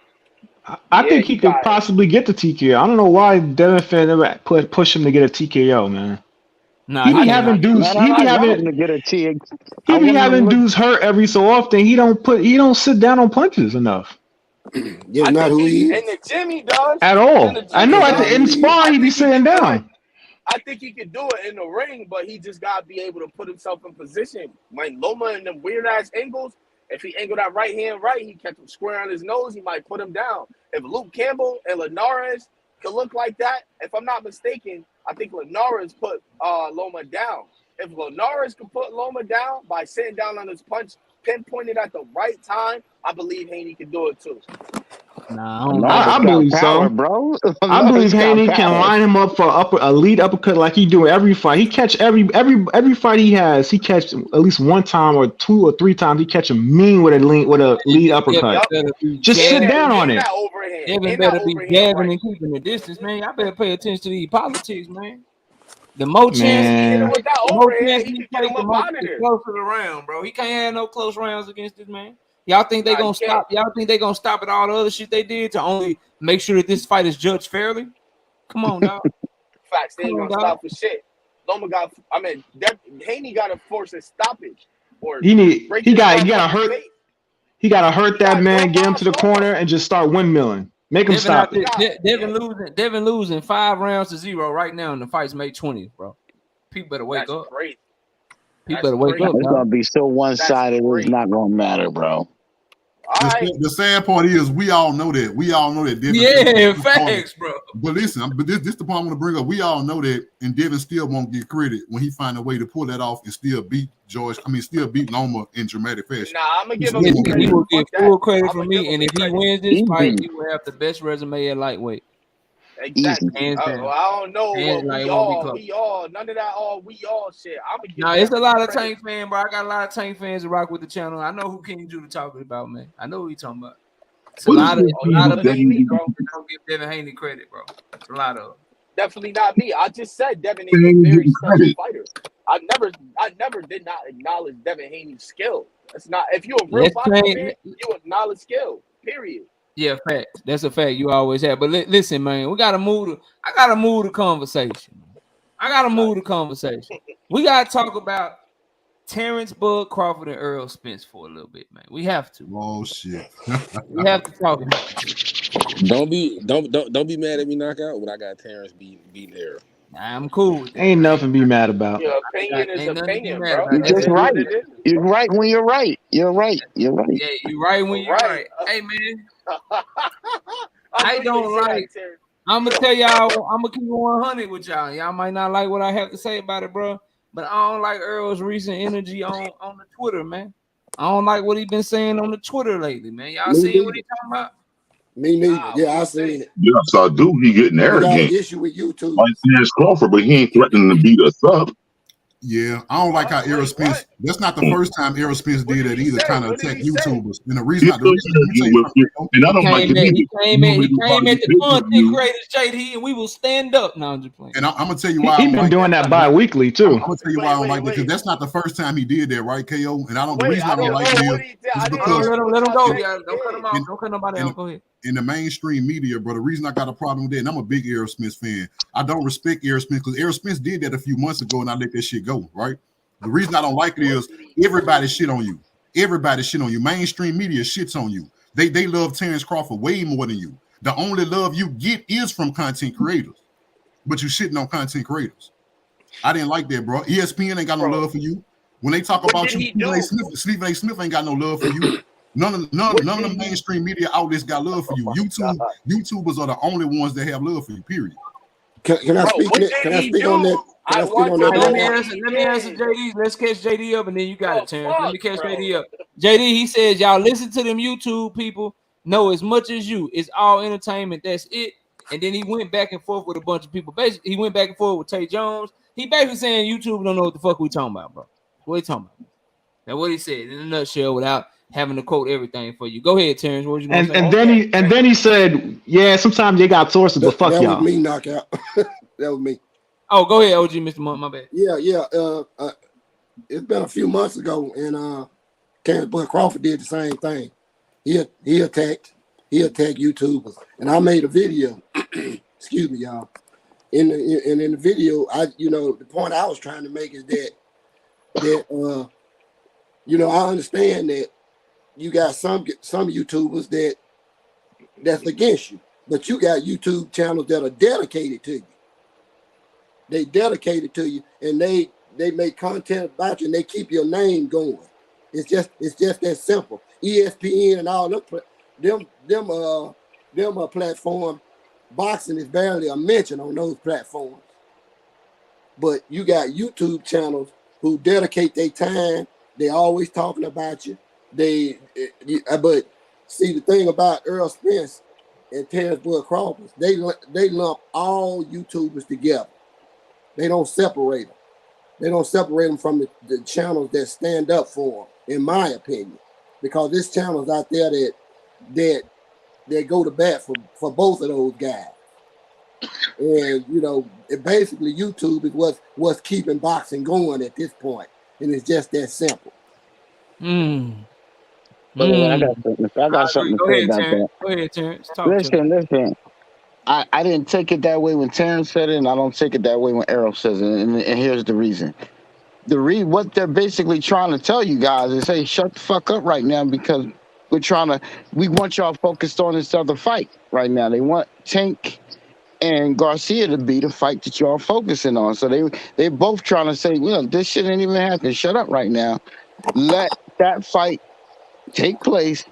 I yeah, think he could got it. possibly get the TKO. I don't know why Devin fan never push him to get a TKO, man. Nah, He be he having cannot. dudes. Man, He be I want him having. to get a T. He I be want him to having look. dudes hurt every so often. He don't sit down on punches enough Just I not think who he in is. the gym he does. at In the all. I gym know he Just at not the does. who in he is. sparring I he be think he sitting could do it. down. I think he could do it in the ring, but he just gotta be able to put himself in position. When Loma in them weird ass angles, if he angled that right hand right, he kept him square on his nose, he might put him down. If Luke Campbell and Linares could look like that, if I'm not mistaken, I think Linares put Loma down. If Linares could put Loma down by sitting down on his punch, pinpointed at the right time, I believe Haney could do it too. Nah, I don't think Norris I got believe power, so. bro. I Norris believe got Haney can power. line him up for a lead uppercut like he do every fight. He catch every fight he has. He catch at least one time or 2 or 3 times. He catch him mean with a lead uppercut. Yup. better be Just sit And jabbing. down on and it. that overhand. Devin And that better be overhand jabbing right. and keeping the distance, man. Y'all better pay attention to these politics, man. The more chances He he hit him Man, with take, that the more overhand, chances he he could get take, him the up more out of the there. closer the round, bro. He can't have no close rounds against this man. Y'all think they Nah, he gonna can't. stop? Y'all think they gonna stop at all the other shit they did to only make sure that this fight is judged fairly? Come on, dog. Facts, they Come ain't on, gonna dog. stop for shit. Loma got, Haney got to force a stoppage or break he this got you gotta motherfucker's hurt face. he gotta hurt He that got to do man, it get him by to the Loma. corner, and just start windmilling. Make him Devin out stop He it. got, there. Devin losing 5 rounds to 0 right now, and the fight's May 20th, bro. People better wake that's up. crazy. People That's better wake crazy. up, It's gonna dog. be so one That's sided. It's crazy. not gonna matter, bro. All right. The sad part is we all know that. We all know that Devin. Yeah, facts, bro. But listen, this the point I want to bring up. We all know that, and Devin still won't get credit when he find a way to pull that off and still beat still beat Loma in dramatic fashion. Nah, I'm gonna He give him still some won't He get credit. will it. get Fuck that. full credit I'm from gonna give me, him and some if he credit. wins this fight, Easy, he will have the best resume at lightweight. easy. Exactly. Hands down. I don't know Hands, what like, it we won't be close. all, none of that we all shit. I'm gonna give Now, it's a Devin lot the of credit. Tank fans, bro. I got a lot of Tank fans that rock with the channel. I know who King Judah talking about, man. I know who he talking about. It's a But lot of It ain't me, bro. that don't give Devin Haney credit, bro. It's a lot of Definitely not me. I just said Devin is a Haney very getting special credit. fighter. I never did not acknowledge Devin Haney's skill. That's not. If you're a real Let's boxing change. fan, you acknowledge skill. Period. Yeah, fact. That's a fact. You always have. But listen, man, I gotta move the conversation. We gotta talk about Terrence Bud Crawford and Earl Spence for a little bit, man. We have to. Oh shit. We have to talk about it. Don't be mad at me knockout when I got Terrence beating Harold. I'm cool with that. Ain't nothing to be mad about. Your opinion is Ain't nothing to be opinion, mad bro. about. You're That's just It is right. what it is. You're right when you're right. You're right. You're right. Yeah, you're right when you're right. Hey, man, I don't like. I'm gonna tell y'all. I'm gonna keep it 100 with y'all. Y'all might not like what I have to say about it, bro. But I don't like Earl's recent energy on the Twitter, man. I don't like what he been saying on the Twitter lately, man. Y'all seen what he talking about? Me neither. Yeah, I seen it. Yeah, so I do. He getting We got an arrogant. issue with YouTube. Like Terrence Crawford, but he ain't threatening to beat us up. Yeah, I don't like how Errol Spence. That's not the first time Errol Spence did that either. Kind of attack YouTubers. And the reason, and I don't like it either. He came at the content creators, JD, and we will stand up. No, I'm just playing. And I'm gonna tell you why I He don't been like doing that bi-weekly too. I'm gonna tell you why I don't like that because that's not the first time he did that, right, KO? And I don't. The reason I don't like it is because let him go. Yeah, don't cut him off. Don't cut nobody off. Go ahead. In the mainstream media, bro, the reason I got a problem with that, and I'm a big Errol Spence fan. I don't respect Errol Spence because Errol Spence did that a few months ago, and I let that shit go, right? The reason I don't like it is Everybody shit on you. Everybody shit on you. Mainstream media shits on you. They love Terrence Crawford way more than you. The only love you get is from content creators, but you shitting on content creators. I didn't like that, bro. ESPN ain't got no love for you. When they talk about you, Stephen A. Smith ain't got no love for you. None of the mainstream media outlets got love for you. YouTubers are the only ones that have love for you. Period. Can I speak on that? Can I speak on that? Let me answer JD. Let's catch JD up, and then you got it, Terrence. Let me catch JD up. JD, he says, y'all listen to them YouTube people. Know as much as you. It's all entertainment. That's it. And then he went back and forth with a bunch of people. Basically, he went back and forth with Tay Jones. He basically saying YouTube don't know what the fuck we talking about, bro. What are you talking about? That's what he said in a nutshell without having to quote everything for you. Go ahead, Terrence. What you gonna say? And then he said, yeah, sometimes they got sources, but fuck y'all. That was me, knockout. That was me. Oh, go ahead, OG, Mr. Monk. My bad. Yeah. It's been a few months ago, and Terrence Bud Crawford did the same thing. He attacked YouTubers, and I made a video. Excuse me, y'all. In the video, the point I was trying to make is that I understand that you got some YouTubers that's against you, but you got YouTube channels that are dedicated to you. They dedicated to you, and they make content about you, and they keep your name going. It's just that simple. ESPN and all them platforms. Boxing is barely a mention on those platforms, but you got YouTube channels who dedicate their time. They always talking about you. But see, the thing about Earl Spence and Terrence Bud Crawford, they lump all YouTubers together. They don't separate them. They don't separate them from the channels that stand up for them, in my opinion, because there's channels out there that go to bat for both of those guys. And basically YouTube is what's keeping boxing going at this point, and it's just that simple. I got something to say about that. Go ahead, Terrence. Listen. I didn't take it that way when Terrence said it, and I don't take it that way when Errol says it. And here's the reason. What they're basically trying to tell you guys is, hey, shut the fuck up right now, because we want y'all focused on this other fight right now. They want Tank and Garcia to be the fight that y'all focusing on. So they both trying to say, well, this shit ain't even happening. Shut up right now. Let that fight take place,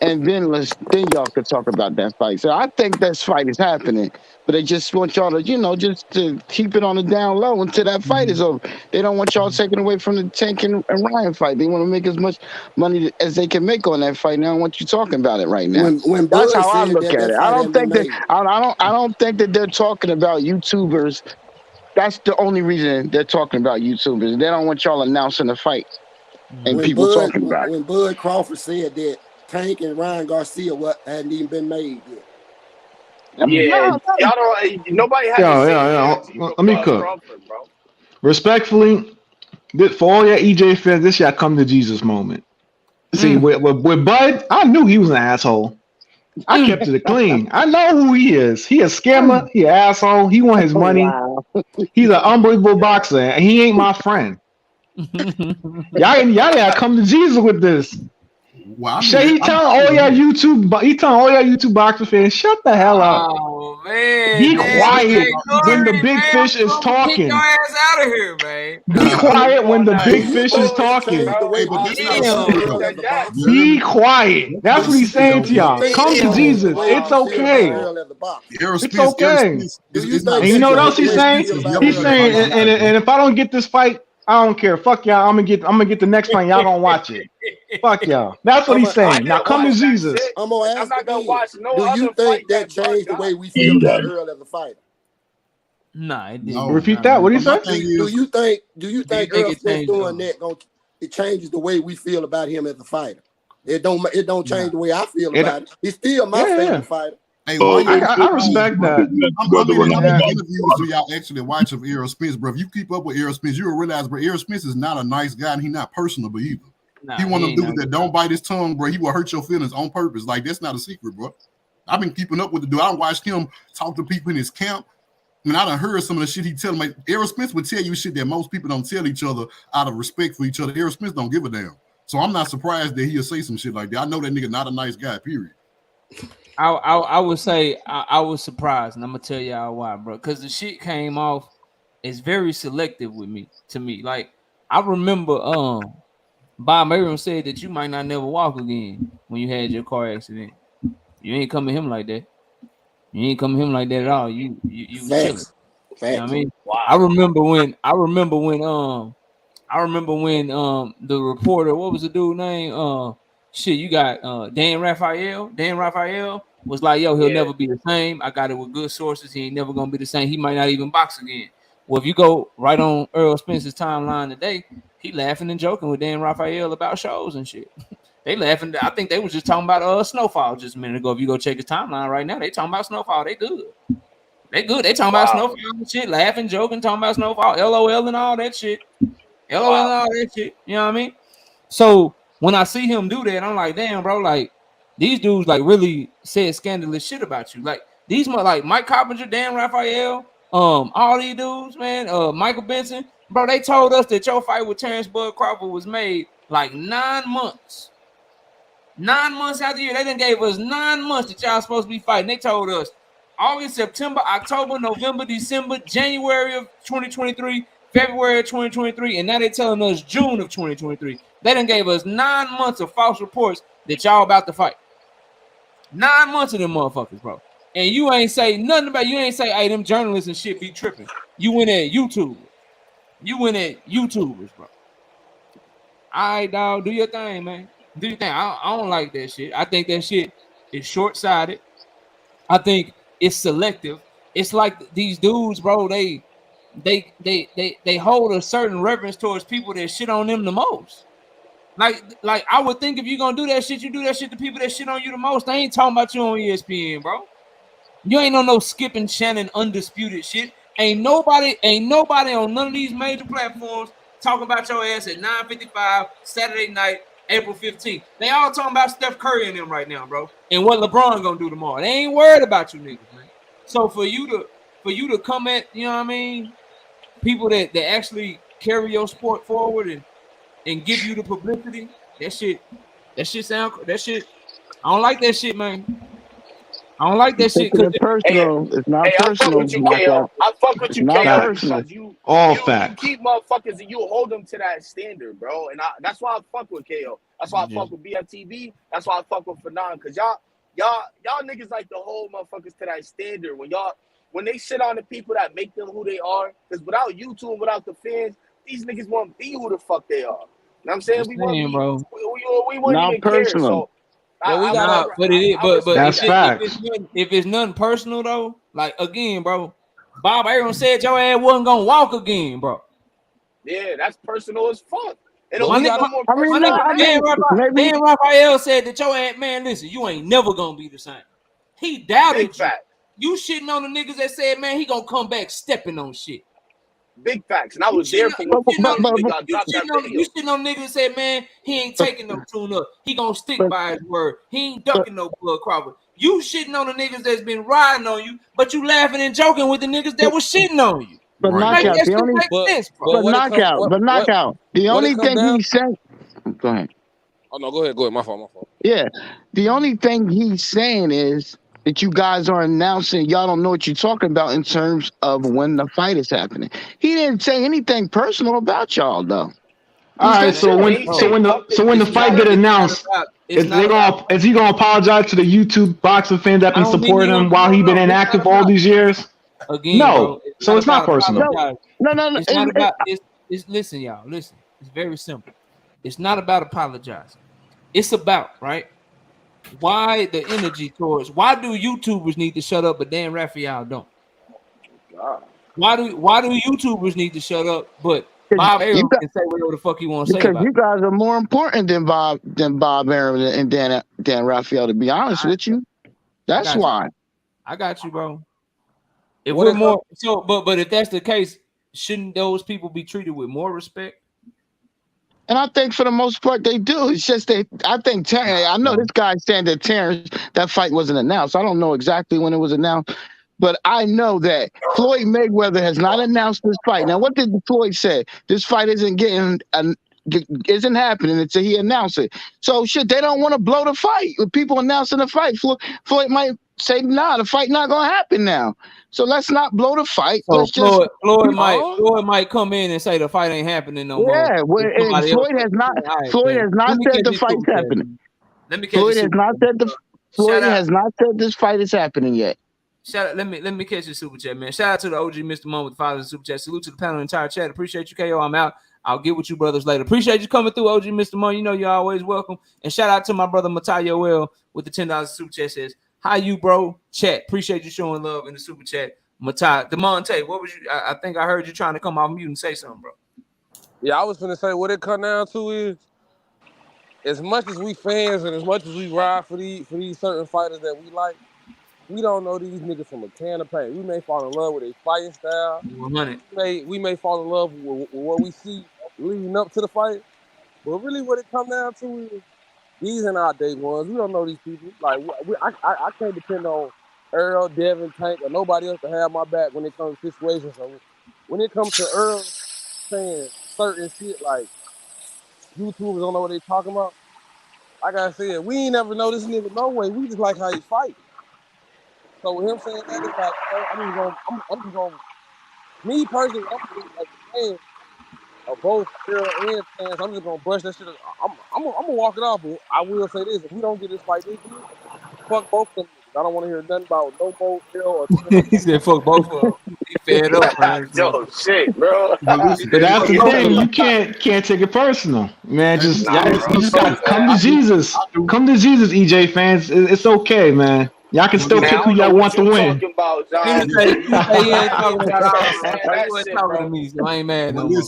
and then y'all could talk about that fight. So I think that fight is happening, but they just want y'all to, just to keep it on the down low until that fight is over. They don't want y'all taking away from the Tank and Ryan fight. They want to make as much money as they can make on that fight. Now, I want you talking about it right now. That's how I look at it. I don't think that they're talking about YouTubers. That's the only reason they're talking about YouTubers. They don't want y'all announcing the fight and people talking about it. When Bud Crawford said that Tank and Ryan Garcia hadn't even been made yet. Yeah, y'all don't. Nobody has. Let me cook. Respectfully, for all your EJ fans, this y'all come to Jesus moment. See, with Bud, I knew he was an asshole. I kept it clean. I know who he is. He a scammer. He an asshole. He want his money. Wow. He's an unbelievable boxer, and he ain't my friend. y'all gotta come to Jesus with this. Wow, He telling all y'all YouTube boxer fans, shut the hell up. Oh man, be quiet when the big fish is talking. Kick your ass out of here, man. Be quiet when the big fish is talking. Be quiet. That's what he's saying to y'all. Come to Jesus. It's okay. It's okay. And you know what else he's saying? He's saying, and if I don't get this fight, I don't care. Fuck y'all. I'm gonna get the next fight. Y'all gonna watch it. Fuck y'all. That's what he's saying. Now come to Jesus. I'm not gonna watch no other fight. Do you think that changed the way we feel about Earl as a fighter? Nah, it didn't. Repeat that. What do you say? Do you think Earl Smith doing that it changes the way we feel about him as a fighter? It don't change the way I feel about it. He's still my favorite fighter. Hey, I respect that. I'm interviews where y'all actually watch of Errol Spence, bro. If you keep up with Errol Spence, you'll realize, bro, Errol Spence is not a nice guy, and he's not personable either. He one of them dudes that don't bite his tongue, bro. He will hurt your feelings on purpose. Like, that's not a secret, bro. I've been keeping up with the dude. I watched him talk to people in his camp. I mean, I done heard some of the shit he tell me. Like, Errol Spence would tell you shit that most people don't tell each other out of respect for each other. Errol Spence don't give a damn. So I'm not surprised that he'll say some shit like that. I know that nigga not a nice guy, period. I would say I was surprised, and I'm gonna tell y'all why, bro. Because the shit came off as very selective with me. To me, like I remember, Bob Arum said that you might not never walk again when you had your car accident. You ain't come to him like that. You ain't come to him like that at all. You was chilling. Facts. You know what I mean? Wow. I remember when the reporter, what was the dude name? Shit, you got Dan Raphael. Dan Raphael was like, yo, he'll never be the same. I got it with good sources. He ain't never gonna be the same. He might not even box again. Well, if you go right on Errol Spence's timeline today, he laughing and joking with Dan Raphael about shows and shit. They laughing. I think they was just talking about Snowfall just a minute ago. If you go check his timeline right now, they talking about Snowfall. They good. They good. They talking about Snowfall and shit, laughing, joking, talking about Snowfall, LOL and all that shit. LOL and all that shit. You know what I mean? So when I see him do that, I'm like, damn, bro, like these dudes like really said scandalous shit about you. Like these like Mike Coppinger, Dan Raphael, all these dudes, man, Michael Benson, bro, they told us that your fight with Terrence Bud Crawford was made like 9 months. 9 months after you, they done gave us 9 months that y'all supposed to be fighting. They told us August, September, October, November, December, January of 2023, February of 2023, and now they're telling us June of 2023. They done gave us 9 months of false reports that y'all about to fight. 9 months of them motherfuckers, bro. And you ain't say nothing about, you ain't say, hey, them journalists and shit be tripping. You went at YouTube. You went at YouTubers, bro. All right, dog, do your thing, man. Do your thing. I don't like that shit. I think that shit is short-sighted. I think it's selective. It's like these dudes, bro, they hold a certain reverence towards people that shit on them the most. Like I would think if you're gonna do that shit, you do that shit to people that shit on you the most. They ain't talking about you on ESPN, bro. You ain't on no Skip and Shannon undisputed shit. Ain't nobody on none of these major platforms talking about your ass at 9:55 Saturday night, April 15th. They all talking about Steph Curry and them right now, bro. And what LeBron gonna do tomorrow. They ain't worried about you niggas, man. So for you to come at, you know what I mean, people that actually carry your sport forward and give you the publicity, that shit I don't like that shit, man. I don't like that shit. It's personal. It's not personal. I fuck with you, KO. I fuck with you, KO, because you keep motherfuckers and you hold them to that standard, bro. And that's why I fuck with KO. That's why I fuck with BFTV. That's why I fuck with Fanon, because y'all niggas like to hold motherfuckers to that standard when they shit on the people that make them who they are. Because without YouTube and without the fans, these niggas won't be who the fuck they are. You know what I'm saying? We wouldn't even care. So that's facts. If it's nothing personal though, like again, bro, Bob Arum said your ass wasn't gonna walk again, bro. Yeah, that's personal as fuck. Dan Raphael said that your ass, man, listen, you ain't never gonna be the same. He doubted you. You shitting on the niggas that said, man, he gonna come back stepping on shit. Big facts, and I was there for when you shitting on niggas that said, man, he ain't taking no tune up. He gonna stick by his word. He ain't ducking no Blood Crawford. You shitting on the niggas that's been riding on you, but you laughing and joking with the niggas that was shitting on you. But knockout, the only knockout. The only thing he said. Go ahead. Oh no, go ahead. My fault. Yeah, the only thing he's saying is that you guys are announcing y'all don't know what you're talking about in terms of when the fight is happening. He didn't say anything personal about y'all though. All right, so when the fight get announced, is he gonna apologize to the YouTube boxing fans that been supporting him while he been inactive all these years? Again, no, bro, so it's not personal. No. It's not about. Listen, y'all. Listen. It's very simple. It's not about apologizing. It's about why the energy towards. Why do YouTubers need to shut up, but Dan Raphael don't? Why do YouTubers need to shut up, but Bob Arum can say whatever the fuck he wants to say about you guys are more important than Bob Arum and Dan Raphael. To be honest with you, that's why. I got you, bro. If we're more so, but if that's the case, shouldn't those people be treated with more respect? And I think for the most part they do. It's just I think I know this guy's saying that Terrence, that fight wasn't announced. I don't know exactly when it was announced, but I know that Floyd Mayweather has not announced this fight. Now, what did Floyd say? This fight isn't isn't happening until he announced it. So shit, they don't want to blow the fight with people announcing the fight. Floyd might say, nah, the fight not gonna happen now. So let's not blow the fight. So Let's just Floyd might come in and say the fight ain't happening no more. yeah. And Floyd has not said the fight's happening. Let me catch Floyd has not said has not said this fight is happening yet. Shout out, let me catch your super chat, man. Shout out to the OG Mr. Mom with the $5 super chat. Salute to the panel and entire chat. Appreciate you, KO. I'm out. I'll get with you brothers later. Appreciate you coming through, OG Mr. Mom. You know you're always welcome. And shout out to my brother Matayo L with the $10 super chat. Says, hi you, bro. Chat. Appreciate you showing love in the super chat. Matai, DeMonte, what was you? I think I heard you trying to come off mute and say something, bro. Yeah, I was gonna say what it come down to is, as much as we fans and as much as we ride for these certain fighters that we like, we don't know these niggas from a can of paint. We may fall in love with their fighting style. 100. We may fall in love with what we see leading up to the fight. But really what it comes down to is these are our day ones. We don't know these people. Like I can't depend on Earl, Devin, Tank, or nobody else to have my back when it comes to situations. So when it comes to Earl saying certain shit like YouTubers don't know what they talking about, like I said, we ain't never know this nigga no way. We just like how he fight. So with him saying that, it's like, I'm just gonna, me personally, I'm just like a fan of both Earl and fans. I'm just gonna brush that shit. I'm gonna walk it off. But I will say this: if we don't get this fight this year, fuck both of them. I don't want to hear nothing about no more Earl or He said, "Fuck both of them." He fed up, man. Yo, shit, bro. But that's the thing. You can't take it personal, man. You just got come to Jesus. Come to Jesus, EJ fans. It's okay, man. Y'all can still pick who y'all want to win. Talking about, John. He ain't talking to me, so I ain't mad no more.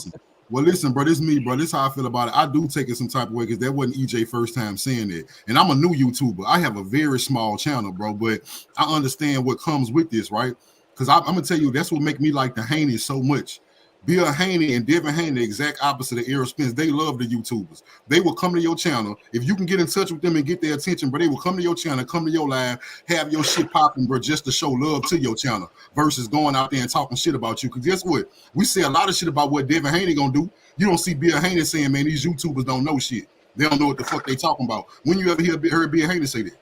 Well, listen, bro, this is me, bro. This is how I feel about it. I do take it some type of way because that wasn't EJ first time saying it. And I'm a new YouTuber. I have a very small channel, bro, but I understand what comes with this, right? Because I'm going to tell you, that's what make me like the Haney so much. Bill Haney and Devin Haney, the exact opposite of Errol Spence. They love the YouTubers. They will come to your channel. If you can get in touch with them and get their attention, but they will come to your channel, come to your live, have your shit popping, bro, just to show love to your channel versus going out there and talking shit about you. Because guess what? We say a lot of shit about what Devin Haney gonna do. You don't see Bill Haney saying, man, these YouTubers don't know shit. They don't know what the fuck they talking about. When you ever heard Bill Haney say that?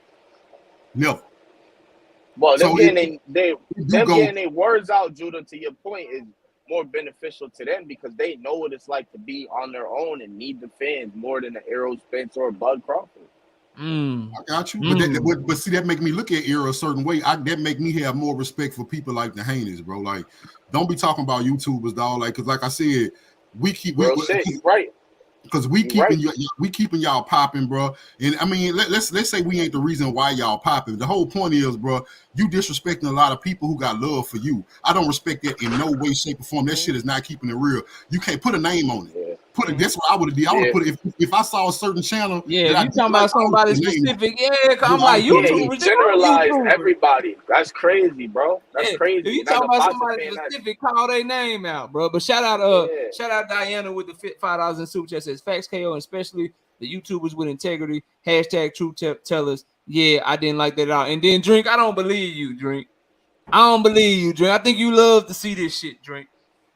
Never. Well, them getting their words out, Judah, to your point, is more beneficial to them because they know what it's like to be on their own and need the fans more than an Errol Spence or Bud Crawford. I got you, but see, that make me look at Errol a certain way. That make me have more respect for people like the Haneys, bro. Like, don't be talking about YouTubers, dog. Like, cause like I said, right. Because we keeping y'all popping, bro. And I mean, let's say we ain't the reason why y'all popping. The whole point is, bro, you disrespecting a lot of people who got love for you. I don't respect that in no way, shape, or form. That shit is not keeping it real. You can't put a name on it. That's what I would have did. I would have put it if I saw a certain channel. Yeah, you talking about somebody specific. Yeah, I'm like you generalize everybody. That's crazy, bro. That's crazy. If you talking about somebody specific, call their name out, bro. But shout out Diana with the $5 in super chat. Says facts KO, and especially the YouTubers with integrity. # truth tellers. Yeah, I didn't like that at all. And then Drink, I don't believe you, Drink. I don't believe you, Drink. I think you love to see this shit, Drink.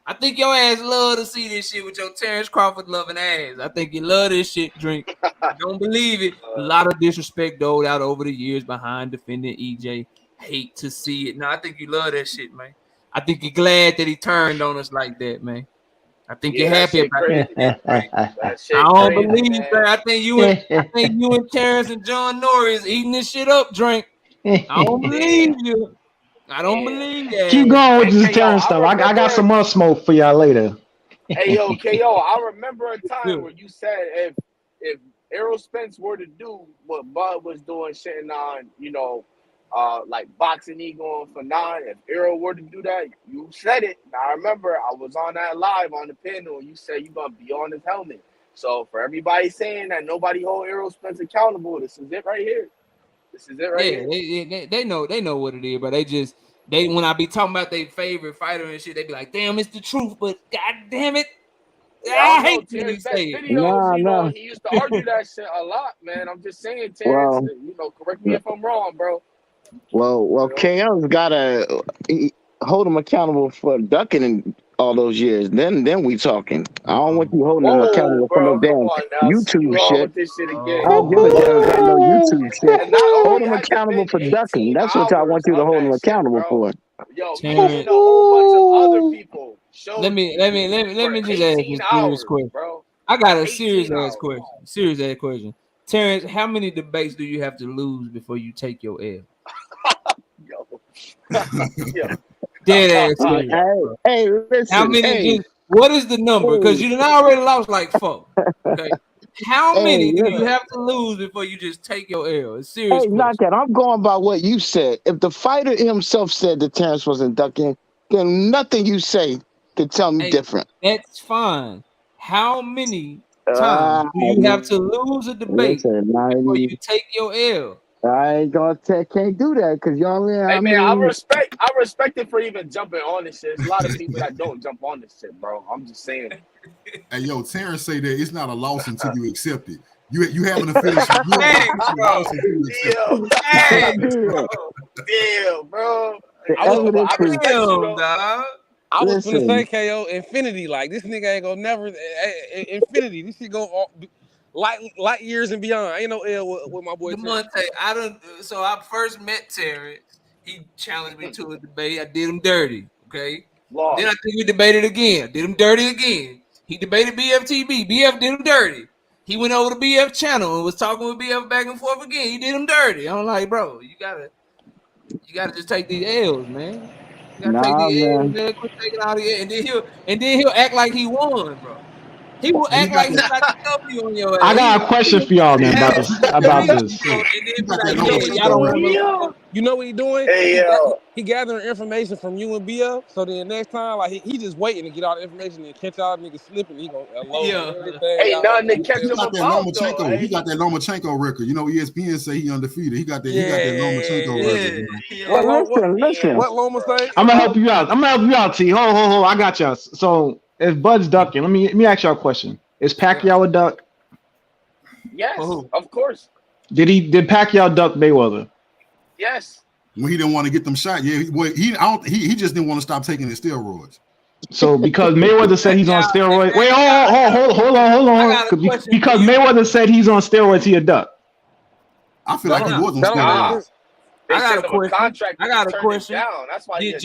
I think your ass love to see this shit with your Terrence Crawford loving ass. I think you love this shit, Drink. Don't believe it. A lot of disrespect doled out over the years behind defending EJ. Hate to see it. No, I think you love that shit, man. I think you're glad that he turned on us like that, man. I think you're happy about that. I don't believe you, man. I think you and Terrence and John Norris eating this shit up, Drink. I don't believe you. I don't believe that. Keep going with this Terrence stuff. I got some more smoke for y'all later. Hey, yo, KO, I remember a time where you said if Errol Spence were to do what Bud was doing, sitting on, like Boxing Eagle for 9, if Errol were to do that, you said it. Now, I remember I was on that live on the panel, and you said you're going to be on his helmet. So for everybody saying that nobody hold Errol Spence accountable, this is it right here. This is it right here. Yeah, they know what it is, but they when I be talking about their favorite fighter and shit, they be like, damn, it's the truth, but god damn it. I hate Terrence say videos, he used to argue that shit a lot, man. I'm just saying, Terrence, correct me if I'm wrong, bro. Well, KL's gotta hold him accountable for ducking in all those years. Then we talking. I don't want you holding him Whoa, accountable for no bro, come damn on now. See you YouTube on shit. with this shit I again. don't give a damn about no YouTube shit. And not Hold only him has it accountable been for ducking. 18 That's what I want hours you to of hold him that shit, accountable bro. for. Yo, you Terrence, and a whole bunch of other people showed let me just ask 18 this serious hours, question. bro. I got a 18 serious ass hours. question. Serious ass question. Terrence, how many debates do you have to lose before you take your L? Yo. Yo. Dead ass serious. Hey, listen. How many? What is the number? Because you done already lost like 4. Okay. How many do you have to lose before you just take your L? It's serious. Hey, not that. I'm going by what you said. If the fighter himself said that Terrence wasn't ducking, then nothing you say can tell me different. That's fine. How many times do you have to lose a debate before you take your L? I ain't gonna can't do that because y'all. Hey man, I respect it for even jumping on this shit. There's a lot of people that don't jump on this shit, bro. I'm just saying. Hey, yo, Terrence say that it's not a loss until you accept it. You having to finish. Damn, bro. I was gonna say KO infinity. Like this nigga ain't gonna never infinity. This shit go light years and beyond. Ain't no L with my boy. So I first met Terrence. He challenged me to a debate. I did him dirty. Okay. Lost. Then I think we debated again. Did him dirty again. He debated BFTB. BF did him dirty. He went over to BF channel and was talking with BF back and forth again. He did him dirty. I'm like, bro, you gotta just take these L's, man. You gotta take these L's, man. Quit taking all the L's. And then he'll act like he won, bro. He will act like he got the W on your ass. I got a question for y'all, man, about this. You know what he doing? Hey, he gathering information from you and BF. So then next time, like he just waiting to get all the information and catch all niggas slipping. He gonna load everything. Ain't nothing to catch him about about. He got that Lomachenko record. You know, ESPN say he undefeated. He got that Lomachenko record. You know? Listen. What Loma say? I'm gonna help you out. T. Hold. I got y'all. So if Bud's ducking, let me ask y'all a question. Is Pacquiao a duck? Yes, of course. Did Pacquiao duck Mayweather? Yes. When he didn't want to get them shot, he just didn't want to stop taking his steroids. So because Mayweather said he's on steroids. Wait, hold on. Because Mayweather said he's on steroids, he a duck. I feel like he was on steroids. I got a question. That's why did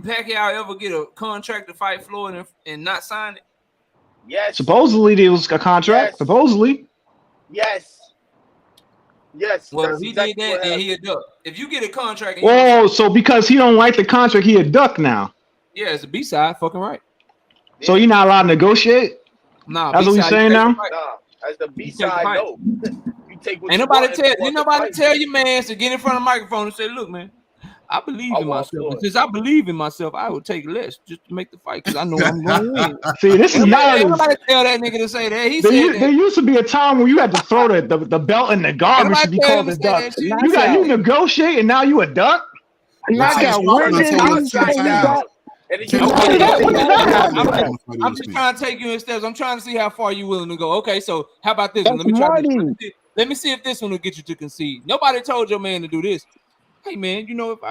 Pacquiao ever get a contract to fight Floyd and not sign it? Yes. Supposedly there was a contract. Yes. Supposedly. Yes. Well, he did that, and he a duck. If you get a contract, so because he don't like the contract, he a duck now. Yeah, it's a B-side. Fucking right. So you're not allowed to negotiate? Nah, that's what you're saying now. Nah, as the B-side, no. You take what ain't nobody tell you, man, to get in front of the microphone and say, "Look, man, I believe in myself. And since I believe in myself, I would take less just to make the fight because I know I'm going to win." See, this is not. Nobody tell that nigga to say that. There used to be a time where you had to throw the belt in the garbage to be called a duck. You negotiate and now you a duck. I'm just trying to take you in steps. I'm trying to see how far you're willing to go. Okay, so how about this one? Let me see if this one will get you to concede. Nobody told your man to do this. Hey man, you know, if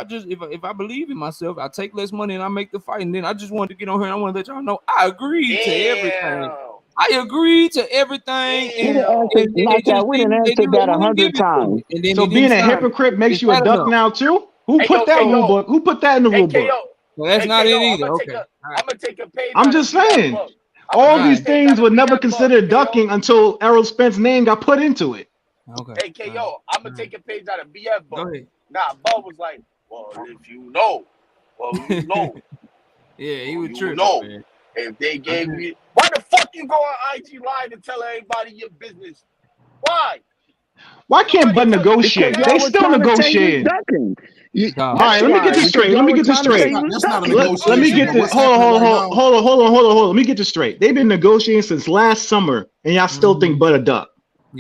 I believe in myself, I take less money and I make the fight. And then I just wanted to get on here and I want to let y'all know I agree to everything. I agree to everything. We didn't answer that 100 times. So being a hypocrite makes you a duck now too? Who put that in the rule book? Who put that in the rule book? Well, that's not it either. Okay. I'm gonna take a page. I'm just saying. All these things were never considered ducking until Errol Spence's name got put into it. Okay. Hey, KO, I'm gonna take a page out of BF book. Nah, Bo was like, well, if you know. Yeah, he was tripping. Man. If they gave me, why the fuck you go on IG Live and tell everybody your business? Why can't Bud negotiate? They still negotiating. All right, let me get this straight. That's not a negotiation. Let me get this. Hold on. Let me get this straight. They've been negotiating since last summer, and y'all still think Bud a duck.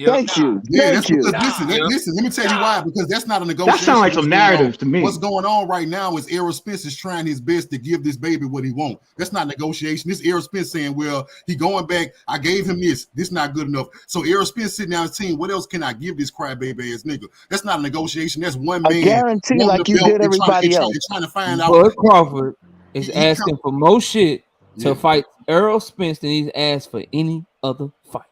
Thank you. Yeah, Thank that's you. because listen, let me tell you why. Because that's not a That negotiation. sounds like some narrative to me. What's going on right now is Errol Spence is trying his best to give this baby what he wants. That's not negotiation. This Errol Spence saying, well, he going back. I gave him this. This not good enough. So Errol Spence sitting down his team. What else can I give this crybaby ass nigga? That's not a negotiation. That's one man. I guarantee, like you did everybody else. Trying to find out. Bud Crawford is asking for more shit to fight Errol Spence than he's asked for any other fight.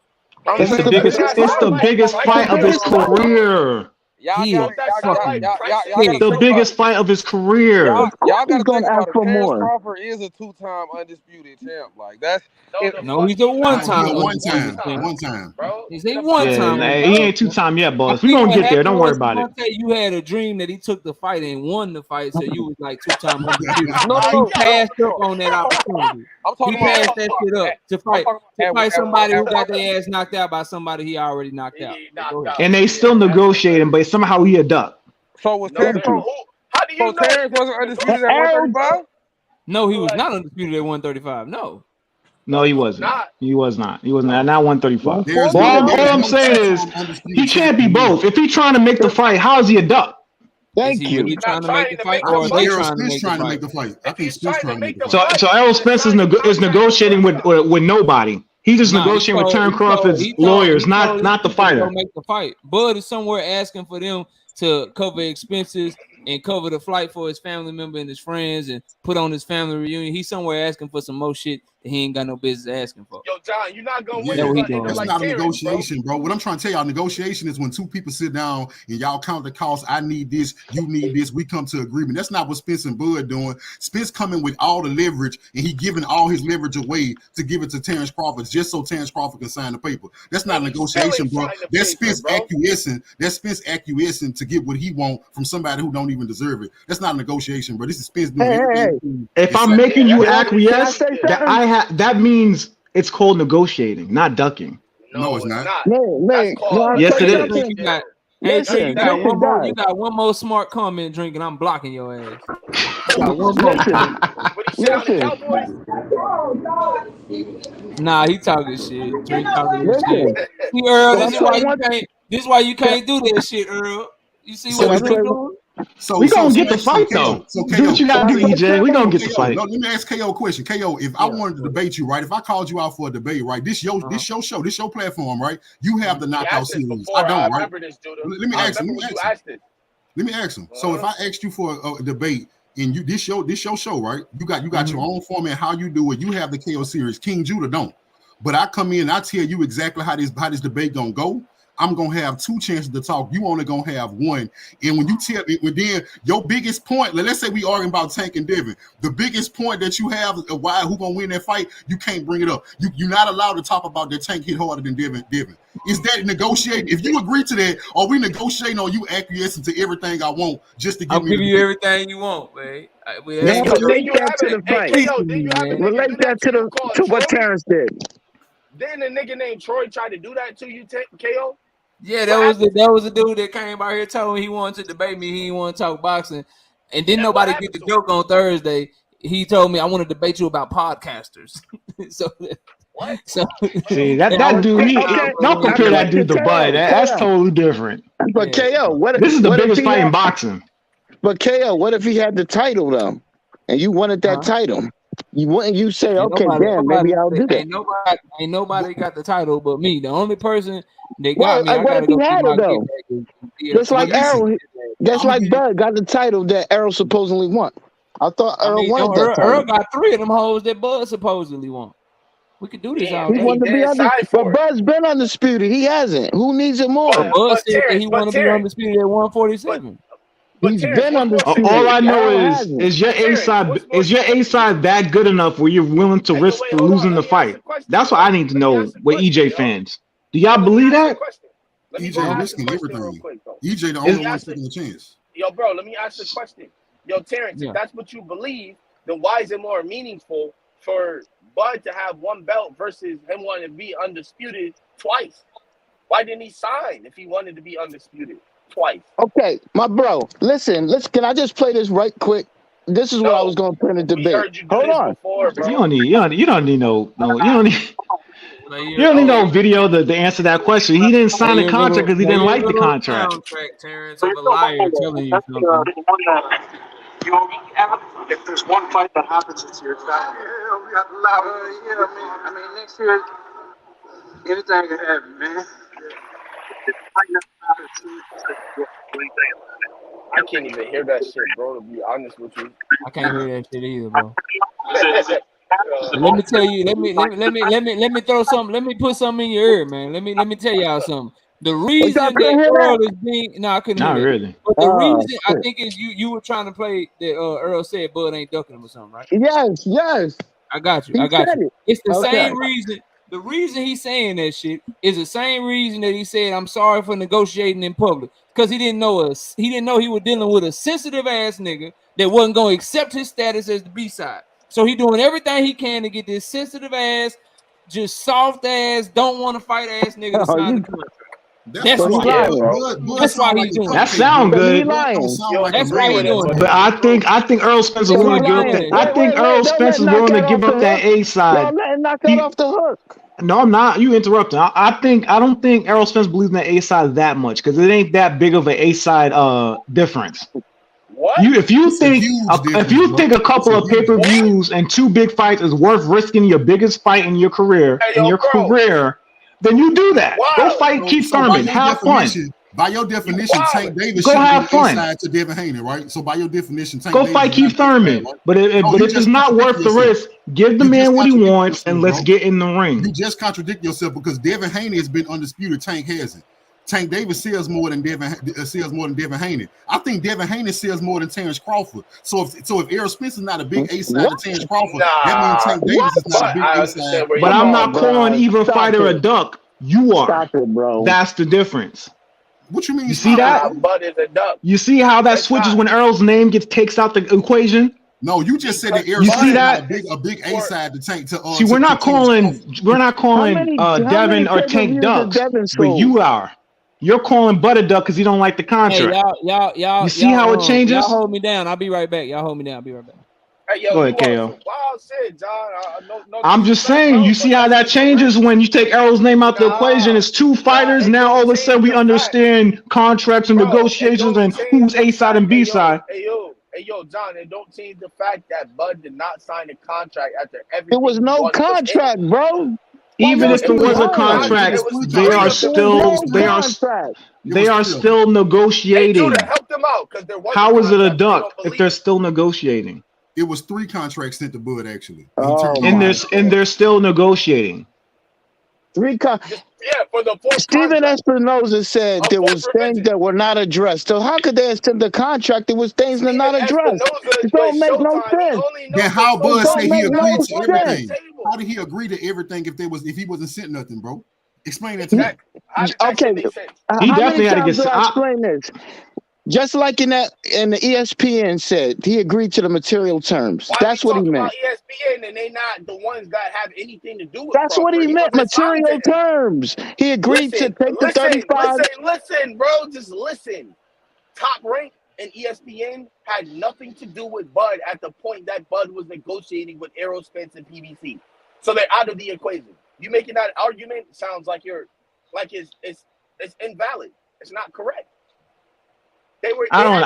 It's the biggest fight of his career. The biggest fight of his career. Y'all gotta think about it. for Terrence more. Crawford is a 2-time undisputed champ. Like that's No, he's a one-time. One time. Bro. He's a one-time. He ain't 2-time yet, boss. We gonna get there. Don't worry about it. You had a dream that he took the fight and won the fight, so you was like 2-time undisputed. No. You passed up on that opportunity. I'm talking He passed that shit up to fight somebody who got at their ass knocked out by somebody he already knocked out. And they still negotiating, but somehow he a duck. So was Terrence? How do you know Terrence wasn't undisputed at 135? No, he was not undisputed at 135. No, he wasn't. He was not. He was not 135. There's All I'm saying is he can't be both. If he's trying to make the fight, how is he a duck? Thank Is he you. really trying to make the fight, I or are think they Errol trying to Spence trying to make the fight. I think Spence trying to make the fight. So Errol Spence is negotiating with nobody. He's just negotiating with Terrence Crawford's lawyers, not the fighter. Make the fight. Bud is somewhere asking for them to cover expenses and cover the flight for his family member and his friends and put on his family reunion. He's somewhere asking for some more shit that he ain't got no business asking for. Yo, John, you're not gonna win. That's not a negotiation, bro. What I'm trying to tell y'all, negotiation is when two people sit down and y'all count the cost. I need this, you need this. We come to agreement. That's not what Spence and Bud doing. Spence coming with all the leverage and he giving all his leverage away to give it to Terrence Crawford just so Terrence Crawford can sign the paper. That's not a negotiation, bro. That's Spence acquiescing. That's Spence acquiescing to get what he want from somebody who don't even deserve it. That's not a negotiation, bro. This is Spence doing everything. If I'm making you acquiesce, that means it's called negotiating, not ducking. No, it's not. Yes, it is. You got one more smart comment, Drink, and I'm blocking your ass. You got one more. Nah, he talking shit. Drink talking shit. See, Earl, this is why you can't do that shit, Earl. You see what Drink doing? So we gonna get the fight though. Do what you gotta do, EJ. We gonna get the fight. Let me ask KO a question. KO, if I wanted to debate you, right? If I called you out for a debate, right? This your show, this your platform, right? You have the knockout series. I don't, right? Let me ask him. Let me ask him. So if I asked you for a debate and you this your show, right? You got your own format, how you do it. You have the KO series. King Judah don't. But I come in and I tell you exactly how this debate gonna go. I'm gonna have two chances to talk. You only gonna have one. And when you tell me, then your biggest point, let's say we arguing about Tank and Devin, the biggest point that you have of why who gonna win that fight, you can't bring it up. You're not allowed to talk about that Tank hit harder than Devin. Is that negotiating? If you agree to that, are we negotiating or you acquiescing to everything I want just to give I'll give you everything you want, man. Relate that to the fight. Relate that to what Terrence did. Then a nigga named Troy tried to do that to you, KO. Yeah, that was a dude that came out here told me he wanted to debate me. He didn't want to talk boxing, and didn't nobody get the joke on Thursday. He told me I want to debate you about podcasters. So what? So see that dude. Don't compare that dude to Bud. That's totally different. But KO, this is the biggest fight in boxing. But KO, what if he had the title though, and you wanted that title? You say, okay, damn, maybe I'll do that. Ain't nobody got the title but me. The only person that got me, I what gotta if he go had it though? Just like Errol, Bud got the title that Errol supposedly won. I thought Errol wanted that title. Earl got 3 of them hoes that Bud supposedly won. We could do this all day. He wanted to be undisputed, but Bud's been undisputed. He hasn't. Who needs it more? Bud said that he wanted to be undisputed at 147. He's been undisputed. All I know is your A side that good enough where you're willing to risk losing the fight? That's what I need to know with EJ fans. Do y'all believe that? EJ risking everything. EJ the only one taking a chance. Yo, bro, let me ask the question. Yo, Terrence, if that's what you believe, then why is it more meaningful for Bud to have one belt versus him wanting to be undisputed twice? Why didn't he sign if he wanted to be undisputed twice? Okay, my bro, listen, can I just play this right quick? This is what I was going to put in the debate. Hold on. Before, bro. You don't need no. You don't need. You only know video to answer that question. He didn't sign a contract because he didn't like the little contract. soundtrack, Terrence, of a liar telling you something. If there's one fight that happens this year, it's that. Yeah, we got the loud. I mean, next year, anything can happen, man. I can't even hear that shit, bro. To be honest with you, I can't hear that shit either, bro. Let me tell you. Let me throw something. Let me put something in your ear, man. Let me tell y'all something. The reason that Earl is being I couldn't hear Not that. really. But the reason I think is you were trying to play that Earl said Bud ain't ducking him or something, right? Yes. I got you. He I got said you. it. It's the Okay. same reason. The reason he's saying that shit is the same reason that he said I'm sorry for negotiating in public, because he didn't know us. He didn't know he was dealing with a sensitive ass nigga that wasn't gonna accept his status as the B-side. So he doing everything he can to get this sensitive ass, just soft ass, don't want to fight ass nigga to sign the contract. That's why. yeah, bro. That's why he's doing That it. sound good. That's why he's doing it. But I think Earl Spence is willing to give up that. I think Earl Spence is willing to give up that A side. Knock that off the hook. No, I'm not. You interrupting. I don't think Errol Spence believes in the A side that much because it ain't that big of an A side difference. What? If you think a couple of pay-per-views and 2 big fights is worth risking your biggest fight in your career then you do that. Wow. Go fight Keith Thurman. Have fun. By your definition, Tank Davis Go should have be fun. A-side to Devin Haney, right? So by your definition, Tank Go Davis fight is Keith not Thurman. right? But if it's not worth the risk, give the man what he wants and let's get in the ring. You just contradict yourself because Devin Haney has been undisputed. Tank hasn't. Tank Davis sells more than Devin Haney. I think Devin Haney sells more than Terrence Crawford. So if Errol Spence is not a big A-side to Terrence Crawford, that means Tank Davis is not a big A-side. But I'm not calling either fighter a duck. You are. Stop it, bro. That's the difference. What you mean? You see that? Bud is a duck. You see how that switches when Earl's name takes out the equation? No, you just said that Errol You see that? a big A-side to Tank to See, we're not calling Devin or Tank ducks, but you are. You're calling Bud a duck because you don't like the contract. Hey, y'all. You see how it changes? Y'all hold me down. I'll be right back. Y'all hold me down. I'll be right back. Hey, yo, Go ahead, KO. Wild shit, John. I'm just saying, you see how that changes when you take Errol's name out the equation. It's 2 fighters. Now all of a sudden we understand contracts and negotiations and who's A side and B side. Hey, yo, John, it don't change the fact that Bud did not sign a contract after everything. There was no contract, bro. Even if there was a contract, they are still negotiating. Help them out, how is it a duck if they're still negotiating? It was 3 contracts sent to Bud actually. And they're still negotiating. 3 for the 4th Steven Espinoza said there was things that were not addressed. So how could they extend the contract? There was things that not addressed. It don't make no sense. Then how Bud said he agreed to everything? How did he agree to everything if he wasn't sent nothing, bro? Explain that to me. Okay, he definitely had to get. Explain this. Just like in the ESPN said, he agreed to the material terms. That's what he meant. ESPN and they not the ones that have anything to do with. That's what he meant. Material terms. He agreed to take the 35. Listen, bro. Just listen. Top Rank and ESPN had nothing to do with Bud at the point that Bud was negotiating with Errol Spence and PBC. So they're out of the equation. You making that argument sounds like it's invalid. It's not correct. I don't.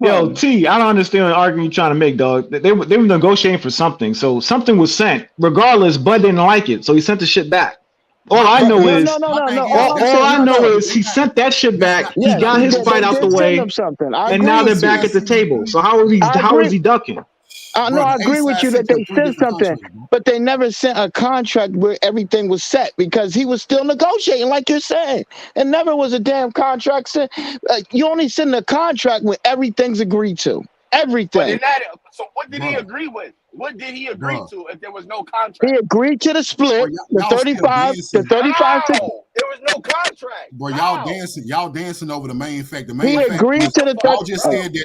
Yo, T, I don't understand the argument you're trying to make, dog. They were negotiating for something, so something was sent. Regardless, Bud didn't like it, so he sent the shit back. All I know is he sent that shit back. He got his fight out the way, and now they're back at the table. So how is he ducking? No, I agree with you that they sent something, but they never sent a contract where everything was set because he was still negotiating, like you're saying. And never was a damn contract sent. You only send a contract when everything's agreed to. Everything. So what did he agree with? What did he agree to if there was no contract? He agreed to the split, the 35, the 35. There was no contract. Bro, y'all dancing over the main fact. The main fact agreed to the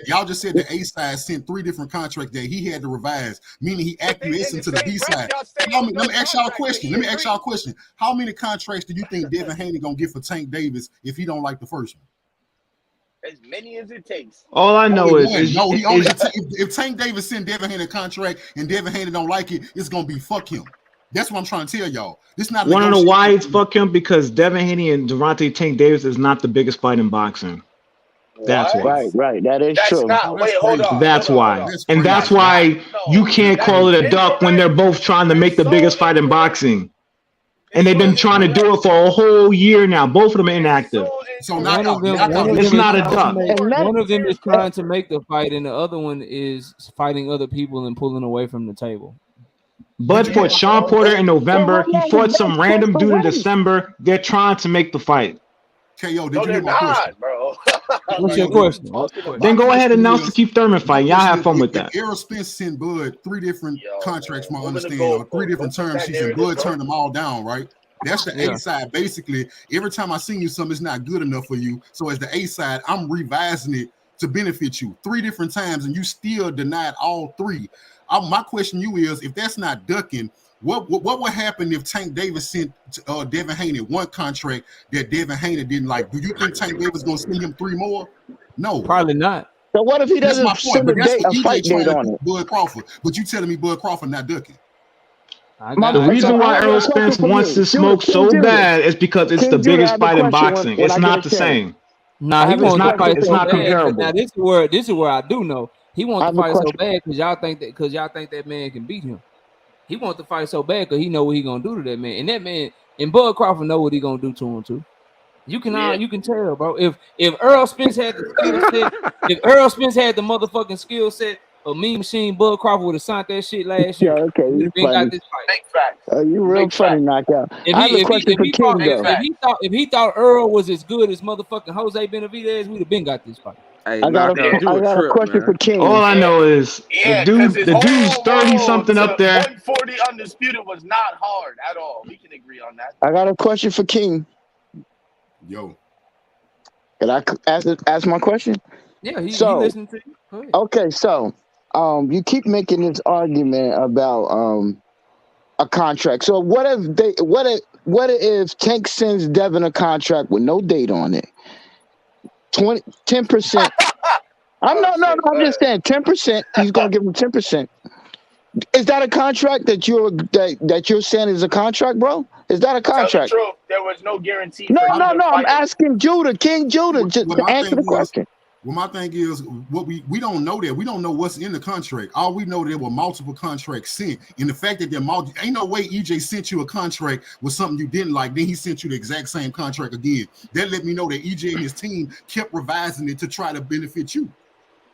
y'all just said the A side sent 3 different contracts that he had to revise, meaning he acquiesced to the B side. Let me ask y'all a question. How many contracts do you think Devin Haney gonna get for Tank Davis if he don't like the first one? As many as it takes. All I know is if Tank Davis send Devin Haney a contract and Devin Haney don't like it, it's gonna be fuck him. That's what I'm trying to tell y'all. This not Want to know why it's negotiation. fuck him? Because Devin Haney and Devontae Tank Davis is not the biggest fight in boxing. That's What? why. Right. That is That's true. not. Oh, that's Wait, hold crazy. on. That's Hold on. Hold why. on. That's And that's crazy. why you can't that call is it a duck when they're incorrect. both trying to It's make the so biggest fight in incorrect. boxing. It's And they've been so trying to do incorrect. it for a whole year now. Both of them are It's inactive. so So One of incorrect. them It's is not a trying to duck. make And that, one of them is You're trying to make the fight, and the other one is fighting other people and pulling away from the table. Bud Did you fought hear Sean Porter in so November. how He long fought is some that random supposed dude to in wait? December. They're trying to make the fight. KO? Did No, you they're hear my question? not, bro. What's Like, your KO, what are you question? talking my Then about? go ahead and question announce the is, Keith Thurman fight. Y'all have fun with if that. Errol Spence sent Bud 3 different Yo, contracts, from man, my moving the understanding, or 3 goalposts. different Don't push term that sheets, and narrative, Bud bro. turned them all down, right? That's the Yeah. A side. Basically, every time I seen you something, it's not good enough for you. So as the A side, I'm revising it to benefit you 3 different times, and you still denied all 3. My question to you is, if that's not ducking, what would happen if Tank Davis sent Devin Haney 1 contract that Devin Haney didn't like? Do you think Tank Davis gonna send him 3 more? No. Probably not. So what if he That's my doesn't point. send But a that's date, what a EJ fight trying date to on do, it? Bud Crawford. But you telling me Bud Crawford not ducking? The reason So I why have Errol a question Spence for wants you. to smoke King so Judah. bad is because it's the King Judah, I biggest have a fight in question boxing. when It's I get a not the chance. same. Nah, I he have a wants to question fight It's for so not King. bad. Now comparable. this is where I do know he I wants to have a fight so question. bad because y'all think that man can beat him. He wants to fight so bad because he know what he gonna do to that man, and that man and Bud Crawford know what he gonna do to him too. You can tell, bro. If Earl Spence had the skill set, if Earl Spence had the motherfucking skill set of Mean Machine, Bud Crawford would have signed that shit last Yeah, year. okay, He would you have been got funny. this fight. Big facts. You real Big funny, facts. knockout. If I have a he question for King Big though. facts. if he thought Earl was as good as motherfucking Jose Benavidez, we'd have been got this fight. Hey, I got knockout, you I a got a trip, question for man. All King. I know is Yeah, because his the dude's whole 30 road something to up there. 140 undisputed was not hard at all. We can agree on that. I got a question for King. Yo. Can I ask my question? Yeah, he So, listening to you. Go ahead. okay, so you keep making this argument about a contract. So what if Tank sends Devin a contract with no date on it? 10%. I'm just saying 10%. He's gonna give him 10%. Is that a contract that you're saying is a contract, bro? Is that a Tell the contract? truth, there was no guarantee No. for either I'm fighter. asking Judah, King Judah, just Well, to my answer thing the is, question. well, my thing is, what we don't know that. We don't know what's in the contract. All we know, there were multiple contracts sent, and the fact that there ain't no way EJ sent you a contract with something you didn't like, then he sent you the exact same contract again. That let me know that EJ and his team kept revising it to try to benefit you.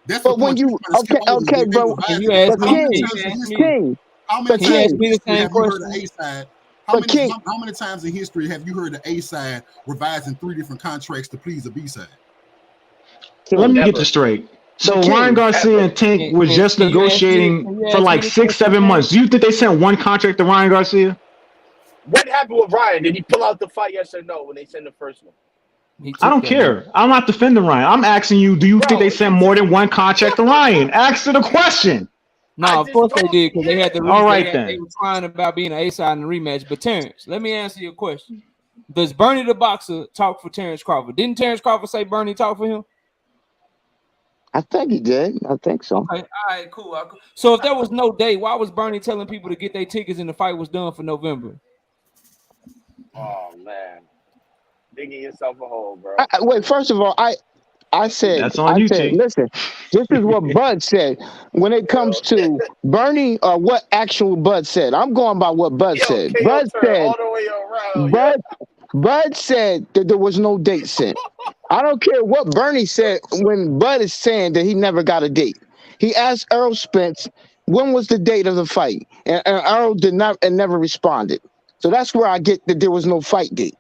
That's the But when point you trying to skip over. okay, They but revised You it. asked How me. many He times in asked history? me. King, How many but He times asked in me the history same have you heard question. the A side? but King, How many times in history have you heard the A side revising 3 different contracts to please the B side? Let me get Never. this straight. So But Ryan King, Garcia and Tank was just Can you ask me negotiating for like the 6-7 question, months. Do you think they sent one contract to Ryan Garcia? What happened with Ryan? Did he pull out the fight? Yes or no? When they sent the first one? He I took don't that money. care. I'm not defending Ryan. I'm asking you, do you think they Bro, sent more than one contract to Ryan? Answer the question. No, I of just course they told did you, because they had the All right they then. were trying about being an A side in the rematch. But Terrence, let me answer your question. Does Bernie the boxer talk for Terrence Crawford? Didn't Terrence Crawford say Bernie talked for him? I think he did. I think so. Okay, all right, cool. So if there was no date, why was Bernie telling people to get their tickets and the fight was done for November? Oh man, digging yourself a hole, bro. Wait, first of all, I said, That's on you, T. listen, this is what Bud said. When it comes to Bernie or what actual Bud said, I'm going by what Bud Yo, said. KO Bud turn said, all the way around. Yeah. Bud said that there was no date sent. I don't care what Bernie said when Bud is saying that he never got a date. He asked Earl Spence, when was the date of the fight? And Earl did not and never responded. So that's where I get that there was no fight date.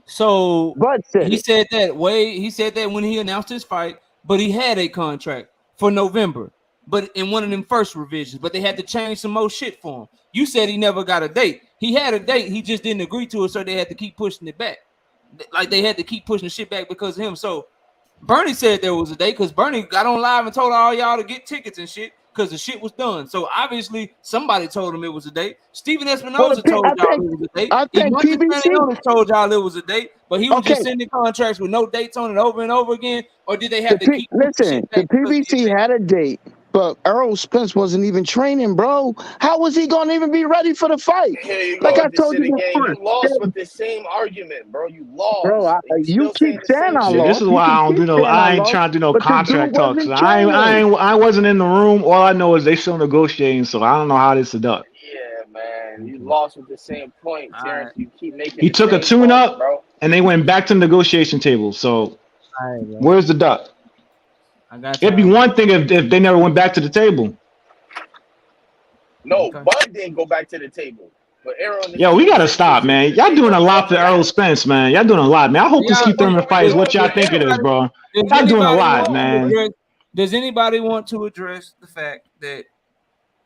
So Bud said he it. said that when he announced his fight, but he had a contract for November, but in one of them first revisions, but they had to change some more shit for him. You said he never got a date. He had a date, he just didn't agree to it, so they had to keep pushing it back. Like they had to keep pushing the shit back because of him. So Bernie said there was a date because Bernie got on live and told all y'all to get tickets and shit because the shit was done. So obviously somebody told him it was a date. Steven Espinosa told y'all it was a date. I think PBC told y'all it was a date, but he was Okay. just sending contracts with no dates on it over and over again. Or did they have to keep pushing Listen, shit the back because of PBC had a date. But Errol Spence wasn't even training, bro. How was he gonna even be ready for the fight? Here you Like go I with this told shit you again. You before, lost with the same argument, bro. You bro. lost. And you You still keep saying the saying same I Yeah, shit. this lost. is You why can I don't keep do no. saying I I ain't lost, trying to do no but the dude contract talks. wasn't training. I wasn't in the room. All I know is they still negotiating, so I don't know how this is done. Yeah, man. You lost with the same point, All Terrence. right. You keep making He the took a same tune point, up bro. and they went back to the negotiation table. So All right, bro. where's the duck? I got It'd be y'all. one thing if they never went back to the table. No, Okay. Bud didn't go back to the table. But Errol and the Yo, we gotta Stevenson stop, went man. to the Y'all doing table a and lot lost for their Errol ass. Spence, man. Y'all doing a lot, man. I hope this Yeah, keep That's them in what we're fights. What doing y'all with think it is, Errol. bro? Does Y'all doing a anybody lot, want to man. address? Does anybody want to address the fact that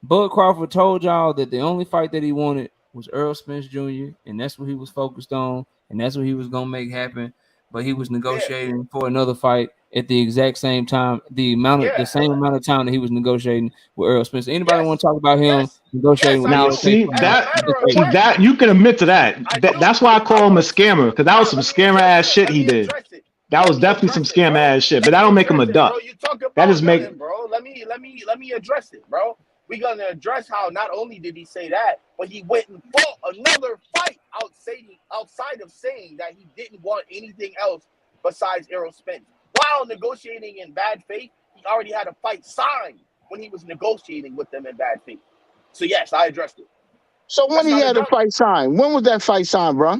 Bud Crawford told y'all that the only fight that he wanted was Earl Spence Jr. and that's what he was focused on, and that's what he was gonna make happen. But he was negotiating for another fight at the exact same time, the same amount of time that he was negotiating with Earl Spence. Anybody want to talk about him negotiating with I Now, do. Deontay see As a Wilder? matter of fact, that you can admit to that. I do. That's why I call him a scammer, because that was some Let me scammer address ass it. shit Let he me did. address it. That Let was me definitely some address it, scammer bro. ass shit, but Let that me don't make him a address it, bro. duck. You talk That about just make nothing, bro. Let me address it, bro. We're gonna address how not only did he say that, but he went and fought another fight outside of saying that he didn't want anything else besides Errol Spence. While negotiating in bad faith, he already had a fight signed when he was negotiating with them in bad faith. So yes, I addressed it. So when That's he not a had a duck. fight signed, when was that fight signed, bro?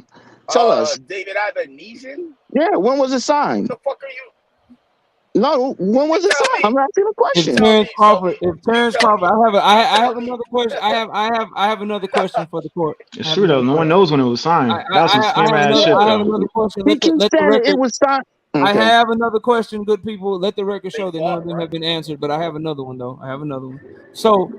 Tell us. David Avenesian? Yeah, when was it signed? The fuck are you? No, when was it Tell signed? me. I'm asking a If question. Tell Terrence me. So Crawford, I have another question. I have another question for the court. it's true though. No one knows when it was signed. That was some I scammer have ass another. shit I have though. another question. He keeps Let the saying it record. was signed. I Okay. have another question, good people. Let the record they show that none fought, of them bro. have been answered, but I have another one though. I have another one. So,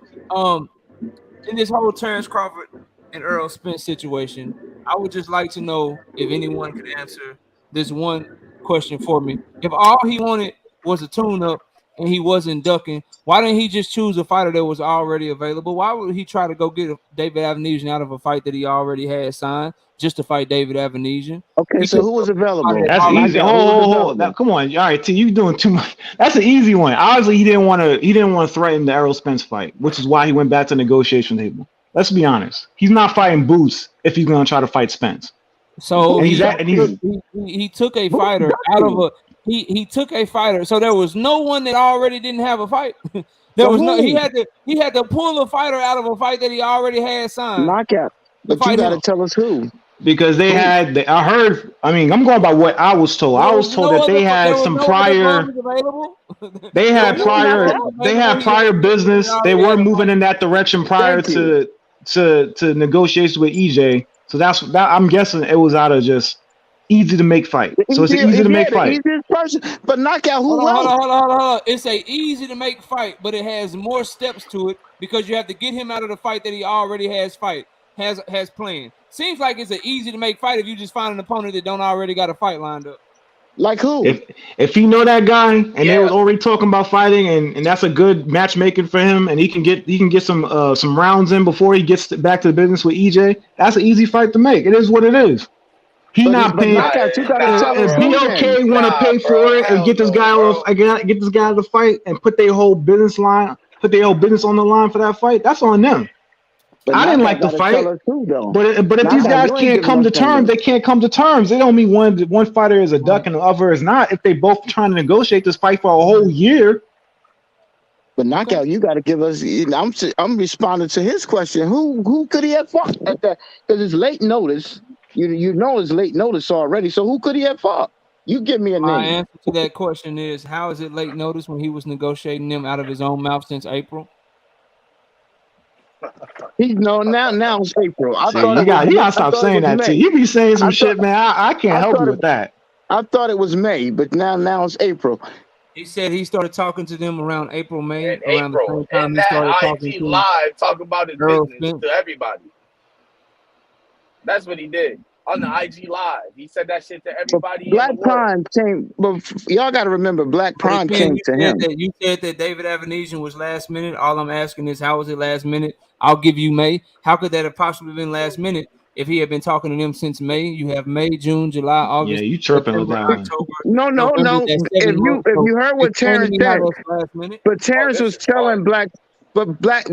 in this whole Terrence Crawford and Earl Spence situation, I would just like to know if anyone could answer this one question for me. If all he wanted was a tune-up and he wasn't ducking, why didn't he just choose a fighter that was already available? Why would he try to go get David Avenesian out of a fight that he already had signed just to fight David Avenesian? Okay, He so could who was available? That's easy. Knockout. Who was available? Come on. All right, T, you doing too much. That's an easy one. Obviously, he didn't want to threaten the Errol Spence fight, which is why he went back to the negotiation table. Let's be honest. He's not fighting Boots if he's gonna try to fight Spence. So And he took a Who's fighter out of ducking? a he took a fighter. So there was no one that already didn't have a fight. There So was no who? he had to pull a fighter out of a fight that he already had signed Knockout. to But you fight got to him. tell us who. because they Who? had I heard, I mean, I'm going by what I was told. I There was was told that they had some no other prior bums available. they There had was no other prior Knockout. bums they available. had He had prior to pick one that business. They already were had a moving fight. in that direction prior Thank you. to negotiations with EJ. So that's that I'm guessing it was out of just easy to make fight. The So it's an easy to make the fight. easiest person. But knockout, Hold who on, hold else? on, hold on, hold on, hold on. It's a easy to make fight, but it has more steps to it because you have to get him out of the fight that he already has planned. Seems like it's an easy to make fight if you just find an opponent that don't already got a fight lined up. Like who? If he know that guy and they Yeah. was already talking about fighting and that's a good matchmaking for him and he can get some rounds in before he gets back to the business with EJ, that's an easy fight to make. It is what it is. He not But paying. knockout, you got to tell us If who then. BLK want to pay for it and get this guy off, get this guy to fight and put their whole business on the line for that fight, that's on them. But I didn't knockout like the got to tell fight, us who though. but if these Knockout, guys you ain't can't giving come us to terms, something. they can't come to terms. It don't mean one fighter is a duck and the other is not. If they both trying to negotiate this fight for a whole year. But knockout, you got to give us. I'm responding to his question. Who could he have fought at that? Because it's late notice. You know it's late notice already. So who could he have fought? You give me a My name. answer to that question is: how is it late notice when he was negotiating them out of his own mouth since April? He's no now it's April. I See, thought you it was gotta I stop thought it saying was that. T. May. You be saying some I thought shit, man. I can't help you with that. I thought it was May, but now it's April. He said he started talking to them around April, May, In around the April. same time And he started that talking IG to live talk about his Earl business Spence. to everybody. That's what he did on the IG live. He said that shit to everybody Black in the world. Prime came, but y'all got to remember, Black But Prime again, came to him. you said that David Avenesian was last minute. All I'm asking is, how was it last minute? I'll give you May. How could that have possibly been last minute if he had been talking to them since May. You have May, June, July, August, Yeah, you tripping with September, that one. October, No. November. That's 7 If months. So you heard what Terrence explaining me how said, that's last minute. but Terrence this was is telling fun. but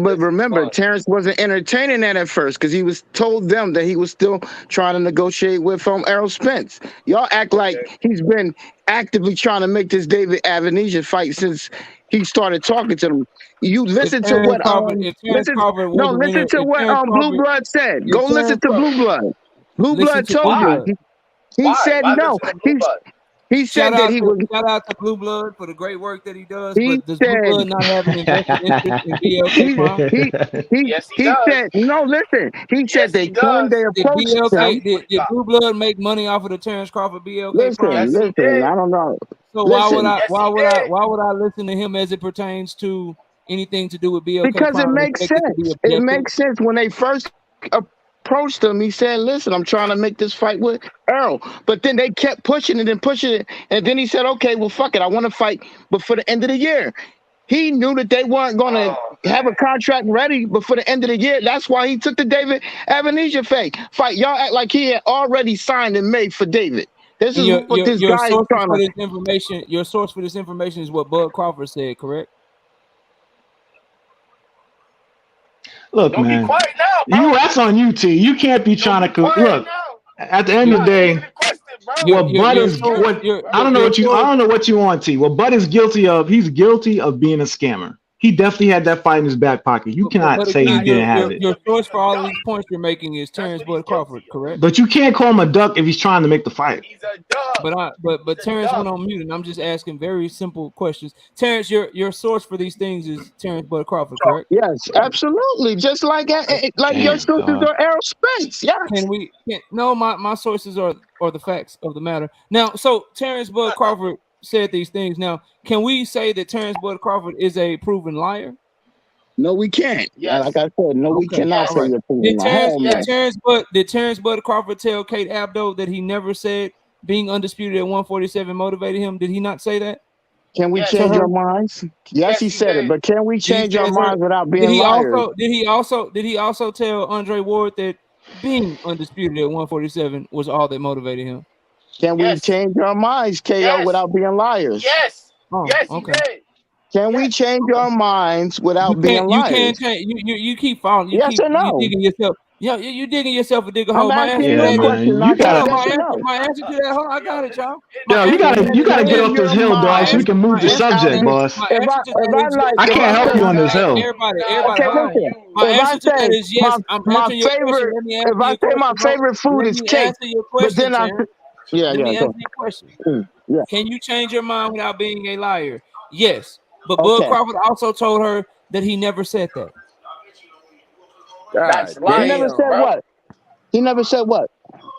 This is remember, fun. Terrence wasn't entertaining that at first because he was told them that he was still trying to negotiate with Errol Spence. Y'all act like Okay. he's been actively trying to make this David Avenesia fight since he started talking to them. You listen to what If Terrence Crawford wasn't in listen it, to if what Terrence Blue Crawford, Blood said. if Go listen Terrence to Crawford, Blue Blood. Blue listen Blood to told Blue Why? you. Blood. He Why? said Why no. listen to Blue Blood? He said that he was. Shout out to Blue Blood for the great work that he does. He But does Blue said Blood not have an invested interest in BLK he Prime? Yes, he does. said no. Listen, he said Yes, they he came. does. They Did approached BLK him. did Blue Blood make money off of the Terrence Crawford BLK Prime Yes, Listen, deal? he did. I don't know. So Listen, Yes, he did. why would I listen to him as it pertains to anything to do with BLK because it Prime and makes expect it to be sense. It objective? makes sense when they first approached him. He said, "Listen, I'm trying to make this fight with Errol," but then they kept pushing it and pushing it, and then he said, "Okay, well, fuck it, I want to fight, but for the end of the year." He knew that they weren't going to Oh have a man. contract ready before the end of the year. That's why he took the David Avenesia fight. Y'all act like he had already signed and made for David. This And is what this your guy is sources trying for to. this information, your source for this information is what Bud Crawford said, correct? Look, Don't be man, quiet now, bro. that's on you, T. You can't be Don't trying be to quiet look. now. At the end You're of not the answering day, the question, bro. what Bud You're is ignorant, what bro. I don't know what you want, T. What Bud is guilty of, he's guilty of being a scammer. He definitely had that fight in his back pocket. You cannot But say he again, Nah, didn't he's have it. your guilty of source being for a all of duck. these points you're making is That's Terrence what he's Bud Crawford, guilty of. correct? But you can't call him a duck if he's trying to make the fight. He's a duck. But He's a Terrence duck. went on mute, and I'm just asking very simple questions. Terrence, your source for these things is Terrence Bud Crawford, correct? Yes, absolutely. Just like your Damn, sources dog. are aerospace. Yes. No, my sources are the facts of the matter. Now, so Terrence Bud Crawford said these things. Now, can we say that Terrence Bud Crawford is a proven liar? No, we can't. Yes. Like I said, no, we Okay, cannot Yes. all say right. you're proving the hell, man. Did Terrence Bud Crawford tell Kate Abdo that he never said being undisputed at 147 motivated him? Did he not say that? Can we Yes. To change her? our minds? Yes, he Yes, he said it, did. but can we Did he change say our it to her? minds without being liars? Did he also tell Andre Ward that being undisputed at 147 was all that motivated him? Can we Yes. change our minds, KO, Yes. without being liars? Yes. Oh, Yes, he okay. did. Can we Yes. change our minds without being You can't liars? change. You keep following. Yes or You no? digging yourself. Yeah, you digging yourself a digger I'm hole. My answer asking to you Yeah, a that is man. question, You knockout. gotta Yes or no? my answer to that hole. I got it, y'all. My you answer Can you gotta get to off change this your hill, dog, so we mind can move the without subject, being? boss. my If answer I to that is I can't help you on this hill. everybody. okay, Hold on. listen. My If I answer to that say is yes. I'm my answering your question. favorite, Let me if answer I your say my question, bro. favorite food Let is me cake, answer your but question, then Terrence. Let me go. answer your question. Yeah. Can you change your mind without being a liar? Yes. But Bud Okay. Crawford also told her that he never said that. That's God He never lying, said damn. bro. what? He never said what?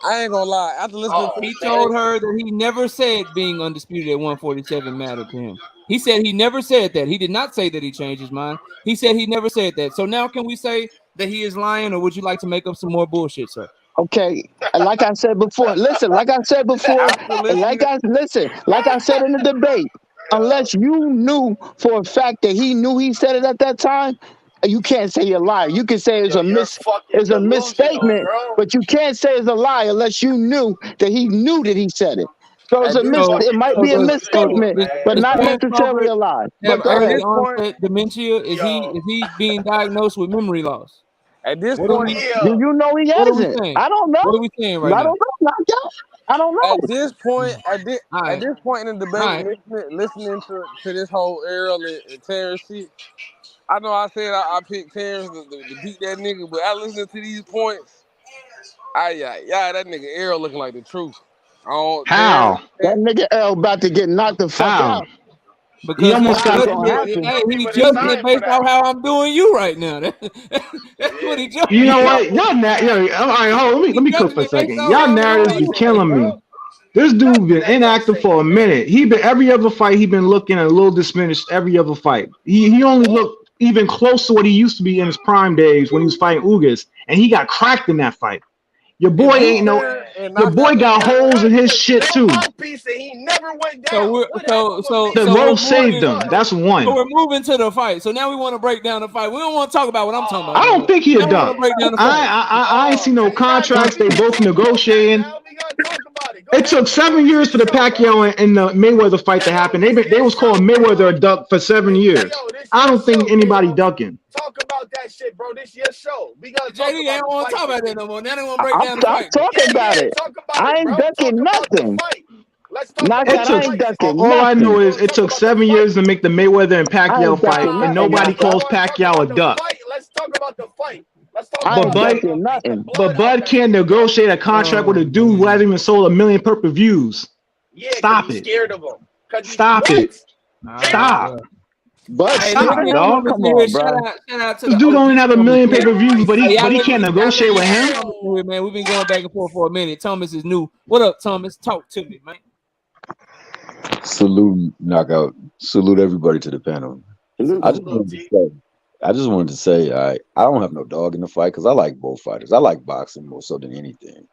I ain't gonna lie. After listening to Oh He the told man. whole, her that he never said being undisputed at 147 mattered to him. He said he never said that. He did not say that he changed his mind. He said he never said that. So now can we say that he is lying, or would you like to make up some more bullshit, sir? Okay, like I said before, listen, like I said before, after listening, like I said in the debate, unless you knew for a fact that he knew he said it at that time, you can't say you're a liar. You can say Yo, you're fucking it's a delusional, misstatement, bro. but you can't say it's a lie unless you knew that he knew that he said it. So it's at a this You're point, it fucking might be a delusional, misstatement, but Does man. not Terrence necessarily Crawford a lie. have But go at ahead. early this point, onset dementia? Is Yo. he being diagnosed with memory loss? at this What are point, we Do Yeah. you know he what are we hasn't? saying? I don't know. What are we saying right I now? don't know. Not yet. I don't know. at this point, All at right. this point in the All debate, right. listening to this whole Earl and Terrence shit, I know I said I picked Terrence to beat that nigga, but I listened to these points. Yeah, that nigga Earl looking like the truth. I don't Terrence. How? That nigga L about to get knocked the fuck How? out. He Because almost That's what's got gonna happen. he's But it's judging it time for based that. off how I'm doing you right now. That's what he judging. you know Yeah. what? Y'all all right, hold on, let He me cook judging for a it based second. off Y'all how I'm narratives doing be you right killing now, me. bro. This dude been That y'all inactive say, for a man. minute. He been every other fight. He been looking a little diminished every other fight. He only looked even close to what he used to be in his prime days when he was fighting Ugas, and he got cracked in that fight. Your boy ain't no. Your boy got holes in his shit too. Mouthpiece and he never went down. The rope saved him. That's one. So we're moving to the fight. So now we want to break down the fight. We don't want to talk about what I'm talking about. I don't think he a Now we wanna duck. break down the fight. I ain't seen no contracts. They both negotiating. It took 7 years for the Pacquiao and the Mayweather fight to happen. They was calling Mayweather a duck for 7 years. I don't think anybody ducking. Talk about that shit, bro. This your show. We gotta talk JD, they don't want to talk about that no more. Now they want to break down the I'm fight. talking about it. I ain't ducking nothing. Not that I ain't ducking All I know nothing. is it took 7 years to make the Mayweather and Pacquiao fight, and nobody calls Pacquiao a duck. Let's talk about the fight. But Bud can't negotiate a contract with a dude who hasn't even sold 1 million pay-per-views. Stop it. Scared of him. Stop it. Stop. But stop, dog. Come on, bro. Shout out to This dude only have 1 million pay-per-views, but he can't negotiate with him. Man, we've been going back and forth for a minute. Thomas is new. What up, Thomas? Talk to me, man. Salute, knockout. Salute everybody to the panel. I just wanted to say, I don't have no dog in the fight because I like both fighters. I like boxing more so than anything.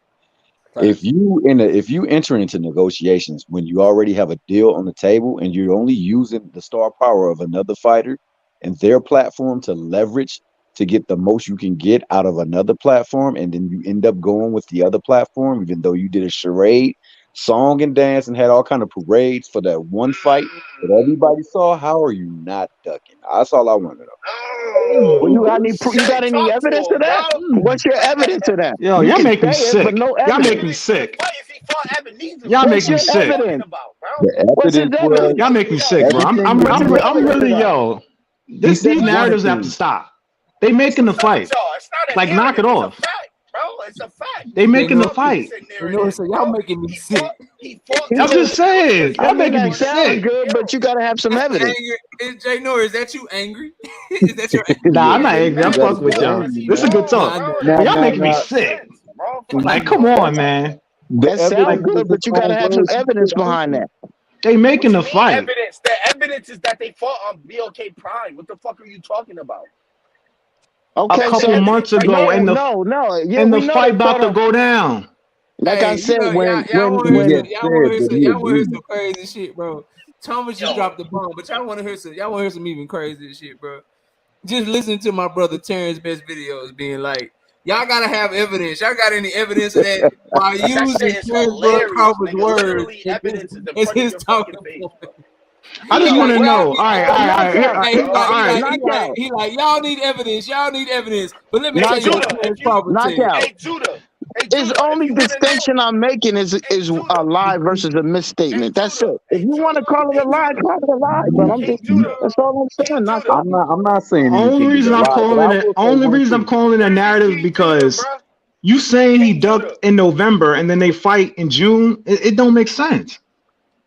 Right. If you enter into negotiations when you already have a deal on the table and you're only using the star power of another fighter and their platform to leverage to get the most you can get out of another platform, and then you end up going with the other platform, even though you did a charade, song and dance, and had all kind of parades for that one fight that everybody saw, how are you not ducking? That's all I want to know. Well, you got any evidence of that? What's your evidence of that? Yo, y'all make me sick. Y'all make me sick. Y'all make me sick. Y'all make me sick, bro. I'm really, yo. These narratives have to stop. They making the fight. Like, knock it off. Bro, it's a fact. They making the fight. So y'all making me sick. I'm just saying. Y'all making me sick. Good, but you gotta have some evidence. Is Jay Norris, is that you angry? Is that your angry? Nah, I'm not angry. I'm fucking with y'all. This is a good talk. Y'all making me sick. Like, come on, man. That sounds good, but you gotta have some evidence behind that. They making the fight. The evidence is that they fought on BOK Prime. What the fuck are you talking about? Okay, a couple months ago, and the fight about to go down. Like I said, y'all want to hear some crazy shit, bro. Thomas just dropped the bomb, but y'all want to hear some even crazier shit, bro. Just listen to my brother Terrence Best videos being like, y'all gotta have evidence. Y'all got any evidence of that? By using Terrence Crawford's words, it's his talking point. I just want to know. All right. He like, y'all need evidence. But let me tell you what Terrence Crawford said. Hey, Judah. His only distinction I'm making is a lie versus a misstatement. That's it. If you want to call it a lie, call it a lie. But that's all I'm saying. I'm not saying. Only reason I'm calling it a narrative because you saying he ducked in November and then they fight in June. It don't make sense.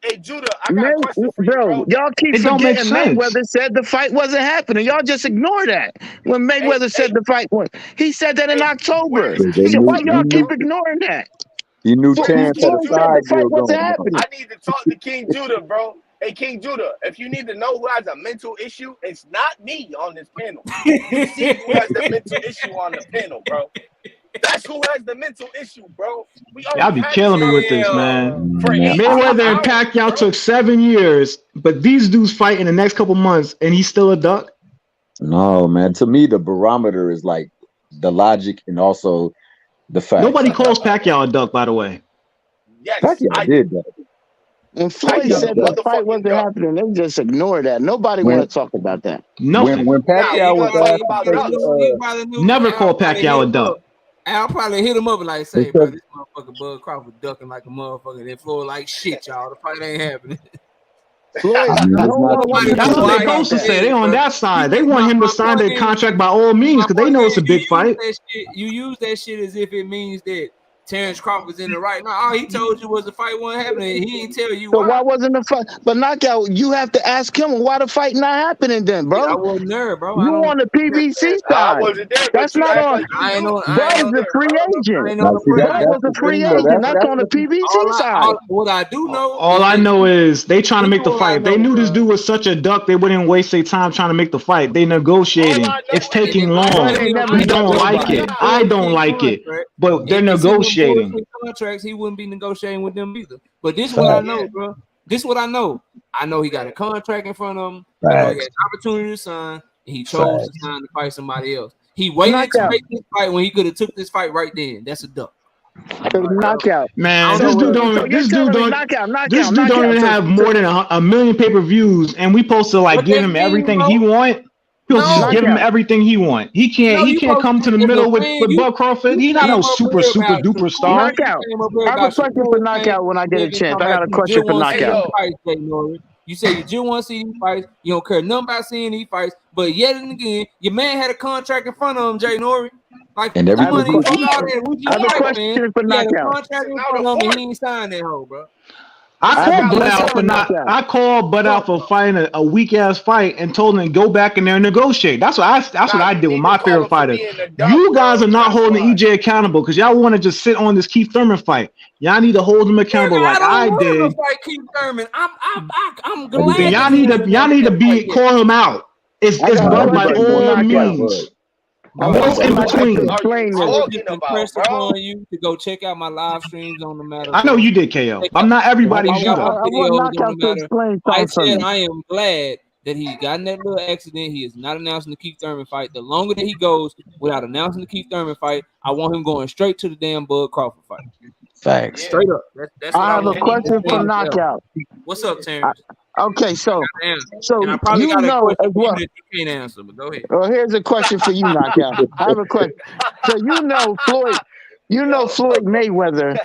Hey, Judah, I got a question for you, bro. Y'all keep forgetting Mayweather said the fight wasn't happening. Y'all just ignore that. When Mayweather said the fight was, he said that in October. Why y'all keep ignoring that? You knew Terrence had a side deal going. I need to talk to King Judah, bro. Hey, King Judah, if you need to know who has a mental issue, it's not me on this panel. You see who has the mental issue on the panel, bro. That's who has the mental issue, bro. Y'all be killing me with this, man. Mayweather and Pacquiao took 7 years, but these dudes fight in the next couple months, and he's still a duck? No, man. To me, the barometer is like the logic and also the fact. Nobody calls Pacquiao a duck, by the way. Yes, Pacquiao did that. When Floyd said the fight wasn't happening, they just ignore that. Nobody want to talk about that. Nothing. When Pacquiao was never call Pacquiao a duck. I'll probably hit him up and like say, bro, this motherfucker Bud Crawford ducking like a motherfucker. Then Floyd like shit, y'all. The fight ain't happening. That's what they supposed to say. They on that side. They want him to sign the contract by all means because they know it's a big fight. You use that shit as if it means that Terrence Crawford's in the right. No, all he told you was the fight wasn't happening. He didn't tell you So why. why wasn't the fight? But Knockout, you have to ask him why the fight not happening then, bro. I wasn't there, bro. You on the PBC I side. wasn't there, but That's you not act on. like you I ain't knew. on. Bud is a free agent. Bud was a free agent. That's on the PBC side. What I do know. All I know is they trying to make the fight. If they knew this dude was such a duck, they wouldn't waste their time trying to make the fight. They negotiating. It's taking long. We don't like it. I don't like it. But they're negotiating. Contracts, he wouldn't be negotiating with them either. But this is what I know, bro. This is what I know. I know he got a contract in front of him. I know he had an opportunity to sign. And he chose to sign to fight somebody else. He waited to make this fight when he could have took this fight right then. That's a duck. Knockout. Man, this dude don't even have more than a million pay-per-views, and we supposed to like give him everything he want. He'll just give him everything he want. He can't come to the middle with Bud Crawford. He's not no super duper star. Knockout. I have a question for Knockout when I get a chance. I got a question for Knockout. You say you just want to see these fights. You don't care nothing about seeing these fights. But yet and again, your man had a contract in front of him, Jay Nori. Like, and I have a question for Knockout. He ain't signed that hoe, bro. I called Bud out for fighting a weak ass fight and told him to go back in there and negotiate. That's what I did with my favorite fighter. You guys are not holding EJ accountable because y'all want to just sit on this Keith Thurman fight. Y'all need to hold him accountable like I did. Keith Thurman. I'm glad. Y'all need to call him out. It's Bud by all means. What's in between? I was just impressed upon you to go check out my live streams on the matter. I know you did, KO. I'm not everybody's shooter. I said I am glad that he got in that little accident. He is not announcing the Keith Thurman fight. The longer that he goes without announcing the Keith Thurman fight, I want him going straight to the damn Bud Crawford fight. Facts. Straight up. That's I have a question for Knockout. What's up, Terrence? Okay, so and I probably got a question for you that you can't answer, but go ahead. Well, here's a question for you, Knockout. I have a question. So Floyd Mayweather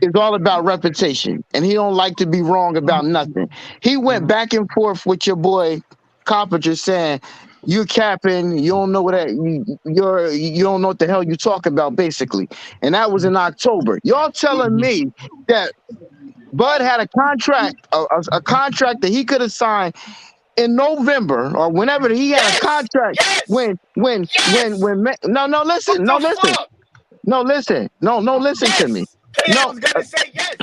is all about reputation, and he don't like to be wrong about nothing. He went back and forth with your boy Carpenter saying, "You're capping. You don't know what you don't know what the hell you talk about, basically." And that was in October. Y'all telling me that Bud had a contract, a contract that he could have signed in November or whenever he had a contract. Listen to me.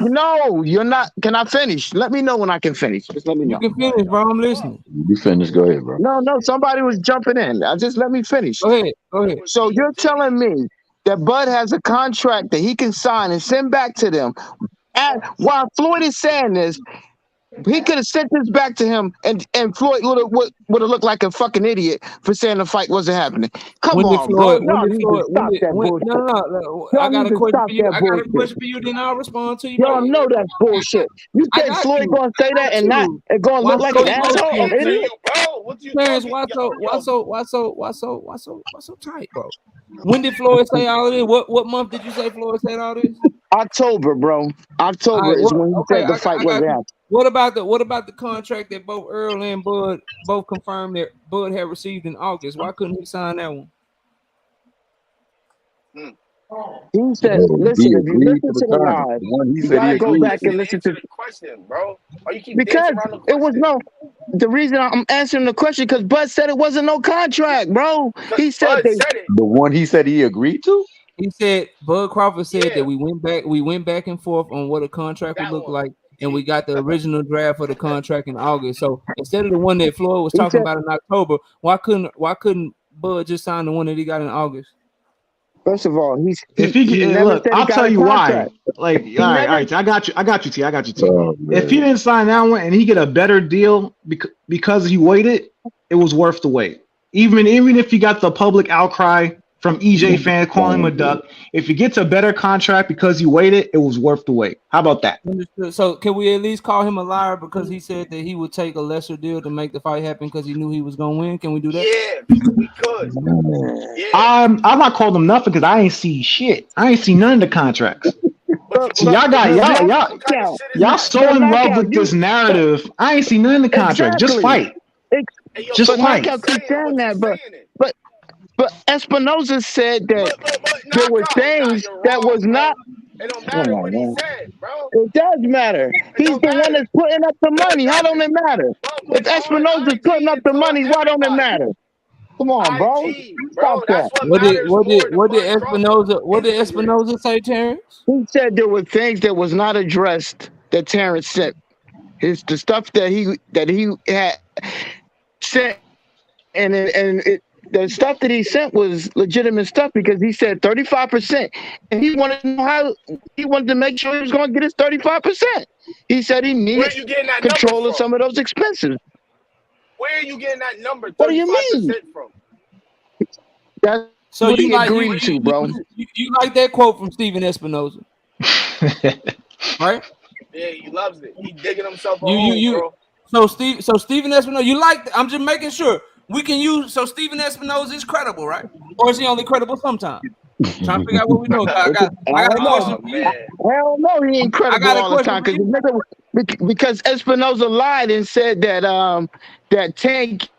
No, you're not. Can I finish? Let me know when I can finish. Just let me know. You can finish, bro. I'm listening. You finish. Go ahead, bro. No, somebody was jumping in. Just let me finish. Go ahead. So you're telling me that Bud has a contract that he can sign and send back to them. And while Floyd is saying this, he could have sent this back to him, and Floyd would have looked like a fucking idiot for saying the fight wasn't happening. Come on, bro. Y'all need to stop that bullshit. No. I got a question for you. I got a question for you. Then I'll respond to you. Y'all know that's bullshit. You think Floyd gonna say that and not gonna look like an asshole? Idiot? Terrence, why so tight, bro? When did Floyd say all of this? What month did you say Floyd said all this? October, bro. October is when he said the fight wasn't happening. What about the contract that both Earl and Bud both confirmed that Bud had received in August? Why couldn't he sign that one? He said, "Listen, if you listen to the live, you gotta go back and listen to the question, bro. Because it was no. The reason I'm answering the question because Bud said it wasn't no contract, bro. He said the one he said he agreed to. He said Bud Crawford said that we went back and forth on what a contract would look like, and we got the original draft for the contract in August. So instead of the one that Floyd was talking about in October, why couldn't Bud just sign the one that he got in August? First of all, I'll tell you why. Like, all right, I got you, T. Oh, if he didn't sign that one and he get a better deal because he waited, it was worth the wait. Even if you got the public outcry from EJ fans calling him a duck, if he gets a better contract because you waited, it was worth the wait. How about that? So can we at least call him a liar because he said that he would take a lesser deal to make the fight happen because he knew he was gonna win? Can we do that? Yeah, we could. Yeah. I'm not calling him nothing because I ain't see shit. I ain't see none of the contracts. So y'all so in love with this narrative. I ain't see none of the contracts. Just fight. Just fight. But But Espinoza said that But there were things you're that wrong, was bro. not. It don't Come matter on, what he man. said, bro. It does matter. It He's don't the one matter. that's putting up the No, it money. How don't doesn't. it matter? But If Espinoza's on putting IG, up it's the on money, why don't it everybody. matter? Come on, bro. IG, Stop bro. that. That's what matters more than What did Bud Crawford Instagram. Espinoza say, Terrence? He said there were things that was not addressed that Terrence sent. The stuff that he had sent, the stuff that he sent was legitimate stuff because he said 35%, and he wanted to know how he wanted to make sure he was going to get his 35%. He said he Where needed are you getting that number control of from? some of those expenses. Where are you getting that number 35% What do you mean? from? That's So what you he like agreed to, bro. you like that quote from Steven Espinoza, right? Yeah, he loves it. He digging himself a You hole, bro. So Steven Espinoza, you like? I'm just making sure we can use. So Steven Espinoza is credible, right? Or is he only credible sometimes? Trying to figure out what we doing. I got a question for you. Hell no, he ain't credible all the time because Espinoza lied and said that that Tank.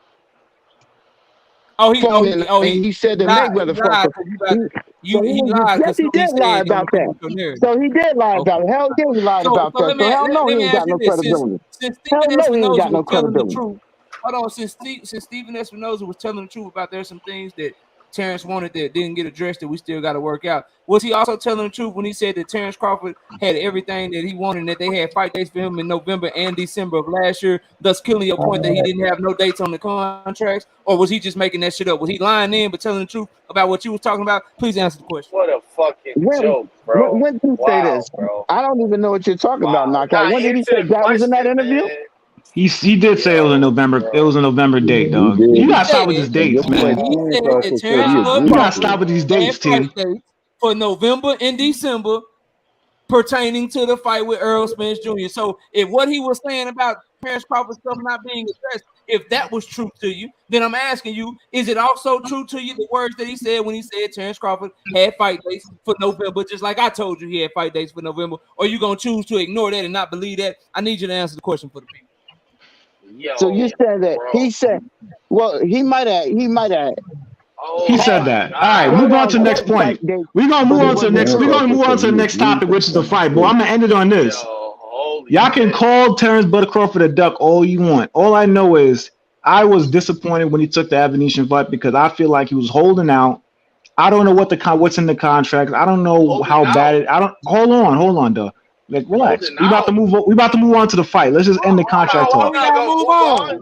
He said that Mayweather fought. He lied because he did lie about that. So he did lie about it. Hell yeah, he lied about that. So hell no, he ain't got no credibility. Hell no, he ain't got no credibility. Hold on, since Steven Espinoza was telling the truth about there's some things that Terrence wanted that didn't get addressed that we still got to work out. Was he also telling the truth when he said that Terrence Crawford had everything that he wanted and that they had fight dates for him in November and December of last year, thus killing your point that he didn't have no dates on the contracts? Or was he just making that shit up? Was he lying in but telling the truth about what you was talking about? Please answer the question. What a fucking joke, bro. When did he say this? Bro. I don't even know what you're talking about, Knockout. When did he say that was in that interview? Man. He did say it was in November. It was a November date, dog. You gotta stop with these dates, man. He said that Terrence You gotta stop with these dates, T. For November and December pertaining to the fight with Earl Spence Jr. So if what he was saying about Terrence Crawford stuff not being addressed, if that was true to you, then I'm asking you, is it also true to you the words that he said when he said Terrence Crawford had fight dates for November, just like I told you he had fight dates for November? Or are you gonna choose to ignore that and not believe that? I need you to answer the question for the people. So you said that he said, well, he might have. He said that. All right, move on to the next point. We're gonna move on to the next. We're gonna move on to the next topic, which is the fight. Boy, I'm gonna end it on this. Y'all can call Terrence Bud Crawford a duck all you want. All I know is I was disappointed when he took the Avenetian fight because I feel like he was holding out. I don't know what's in the contract. I don't know how bad it. I don't. Hold on, though. Like, relax. We about to move on to the fight. Let's just end the contract talk. Why we gotta move on?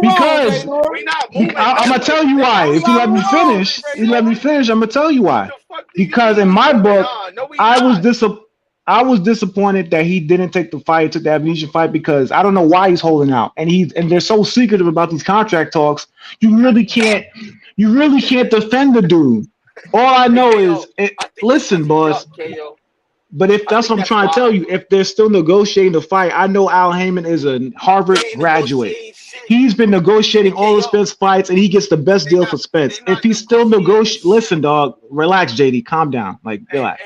Because I'm gonna tell you why. If you let me finish, I'm gonna tell you why. Because in my book, I was disappointed that he didn't take the fight, took the Avenetian fight, because I don't know why he's holding out. And they're so secretive about these contract talks. You really can't defend the dude. All I know is, listen, boss. But if that's what I'm trying to tell you, if they're still negotiating the fight, I know Al Heyman is a Harvard graduate. He's been negotiating all the Spence fights, and he gets the best deal for Spence. If he's still negotiating, listen, dog, relax, JD, calm down, relax.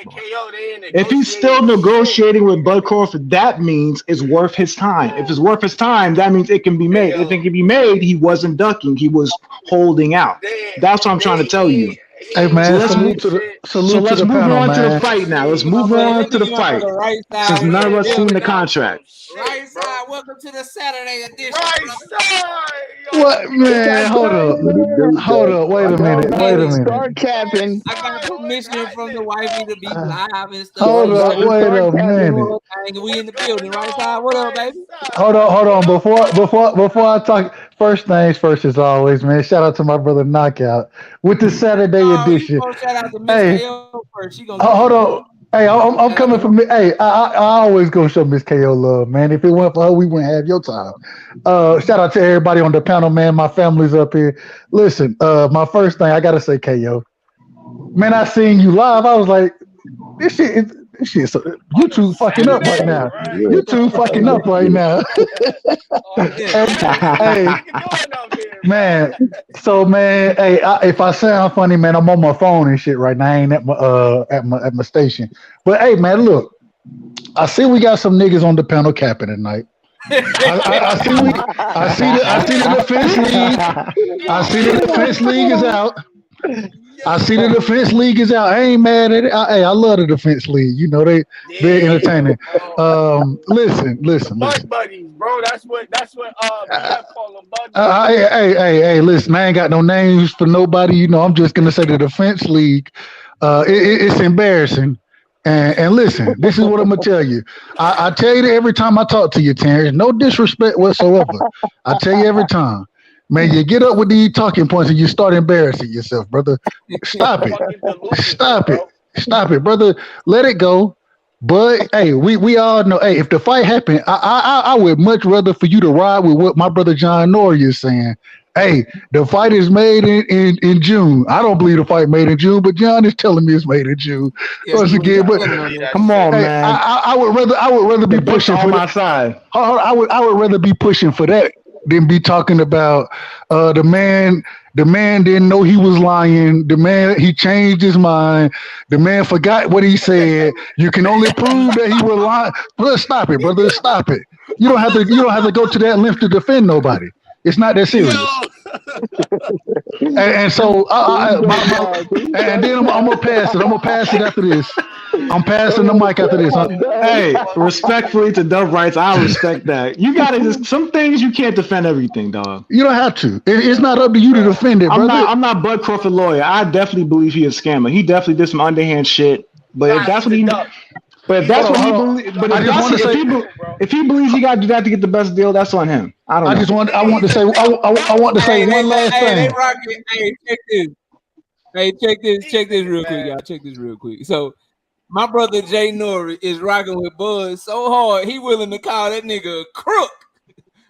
If he's still negotiating with Bud Crawford, that means it's worth his time. If it's worth his time, that means it can be made. If it can be made, he wasn't ducking; he was holding out. That's what I'm trying to tell you. Hey man, salute to the panel, on man. to the fight now. Let's move on to the fight. Since none of us seen the contract. Right side, welcome to the Saturday edition. Right side. What, man? Hold up. Wait a minute. Start capping. I got permission from the wifey to be live and stuff. Hold up. Wait a minute. We in the building, right side. What up, baby? Hold on. Before I talk, first things first, as always, man. Shout out to my brother Knockout with the Saturday edition. Shout out to Miss KO first. Hold on. Hey, I'm coming from. Hey, I always go show Miss KO love, man. If it weren't for her, we wouldn't have your time. Shout out to everybody on the panel, man. My family's up here. Listen, my first thing I gotta say, KO, man. I seen you live. I was like, this shit. You two fucking up right now. You two fucking up right now. Hey, man. So, man, hey, if I sound funny, man, I'm on my phone and shit right now. I ain't at my station. But hey, man, look, I see we got some niggas on the panel capping tonight. I see the defense league. I see the defense league is out. I see the defense league is out. I ain't mad at it. I love the defense league. You know they very entertaining. Listen. Bud buddies, bro. That's what BF call them, bud buddies. Hey, listen. I ain't got no names for nobody. You know, I'm just gonna say the defense league. It's embarrassing. And listen, this is what I'm gonna tell you. I tell you that every time I talk to you, Terrence. No disrespect whatsoever. I tell you every time. Man, you get up with these talking points and you start embarrassing yourself, brother. Stop it, brother. Let it go. But hey, we all know. Hey, if the fight happened, I would much rather for you to ride with what my brother John Nori is saying. Hey, the fight is made in June. I don't believe the fight made in June, but John is telling me it's made in June. Once again, but come on, man. I would rather be pushing for my side. I would rather be pushing for that than be talking about the man didn't know he was lying. The man, he changed his mind. The man forgot what he said. You can only prove that he was lying. Brother, stop it, brother. Stop it. You don't have to go to that length to defend nobody. It's not that serious. and so and then I'm gonna pass it. I'm gonna pass it after this. I'm passing the mic after this. Hey, respectfully to Dub Rights, I respect that. You gotta just some things you can't defend everything, dog. You don't have to. It's not up to you to defend it, brother. I'm not Bud Crawford lawyer. I definitely believe he's a scammer. He definitely did some underhand shit. But if that's what he if he believes he gotta do that to get the best deal, that's on him. I want to say one last thing. Check this real quick, y'all. Check this real quick. So my brother Jay Nori is rocking with Bud so hard, he willing to call that nigga a crook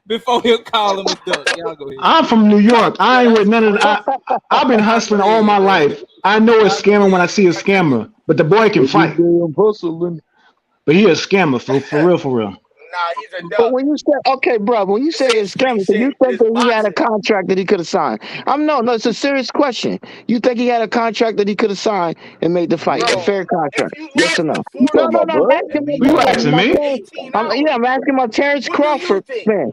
before he'll call him a duck. Y'all go ahead. I'm from New York. I ain't with none of that. I've been hustling all my life. I know a scammer when I see a scammer, but the boy can fight. But he a scammer for real. Nah, he's a duck. But when you say, okay, bro, when you say it's scammer, so you think that he had a contract that he could have signed? No, it's a serious question. You think he had a contract that he could have signed and made the fight a fair contract? Yes or no? No, I'm asking me. I'm asking my Terrence Crawford fan.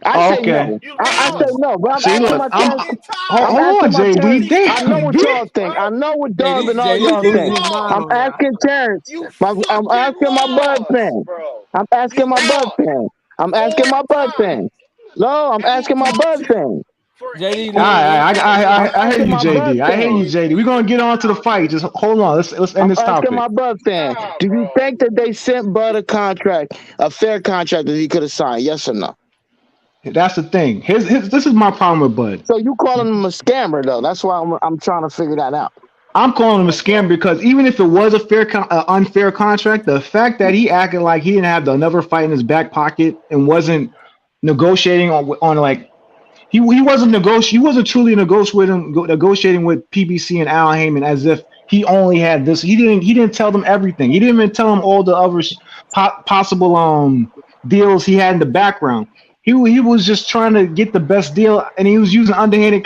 I say no. I say no, but I'm asking my Terrence. Hold on, JD. I know what y'all think. I know what Dub and all y'all think. I'm asking Terrence. I'm asking my Bud fan. I'm asking my Bud fan. I'm asking my Bud fan. No, I'm asking my Bud fan. JD, I hear you, JD. I hear you, JD. We're gonna get on to the fight. Just hold on. Let's end this topic. I'm asking my Bud fan. Do you think that they sent Bud a contract, a fair contract that he could have signed? Yes or no? That's the thing. This is my problem with Bud. So you calling him a scammer though? That's why I'm trying to figure that out. I'm calling him a scam because even if it was a unfair contract, the fact that he acted like he didn't have another fight in his back pocket and wasn't negotiating on like he wasn't truly negotiating with PBC and Al Heyman as if he only had this. He didn't tell them everything. He didn't even tell them all the other possible deals he had in the background. He was just trying to get the best deal, and he was using underhanded.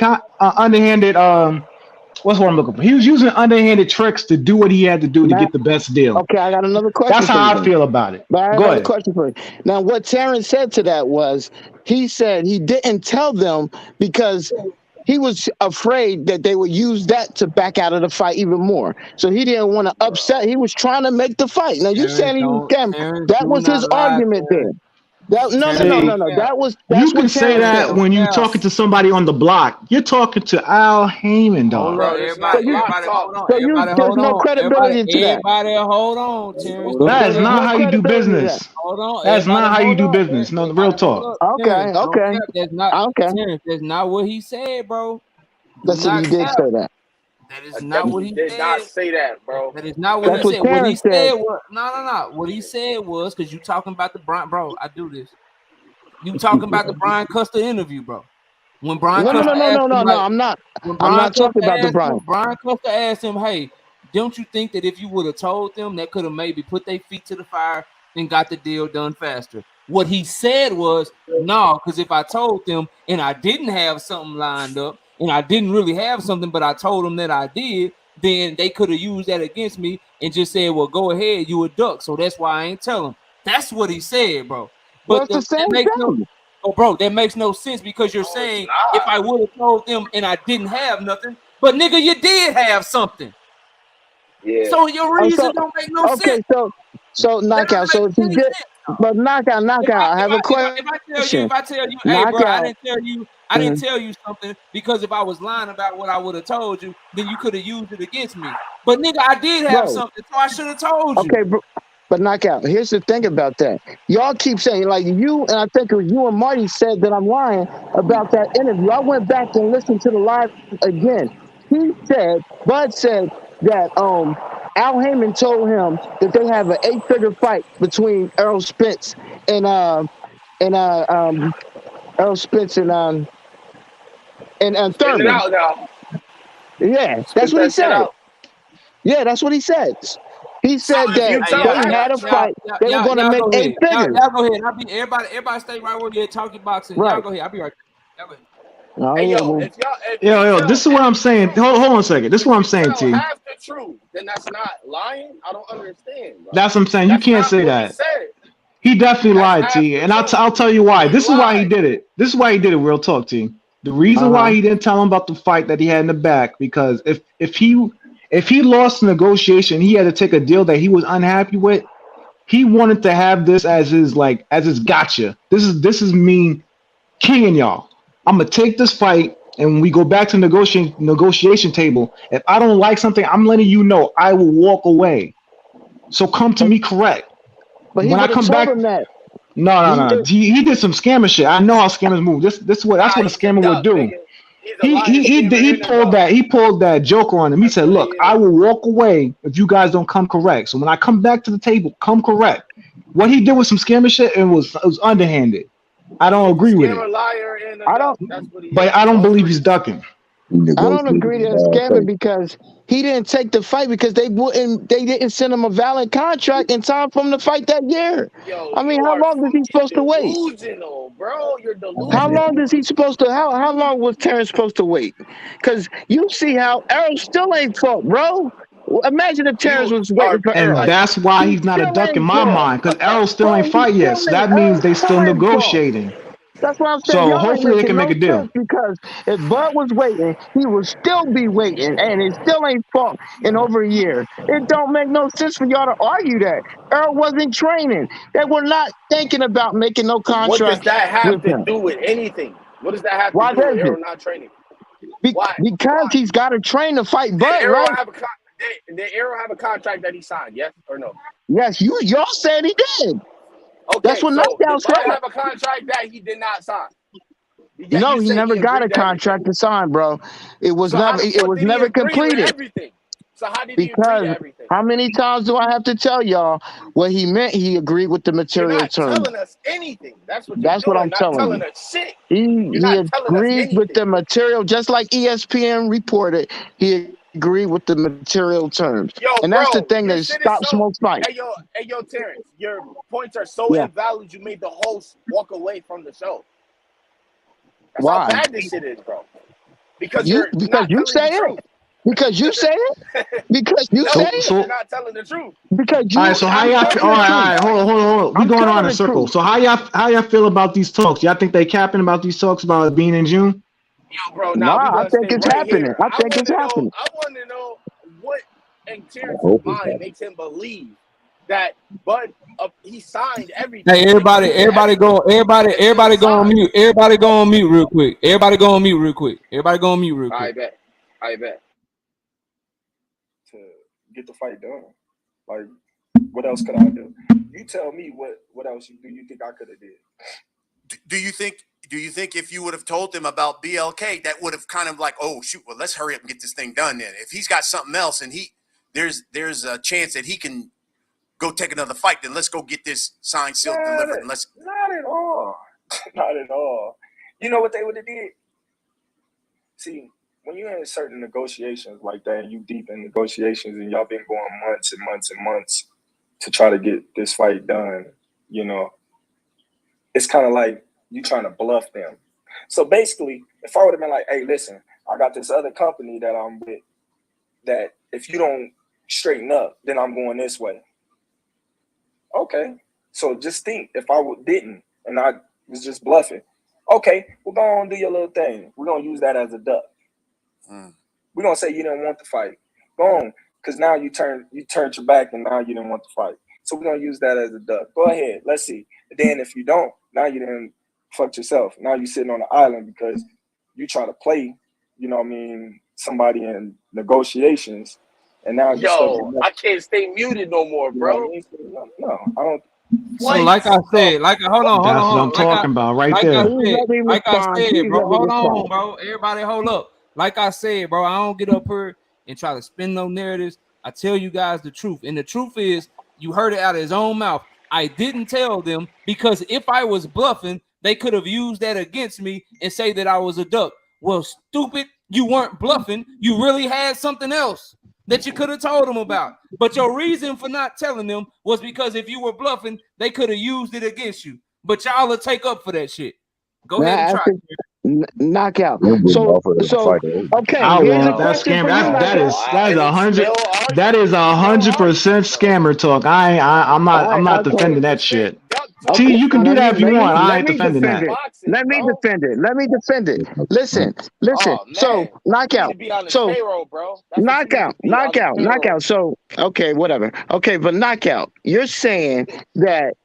What's what I'm looking for? He was using underhanded tricks to do what he had to do to get the best deal. Okay, I got another question. That's how I feel about it. Go ahead. Question for you. Now, what Terrence said to that was, he said he didn't tell them because he was afraid that they would use that to back out of the fight even more. So he didn't want to upset. He was trying to make the fight. Now you saying he was scammed. That was his argument there. No. That's you can say that when you're talking to somebody on the block. You're talking to Al Heyman, dog. There's no credibility to that. Everybody, hold on, Terrence. That is not how you do business. Hold on. That's not how you do business. No, real talk. Okay. That's not. Terrence, that's not what he said, bro. Listen, he did say that. That is not what he did said. not say that, bro. That is not what he said. What he said was no. What he said was because you talking about the Brian, bro. I do this. You talking about the Brian Custer interview, bro? When Brian Custer I'm not talking about the Brian. Brian Custer asked him, "Hey, don't you think that if you would have told them, that could have maybe put their feet to the fire and got the deal done faster?" What he said was, "No, because if I told them and I didn't have something lined up." And I didn't really have something, but I told them that I did, then they could have used that against me and just said, well, go ahead, you a duck. So that's why I ain't tell them. That's what he said, bro. But that makes no sense because you're saying if I would have told them and I didn't have nothing, But nigga, you did have something. Yeah. So your reason don't make no sense. So knockout. So if he did, but knockout. I have a question. If I tell you, hey, bro, I didn't tell you something because if I was lying about what I would have told you, then you could have used it against me. But nigga, I did have something, so I should have told you. Okay, bro. But knockout. Here's the thing about that. Y'all keep saying like you, and I think it was you and Marty said that I'm lying about that interview. I went back and listened to the live again. Bud said that Al Heyman told him that they have an 8-figure fight between Errol Spence and Errol Spence and Spit it Thurman. out now. Yeah, Spit that's what he that shit said. out. Yeah, that's what he said. He said if you that tell they had a fight. They were going to make 8 figures. Y'all go ahead. Everybody stay right where you're talking boxing. Right. Y'all go ahead. I'll be right there. Hey, yo, if this is what I'm saying. Hold on a second. This is what I'm saying, T. half the truth, then that's not lying. I don't understand, bro. That's what I'm saying. You can't say that. He definitely lied, T. And I'll tell you why. This is why he did it. This is why he did it. Real talk, T. The reason why he didn't tell him about the fight that he had in the back, because if he lost the negotiation, he had to take a deal that he was unhappy with. He wanted to have this as his gotcha. This is me kinging y'all. I'm gonna take this fight, and when we go back to negotiation table, if I don't like something, I'm letting you know I will walk away. So come to me correct. But when I come back, that. No. He did some scammer shit. I know how scammers move. That's what a scammer would do. He pulled that joker on him. He said, "Look, I will walk away if you guys don't come correct. So when I come back to the table, come correct." What he did with some scammer shit, it was underhanded. I don't agree with it. But I don't believe he's ducking. I don't agree to scamming because he didn't take the fight because they didn't send him a valid contract in time for him to fight that year. I mean, how long is he supposed to wait? Bro, you're delusional. How long is he supposed to? How long was Terrence supposed to wait? Because you see how Errol still ain't fought, bro. Imagine if Terrence was waiting for Errol. And that's why he's not a duck in my mind, because Errol still ain't fight yet. So that means they still negotiating. That's what I'm saying. So Y'all hopefully they can make a deal. sense because if Bud was waiting, he would still be waiting, and it still ain't fought in over a year. It don't make no sense for y'all to argue that. Errol wasn't training. They were not thinking about making no contract. What does that have to do with anything? What does that have to do with Errol not training? Why? Because he's got to train to fight Bud, right? Did Errol have a contract that he signed? Yes or no? Yes, y'all said he did. Okay, that's what Knockdown said. Did Bud said. have a contract that he did not sign? No, he never got a contract to sign, bro. It was never completed. So how did he agree to everything? How many times do I have to tell y'all what he meant? He agreed with the material terms. You're not telling us anything. That's what I'm telling you. Us shit. He agreed with the material, just like ESPN reported. He agreed with the material terms. And that's the thing that stops most fights. Hey, yo, Terrence, your points are so invalid, you made the host walk away from the show. That's how bad this shit is, bro. Because you say it. Because you say it. Because you say it. You're not telling the truth. Because you. All right. So how y'all? All right. Hold on. We going on in a circle. So how y'all feel about these talks? Y'all think they capping about these talks about it being in June? Yo, bro. I think it's happening. I think it's happening. I want to know what in Terrence's mind makes him believe that Bud he signed everything. Hey, everybody go on mute. Everybody go on mute real quick. I bet. To get the fight done. Like, what else could I do? You tell me what else do you think I could have did? Do you think if you would have told him about BLK, that would have kind of like, oh shoot, well let's hurry up and get this thing done then. If he's got something else and there's a chance that he can go take another fight, then let's go get this signed, sealed, delivered. And Not at all. Not at all. You know what they would have did? See, when you're in certain negotiations like that, and you deep in negotiations, and y'all been going months and months and months to try to get this fight done, you know, it's kind of like you trying to bluff them. So basically, if I would have been like, hey, listen, I got this other company that I'm with that if you don't straighten up, then I'm going this way. Okay. So just think if I didn't and I was just bluffing. Okay, we're going to do your little thing. We're going to use that as a duck. We're gonna say you didn't want the fight. Boom. Because now you turned your back and now you didn't want the fight. So we're gonna use that as a duck. Go ahead. Let's see. And then if you don't, now you didn't fuck yourself. Now you're sitting on the island because you try to play, you know what I mean, somebody in negotiations. And now yo, I can't stay muted no more, bro. No, I don't. So like I said, hold on. That's what I'm talking about right there. Like I said, bro, hold on, bro. Everybody hold up. Like I said, bro, I don't get up here and try to spin no narratives. I tell you guys the truth. And the truth is, you heard it out of his own mouth. I didn't tell them because if I was bluffing, they could have used that against me and say that I was a duck. Well, stupid, you weren't bluffing. You really had something else that you could have told them about. But your reason for not telling them was because if you were bluffing, they could have used it against you. But y'all will take up for that shit. Go ahead and try. Knockout. So okay. I Here's a want that question scam. for you, That is Knockout. 100%. That is 100% scammer talk. I'm not defending that shit. Okay, T, you can do that if you want. I let ain't me defending that. Let me defend it. Listen. So knockout. To be on the So payroll, bro. knockout. So okay, whatever. Okay, but knockout. You're saying that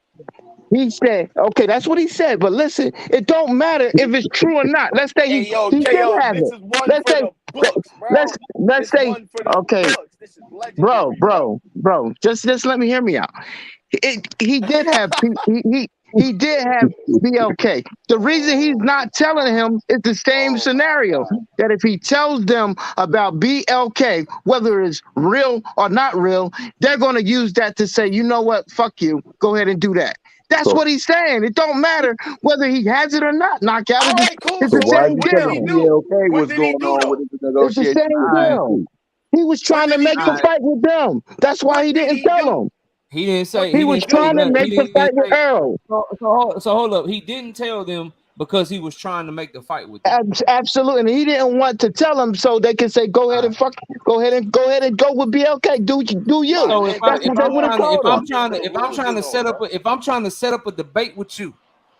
he said, okay, that's what he said. But listen, it don't matter if it's true or not. Let's say he did have this it. is one Let's for say the books, bro. let's say one for the okay, books. This is legendary, bro. Just let me hear me out. He did have he did have BLK. The reason he's not telling him is the same scenario that if he tells them about BLK, whether it's real or not real, they're going to use that to say, you know what, fuck you, go ahead and do that. That's what he's saying. It don't matter whether he has it or not. Knockout. All right, cool. It's the same deal. What's going on with the It's the negotiation? same deal. He was trying to make the fight with them. That's why he didn't tell them. He didn't say he was trying to make the fight with Earl. So hold up. He didn't tell them because he was trying to make the fight with them. Absolutely. And he didn't want to tell them so they could say, go ahead and go with BLK. Do you. So if I'm trying to set up a debate with you,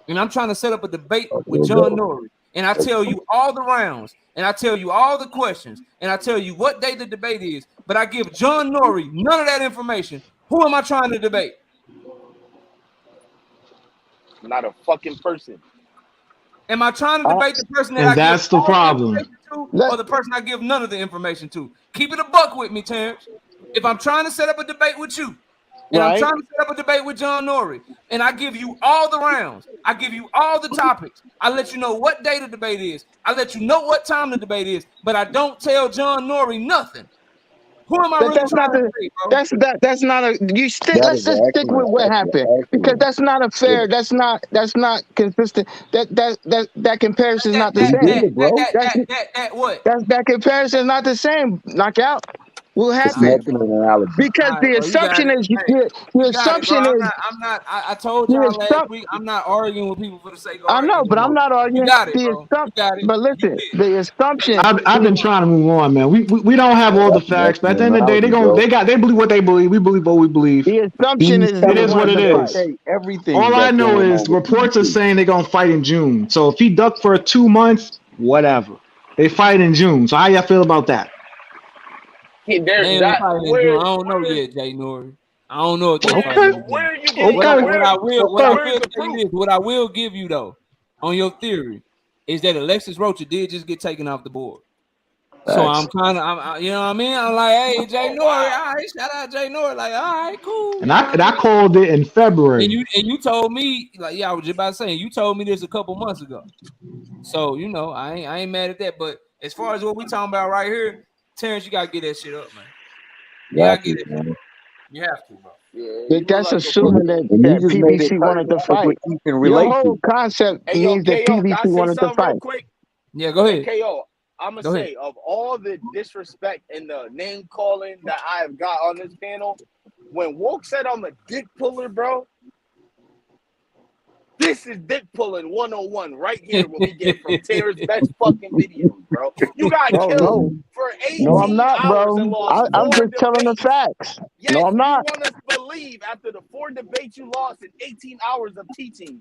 and I'm trying to set up a debate with John Norrie, and I tell you all the rounds, and I tell you all the questions, and I tell you what day the debate is, but I give John Norrie none of that information. Who am I trying to debate? Not a fucking person. Am I trying to debate the person that and I that's give the problem. The information to, or the person I give none of the information to? Keep it a buck with me, Terrence. If I'm trying to set up a debate with you, and I'm trying to set up a debate with John Norrie, and I give you all the rounds, I give you all the topics, I let you know what day the debate is, I let you know what time the debate is, but I don't tell John Norrie nothing. Who am I really trying to debate, bro? That's not a let's just stick with what happened because that's not a fair. That's not consistent. That comparison is not the same, bro. That comparison is not the same. Knockout. What happened? Because the assumption is the assumption is. I told y'all last week. I'm not arguing with people for the sake of arguing. I know, but I'm not arguing. You got it, bro. You got it. But listen, the assumption. I've been trying to move on, man. We don't have all the facts, but at the end of the day, they believe what they believe. We believe what we believe. The assumption is it is what it is. Everything. All I know is reports are saying they're gonna fight in June. So if he ducked for 2 months, whatever. They fight in June. So how y'all feel about that? I don't know yet, Jay Norrie. I don't know if they fight. What I will give you though, on your theory, is that Alexis Rocha did just get taken off the board. So I'm you know what I mean? I'm like, hey, Jay Norrie, all right, shout out Jay Norrie, like, all right, cool. And I called it in February. And you told me, like, yeah, I was just about saying, you told me this a couple months ago. So you know, I ain't mad at that. But as far as what we talking about right here, Terrence, you gotta get that shit up, man. You gotta get it. Man. You have to, bro. Yeah, that's assuming that PBC wanted to fight. Your whole concept means that PBC wanted to fight. Yeah, go ahead. KO, I'm gonna say of all the disrespect and the name calling that I have got on this panel, when Woke said I'm a dick puller, bro, this is dick pulling 101 right here. What we get from Terrence's best fucking videos, bro. You got killed for 18 No, I'm not, hours bro. and lost I'm just debates. telling the facts. Yes, no, I'm not. You want us to believe after the 4 debates you lost in 18 hours of teaching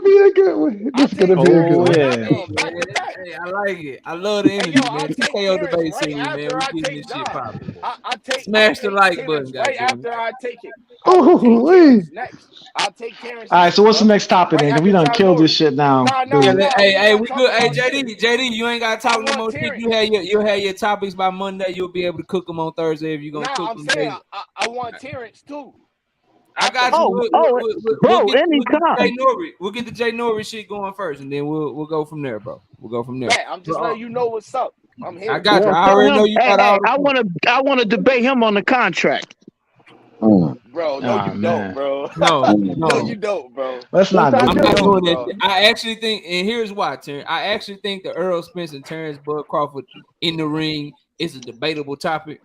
gonna be a good one. This is gonna be a good one. Yeah. Back to back. Hey, I like it. I love the Hey, energy, yo, man. I'll This take KO Terrence debate right scene, man. after We I getting take this shit John. popping, man. I take Smash the like Terrence button, right goddamn. after I take it. I will take Terrence next. I'll take Terrence All right, next, so what's the bro. next topic Right then? 'Cause we after done John killed this Nori. shit now. Yeah, Nah, hey, we ain't hey, gotta we talk good. Hey, about shit. JD, you ain't gotta talk I no want more shit. Terrence. You had your topics by Monday. You'll be able to cook them on Thursday if you're gonna Nah, cook I'm them. saying I want Terrence too. I After got you. him. We'll get Jay Nori. We'll get the Jay Nori shit going first, and then we'll go from there, bro. We'll go from there. Bet, I'm just letting you know what's up. I'm I here. got you. I already know you got all the points. I want to debate him on the contract. Bro, no, you don't, bro. No, No, you don't, bro. Let's not go I'm there. not doing bro. that. I actually think, and here's why, Terrence. I actually think the Earl Spence and Terrence Bud Crawford in the ring is a debatable topic,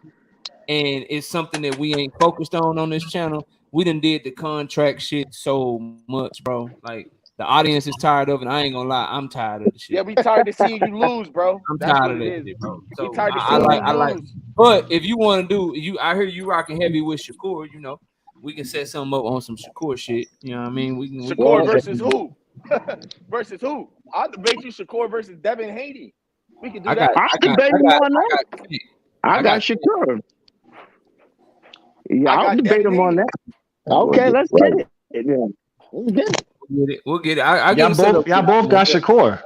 and it's something that we ain't focused on this channel. We done did the contract shit so much, bro. Like the audience is tired of it. I ain't gonna lie, I'm tired of the shit. Yeah, we tired of seeing you lose, bro. I'm That's tired what of it that is. shit, bro. We So tired of I seeing like, you lose. but if you want to do, I hear you rocking heavy with Shakur. You know, we can set something up on some Shakur shit. You know what I mean? We can. Shakur versus who? Versus who? I'll debate you Shakur versus Devin Haney. We can do that. I debate him on that. I got Shakur. Yeah, I'll debate him on that. Okay, let's get it. Yeah. We'll get it. Y'all both got Shakur.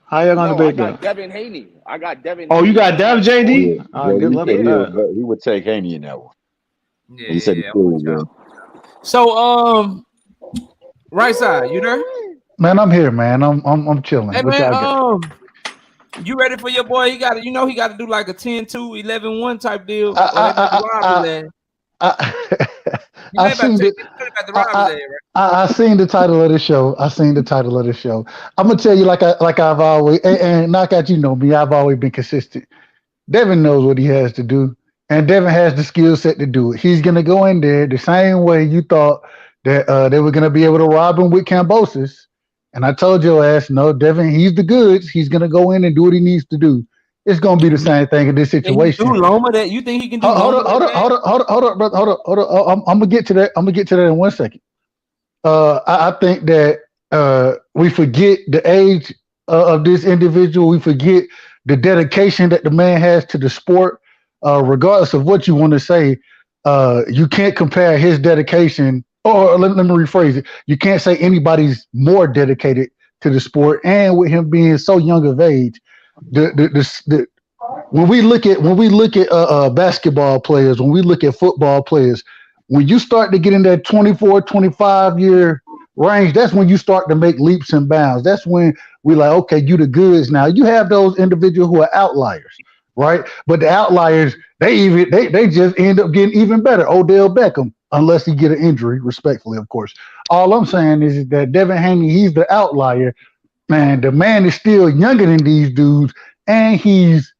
How y'all gonna debate I that? got Devin Haney. I got Devin. Oh, Haney. you got Dev, JD? Yeah, All right, good luck with that. he would take Haney in that one. Yeah, He said So, right side, you there? Man, I'm here, man. I'm chilling. Hey, What man, y'all got? you ready for your boy? He got to do like a 10-2, 11-1 type deal. I seen the title of the show. I'm gonna tell you, like I've always and Knockout, you know me. I've always been consistent. Devin knows what he has to do, and Devin has the skill set to do it. He's gonna go in there the same way you thought that they were gonna be able to rob him with Cambosis. And I told your ass, no, Devin, he's the goods. He's gonna go in and do what he needs to do. It's gonna be the same thing in this situation. Can he do Loma that? You think he can do Hold Loma? up, brother. Hold up. I'm gonna get to that. In 1 second. I think that we forget the age of this individual. We forget the dedication that the man has to the sport. Regardless of what you want to say, you can't compare his dedication. Or let me rephrase it. You can't say anybody's more dedicated to the sport. And with him being so young of age, when we look at basketball players, when we look at football players, when you start to get in that 24, 25 year range, that's when you start to make leaps and bounds. That's when we like, okay, you the goods now. You have those individuals who are outliers, right? But the outliers, they just end up getting even better. Odell Beckham, unless he get an injury, respectfully, of course. All I'm saying is that Devin Haney, he's the outlier. Man, the man is still younger than these dudes, and he's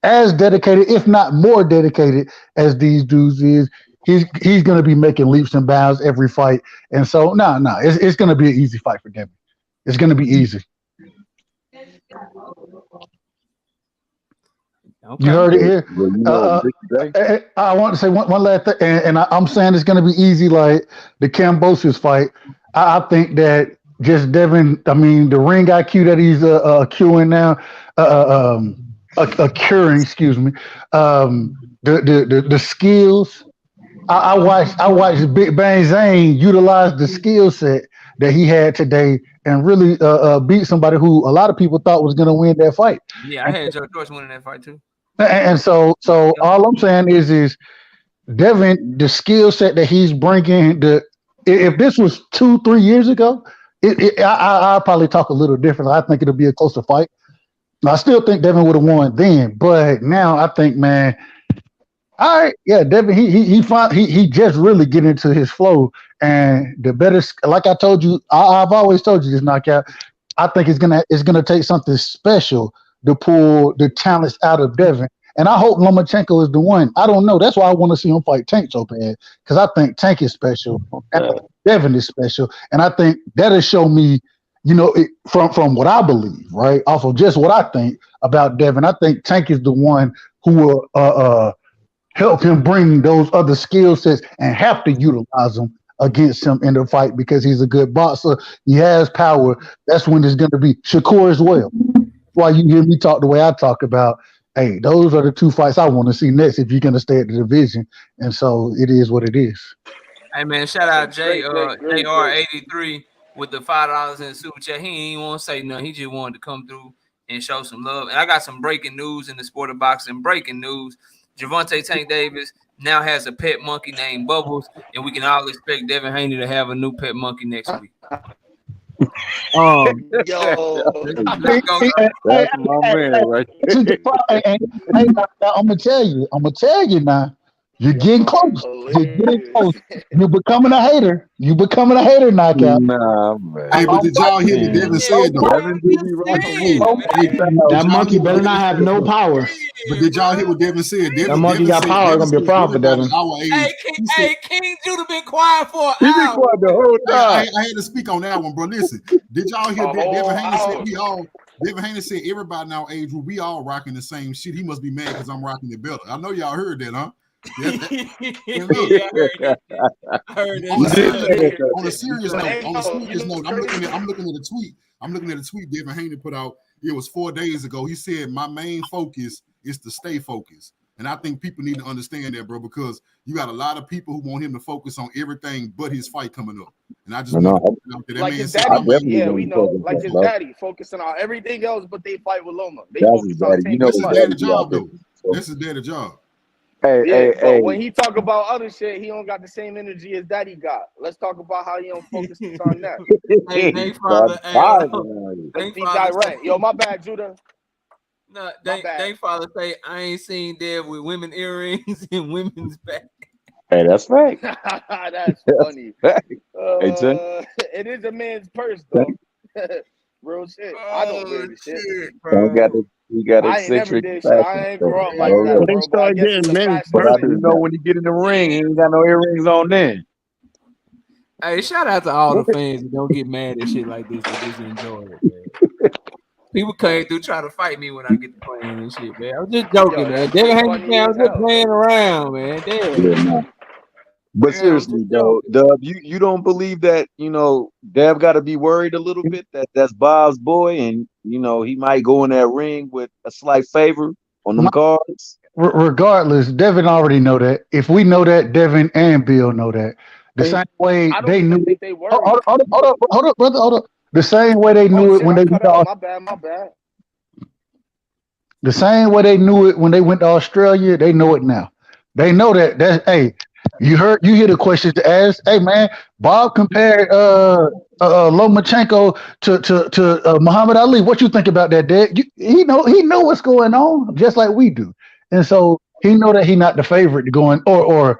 as dedicated, if not more dedicated, as these dudes is. He's going to be making leaps and bounds every fight, and so it's going to be an easy fight for Devin. It's going to be easy. Okay. You heard it here. I want to say one last thing, and I'm saying it's going to be easy, like the Cambosis fight. I think that just Devin. I mean, the ring IQ that he's accruing now, accruing. Excuse me. The skills. I watched Big Bang Zane utilize the skill set that he had today and really beat somebody who a lot of people thought was going to win that fight. Yeah, I had Joe George winning that fight too. And so all I'm saying is Devin, the skill set that he's bringing, if this was 2-3 years ago, I'll probably talk a little differently. I think it'll be a closer fight. I still think Devin would have won then, but now I think, man, all right, yeah, Devin, he just really get into his flow, and the better, like I told you, I've always told you this, Knockout. I think it's gonna take something special to pull the talents out of Devin, and I hope Lomachenko is the one. I don't know. That's why I want to see him fight Tank so bad, because I think Tank is special, and Devin is special, and I think that'll show me, from what I believe, right, off of just what I think about Devin. I think Tank is the one who will help him bring those other skill sets and have to utilize them against him in the fight because he's a good boxer. He has power. That's when it's going to be Shakur as well. Why you hear me talk the way I talk about, hey, those are the two fights I want to see next if you're going to stay at the division. And so it is what it is. Hey, man, shout out JR83 with the $5 in the super chat. He ain't even want to say nothing. He just wanted to come through and show some love. And I got some breaking news in the sport of boxing. Breaking news. Javante Tank Davis now has a pet monkey named Bubbles, and we can all expect Devin Haney to have a new pet monkey next week. That's my man, right? I'm gonna tell you now. You're getting close. You're getting close. You're becoming a hater. You becoming a hater, knockout. Nah, man. Hey, but did y'all hear what Devin said though? Devin do be rocking Hey, That did y'all monkey hear what better not Devin have said no though? power. But did y'all hear what Devin said? That monkey got power. It's gonna be a problem for everybody Devin. our age. Hey, King Judah been quiet for an He been hour. quiet the whole time. I had to speak on that one, bro. Listen, did y'all hear Devin Haney said we all? Devin Haney said everybody in our age group, we all rocking the same shit. He must be mad because I'm rocking it better. I know y'all heard that, huh? Yeah, I heard that. I heard that. On a serious note, I'm looking at a tweet. I'm looking at a tweet Devin Haney put out. It was 4 days ago. He said, "My main focus is to stay focused." And I think people need to understand that, bro, because you got a lot of people who want him to focus on everything but his fight coming up. And I just want to like his daddy, yeah, we know. Like his daddy, focusing on everything else, but they fight with Loma. They focus on Tank. That's his daddy's job, though. That's his daddy's job. But when he talk about other shit, he don't got the same energy as daddy got. Let's talk about how he don't focus on that. Let's be direct. Yo, my bad, Judah. No, they father say I ain't seen Dev with women earrings and women's back. Hey, that's right. That's funny. It is a man's purse, though. Real shit. I don't wear the shit. You got I ain't never eccentric did shit. I ain't grow up like that, bro. But I guess it's a fashion thing. You know when you get in the ring, you ain't got no earrings on then. Hey, shout out to all the fans that don't get mad at shit like this. That just enjoy it, man. People came through trying to fight me when I get to playing and shit, man. I was just joking, man. Devin Haney, I was just playing around, man. Damn. But seriously, though, Dub, you don't believe that, Dev got to be worried a little bit that that's Bob's boy and, he might go in that ring with a slight favor on them cards? Regardless, Devin already know that. If we know that, Devin and Bill know that. The same way they knew it. Hold up, brother. Hold up. The same way they knew it when they went to My bad. The same way they knew it when they went to Australia, they know it now. They know that hey, you hear the questions to ask. Hey man, Bob compared Lomachenko to Muhammad Ali. What you think about that, Dad? He know what's going on, just like we do. And so he know that he not the favorite to go in, or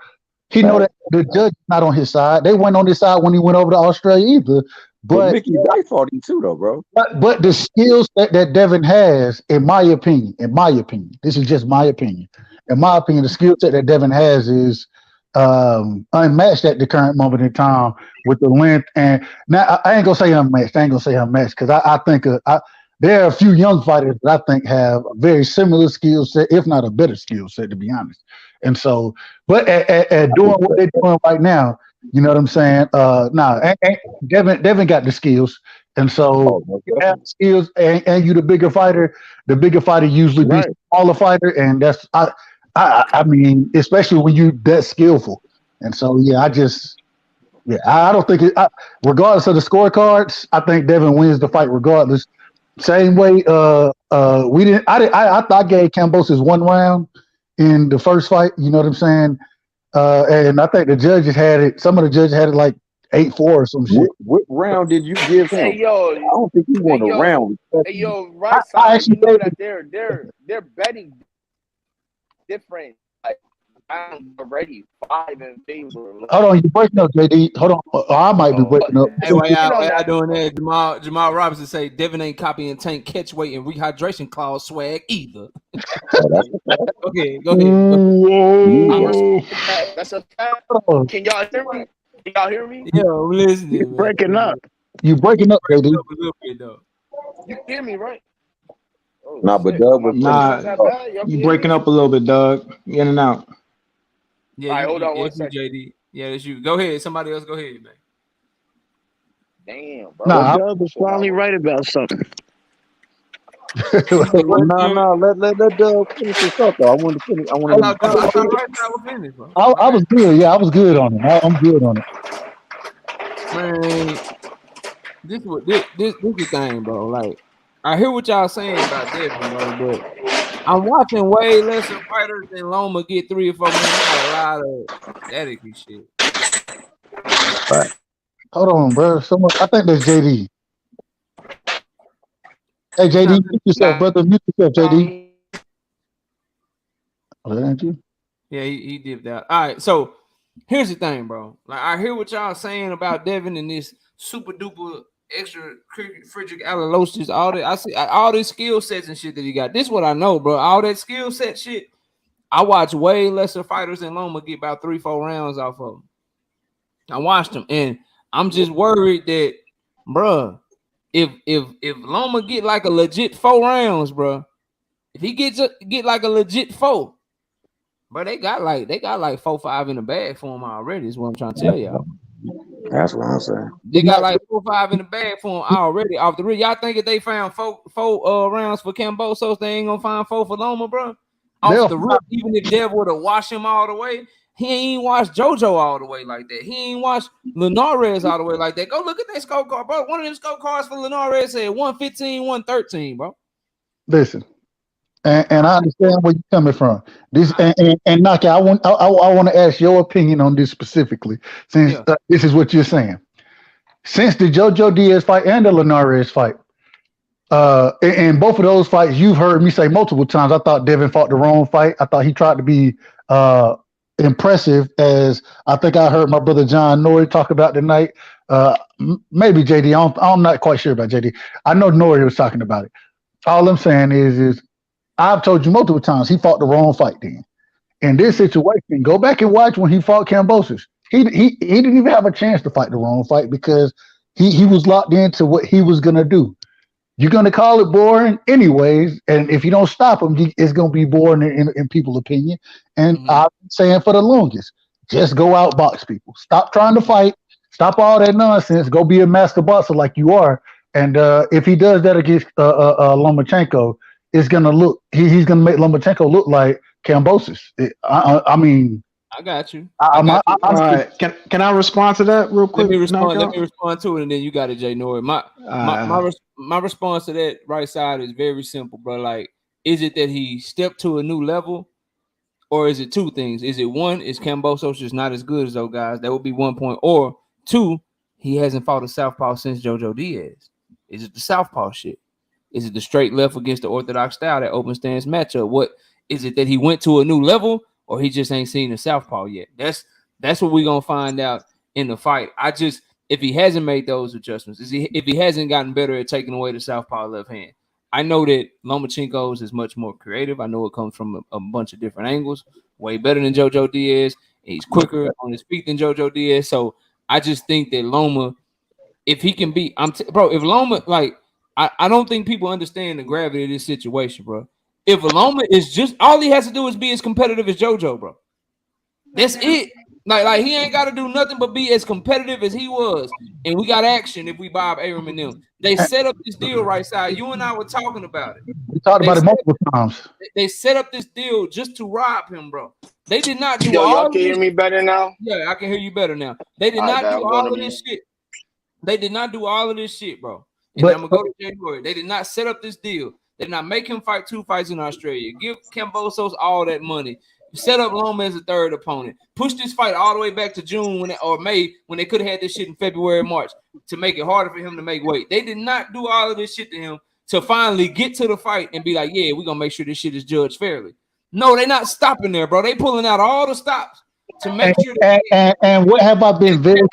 he know that the judge is not on his side. They weren't on his side when he went over to Australia either. But Mickey Dyke fought him too, though, bro. But the skills that Devin has, in my opinion, this is just my opinion. In my opinion, the skill set that Devin has is unmatched at the current moment in time with the length. And now I ain't gonna say unmatched. Because I think there are a few young fighters that I think have a very similar skill set, if not a better skill set, to be honest. And so, but at doing what they're doing right now, you know what I'm saying? Devin got the skills. And so you have the skills and you the bigger fighter usually beats the smaller fighter. And that's I mean, especially when you that skillful. And so I don't think regardless of the scorecards, I think Devin wins the fight regardless. Same way I thought I gave Kambosos 1 round in the first fight, you know what I'm saying? And I think the judges had it. Some of the judges had it like 8-4 or some shit. What round did you give him? Hey yo, I don't think he won a round. Hey yo, right side. You know that they're betting different. Like I'm already 5 in favor. Hold on, you breaking up, JD. Hold on, I might be breaking up. Hey, why y'all doing that? Jamal Robinson say Devin ain't copying Tank catch weight and rehydration clause swag either. Okay, go ahead. That's a fact. Can y'all hear me? Yo, I'm listening. You're breaking up. You breaking up, JD. A little bit though. You hear me, right? Nah, but Doug was you breaking up a little bit, Doug. In and out. Yeah, all right, hold on one second. JD. Yeah, that's you. Go ahead. Somebody else. Go ahead, man. Damn, bro. Doug was finally right about something. Let Doug finish his thought though. I want to finish. I was good. Yeah, I was good on it. I'm good on it. Man, this is the thing, bro. Like, I hear what y'all saying about Devin, bro, but I'm watching way lesser fighters than Loma get 3 or 4 minutes. A lot of static and shit. Right. Hold on, bro. I think that's JD. Hey, JD, mute yourself, brother. Mute yourself, JD. Oh, that ain't you? Yeah, he dipped out. All right, so here's the thing, bro. Like I hear what y'all saying about Devin and this super duper extra Frederick Alalosis, all that. I see all these skill sets and shit that he got. This is what I know, bro. All that skill set shit. I watch way lesser fighters than Loma get about 3-4 rounds off of him. I watched him, and I'm just worried that, bro, if Loma get like a legit 4 rounds, bro, if he get like a legit 4. But they got like 4-5 in the bag for him already. Is what I'm trying to tell y'all. That's what I'm saying. They got like 4-5 in the bag for him already off the rip. Y'all think if they found four rounds for Kambosos, they ain't gonna find 4 for Loma, bro? Off the rip, even if Dev would have washed him all the way, he ain't watched JoJo all the way like that. He ain't watched Linares all the way like that. Go look at that scorecard, bro. One of them scorecards for Linares said 115, 113, bro. Listen. And I understand where you're coming from. This and Naki, I want to ask your opinion on this specifically, since this is what you're saying. Since the JoJo Diaz fight and the Linares fight, in both of those fights, you've heard me say multiple times, I thought Devin fought the wrong fight. I thought he tried to be impressive, as I think I heard my brother John Nori talk about tonight. Maybe JD. I'm not quite sure about JD. I know Nori was talking about it. All I'm saying is I've told you multiple times he fought the wrong fight then. In this situation, go back and watch when he fought Kambosos. He didn't even have a chance to fight the wrong fight because he was locked into what he was going to do. You're going to call it boring anyways, and if you don't stop him, it's going to be boring in people's opinion. And I've been saying for the longest, just go out box people. Stop trying to fight. Stop all that nonsense. Go be a master boxer like you are. And if he does that against Lomachenko, it's gonna look. He's gonna make Lomachenko look like Kambosos. I mean, I got you. All right. Can I respond to that real quick? Let me respond to it, and then you got it, Jay Nori. My response to that right side is very simple, bro. Like, is it that he stepped to a new level, or is it two things? Is it one, is Kambosos just not as good as those guys? That would be 1 point. Or two, he hasn't fought a southpaw since JoJo Diaz. Is it the southpaw shit? Is it the straight left against the orthodox style, that open stance matchup? What is it that he went to a new level, or he just ain't seen the southpaw yet? That's what we're gonna find out in the fight. If he hasn't made those adjustments, if he hasn't gotten better at taking away the southpaw left hand. I know that Lomachenko's is much more creative. I know it comes from a bunch of different angles, way better than JoJo Diaz. He's quicker on his feet than JoJo Diaz. So I just think that Loma, if he can be, if Loma, like, I don't think people understand the gravity of this situation, bro. If Loma is just, all he has to do is be as competitive as JoJo, bro. That's it. Like he ain't got to do nothing but be as competitive as he was. And we got action if we Bob Arum and them. They set up this deal right side. You and I were talking about it. We talked about it multiple times. They set up this deal just to rob him, bro. They did not do y'all can hear me better now? Yeah, I can hear you better now. They did not do all of this shit. They did not do all of this shit, bro. And I'm gonna go to January. They did not set up this deal. They did not make him fight 2 fights in Australia. Give Kambosos all that money. Set up Loma as a third opponent. Push this fight all the way back to June or May when they could have had this shit in February, March to make it harder for him to make weight. They did not do all of this shit to him to finally get to the fight and be like, yeah, we're gonna make sure this shit is judged fairly. No, they're not stopping there, bro. They pulling out all the stops to make sure. And what have I been very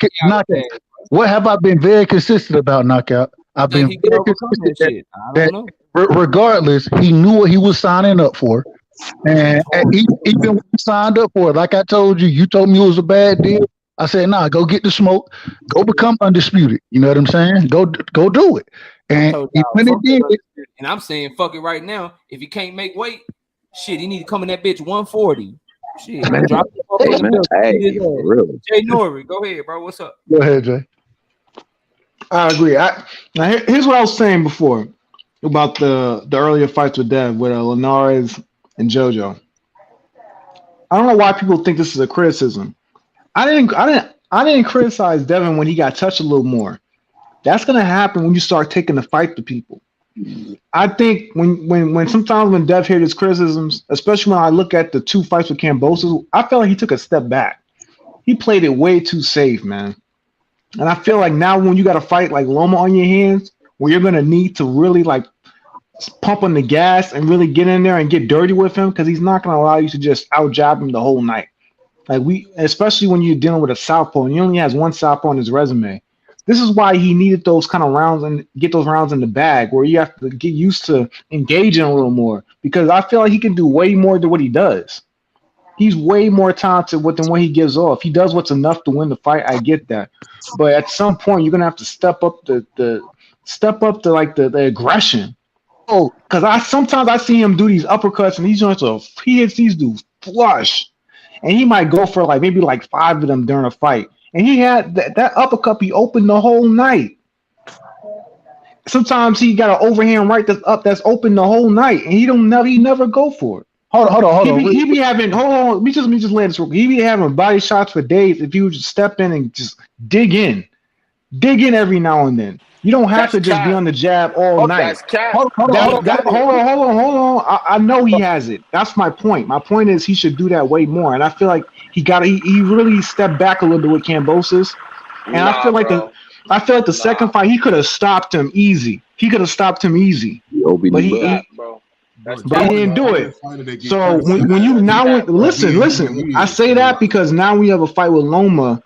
What have I been very consistent about, Knockout? I've been very consistent that regardless, he knew what he was signing up for. And even when he signed up for it, like I told you, you told me it was a bad deal. I said, nah, go get the smoke. Go become undisputed. You know what I'm saying? Go do it. And when he did it, and I'm saying, fuck it right now. If he can't make weight, shit, he need to come in that bitch 140. Shit, man, drop it. Jay Nori, go ahead, bro. What's up? Go ahead, Jay. I agree. Here's what I was saying before about the earlier fights with Dev, with Linares and JoJo. I don't know why people think this is a criticism. I didn't criticize Devin when he got touched a little more. That's gonna happen when you start taking the fight to people. I think when sometimes when Dev hears his criticisms, especially when I look at the 2 fights with Kambosos, I felt like he took a step back. He played it way too safe, man. And I feel like now when you got a fight like Loma on your hands, where you're gonna need to really like pump on the gas and really get in there and get dirty with him because he's not going to allow you to just out jab him the whole night. Like especially when you're dealing with a southpaw and he only has one southpaw on his resume. This is why he needed those kind of rounds and get those rounds in the bag where you have to get used to engaging a little more because I feel like he can do way more than what he does. He's way more talented than what he gives off. He does what's enough to win the fight. I get that, but at some point you're gonna have to step up the aggression. Oh, because sometimes I see him do these uppercuts and he hits these dudes flush, and he might go for maybe 5 of them during a fight. And he had that uppercut be open the whole night. Sometimes he got an overhand right that's open the whole night, and he never go for it. Hold on. He be having Let me just lay this real quick. He be having body shots for days if you would just step in and just dig in every now and then. You don't have to just be on the jab all night. Hold on. I know he has it. That's my point. My point is he should do that way more. And I feel like he really stepped back a little bit with Kambosos. And I feel like the second fight he could have stopped him easy. But he didn't do it. So when you listen, I say that because now we have a fight with Loma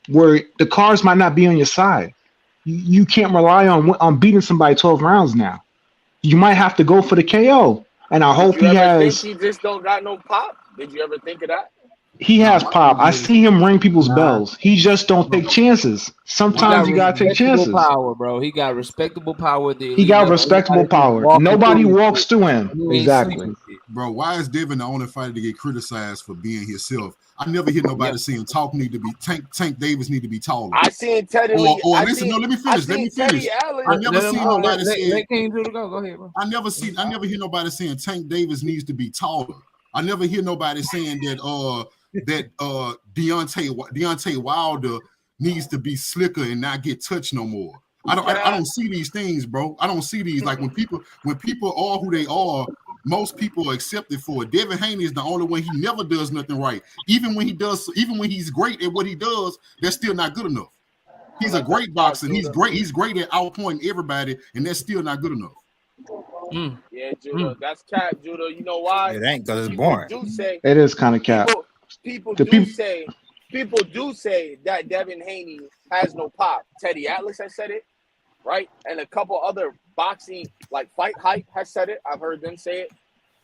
where the cards might not be on your side. You can't rely on beating somebody 12 rounds now. You might have to go for the KO. And I hope he has. Think he just don't got no pop? Did you ever think of that? He has pop. I see him ring people's bells. He just don't take chances. Sometimes you gotta take chances. Power, bro. He got respectable power. He got respectable power. Nobody walks through him. Exactly. Bro, why is Devin the only fighter to get criticized for being himself? I never hear nobody saying Tank Davis need to be taller. I seen Teddy. Let me finish. I never seen nobody saying. Go ahead, bro. I never hear nobody saying Tank Davis needs to be taller. I never hear nobody saying that Deontay Wilder needs to be slicker and not get touched no more. I don't see these things, bro. I don't see these. Like when people are who they are, most people are accepted for it. Devin Haney is the only one. He never does nothing right. Even when he's great at what he does, that's still not good enough. He's a great boxer. He's great at outpointing everybody, and that's still not good enough. Yeah, Judah, that's cap, Judah. You know why? It ain't because it's boring. It is kind of cap. People do say that Devin Haney has no pop. Teddy Atlas has said it, right? And a couple other boxing Fight Hype has said it. I've heard them say it.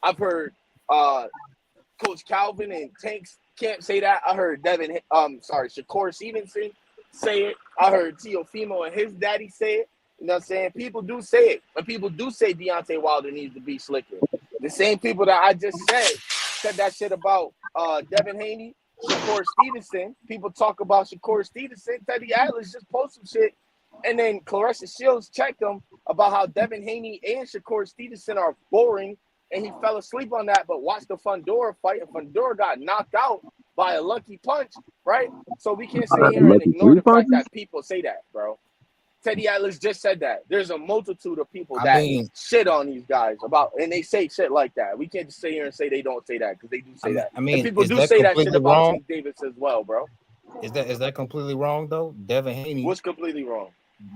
I've heard Coach Calvin and Tanks can't say that. I heard Shakur Stevenson say it. I heard Teofimo and his daddy say it. You know what I'm saying? People do say it. But people do say Deontay Wilder needs to be slicker. The same people that I just said that shit about Devin Haney, Shakur Stevenson. People talk about Shakur Stevenson. Teddy Atlas just posted some shit. And then Clarissa Shields checked him about how Devin Haney and Shakur Stevenson are boring. And he fell asleep on that, but watched the Fundora fight. And Fundora got knocked out by a lucky punch, right? So we can't sit here and ignore the fact that people say that, bro. Teddy Atlas just said that. There's a multitude of people that shit on these guys and they say shit like that. We can't just sit here and say they don't say that because they do say that. And people do say that shit about Tank Davis as well, bro. Is that completely wrong though? Devin Haney. What's completely wrong?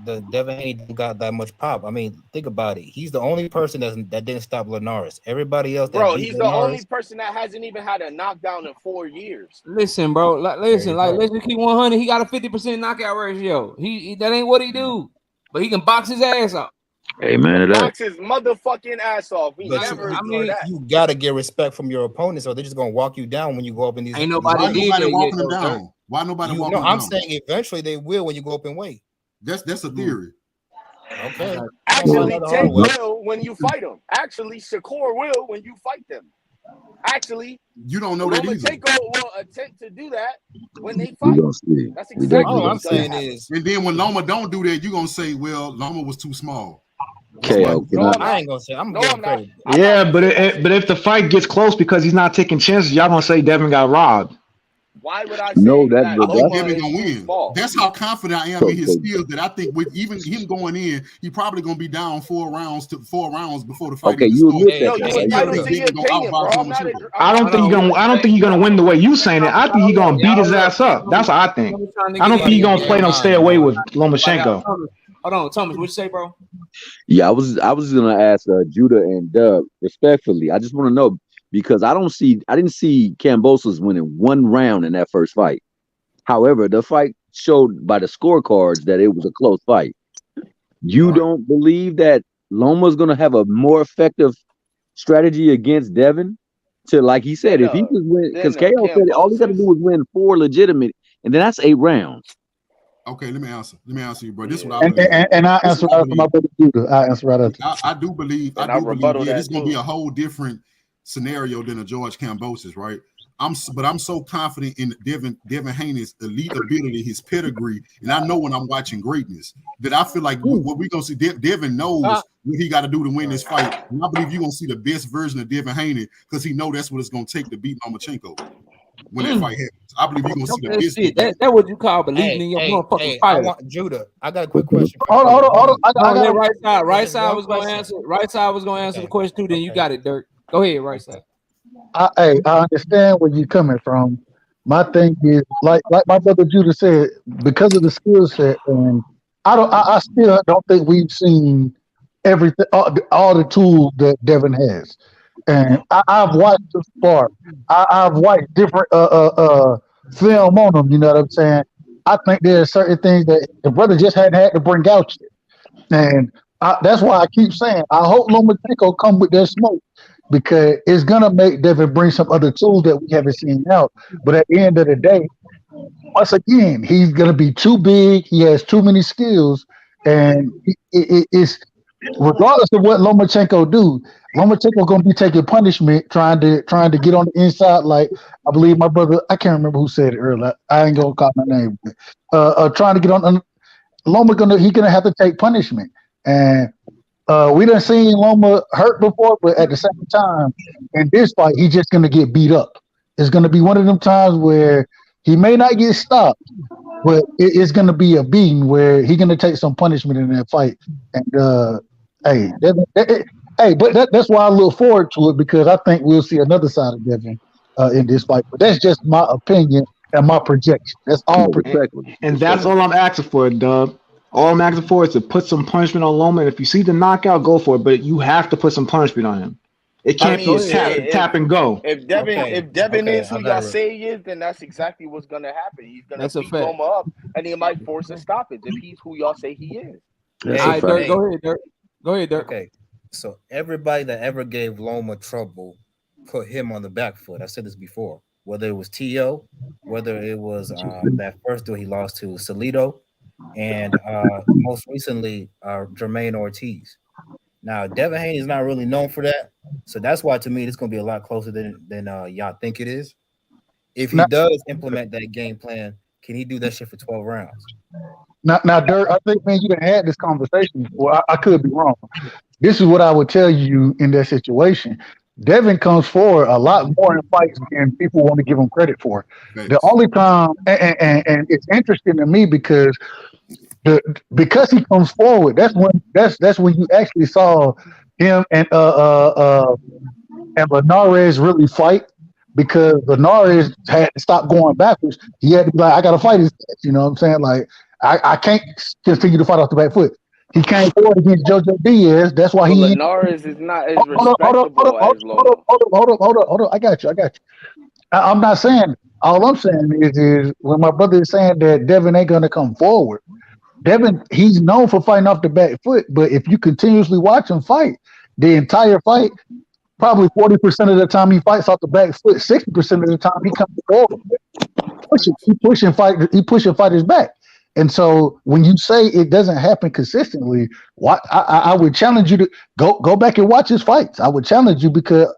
The Devin Haney didn't got that much pop. I mean, think about it. He's the only person that didn't stop Linares. Everybody else, he's the only person that hasn't even had a knockdown in 4 years. Listen, bro. Let's just keep 100. He got a 50% knockout ratio. He that ain't what he do, but he can box his ass off. Amen. Box his motherfucking ass off. You gotta get respect from your opponents, or they're just gonna walk you down when you go up in these. Ain't nobody walking them down. Why nobody walking them down? I'm saying eventually they will when you go up in weight. That's a theory. Okay. Actually, Tank will when you fight him. Actually, Shakur will when you fight them. Actually, you don't know that either. Lomachenko will attempt to do that when they fight. That's exactly all I'm saying is. And then when Loma don't do that, you're gonna say, "Well, Loma was too small." I ain't gonna say. I'm gonna credit. Yeah, but if the fight gets close because he's not taking chances, y'all gonna say Devin got robbed. Why would I say Devin gonna win? That's how confident I am in his skills that I think with even him going in, he probably gonna be down 4 rounds before the fight. Okay, you admit I don't think he's gonna win the way you saying it. I think he's gonna beat his ass up. That's what I think. I don't think he's gonna play no stay away with Lomachenko. Hold on, Thomas. What you say, bro? Yeah, I was gonna ask Judah and Dub respectfully. I just want to know because I didn't see Kambosos winning one round in that first fight. However, the fight showed by the scorecards that it was a close fight. You don't believe that Loma's gonna have a more effective strategy against Devin? To like he said, if he was win, because KO said all he got to do was win 4 legitimate, and then that's 8 rounds. Okay, let me answer you, bro. This is what I believe. And I answer right after my brother Judah. I answer right after. I do believe. Yeah, this is gonna be a whole different scenario than a George Kambosos, right? I'm so confident in Devin Haney's elite ability, his pedigree, and I know when I'm watching greatness that I feel like what we're gonna see. Devin knows what he got to do to win this fight, and I believe you're gonna see the best version of Devin Haney because he know that's what it's gonna take to beat Lomachenko when that fight happens. I believe you're gonna see the best. Shit, that's what you call believing in your motherfucking fighter. I want Judah. I got a quick question. Hold on. I got right side was gonna answer. Right side was gonna answer the question too. Then you got it, Dirk. Go ahead, right side. I understand where you're coming from. My thing is like my brother Judah said, because of the skill set, and I still don't think we've seen everything, all the tools that Devin has. And I've watched this far. I've watched different film on him. You know what I'm saying? I think there are certain things that the brother just hadn't had to bring out yet, and that's why I keep saying I hope Lomachenko come with that smoke. Because it's gonna make Devin bring some other tools that we haven't seen out. But at the end of the day, once again, he's gonna be too big. He has too many skills, and it's regardless of what Lomachenko do. Lomachenko gonna be taking punishment, trying to get on the inside. Like I believe my brother, I can't remember who said it earlier. I ain't gonna call my name. Trying to get on. Loma he's gonna have to take punishment, and. We done seen Loma hurt before, but at the same time, in this fight, he's just going to get beat up. It's going to be one of them times where he may not get stopped, but it's going to be a beating where he's going to take some punishment in that fight. And that's why I look forward to it because I think we'll see another side of Devin in this fight. But that's just my opinion and my projection. That's all projection. And that's all I'm asking for, Dub. All I'm asking for is to put some punishment on Loma. And if you see the knockout, go for it. But you have to put some punishment on him. It can't be a tap and go. If Devin is who y'all say he is, then that's exactly what's gonna happen. He's gonna beat Loma up, and he might force a stoppage if he's who y'all say he is. All right, Dirk, go ahead, Dirk. Go ahead, Dirk. Okay, so everybody that ever gave Loma trouble put him on the back foot. I said this before. Whether it was T.O., whether it was that first duel he lost to Salido, and most recently Jermaine Ortiz. Now Devin Haney is not really known for that, so that's why to me it's going to be a lot closer than y'all think it is. If he does implement that game plan, can he do that shit for 12 rounds? Now, Dirk, I think, man, you done had this conversation. Well, I could be wrong. This is what I would tell you in that situation. Devin comes forward a lot more in fights than people want to give him credit for. Thanks. The only time, and it's interesting to me because he comes forward. That's when you actually saw him and Linares really fight, because Linares had to stop going backwards. He had to be like, I got to fight his ass. You know what I'm saying? Like, I can't continue to fight off the back foot. He came forward against JoJo Diaz. That's why Linares is not as respectable as Loma. Hold on. I got you. I'm not saying. All I'm saying is when my brother is saying that Devin ain't going to come forward, Devin, he's known for fighting off the back foot, but if you continuously watch him fight, the entire fight, probably 40% of the time he fights off the back foot, 60% of the time he comes forward. He pushing fighters back. And so when you say it doesn't happen consistently, I would challenge you to go back and watch his fights. I would challenge you because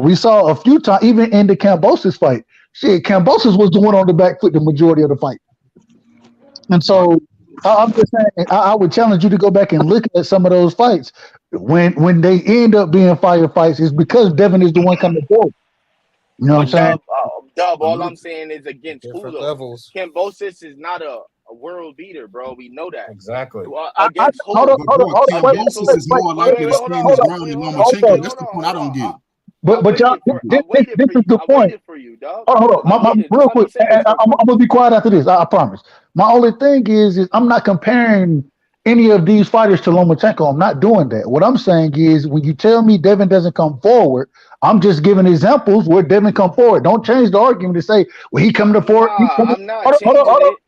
we saw a few times, even in the Kambosos fight, Kambosos was the one on the back foot the majority of the fight. And so I'm just saying, I would challenge you to go back and look at some of those fights. When they end up being fire fights, it's because Devin is the one coming forward. You know what I'm saying? Dub, all I'm saying is against different Ulo. levels. Kambosos is not a world beater, bro. We know that. Exactly. Against hold on. Kambosos is more likely to stand his ground than Lomachenko. That's the point I don't get. But y'all, this is the point. Hold on. Real quick, I'm gonna be quiet after this. I promise. My only thing is I'm not comparing any of these fighters to Lomachenko. I'm not doing that. What I'm saying is, when you tell me Devin doesn't come forward, I'm just giving examples where Devin come forward. Don't change the argument to say, well, he coming forward. I'm not changing it.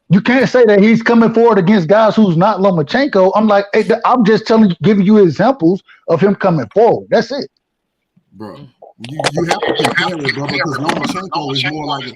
You can't say that he's coming forward against guys who's not Lomachenko. I'm like, I'm just giving you examples of him coming forward. That's it, bro. You have to compare it, bro, because Lomachenko is more like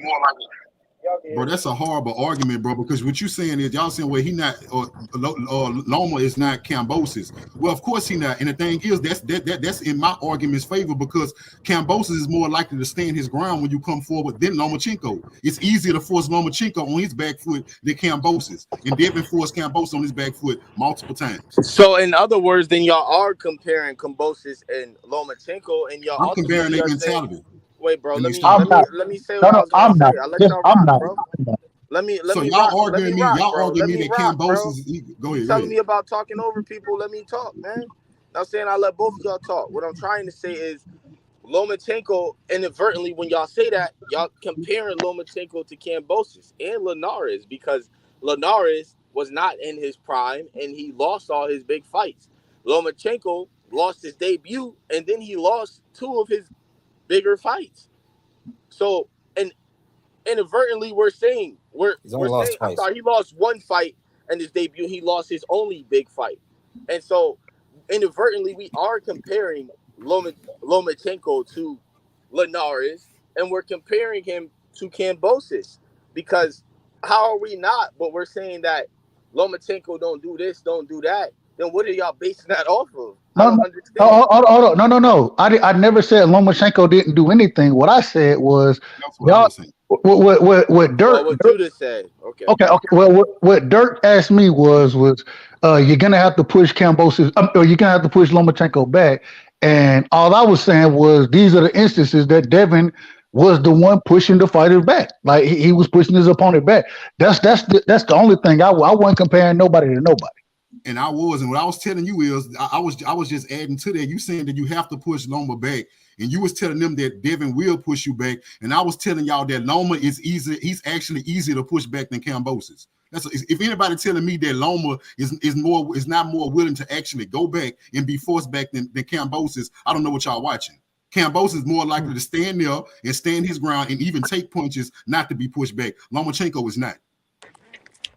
bro, that's a horrible argument, bro, because what you saying is y'all saying, well, he not or Loma is not Kambosos. Well, of course he not. And the thing is, that's in my argument's favor, because Kambosos is more likely to stand his ground when you come forward than Lomachenko. It's easier to force Lomachenko on his back foot than Kambosos. And Devin forced Kambosos on his back foot multiple times. So in other words, then y'all are comparing Kambosos and Lomachenko, and y'all I'm comparing their mentality. Wait, bro. Let me say No, what I was I'm gonna not. say. I let y'all rock, bro. Let me So rock, y'all arguing me bro. that Kambosos. Go ahead. Telling me about talking over people. Let me talk, man. I'm saying I let both of y'all talk. What I'm trying to say is Lomachenko, inadvertently, when y'all say that, y'all comparing Lomachenko to Kambosos and Linares, because Linares was not in his prime and he lost all his big fights. Lomachenko lost his debut and then he lost 2 of his bigger fights. So, and inadvertently, we're saying I'm sorry, he lost 1 fight in his debut. He lost his only big fight, and so inadvertently, we are comparing Lomachenko to Linares, and we're comparing him to Kambosos, because how are we not? But we're saying that Lomachenko don't do this, don't do that. Then what are y'all basing that off of? I don't understand. No. I never said Lomachenko didn't do anything. What I said was, y'all, what Dirk. What you just said. Okay. Well, what Dirk asked me was you're gonna have to push Kambosos, or you're gonna have to push Lomachenko back. And all I was saying was, these are the instances that Devin was the one pushing the fighter back. Like he was pushing his opponent back. That's the only thing. I wasn't comparing nobody to nobody. And I was, and what I was telling you is, I was just adding to that. You saying that you have to push Loma back, and you was telling them that Devin will push you back, and I was telling y'all that Loma is easy. He's actually easier to push back than Kambosos. If anybody telling me that Loma is not more willing to actually go back and be forced back than Kambosos, I don't know what y'all watching. Kambosos is more likely to stand there and stand his ground and even take punches, not to be pushed back. Lomachenko is not.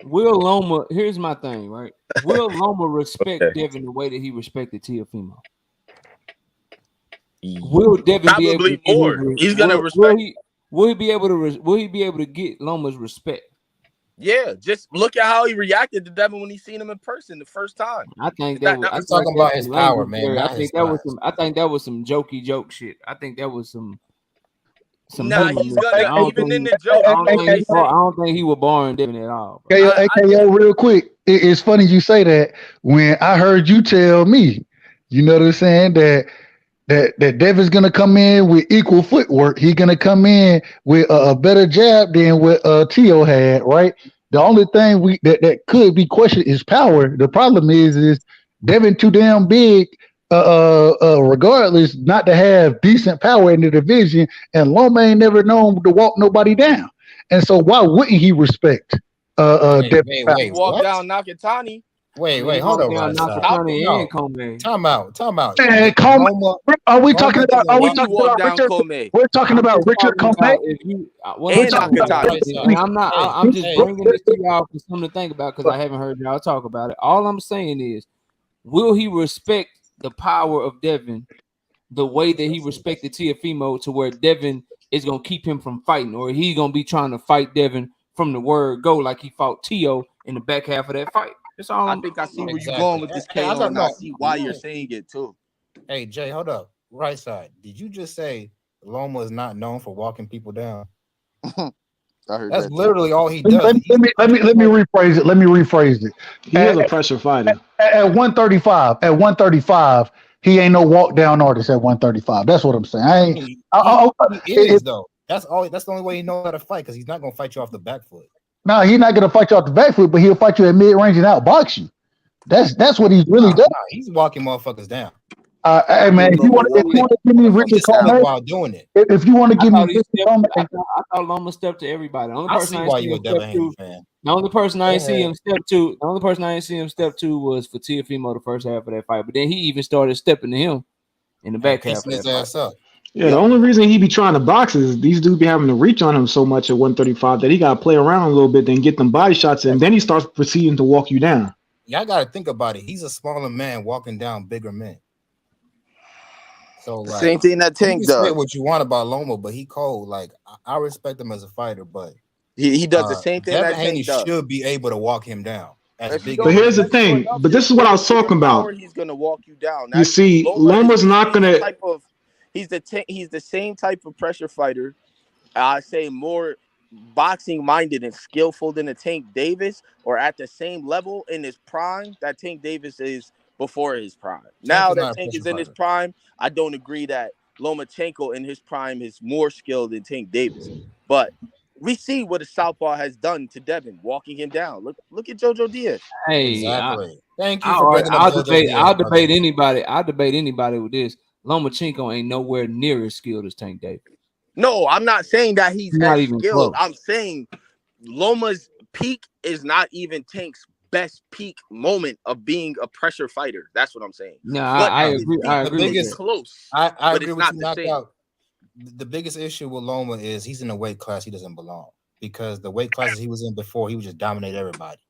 Will Loma, here's my thing, right? Will Loma respect Devin the way that he respected Teofimo? Will Devin be able to more? He's gonna respect. Will he be able to get Loma's respect? Yeah, just look at how he reacted to Devin when he seen him in person the first time. I think that was talking about his power, man. I think that was some jokey joke shit. I think that was some. Nah, he's gonna even in the joke. I don't think he was barring Devin at all. KO, real quick. It's funny you say that. When I heard you tell me, you know what I'm saying, that Devin's gonna come in with equal footwork. He's gonna come in with a better jab than what Tio had, right? The only thing that could be questioned is power. The problem is Devin too damn big, regardless, not to have decent power in the division, and Loma ain't never known to walk nobody down. And so why wouldn't he respect Devin? He walked down Nakatani. Wait, hold on. Time out. Man, are we talking about? We're talking about Richard Comey. I'm just bringing this to y'all for something to think about, because I haven't heard y'all talk about it. All I'm saying is, will he respect the power of Devin the way that he respected Teofimo, to where Devin is gonna keep him from fighting, or he gonna be trying to fight Devin from the word go, like he fought Tio in the back half of that fight? That's all. I think I see where you're going with this, KO, and I see why you're saying it too. Hey, Jay, hold up. Right side. Did you just say Loma is not known for walking people down? I heard that's literally all he does. Let me rephrase it. He is a pressure fighter. At 135, he ain't no walk down artist at 135. That's what I'm saying. He is though. That's the only way he knows how to fight, because he's not gonna fight you off the back foot. No, he's not gonna fight you off the back foot, but he'll fight you at mid range and outbox you. That's what he's really done. He's walking motherfuckers down. Hey man, if you want to give me Richard Coleman, while doing it. if you want to give me Richard Coleman, I thought Loma stepped to everybody. The only I person see I why ain't see you a him Devin step Haney to. fan. The only person I ain't see ahead. him step to. The only person I ain't see him step to was for Tiafimo the first half of that fight. But then he even started stepping to him in the back half of Pissing his that ass fight. up. Yeah, the only reason he be trying to box is these dudes be having to reach on him so much at 135 that he got to play around a little bit, then get them body shots, and then he starts proceeding to walk you down. Y'all got to think about it. He's a smaller man walking down bigger men. So, like, same thing that Tank you can say does. what you want about Loma, but he cold. Like, I respect him as a fighter, but he does the same thing Devin that Haney Tank does. should be able to walk him down. If he Big don't But here's the respect you thing. enough, But this is what I was talking about. He's gonna walk you down. You see, Loma's not gonna. He's the same type of pressure fighter. I say more boxing minded and skillful than a Tank Davis, or at the same level in his prime that Tank Davis is before his prime. Now that Tank is in his prime, I don't agree that Lomachenko in his prime is more skilled than Tank Davis. But we see what a southpaw has done to Devin, walking him down. Look at JoJo Diaz. Hey, exactly. Thank you for bringing up JoJo Diaz. I'll debate anybody. I'll debate anybody with this. Lomachenko ain't nowhere near as skilled as Tank Davis. No, I'm not saying that he's not as even skilled. close. I'm saying Loma's peak is not even Tank's best peak moment of being a pressure fighter. That's what I'm saying. No, I agree. I agree. It's close. I but agree it's with not you. the Knocked same. out. The biggest issue with Loma is he's in a weight class he doesn't belong, because the weight classes he was in before, he would just dominate everybody.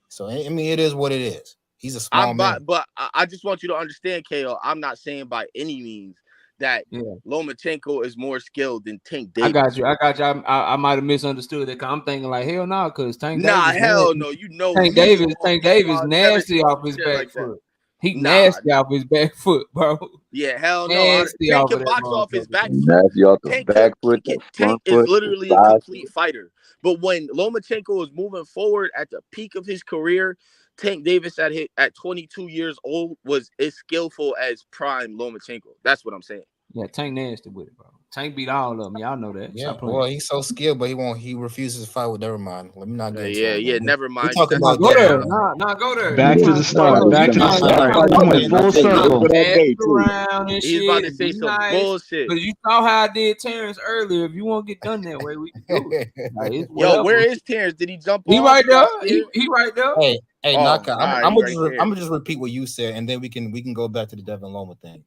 So I mean, it is what it is. He's a small man. But I just want you to understand, KO. I'm not saying by any means that Lomachenko is more skilled than Tank Davis. I got you. I might have misunderstood it. I'm thinking like, hell no, because Tank Davis. Hell no. You know, Tank Davis nasty off his back foot. He nasty off his back foot, bro. Yeah, hell no. Nasty Tank off can of box that off his back foot. Nasty off the back foot, the front Tank is foot, literally the a side complete fighter. But when Lomachenko is moving forward at the peak of his career, Tank Davis at 22 years old was as skillful as prime Lomachenko. That's what I'm saying. Yeah, Tank nasty with it, bro. Tank beat all of them. Y'all know that. Yeah, well, he's so skilled, but he refuses to fight with. Never mind. Let me not get into it. Never mind. We're talking about go there. Nah, go there. Back to the start. Back to the start. We went full circle. Around and He's about to say some bullshit. But you saw how I did Terrence earlier. If you want to get done that way, we can do it. Like, yo, where is Terrence? Did he jump off? He right there. He right there. Hey, Naka, I'm gonna just repeat what you said, and then we can go back to the Devin Loma thing.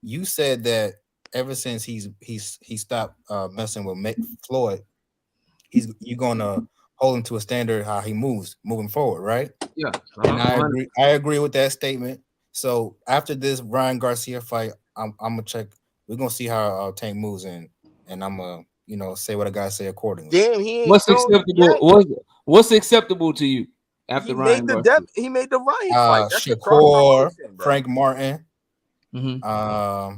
You said that ever since he stopped messing with Floyd, you're gonna hold him to a standard how he moves moving forward, right? Yeah. And I agree with that statement. So after this Ryan Garcia fight, I'm gonna check. We're gonna see how Tank moves in, and I'm gonna say what I gotta say accordingly. Damn, he ain't what's acceptable? What's acceptable to you after Ryan Garcia? He made the Ryan fight. That's Shakur, Frank Martin. Mm-hmm.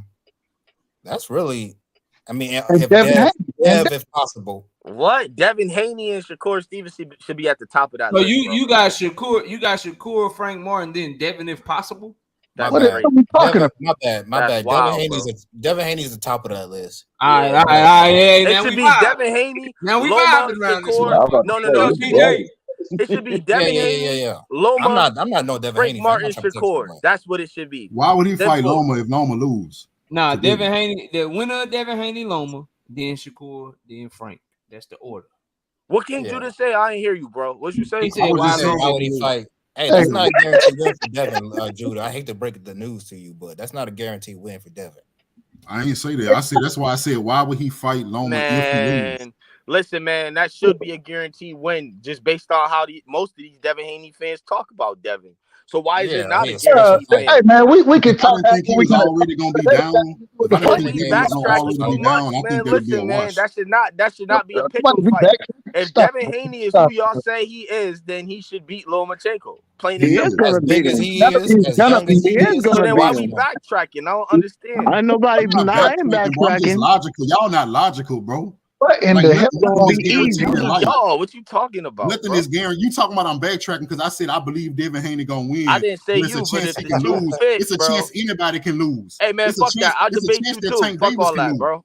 That's really, I mean, if possible. What? Devin Haney and Shakur Stevenson should be at the top of that so list. You got Shakur, Frank Martin, then Devin if possible. That's what are you talking about? My bad. Wild, Devin Haney's the top of that list. All right. It should be Devin Haney. Now we Loma, vibing around this Shakur. one. No. TJ. It should be Devin Haney. Yeah. Loma. I'm not no Devin Frank Haney. Martin, Shakur. That's what it should be. Why would he fight Loma if Loma lose? Nah, Devin Haney. The winner of Devin Haney, Loma, then Shakur, then Frank. That's the order. What King Judah say? I ain't hear you, bro. What you say? He said, why would he fight? Hey, that's not a guaranteed win for Devin, Judah. I hate to break the news to you, but that's not a guaranteed win for Devin. I ain't say that. I said that's why I said why would he fight Loma if he loses? Listen, man, that should be a guaranteed win just based on how most of these Devin Haney fans talk about Devin. So why is it not a guaranteed win? Hey, man, we can talk. I didn't think he was already going to be down. If I didn't think he was already going to be down, I think that would be a wash. That should not be a pick'em fight. If Devin Haney is who y'all say he is, then he should beat Lomachenko. Plain and simple. As big as he is, as young as he is. So then why we backtracking? I don't understand. I ain't nobody backtracking. I'm just logical. Y'all not logical, bro. What in the hell? Y'all, what you talking about? Nothing is guaranteed. You talking about I'm backtracking because I said I believe Devin Haney gonna win. I didn't say but you, it's a but chance if he can lose. It's a chance anybody can lose. Hey man, fuck that. I debate you too. Fuck all that, bro.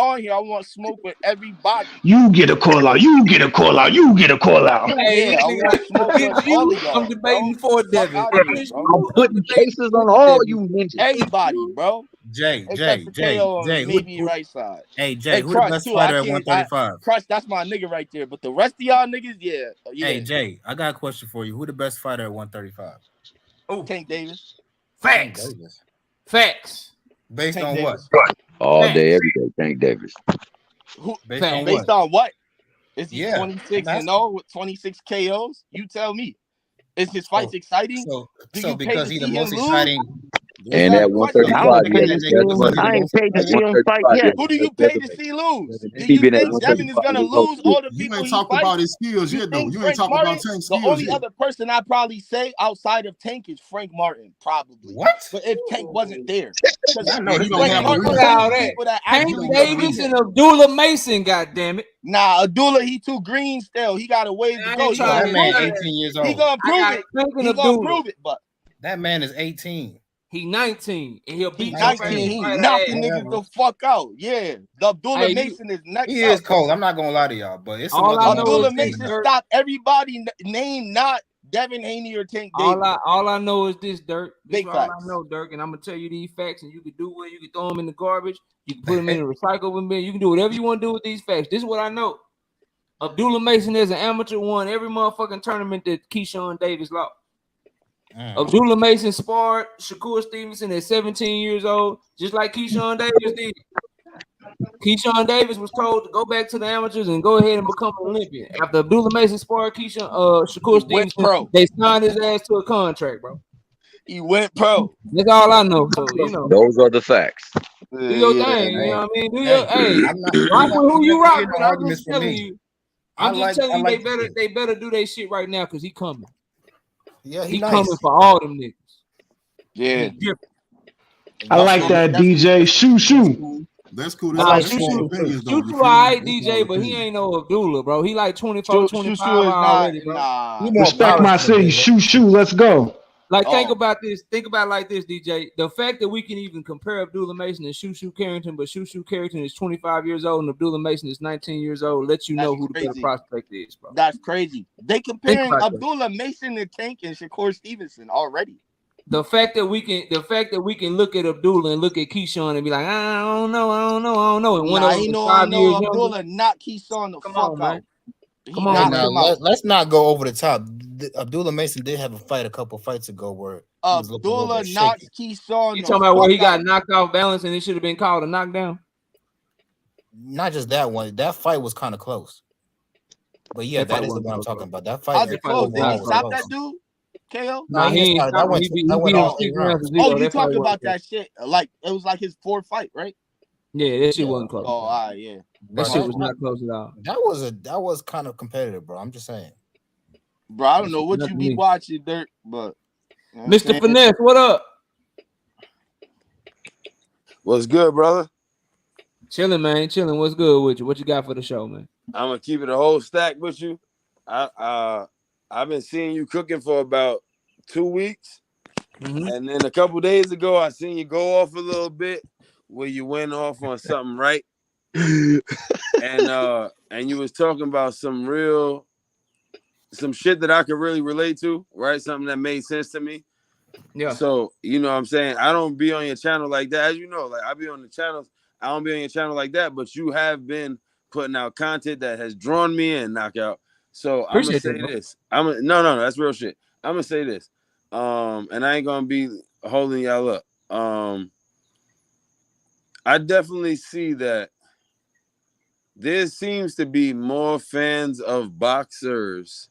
on here. I want smoke with everybody. You get a call out. You get a call out. You get a call out. Hey, Yeah, I want smoke with against all you, of y'all. I'm debating for Fuck Devin. out of here, Against bro. you, I'm putting debating cases for on all Devin. you ninjas. Everybody, bro. Jay, Except for KO and maybe right side. Hey, Jay, who the Crush best too. fighter I at can't. 135? Crush, that's my nigga right there. But the rest of y'all niggas, yeah. Hey, Jay, I got a question for you. Who the best fighter at 135? Oh, Tank Davis. Facts. Tank Davis. Facts. Based Tank on Davis. what? All Facts. day, every day, Tank Davis. Who? Based on Based what? on what? Is he Yeah, 26-0 with 26 KOs? You tell me. Is his fights exciting? Do you pay because to he's the see him most lose? exciting. And That's at the question. 135, he hasn't I ain't paid to see him fight 135, yet. Who do you pay to see lose? Do he you been at think Devin is 135. gonna He's lose all the You people ain't he talked fights? about his skills You yet, though. think You ain't Frank talked Martin? about Tank's The skills only yet. other person I probably say outside of Tank is Frank Martin, probably. What? But if Tank wasn't there, because I know this don't Frank have a Martin reason. is Fuck one all of the that. people that Tank actually Davis beat and him. Abdullah Mason, goddammit. Nah, Abdullah, he too green still. He got a ways to I go. ain't He gonna trying That to man prove it. 18 years He old. gonna I prove got it. Tank and He gonna Abdullah. prove it. But That man is 18. He 19 and he'll He beat your 19. favorite He fighter knocking ass. niggas the fuck out. Yeah, the Abdullah Hey, Mason is next He up. is cold. I'm not gonna lie to y'all, but it's some All other I know Abdullah is this, Mason Dirk. stopped everybody. Name not Devin Haney or Tank Davis. All I know is this, Dirk. This Big is all facts. I know, Dirk, and I'm gonna tell you these facts, and you can do what you can throw them in the garbage, you can put them in the recycle bin, you can do whatever you want to do with these facts. This is what I know. Abdullah Mason is an amateur, won every motherfucking tournament that Keyshawn Davis lost. Abdullah Mason sparred Shakur Stevenson at 17 years old, just like Keyshawn Davis did. Keyshawn Davis was told to go back to the amateurs and go ahead and become an Olympian. After Abdullah Mason sparred Shakur Stevenson, they signed his ass to a contract, bro. He went pro. That's all I know. So you know, Those are the facts. do your thing. You know what I mean? Do your I'm not rock with who you rock with. I'm arguments just for telling me. you. I'm just telling you they better do their shit right now because he coming. Yeah, he nice. coming for all them niggas. Yeah. I like that, DJ. Shoo. That's cool. Nah, That's all opinions, though. Shoo alright, DJ, but he ain't no Abdullah, bro. He like 24, 25 already, bro. Respect my city. Shoo. Let's go. Like, think about this. Think about it like this, DJ. The fact that we can even compare Abdullah Mason and Shoo Carrington, but Shoo Carrington is 25 years old and Abdullah Mason is 19 years old, lets you know who the better prospect is, bro. That's crazy. They comparing Abdullah Mason to Tank and Shakur Stevenson already. The fact that we can look at Abdullah and look at Keyshawn and be like, I don't know. And one of them is 5 years younger. Abdullah knocked Keyshawn the fuck out. Come on, now, let's not go over the top. Abdullah Mason did have a fight a couple fights ago where Abdullah knocked Keyshawn. You talking about where he got knocked off balance and it should have been called a knockdown? Not just that one. That fight was kind of close. But yeah, that is the one I'm talking about. That fight. How's it close? Did he stop that dude? KO? No, he ain't. That went Oh, you talking about that shit? Like it was like his fourth fight, right? Yeah, that shit wasn't close. Oh, all right, yeah. That shit was not close at all. That was kind of competitive, bro. I'm just saying. Bro, I don't know what you be watching, Dirk, but Mr. Finesse, what up? What's good, brother? Chilling, man. Chilling. What's good with you? What you got for the show, man? I'm gonna keep it a whole stack with you. I've been seeing you cooking for about 2 weeks, and then a couple days ago, I seen you go off a little bit where you went off on something, right? and you was talking about some shit that I could really relate to, right? Something that made sense to me. Yeah. So you know what I'm saying? I don't be on your channel like that, as you know. Like I be on the channels, I don't be on your channel like that, but you have been putting out content that has drawn me in, knockout. So I'm gonna say this. No, that's real shit. I'm gonna say this. And I ain't gonna be holding y'all up. I definitely see that there seems to be more fans of boxers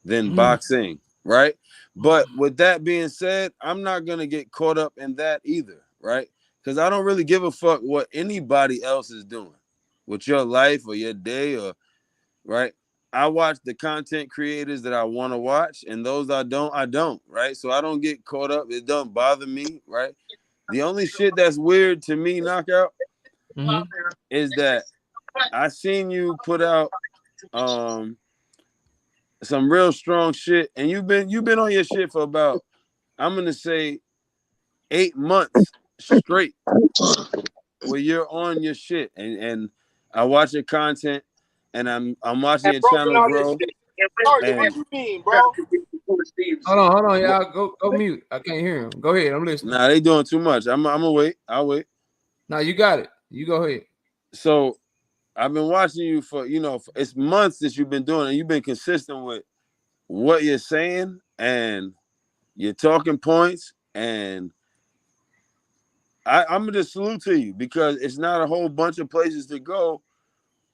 than boxing, right? But with that being said, I'm not gonna get caught up in that either, right? Because I don't really give a fuck what anybody else is doing with your life or your day, or right. I watch the content creators that I want to watch, and those I don't, right? So I don't get caught up. It doesn't bother me, right? The only shit that's weird to me, knockout, is that I seen you put out some real strong shit, and you've been on your shit for about, I'm gonna say, 8 months straight, where you're on your shit, and I watch your content, and I'm watching your channel grow. What you mean, bro? Hold on, y'all. Go mute. I can't hear him. Go ahead. I'm listening. Nah, they doing too much. I'm gonna wait. I'll wait. Nah, you got it. You go ahead. So I've been watching you for, it's months that you've been doing, and you've been consistent with what you're saying and your talking points, and I'm gonna just salute to you, because it's not a whole bunch of places to go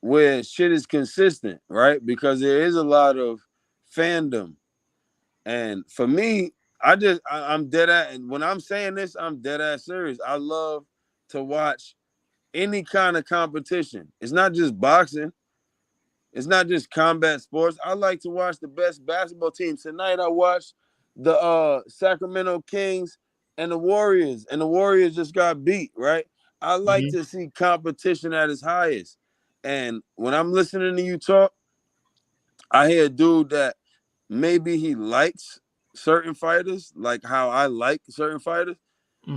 where shit is consistent, right? Because there is a lot of fandom, and for me, I'm dead at, and when I'm saying this, I'm dead ass serious. I love to watch any kind of competition. It's not just boxing. It's not just combat sports. I like to watch the best basketball teams. Tonight I watched the Sacramento Kings and the Warriors just got beat, right? I like to see competition at its highest. And when I'm listening to you talk, I hear a dude that maybe he likes certain fighters, like how I like certain fighters,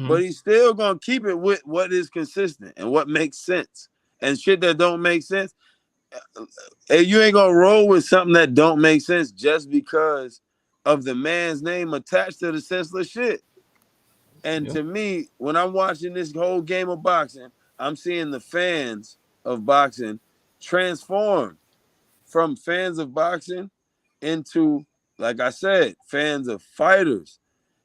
but he's still gonna keep it with what is consistent and what makes sense. And shit that don't make sense, you ain't gonna roll with something that don't make sense just because of the man's name attached to the senseless shit. And to me, when I'm watching this whole game of boxing, I'm seeing the fans of boxing transform from fans of boxing into, like I said, fans of fighters.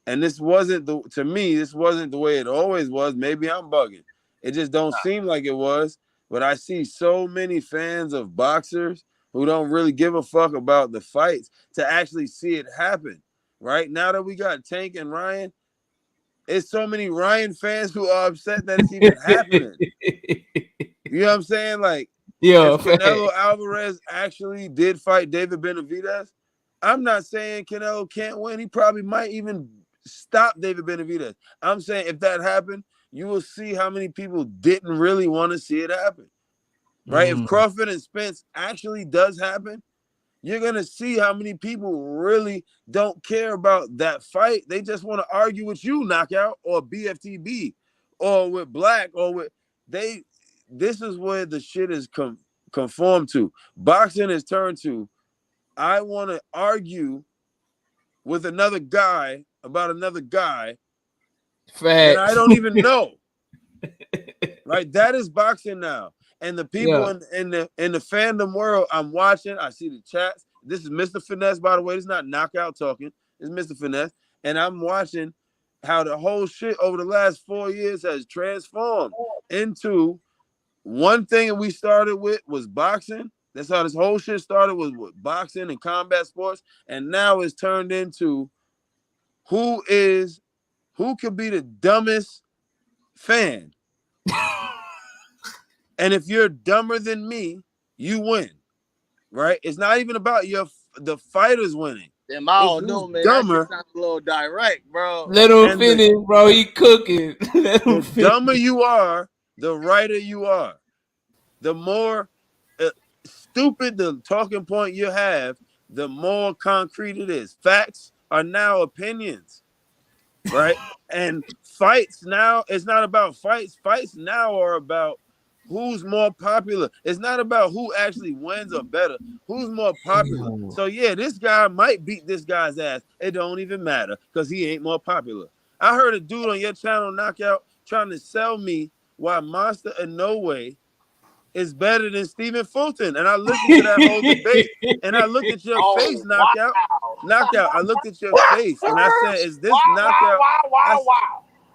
And this wasn't to me, this wasn't the way it always was. Maybe I'm bugging. It just don't seem like it was. But I see so many fans of boxers who don't really give a fuck about the fights to actually see it happen. Right now that we got Tank and Ryan, it's so many Ryan fans who are upset that it's even happening. You know what I'm saying? Like, if Canelo Alvarez actually did fight David Benavidez, I'm not saying Canelo can't win. He probably might even stop David Benavidez. I'm saying if that happened, you will see how many people didn't really want to see it happen. Right? If Crawford and Spence actually does happen, you're going to see how many people really don't care about that fight. They just want to argue with you, Knockout, or BFTB, or with Black, or with this is where the shit is conformed to. Boxing is turned to, I want to argue with another guy about another guy that I don't even know. Right? That is boxing now. And the people in the fandom world, I'm watching, I see the chats. This is Mr. Finesse, by the way. This is not Knockout talking. It's Mr. Finesse. And I'm watching how the whole shit over the last 4 years has transformed into one thing that we started with was boxing. That's how this whole shit started, was with boxing and combat sports. And now it's turned into who could be the dumbest fan. And if you're dumber than me, you win, right? It's not even about the fighters winning. Damn, I don't know, man. Dumber. That just sounds a little direct, bro. Let him finish, bro. He cooking. The dumber you are, the righter you are. The more stupid the talking point you have, the more concrete it is. Facts are now opinions, right? And fights now, it's not about fights. Fights now are about who's more popular. It's not about who actually wins or better. Who's more popular. So yeah, this guy might beat this guy's ass. It don't even matter because he ain't more popular. I heard a dude on your channel, Knockout, trying to sell me why Monster and No Way is better than Stephen Fulton. And I listened to that whole debate. And I looked at your face, Knockout. Knockout. I looked at your face and I said, is this Knockout?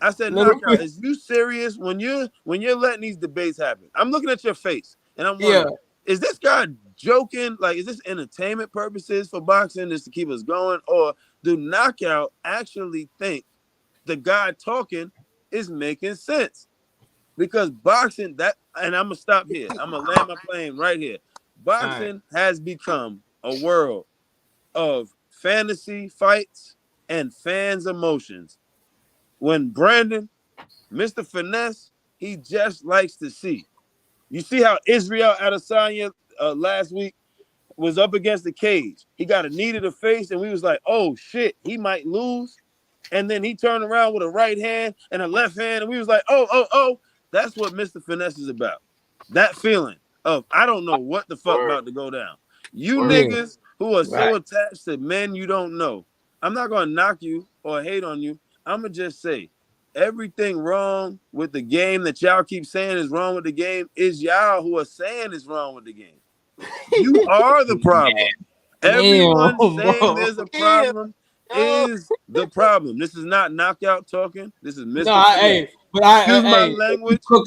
I said, Knockout, is you serious when you're letting these debates happen? I'm looking at your face and I'm wondering, is this guy joking? Like, is this entertainment purposes for boxing just to keep us going? Or do Knockout actually think the guy talking is making sense? Because boxing, and I'm going to stop here. I'm going to land my plane right here. Boxing has become a world of fantasy fights and fans' emotions. When Brandon, Mr. Finesse, he just likes to see. You see how Israel Adesanya last week was up against the cage. He got a knee to the face, and we was like, oh, shit, he might lose. And then he turned around with a right hand and a left hand, and we was like, oh. That's what Mr. Finesse is about. That feeling of, I don't know what the fuck about to go down. You niggas who are so attached to men you don't know, I'm not going to knock you or hate on you. I'm going to just say, everything wrong with the game that y'all keep saying is wrong with the game is y'all who are saying is wrong with the game. You are the problem. Everyone saying there's a problem is the problem. This is not Knockout talking. This is Mr. Finesse. Excuse my language. I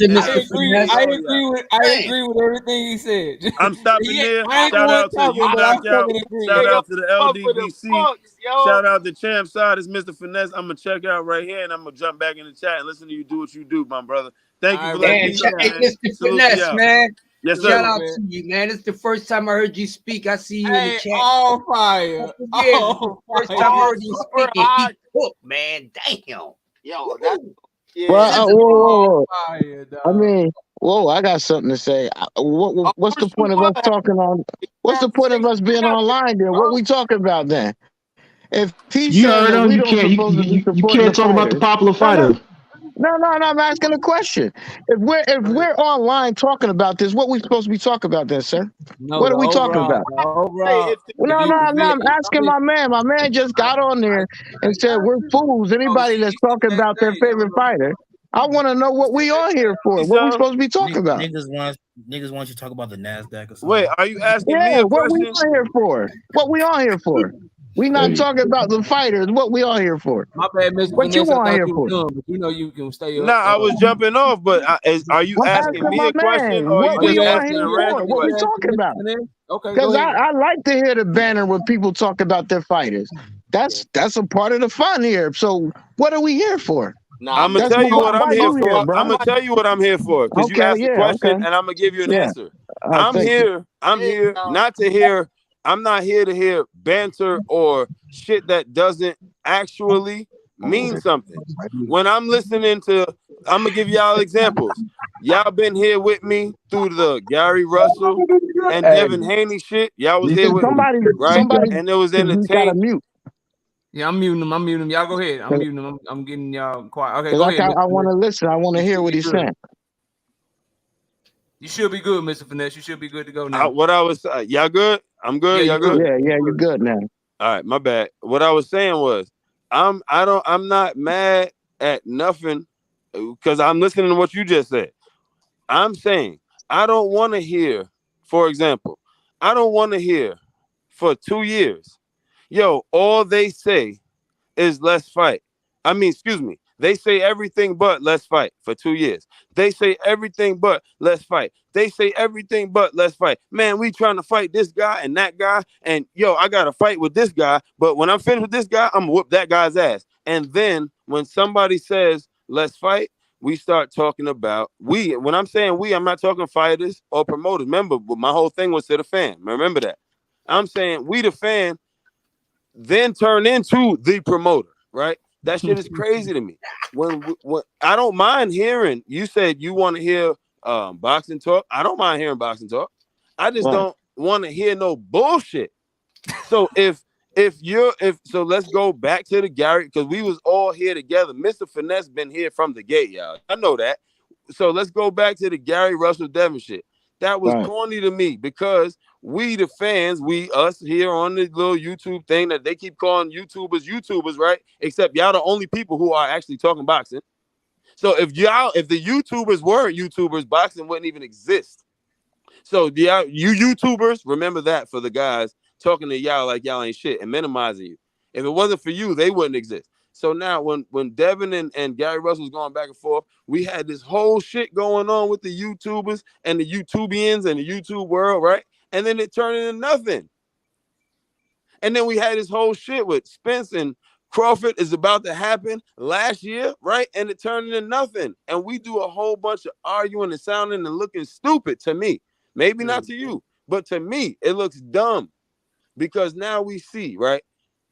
agree with everything he said. I'm stopping there. Shout out to you, Knockout. Shout out to the LDBC. Shout out to Champ Side. It's Mr. Finesse. I'm going to check out right here, and I'm going to jump back in the chat and listen to you do what you do, my brother. Thank you for letting me know, man. Mr. Finesse, man. Yes, sir. Shout out to you, man. It's the first time I heard you speak. I see you in the chat. All fire. First time I heard you speak. He cooked, man. Damn. Yo, that's Whoa. I mean, I got something to say. What's the point of us talking on? What's the point of us being online then? What we talking about then? If he you heard him, you can't talk about the popular fighter. No, I'm asking a question. If we're online talking about this, what we supposed to be talking about then, sir? No, What the are we talking overall, about? the overall. No, I'm asking my man. My man just got on there and said we're fools. Anybody that's talking about their favorite fighter, I want to know what we on here for. What we supposed to be talking about? Niggas want you to talk about the NASDAQ or something. Wait, are you asking me Yeah, a what we question? on here for? What we on here for? We not talking about the fighters. What we on here for? My bad, Mr. What you Vanessa. I on thought here you for? were done, but you know you can stay Nah, up. I was jumping off, but are you I'm asking asking me my a question man, or are you what we just on asking here a for? random What we question? talking about? Okay, Because go ahead. I like to hear the banner when people talk about their fighters. That's a part of the fun here. So what are we here for? I'm gonna That's tell you what I'm why here you here, for. bro. I'm gonna tell you what I'm here for because you Okay, asked a yeah, question okay, and I'm gonna give you an yeah. answer. I'm Thank you. here not to hear. I'm not here to hear banter or shit that doesn't actually mean something. When I'm listening to, I'm gonna give y'all examples. Y'all been here with me through the Gary Russell and Devin Haney shit. Y'all was here with me, right? And it was He's got to entertaining. mute. Yeah, I'm muting him. Y'all go ahead. I'm muting him. I'm getting y'all quiet. Okay, Because go ahead. I want to listen. I want to hear what he's saying. You should be good, Mr. Finesse. You should be good to go now. What I was, y'all good? I'm good. Yeah, y'all good? Yeah, you're good now. All right, my bad. What I was saying was, I'm not mad at nothing because I'm listening to what you just said. I'm saying I don't want to hear, for example, I don't want to hear for 2 years, yo, all they say is let's fight. I mean, excuse me. They say everything but let's fight for 2 years. They say everything but let's fight. They say everything but let's fight. Man, we trying to fight this guy and that guy. And yo, I got to fight with this guy. But when I'm finished with this guy, I'm going to whoop that guy's ass. And then when somebody says let's fight, we start talking about we. When I'm saying we, I'm not talking fighters or promoters. Remember, my whole thing was to the fan. Remember that. I'm saying we, the fan, then turn into the promoter, right? That shit is crazy to me. When I don't mind hearing, you said you want to hear boxing talk. I don't mind hearing boxing talk. I just don't want to hear no bullshit. So so let's go back to the Gary, because we was all here together. Mr. Finesse been here from the gate, y'all. I know that. So let's go back to the Gary Russell Devin shit. That was corny to me because we, the fans, us here on the little YouTube thing that they keep calling YouTubers, right? Except y'all the only people who are actually talking boxing. So if the YouTubers weren't YouTubers, boxing wouldn't even exist. So you YouTubers, remember that for the guys talking to y'all like y'all ain't shit and minimizing you. If it wasn't for you, they wouldn't exist. So now when Devin and Gary Russell was going back and forth, we had this whole shit going on with the YouTubers and the YouTubians and the YouTube world, right? And then it turned into nothing. And then we had this whole shit with Spence and Crawford is about to happen last year, right? And it turned into nothing. And we do a whole bunch of arguing and sounding and looking stupid to me. Maybe not to you, but to me, it looks dumb because now we see, right?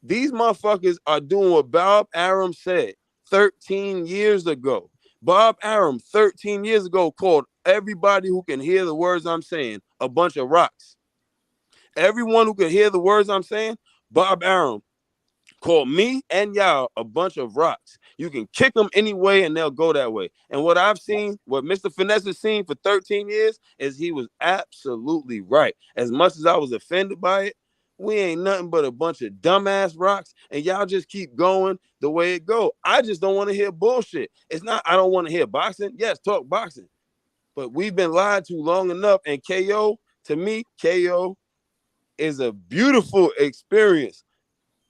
These motherfuckers are doing what Bob Arum said 13 years ago. Bob Arum 13 years ago called everybody who can hear the words I'm saying a bunch of rocks. Everyone who can hear the words I'm saying, Bob Arum called me and y'all a bunch of rocks. You can kick them any way and they'll go that way. And what I've seen, what Mr. Finesse has seen for 13 years is he was absolutely right. As much as I was offended by it, we ain't nothing but a bunch of dumbass rocks and y'all just keep going the way it go. I just don't want to hear bullshit. It's not I don't want to hear boxing. Yes, talk boxing. But we've been lied to long enough. And KO, to me, KO is a beautiful experience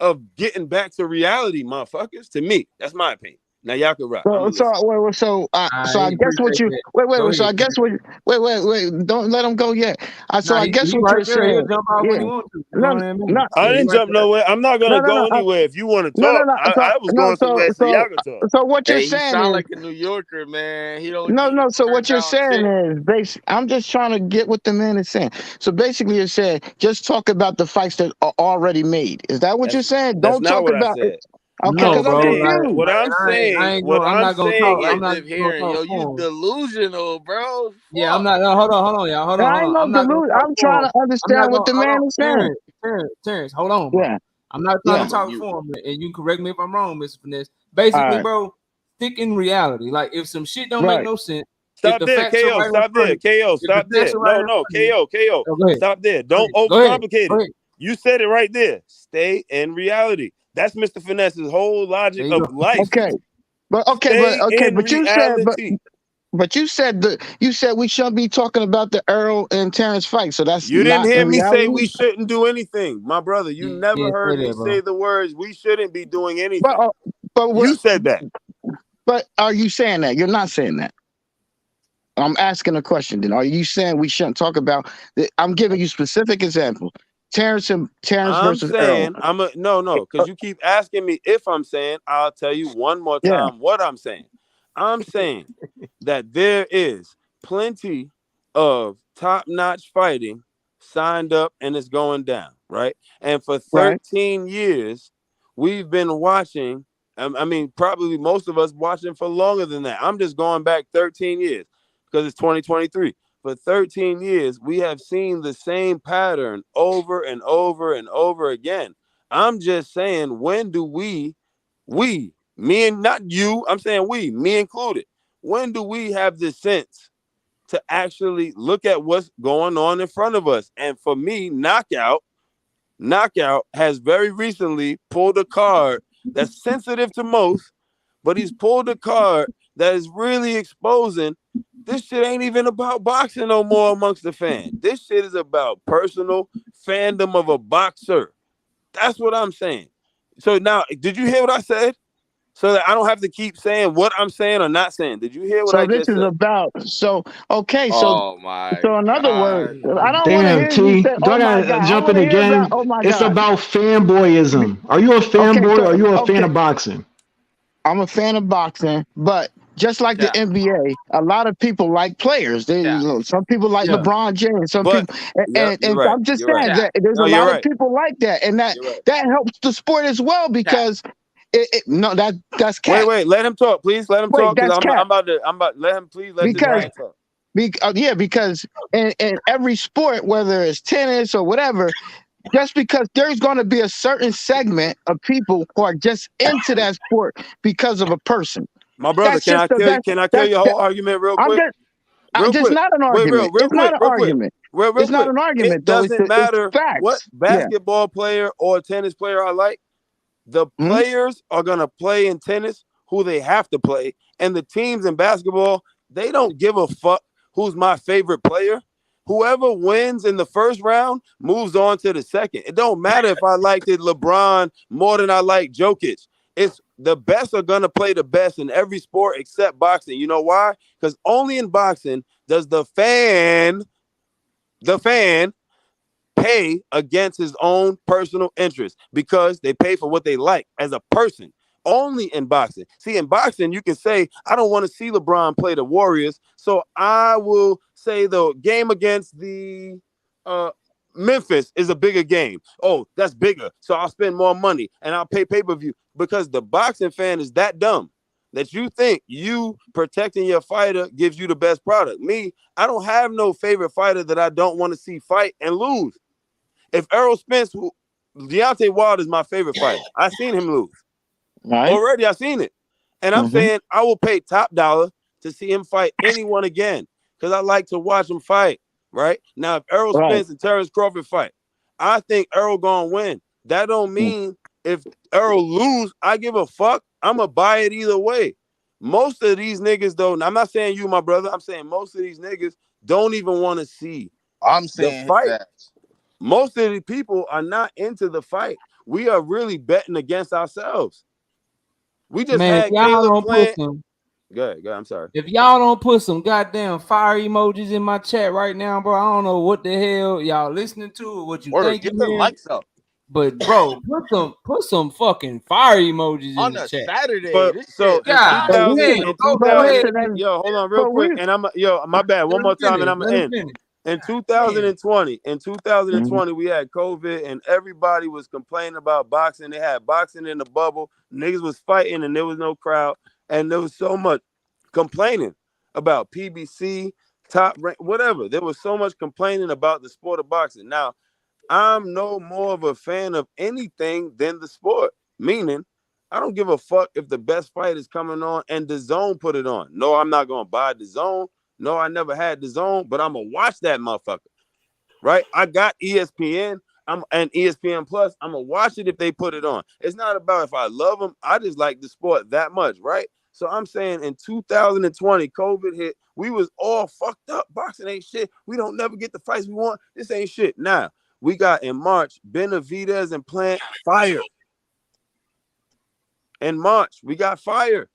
of getting back to reality, motherfuckers. To me, that's my opinion. Now y'all can rock. So I guess what you wait. So I guess what wait. Don't let him go yet. So I guess what you're saying. He'll jump out when he wants to. You know what I mean? I didn't jump nowhere. I'm not gonna go anywhere. If you want to talk, I was going somewhere so y'all can talk. So what you're He saying sound is like a New Yorker, man. He don't. no. So what you're saying is basically, I'm just trying to get what the man is saying. So basically, you're saying just talk about the fights that are already made. Is that what you're saying? That's Don't not talk what I about said. Okay, because I'm confused. What I'm saying, I'm not hearing, yo, you delusional, bro. Fuck. Yeah, I'm not. No, hold on, y'all. Hold on. I ain't no I'm not gonna delusion. talk I'm for trying him. to understand what the man is saying. Terrence, hold on, bro. Yeah. I'm not trying to talk for him, and you can correct me if I'm wrong, Mr. Finesse. Basically, bro, stick in reality. Like if some shit don't make Right. no sense, if Stop the there, facts are KO. right in Stop front there, of you, KO. if the Stop facts there. are right No, in no, front of you, KO. oh, go ahead. Stop there. Don't Go ahead. overcomplicate Go it. ahead. You said it right there. Stay in reality. That's Mr. Finesse's whole logic of life. Okay, but Stay in you said reality. but you said we shouldn't be talking about the Earl and Terrence fight. So that's You didn't not hear in me say reality. we shouldn't do anything, my brother. You never heard me say the words we shouldn't be doing anything. You said that. But are you saying that? You're not saying that. I'm asking a question. Then are you saying we shouldn't talk about? I'm giving you specific example. Terrence I'm versus Earl. saying no, because you keep asking me if I'm saying. I'll tell you one more Yeah. time what I'm saying. I'm saying that there is plenty of top-notch fighting signed up and it's going down, right? And for 13 years, we've been watching. I mean, probably most of us watching for longer than that. I'm just going back 13 years because it's 2023. For 13 years, we have seen the same pattern over and over and over again. I'm just saying, when do we, me and not you, I'm saying we, me included, when do we have the sense to actually look at what's going on in front of us? And for me, Knockout has very recently pulled a card that's sensitive to most, but he's pulled a card that is really exposing this shit ain't even about boxing no more amongst the fans. This shit is about personal fandom of a boxer. That's what I'm saying. So now, did you hear what I said? So that I don't have to keep saying what I'm saying or not saying. Did you hear what I just said? Okay. Oh my So in other words, God. I don't want to Damn, hear you T. say, Do "Oh I my gotta God." I jump want in to the hear about, game? "Oh my It's God." about fanboyism. Are you a fanboy or are you a fan of boxing? I'm a fan of boxing, but just like the NBA, a lot of people like players. Some people like LeBron James. Some people, and you're right. I'm just You're saying right. that there's No, a you're lot of right. people like that, and that You're right. that helps the sport as well because that's cap. Wait, let him talk, please. Let him talk because That's I'm cap. about let him please let this man talk. Because in every sport, whether it's tennis or whatever, just because there's going to be a certain segment of people who are just into that sport because of a person. My brother, That's just can I kill your whole argument real quick? It's not an argument. Real It's not quick, an argument. It's not an argument, It though. doesn't matter It's facts. what basketball player or tennis player I like. The players are gonna play in tennis who they have to play, and the teams in basketball, they don't give a fuck who's my favorite player. Whoever wins in the first round moves on to the second. It don't matter if I liked LeBron more than I like Jokic. It's the best are gonna play the best in every sport except boxing. You know why? Because only in boxing does the fan pay against his own personal interest because they pay for what they like as a person. Only in boxing. See, in boxing, you can say, I don't want to see LeBron play the Warriors, so I will say the game against the Memphis is a bigger game. Oh, that's bigger, so I'll spend more money and I'll pay pay-per-view because the boxing fan is that dumb that you think you protecting your fighter gives you the best product. Me, I don't have no favorite fighter that I don't want to see fight and lose. If Errol Spence, Deontay Wilder is my favorite fighter. I seen him lose. Already, I seen it. And I'm saying I will pay top dollar to see him fight anyone again because I like to watch him fight, right? Now, if Errol Spence and Terrence Crawford fight, I think Errol gonna win. That don't mean if Errol lose, I give a fuck. I'm going to buy it either way. Most of these niggas, though, I'm not saying you, my brother. I'm saying most of these niggas don't even want to see the fight. Most of the people are not into the fight. We are really betting against ourselves. We just Man, if had y'all Caleb don't playing. put some, Go ahead, I'm sorry. if y'all don't put some goddamn fire emojis in my chat right now, bro, I don't know what the hell y'all listening to or what you think Get you the hearing. lights up. But bro, put some fucking fire emojis on in the a chat. Saturday. So in 2000, go ahead. yo, hold on real quick, and my bad, one more time, and I'm gonna end. In 2020, we had COVID, and everybody was complaining about boxing. They had boxing in the bubble. Niggas was fighting, and there was no crowd, and there was so much complaining about PBC, top rank, whatever. There was so much complaining about the sport of boxing. Now, I'm no more of a fan of anything than the sport. Meaning, I don't give a fuck if the best fight is coming on and DAZN put it on. No, I'm not gonna buy DAZN. No, I never had DAZN, but I'm gonna watch that motherfucker. Right? I got ESPN. And ESPN Plus. I'm gonna watch it if they put it on. It's not about if I love them. I just like the sport that much, right? So I'm saying in 2020, COVID hit. We was all fucked up. Boxing ain't shit. We don't never get the fights we want. This ain't shit. Now we got in March Benavidez and Plant fire. In March we got fire.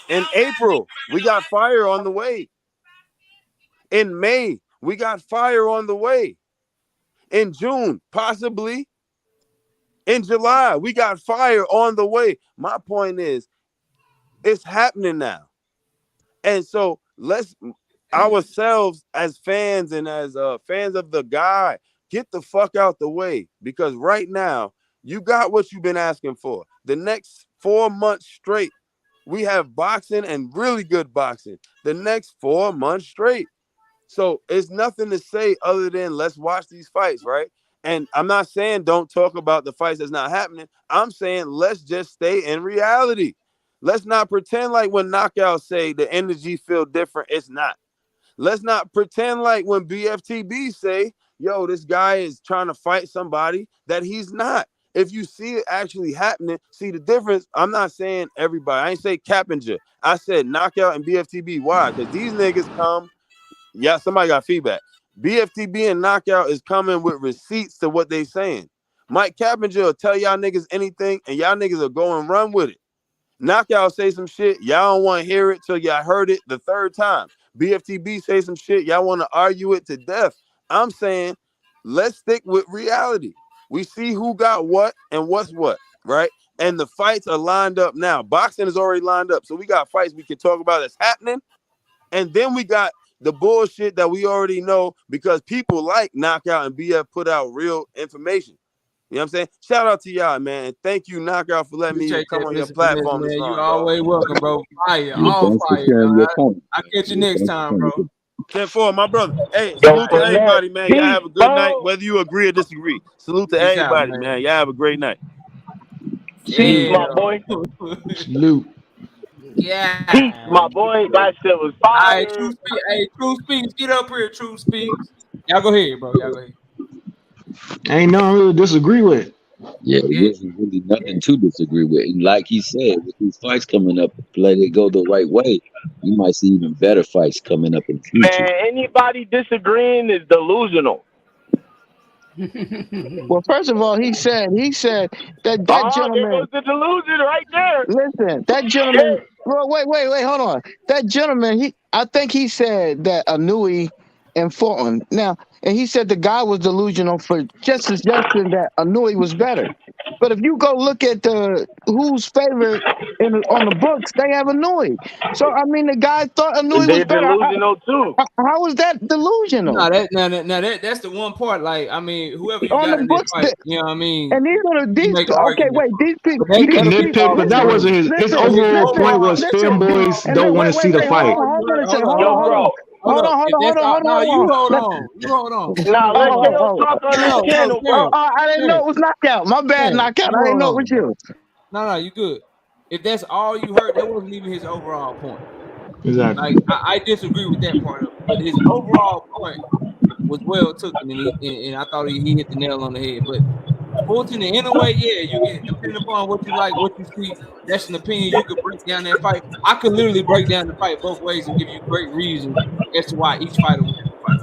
In April we got fire on the way. In May we got fire on the way. In June, possibly. In July, we got fire on the way. My point is, it's happening now. And so let's ourselves as fans and as fans of the guy, get the fuck out the way. Because right now, you got what you've been asking for. The next 4 months straight, we have boxing and really good boxing. The next 4 months straight. So it's nothing to say other than let's watch these fights, right? And I'm not saying don't talk about the fights that's not happening. I'm saying let's just stay in reality. Let's not pretend like when knockouts say the energy feel different. It's not. Let's not pretend like when BFTB say, yo, this guy is trying to fight somebody that he's not. If you see it actually happening, see the difference. I'm not saying everybody. I ain't say Cappinger. I said Knockout and BFTB. Why? Because these niggas come. Yeah, somebody got feedback. BFTB and Knockout is coming with receipts to what they saying. Mike Cappinger will tell y'all niggas anything, and y'all niggas will go and run with it. Knockout say some shit, y'all don't want to hear it till y'all heard it the third time. BFTB say some shit, y'all want to argue it to death. I'm saying, let's stick with reality. We see who got what and what's what, right? And the fights are lined up now. Boxing is already lined up. So we got fights we can talk about that's happening. And then we got the bullshit that we already know because people like Knockout and BF put out real information. You know what I'm saying? Shout out to y'all, man. And thank you, Knockout, for letting me come on your platform this long, you always welcome, bro. Fire, all Thanks for fire. sharing your point. I'll catch you next time, bro. 10-4, my brother. Hey, salute to everybody, man. Y'all have a good night, whether you agree or disagree. Salute to everybody, man. Y'all have a great night. Peace, my boy. Salute. Yeah. Peace, my boy. That shit was fire. True Speaks. Get up here, True Speaks. Y'all go ahead, bro. Y'all go ahead. Ain't nothing really disagree with. Yeah, there wasn't really nothing to disagree with. And like he said, with these fights coming up, let it go the right way, you might see even better fights coming up in the future. Man, anybody disagreeing is delusional. Well, first of all, he said that gentleman. There goes the delusion right there. Listen, that gentleman. Well, wait, hold on. That gentleman, I think he said that Anui and Fulton. Now, and he said the guy was delusional for just suggesting that Anui was better. But if you go look at who's favorite on the books, they have Anui. So I mean, the guy thought Anui was better. They're delusional too. How is that delusional? That's the one part. Like, I mean, whoever you on got the in books, this fight, you know what I mean. And these okay, wait, these people. He could nitpick, but that wasn't his overall point. Was fanboys don't want to see the fight. Hold on. Nah, let KO talk on this channel, bro. I didn't know it was knockout. My bad, knockout. I didn't know it was you. No, you good. If that's all you heard, that wasn't even his overall point. Exactly. Like, I disagree with that part of it, but his overall point was well taken, and I thought he hit the nail on the head. But Fulton, in a way, yeah, you can, depending upon what you like, what you see, that's an opinion. You could break down that fight. I could literally break down the fight both ways and give you great reasons as to why each fighter wins the fight.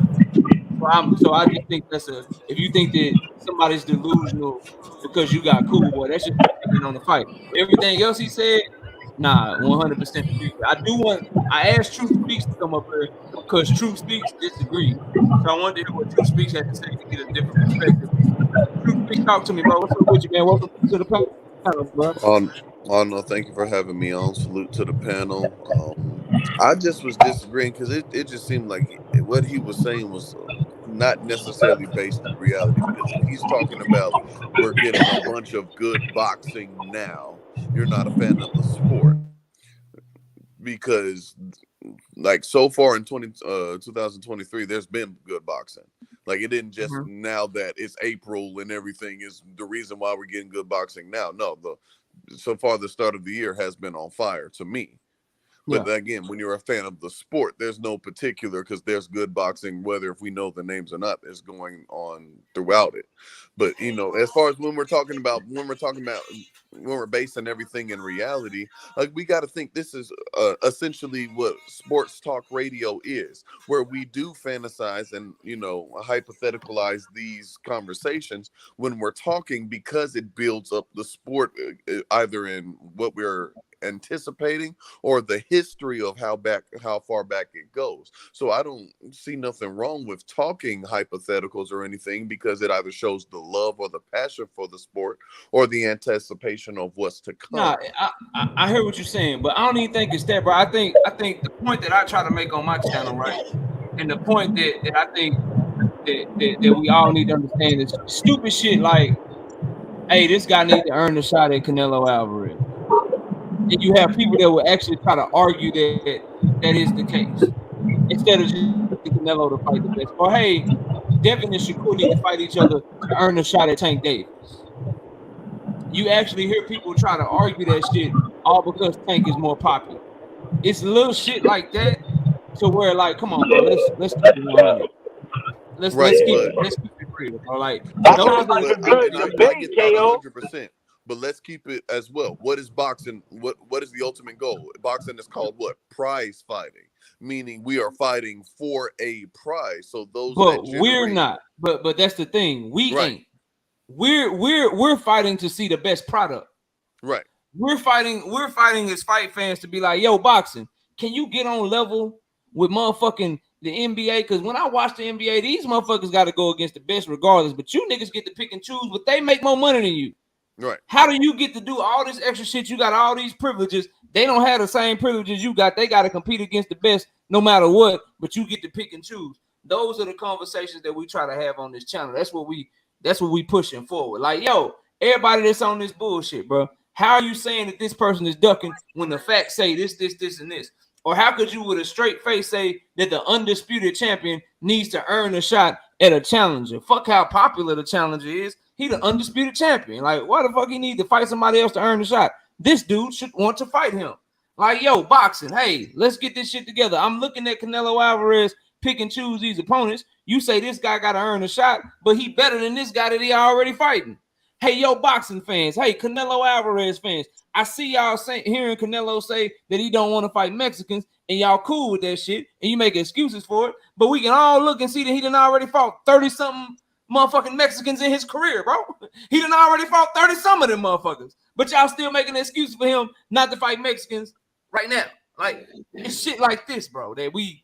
So I just think if you think that somebody's delusional because you got cool, boy, that's just opinion on the fight. Everything else he said, nah, 100% agree. I asked True Speaks to come up here because True Speaks disagreed. So I wanted to hear what True Speaks had to say to get a different perspective. True Speaks, talk to me, bro. What's up with you, man? Welcome to the panel, bro. No, thank you for having me on. Salute to the panel. I just was disagreeing because it just seemed like what he was saying was not necessarily based in reality. Because if he's talking about we're getting a bunch of good boxing now, you're not a fan of the sport. Because like so far in 2023, there's been good boxing. Like it didn't just now that it's April and everything is the reason why we're getting good boxing now. No, so far the start of the year has been on fire to me. But again, when you're a fan of the sport, there's no particular, because there's good boxing, whether if we know the names or not, is going on throughout it. But as far as when we're basing everything in reality, like we got to think this is essentially what sports talk radio is, where we do fantasize and hypotheticalize these conversations when we're talking, because it builds up the sport, either in what we're anticipating or the history of how far back it goes. So I don't see nothing wrong with talking hypotheticals or anything, because it either shows the love or the passion for the sport or the anticipation of what's to come. Nah, I hear what you're saying, but I don't even think it's that, bro. I think the point that I try to make on my channel, right, and the point that I think that we all need to understand is stupid shit like, hey, this guy needs to earn a shot at Canelo Alvarez. And you have people that will actually try to argue that is the case, instead of just Canelo to fight the best. Or hey, Devin and Shakur need to fight each other to earn a shot at Tank Davis. You actually hear people try to argue that shit all because Tank is more popular. It's little shit like that to where, like, come on, bro, let's keep it 100. Let's keep it real, bro. Like, that those sounds like a good debate, KO. 100%. But let's keep it as well. What is boxing? What is the ultimate goal? Boxing is called what? Prize fighting, meaning we are fighting for a prize. So those. But we're not. But that's the thing. We ain't. We're fighting to see the best product. Right. We're fighting as fight fans to be like, yo, boxing, can you get on level with motherfucking the NBA? Because when I watch the NBA, these motherfuckers got to go against the best regardless. But you niggas get to pick and choose, but they make more money than you. Right. How do you get to do all this extra shit? You got all these privileges. They don't have the same privileges you got. They got to compete against the best no matter what, but you get to pick and choose. Those are the conversations that we try to have on this channel. That's what we pushing forward. Like, yo, everybody that's on this bullshit, bro. How are you saying that this person is ducking when the facts say this, and this? Or how could you with a straight face say that the undisputed champion needs to earn a shot at a challenger? Fuck how popular the challenger is. He the undisputed champion. Like, why the fuck he need to fight somebody else to earn a shot? This dude should want to fight him. Like, yo, boxing, hey, let's get this shit together. I'm looking at Canelo Alvarez pick and choose these opponents. You say this guy got to earn a shot, but he better than this guy that he already fighting. Hey, yo, boxing fans. Hey, Canelo Alvarez fans. I see y'all hearing Canelo say that he don't want to fight Mexicans, and y'all cool with that shit, and you make excuses for it. But we can all look and see that he done already fought 30-something motherfucking Mexicans in his career, bro. He done already fought 30-some of them motherfuckers. But y'all still making excuses for him not to fight Mexicans right now. Like, it's shit like this, bro, that we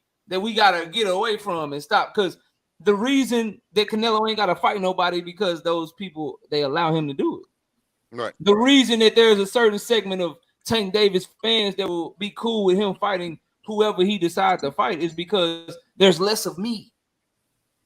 gotta get away from and stop. Because the reason that Canelo ain't gotta fight nobody because those people, they allow him to do it. Right. The reason that there's a certain segment of Tank Davis fans that will be cool with him fighting whoever he decides to fight is because there's less of me.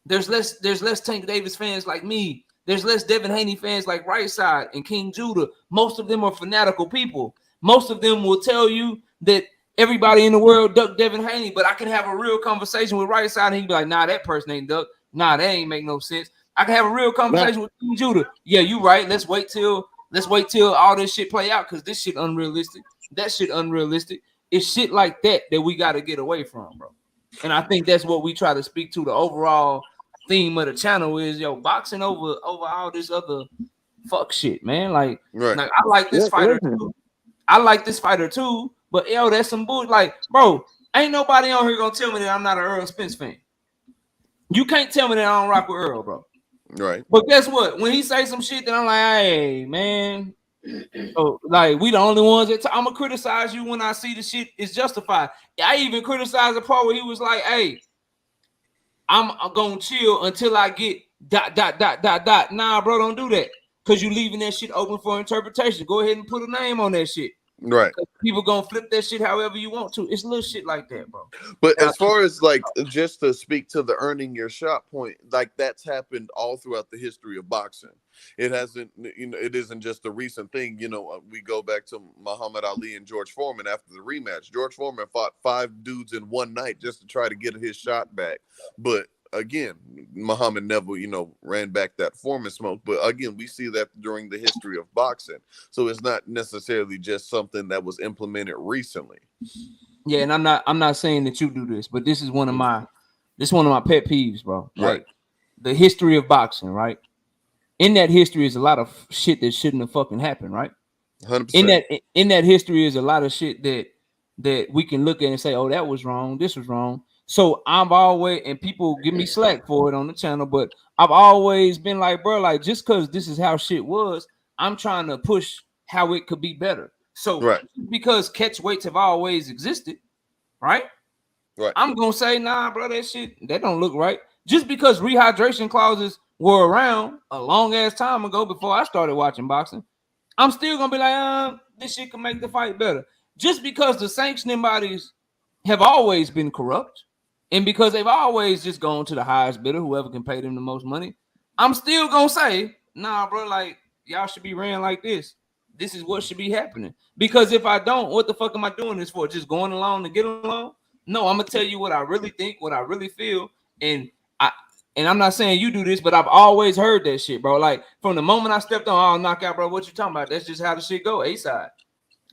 There's less Tank Davis fans like me. There's less Devin Haney fans like Right Side and King Judah. Most of them are fanatical people. Most of them will tell you that everybody in the world duck Devin Haney, but I can have a real conversation with Right Side and he'd be like, nah, that person ain't duck. Nah, that ain't make no sense. I can have a real conversation with King Judah. Yeah, you right. Let's wait till all this shit play out because this shit unrealistic. That shit unrealistic. It's shit like that we got to get away from, bro. And I think that's what we try to speak to. The overall theme of the channel is, yo, boxing over all this other fuck shit, man. Like, right. Like I like this fighter too. I like this fighter too, but yo, that's some bull. Like, bro, ain't nobody on here gonna tell me that I'm not an Earl Spence fan. You can't tell me that I don't rock with Earl, bro. Right. But guess what? When he say some shit, then I'm like, hey, man. So, like, we the only ones that I'm gonna criticize you when I see the shit is justified. I even criticized the part where he was like, hey, I'm gonna chill until I get ... Nah, bro, don't do that. Because you leaving that shit open for interpretation. Go ahead and put a name on that shit. Right. People gonna flip that shit however you want to. It's little shit like that, bro. But as far as like just to speak to the earning your shot point, like that's happened all throughout the history of boxing. It hasn't, it isn't just a recent thing. We go back to Muhammad Ali and George Foreman after the rematch. George Foreman fought 5 dudes in one night just to try to get his shot back. But again, Muhammad never, ran back that Foreman smoke. But again, we see that during the history of boxing. So it's not necessarily just something that was implemented recently. Yeah, and I'm not saying that you do this, but this is one of my pet peeves, bro. Like the history of boxing, right? In that history is a lot of shit that shouldn't have fucking happened, right? 100%. In that history is a lot of shit that we can look at and say, oh, that was wrong, this was wrong. So I've always, and people give me slack for it on the channel, but I've always been like, bro, like just because this is how shit was, I'm trying to push how it could be better. So because catch weights have always existed, right? I'm gonna say, nah, bro, that don't look right. Just because rehydration clauses were around a long ass time ago before I started watching boxing, I'm still gonna be like, this shit can make the fight better. Just because the sanctioning bodies have always been corrupt, and because they've always just gone to the highest bidder, whoever can pay them the most money, I'm still gonna say, nah, bro, like y'all should be ran like this. This is what should be happening. Because if I don't, what the fuck am I doing this for? Just going along to get along? No, I'm gonna tell you what I really think, what I really feel, and I'm not saying you do this, but I've always heard that shit, bro. Like from the moment I stepped on, knockout, bro. What you talking about? That's just how the shit go. A side.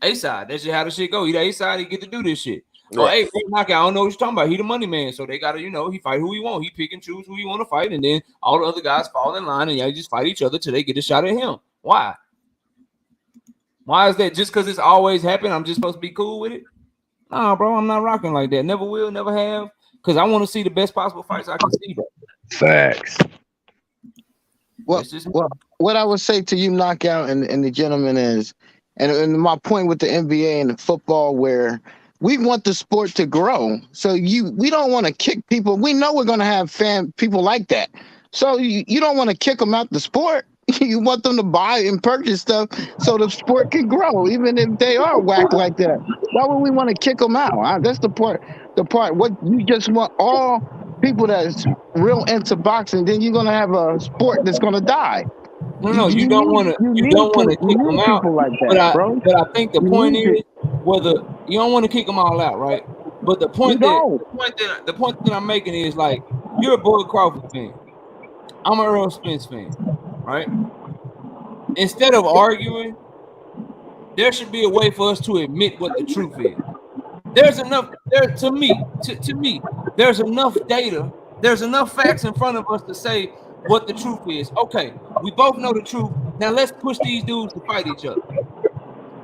That's just how the shit go. He the A side, he get to do this shit. Oh, hey, bro, knockout. I don't know what you're talking about. He the money man, so they gotta, he fight who he want. He pick and choose who he want to fight, and then all the other guys fall in line, and y'all just fight each other till they get a shot at him. Why? Why is that? Just because it's always happened, I'm just supposed to be cool with it? Nah, bro, I'm not rocking like that. Never will, never have. Because I want to see the best possible fights I can see, bro. Facts. Well, what I would say to you, knockout, and the gentleman is, and my point with the NBA and the football, where we want the sport to grow. So we don't want to kick people. We know we're going to have people like that. So you don't want to kick them out the sport. You want them to buy and purchase stuff so the sport can grow, even if they are whack like that. Why would we want to kick them out? That's the part. What you just want all people that's real into boxing, then you're gonna have a sport that's gonna die. No, you don't want to kick them out. Like that, but I think the point is whether you don't want to kick them all out, right? But the point that I'm making is like you're a Boyd Crawford fan. I'm an Earl Spence fan, right? Instead of arguing, there should be a way for us to admit what the truth is. There's enough to me, there's enough data, there's enough facts in front of us to say what the truth is. Okay, we both know the truth. Now let's push these dudes to fight each other.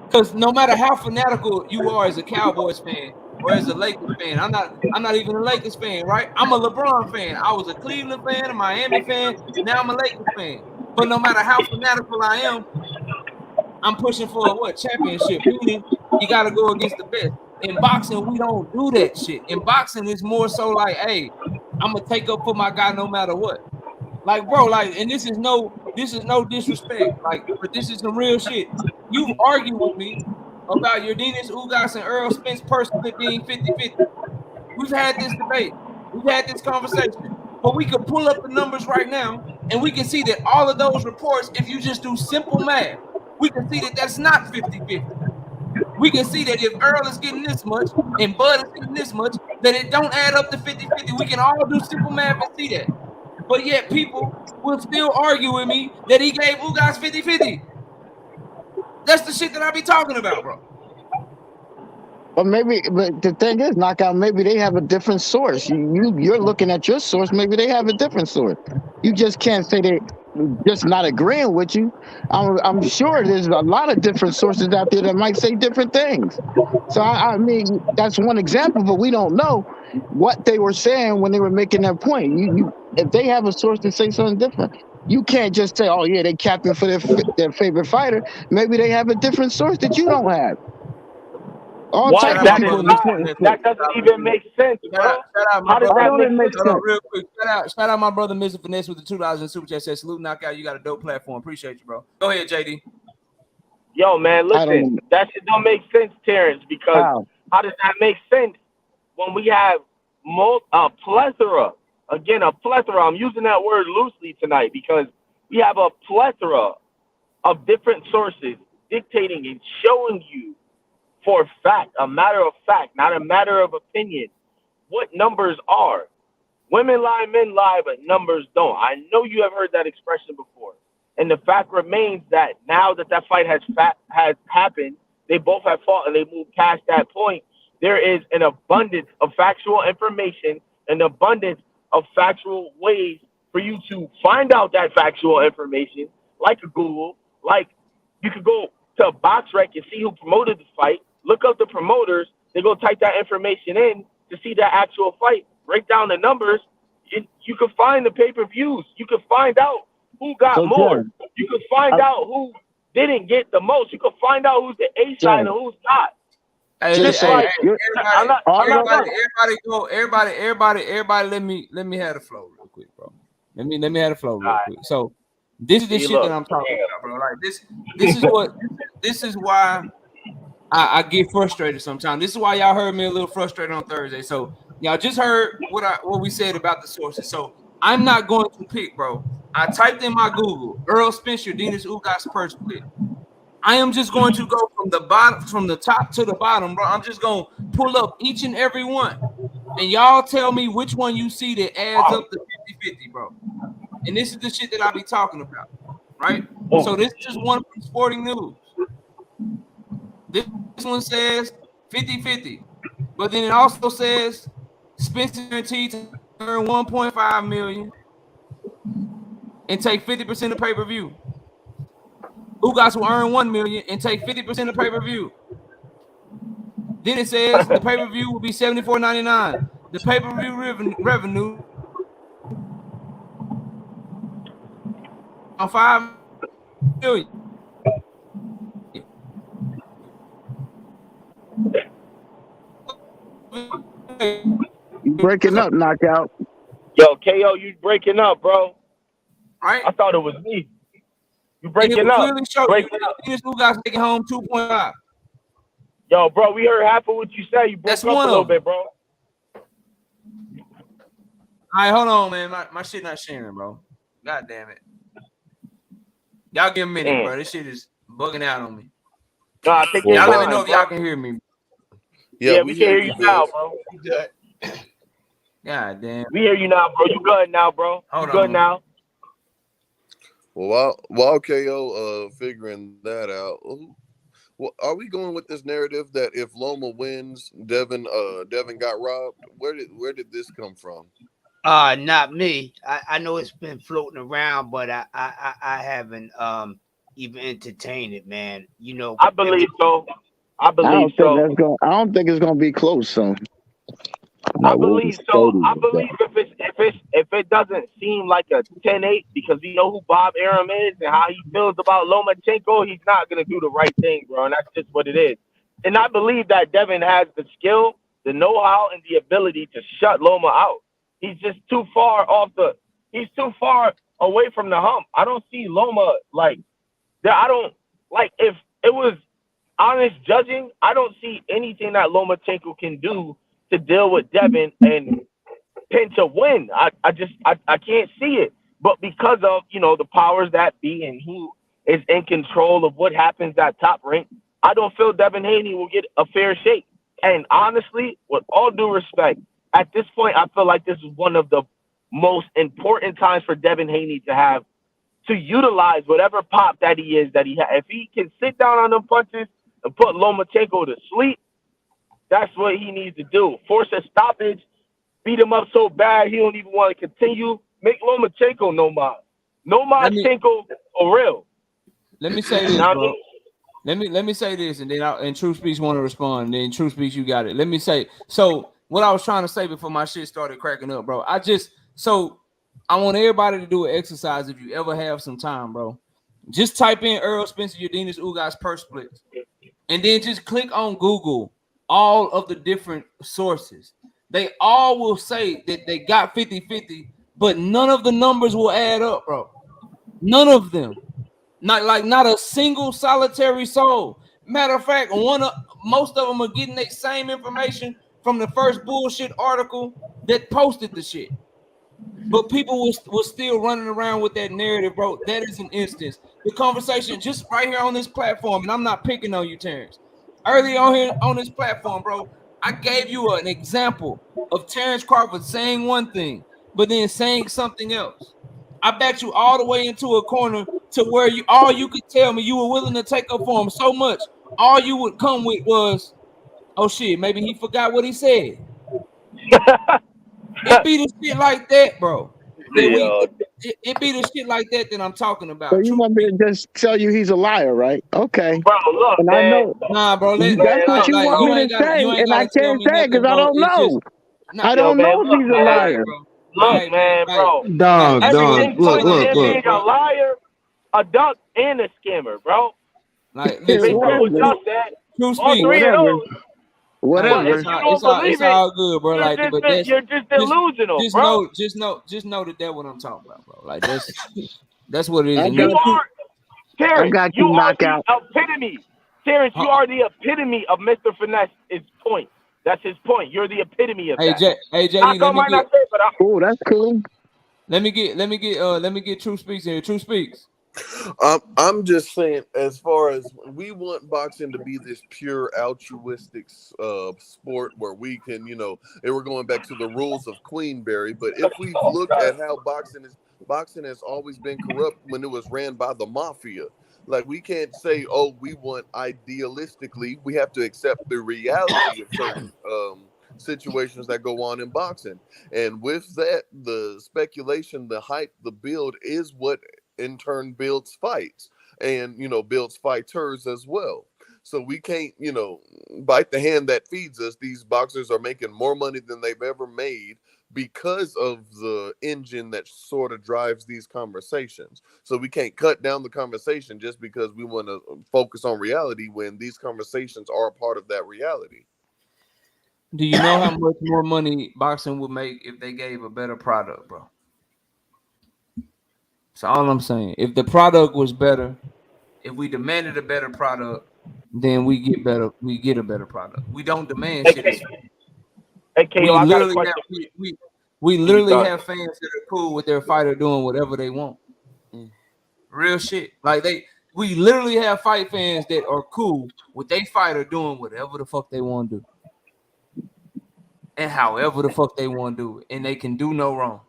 Because no matter how fanatical you are as a Cowboys fan or as a Lakers fan, I'm not even a Lakers fan, right? I'm a LeBron fan. I was a Cleveland fan, a Miami fan, now I'm a Lakers fan. But no matter how fanatical I am, I'm pushing for a championship. Meaning you gotta go against the best. In boxing, we don't do that shit. In boxing, it's more so like, hey, I'm gonna take up for my guy no matter what. Like, bro, like, and this is no disrespect, like, but this is some real shit. You've argued with me about your Dennis Ugas and Earl Spence personally being 50-50. We've had this debate. We've had this conversation. But we could pull up the numbers right now, and we can see that all of those reports, if you just do simple math, we can see that that's not 50-50. We can see that if Earl is getting this much and Bud is getting this much, that it don't add up to 50-50. We can all do simple math and see that. But yet people will still argue with me that he gave Ugas 50-50. That's the shit that I be talking about, bro. But the thing is, knockout, maybe they have a different source. You're looking at your source, maybe they have a different source. You just can't say they just not agreeing with you. I'm sure there's a lot of different sources out there that might say different things. So I mean, that's one example, but we don't know what they were saying when they were making that point. If they have a source to say something different, you can't just say, oh yeah, they capping for their favorite fighter. Maybe they have a different source that you don't have. What? That is not. That doesn't even make sense, bro. How does that make sense? Real quick, shout out my brother Mr. Finesse with the $2 in super chat. Says salute, knockout. You got a dope platform. Appreciate you, bro. Go ahead, JD. Yo, man, listen. That shit don't make sense, Terrence. Because how does that make sense when we have a plethora? Again, a plethora. I'm using that word loosely tonight because we have a plethora of different sources dictating and showing you for fact, a matter of fact, not a matter of opinion, what numbers are. Women lie, men lie, but numbers don't. I know you have heard that expression before. And the fact remains that now that fight has happened, they both have fought and they moved past that point. There is an abundance of factual information, an abundance of factual ways for you to find out that factual information, like a Google, like you could go to a BoxRec and see who promoted the fight, look up the promoters, they go type that information in to see that actual fight, break down the numbers. You can find the pay-per-views. You can find out who got more. You can find out who didn't get the most. You can find out who's the A side and who's not. Everybody, let me have the flow real quick, bro. Let me have the flow real quick. So this is the shit that I'm talking about, bro. Like this is why I get frustrated sometimes. This is why y'all heard me a little frustrated on Thursday. So y'all just heard what we said about the sources. So I'm not going to pick, bro. I typed in my Google Earl Spencer, Dennis Ugas per split. I am just going to go from the top to the bottom, bro. I'm just gonna pull up each and every one, and y'all tell me which one you see that adds up to 50-50, bro. And this is the shit that I be talking about, right? So this is just one from Sporting News. This one says 50-50, but then it also says Spencer guaranteed to earn 1.5 million and take 50% of pay-per-view. Ugas will earn 1 million and take 50% of pay-per-view. Then it says the pay-per-view will be $74.99. The pay-per-view revenue on 5 million. You breaking up, knockout. Yo, KO, you breaking up, bro. Right? I thought it was me. You breaking up. Clearly show you Ugas taking home 2.5. Yo, bro, we heard half of what you said. You broke up a little bit, bro. All right, hold on, man. My shit not sharing, bro. God damn it. Y'all give me a minute, bro. This shit is bugging out on me. No, I think y'all let me know if y'all can hear me. Yeah, we can hear you now, bro. God damn. We hear you now, bro. You good now, bro. You good now. Well, while KO figuring that out, well, are we going with this narrative that if Loma wins, Devin got robbed? Where did this come from? Not me. I know it's been floating around, but I haven't even entertained it, man. You know, I believe so. I don't think it's gonna be close, so. I believe so. I believe if it doesn't seem like a 10-8 because we know who Bob Arum is and how he feels about Lomachenko, he's not gonna do the right thing, bro. And that's just what it is. And I believe that Devin has the skill, the know-how, and the ability to shut Loma out. He's just too far he's too far away from the hump. I don't see Loma if it was honest judging, I don't see anything that Lomachenko can do to deal with Devin and pinch a win. I can't see it. But because of, the powers that be and who is in control of what happens at Top Rank, I don't feel Devin Haney will get a fair shake. And honestly, with all due respect, at this point, I feel like this is one of the most important times for Devin Haney to utilize whatever pop that he has. If he can sit down on them punches and put Lomachenko to sleep, that's what he needs to do. Force a stoppage, beat him up so bad he don't even want to continue. Make Lomachenko no Lomachenko for real. Let me say this, bro. Let me say this, and then True Speaks want to respond. And then True Speaks, you got it. Let me say. So what I was trying to say before my shit started cracking up, bro. I want everybody to do an exercise if you ever have some time, bro. Just type in Earl Spencer Dennis Ugas per splits, and then just click on Google all of the different sources. They all will say that they got 50-50, but none of the numbers will add up, bro. None of them. Not a single solitary soul. Matter of fact, most of them are getting the same information from the first bullshit article that posted the shit. But people was still running around with that narrative, bro. That is an instance. The conversation just right here on this platform, and I'm not picking on you, Terrence. Early on here on this platform, bro, I gave you an example of Terrence Crawford saying one thing, but then saying something else. I backed you all the way into a corner to where all you could tell me you were willing to take up for him so much. All you would come with was, oh shit, maybe he forgot what he said. It be the shit like that, bro. It be the shit like that I'm talking about. So you want me to just tell you he's a liar, right? Okay. Bro, look, And I man. know Nah, bro. that's what you want You me ain't to say, you ain't and I gotta tell can't me say it nothing, because I bro. don't It's just know. not. I Yo, don't man, know if look, he's a All man. right, liar. bro. Look, man, bro. Dog. Everything Look. points to him being a liar, a duck, and a scammer, bro. Like, Based listen, on bro. what y'all said, True all speak. three of those. But if Whatever. you don't It's believe it, all good, bro. Like, but you're just delusional, just bro. know that what I'm talking about, bro. Like that's what it is. I And You got then, you. are, I Terrence, got you you, are the knockout. epitome. Terrence, you are the epitome of Mr. Finesse. His point. That's his point. You're the epitome of that. JD, Knockout might not say it, but Oh, that's cool. let me get True Speaks in here. True Speaks. I'm just saying, as far as we want boxing to be this pure altruistic sport where we can, and we're going back to the rules of Queenberry. But if we've looked at how boxing has always been corrupt when it was ran by the mafia. Like, we can't say, oh, we want idealistically. We have to accept the reality of certain situations that go on in boxing. And with that, the speculation, the hype, the build is what in turn builds fights and builds fighters as well. So we can't bite the hand that feeds us. These boxers are making more money than they've ever made because of the engine that sort of drives these conversations. So we can't cut down the conversation just because we want to focus on reality when these conversations are a part of that reality. Do you know how much more money boxing would make if they gave a better product, bro? That's all I'm saying. If the product was better, if we demanded a better product, then we get a better product. We don't demand shit. Hey, KO, I got a question. We literally have fans that are cool with their fighter doing whatever they want. Real shit. Like, we literally have fight fans that are cool with their fighter doing whatever the fuck they want to do. And however the fuck they want to do it. And they can do no wrong.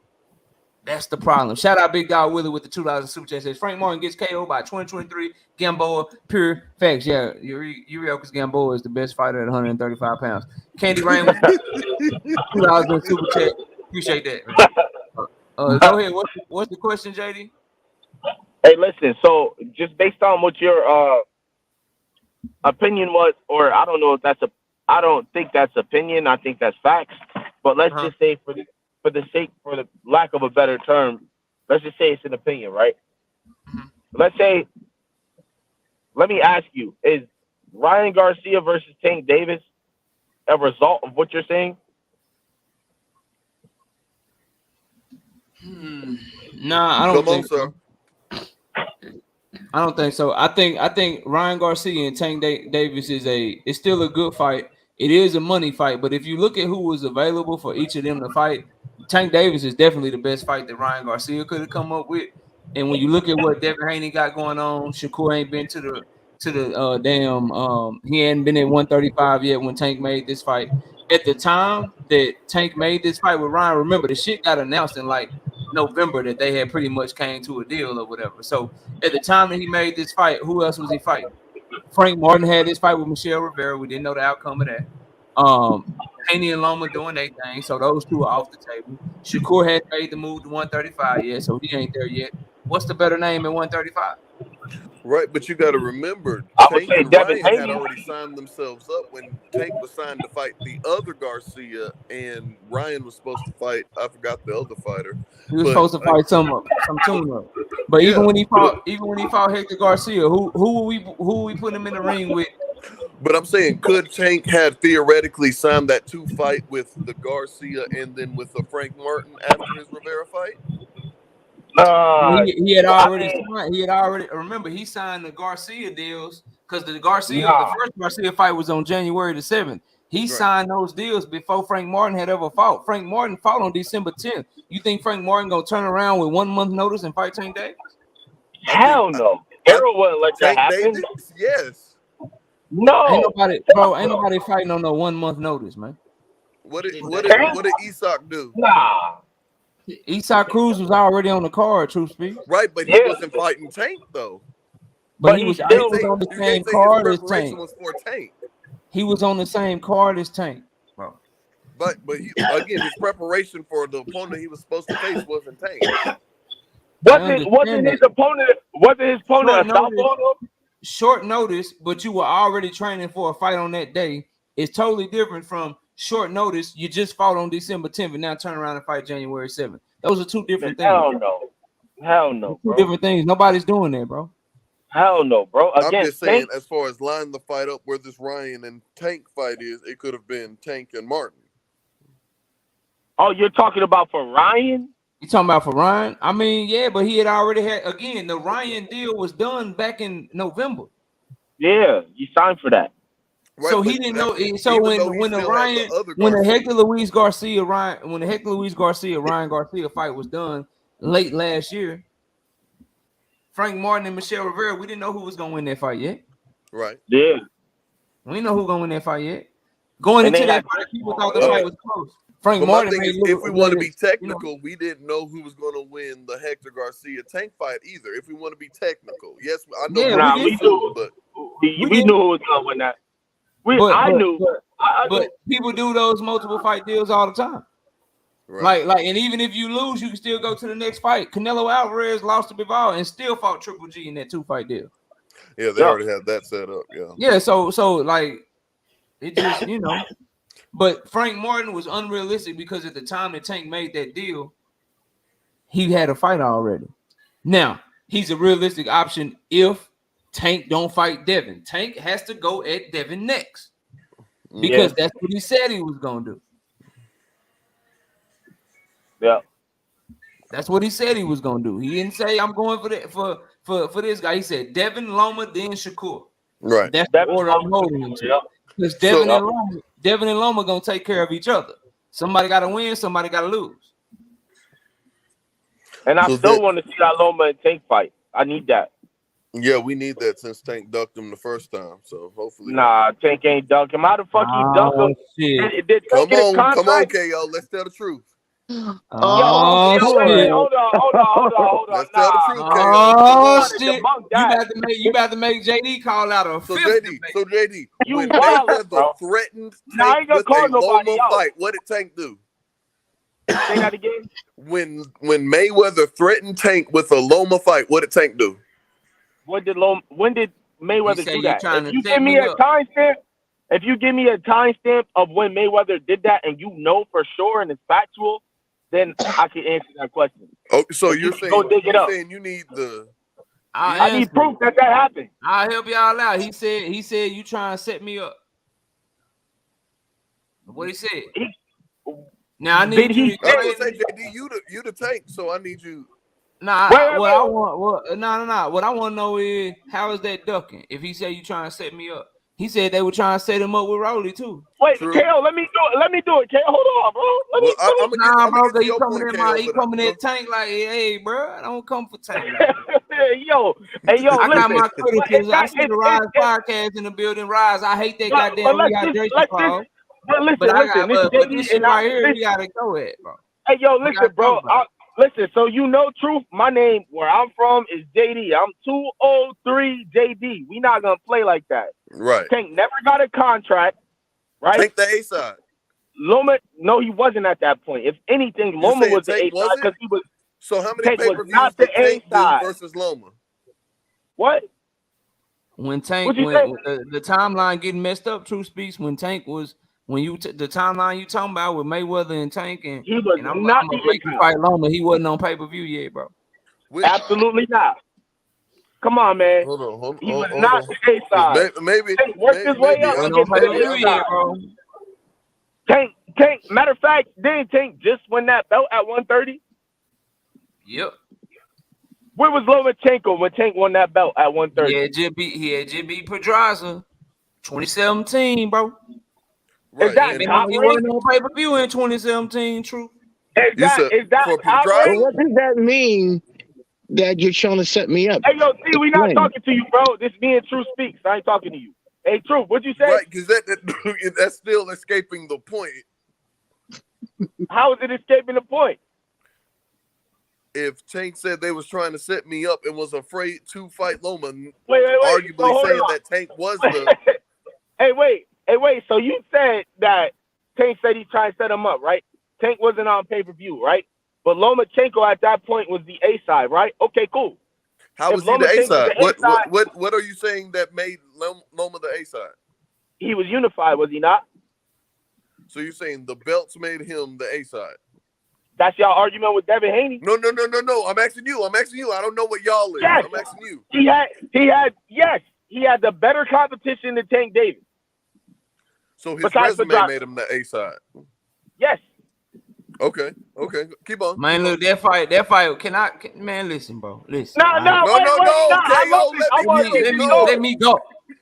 That's the problem. Shout out Big Dog Willie with the $2 super chat. Says Frank Martin gets KO by 2023. Gamboa, pure facts. Yeah, Yuriokis Gamboa is the best fighter at 135 pounds. Candy Rain with $2 in super chat. Appreciate that, man. Go ahead. What's the question, JD? Hey, listen. So, just based on what your opinion was, or I don't know if I don't think that's opinion. I think that's facts. But let's just say, for the lack of a better term, let's just say it's an opinion, right? Let's say, let me ask you: is Ryan Garcia versus Tank Davis a result of what you're saying? Nah, I don't think so. I don't think so. I think Ryan Garcia and Tank Davis is still a good fight. It is a money fight, but if you look at who was available for each of them to fight, Tank Davis is definitely the best fight that Ryan Garcia could have come up with. And when you look at what Devin Haney got going on, Shakur ain't been to the he hadn't been at 135 yet when Tank made this fight. At the time that Tank made this fight with Ryan, remember the shit got announced in like November that they had pretty much came to a deal or whatever. So at the time that he made this fight, who else was he fighting? Frank Martin had this fight with Michelle Rivera. We didn't know the outcome of that. Haney and Loma doing their thing, so those two are off the table. Shakur hadn't made the move to 135 yet, so he ain't there yet. What's the better name at 135? Right, but you got to remember, Tank and Ryan had already signed themselves up when Tank was signed to fight the other Garcia, and Ryan was supposed to fight. I forgot the other fighter. He was supposed to fight some tune-up. But yeah. even when he fought Hector Garcia, who we put him in the ring with? But I'm saying, could Tank have theoretically signed that 2 fight with the Garcia and then with the Frank Martin after his Rivera fight? He had already signed. He had already, remember, he signed the Garcia deals because the first Garcia fight was on January the 7th. He signed those deals before Frank Martin had ever fought. Frank Martin fought on December 10th. You think Frank Martin gonna turn around with 1 month notice and fight Tank Davis? Hell no. Harold wouldn't let that happen. Davis, yes. No. Ain't nobody fighting on no 1 month notice, man. What did Isak do? Nah. Eastside Cruz was already on the card, truth speak. Right, but he wasn't fighting Tank though. But he was on the You same can't say his card as preparation Tank. was for Tank. He was on the same card as Tank, bro. But he, again, his preparation for the opponent he was supposed to face wasn't Tank. Wasn't his opponent a southpaw? Short notice, but you were already training for a fight on that day. It's totally different from short notice. You just fought on December 10th and now turn around and fight January 7th. Those are two different things. Hell no, bro. Two different things. Nobody's doing that, bro. Hell no, bro. I'm just saying, as far as lining the fight up where this Ryan and Tank fight is, it could have been Tank and Martin. Oh, you're talking about for Ryan? You talking about for Ryan? I mean, yeah, but he had already had, again, the Ryan deal was done back in November. Yeah, you signed for that. Right, so he didn't know. So when the Hector Luis Garcia Ryan Garcia fight was done late last year, Frank Martin and Michelle Rivera, we didn't know who was gonna win that fight yet. Right. Yeah. We didn't know who gonna win that fight yet. Going into that fight, people thought the fight was close. Frank Martin. If we want to be technical, we didn't know who was going to win the Hector Garcia Tank fight either. If we want to be technical, yes, I know. Yeah, we knew. But we knew who was going to win that. I knew. But people do those multiple fight deals all the time. Right. Like, and even if you lose, you can still go to the next fight. Canelo Alvarez lost to Bivol and still fought Triple G in that 2-fight deal. Yeah, they already had that set up. Yeah. Yeah. So like, it just But Frank Martin was unrealistic because at the time that Tank made that deal, he had a fight already. Now, he's a realistic option if Tank don't fight Devin. Tank has to go at Devin next because that's what he said he was going to do. Yeah. That's what he said he was going to do. He didn't say, I'm going for that for this guy. He said Devin, Loma, then Shakur. Right. That's the order I'm holding him to. Because Devin and Loma gonna take care of each other. Somebody got to win, somebody got to lose. And I still want to see that Loma and Tank fight. I need that. Yeah, we need that since Tank ducked him the first time. So hopefully. Nah, Tank ain't duck him. How the fuck he duck him? Come on, KO. Let's tell the truth. Hold on. Let's tell the truth, KO. Oh shit! You about to make JD call out a fifth. So JD, when Mayweather threatened Tank with a Loma fight, what did Tank do? Say that again. When Mayweather threatened Tank with a Loma fight, what did Tank do? When did Mayweather do that? If you give me a timestamp, of when Mayweather did that, and you know for sure and it's factual, then I can answer that question. Oh, so you're saying you need the. I need proof that happened. I'll help y'all out. He said you trying to set me up. What he said? Now I need you. I would say JD, you the Tank, so I need you. What I want to know is how is that ducking? If he said you trying to set me up, he said they were trying to set him up with Rolly too. Wait, KO, let me do it. KO, hold on, bro. Bro, he coming at Tank like, hey, bro, I don't come for Tank. Yo, I got my criticism. I see the Rise podcast in the building. Rise, I hate that goddamn rehydration clause. But this shit right here, we gotta go at, bro. Hey, yo, listen, bro. Listen, so you know, truth. My name, where I'm from, is JD. I'm 203 JD. We not gonna play like that. Right. Tank never got a contract. Right. Tank the A side. Loma, no, he wasn't at that point. If anything, Loma was the A side because he was. So how many Tank was not the A side versus Loma? What? When Tank, the timeline getting messed up. True speaks. When Tank was. When the timeline you talking about with Mayweather and Tank and he was I'm not gonna make you fight Loma, he wasn't on pay-per-view yet, bro. Absolutely not. Come on, man. Hold on. He was not the A side. Maybe worked his way up to get to the A side, bro. Tank. Matter of fact, didn't Tank just win that belt at 130? Yep. Where was Lomachenko when Tank won that belt at 130? He had just beat Pedraza, 2017, bro. Right. Is that he wasn't on pay-per-view in 2017, true. Is that what does that mean that you're trying to set me up? Hey, yo, see, we not talking to you, bro. This me and True speaks. I ain't talking to you. Hey, True, what'd you say? Right, because that's still escaping the point. How is it escaping the point? if Tank said they was trying to set me up and was afraid to fight Loma, Wait. arguably So hold saying on. that Tank was the Hey, wait. So you said that Tank said he's trying to set him up, right? Tank wasn't on pay-per-view, right? But Lomachenko at that point was the A side, right? Okay, cool. How was he the A side? What are you saying that made Loma the A side? He was unified, was he not? So you're saying the belts made him the A side? That's y'all argument with Devin Haney? No. I'm asking you. I don't know what y'all is. Yes. I'm asking you. He had the better competition than Tank Davis. So his resume made him the A side. Yes. Okay. Keep on. Man, look, that fight. Man, listen, bro. Listen. No. Let me go.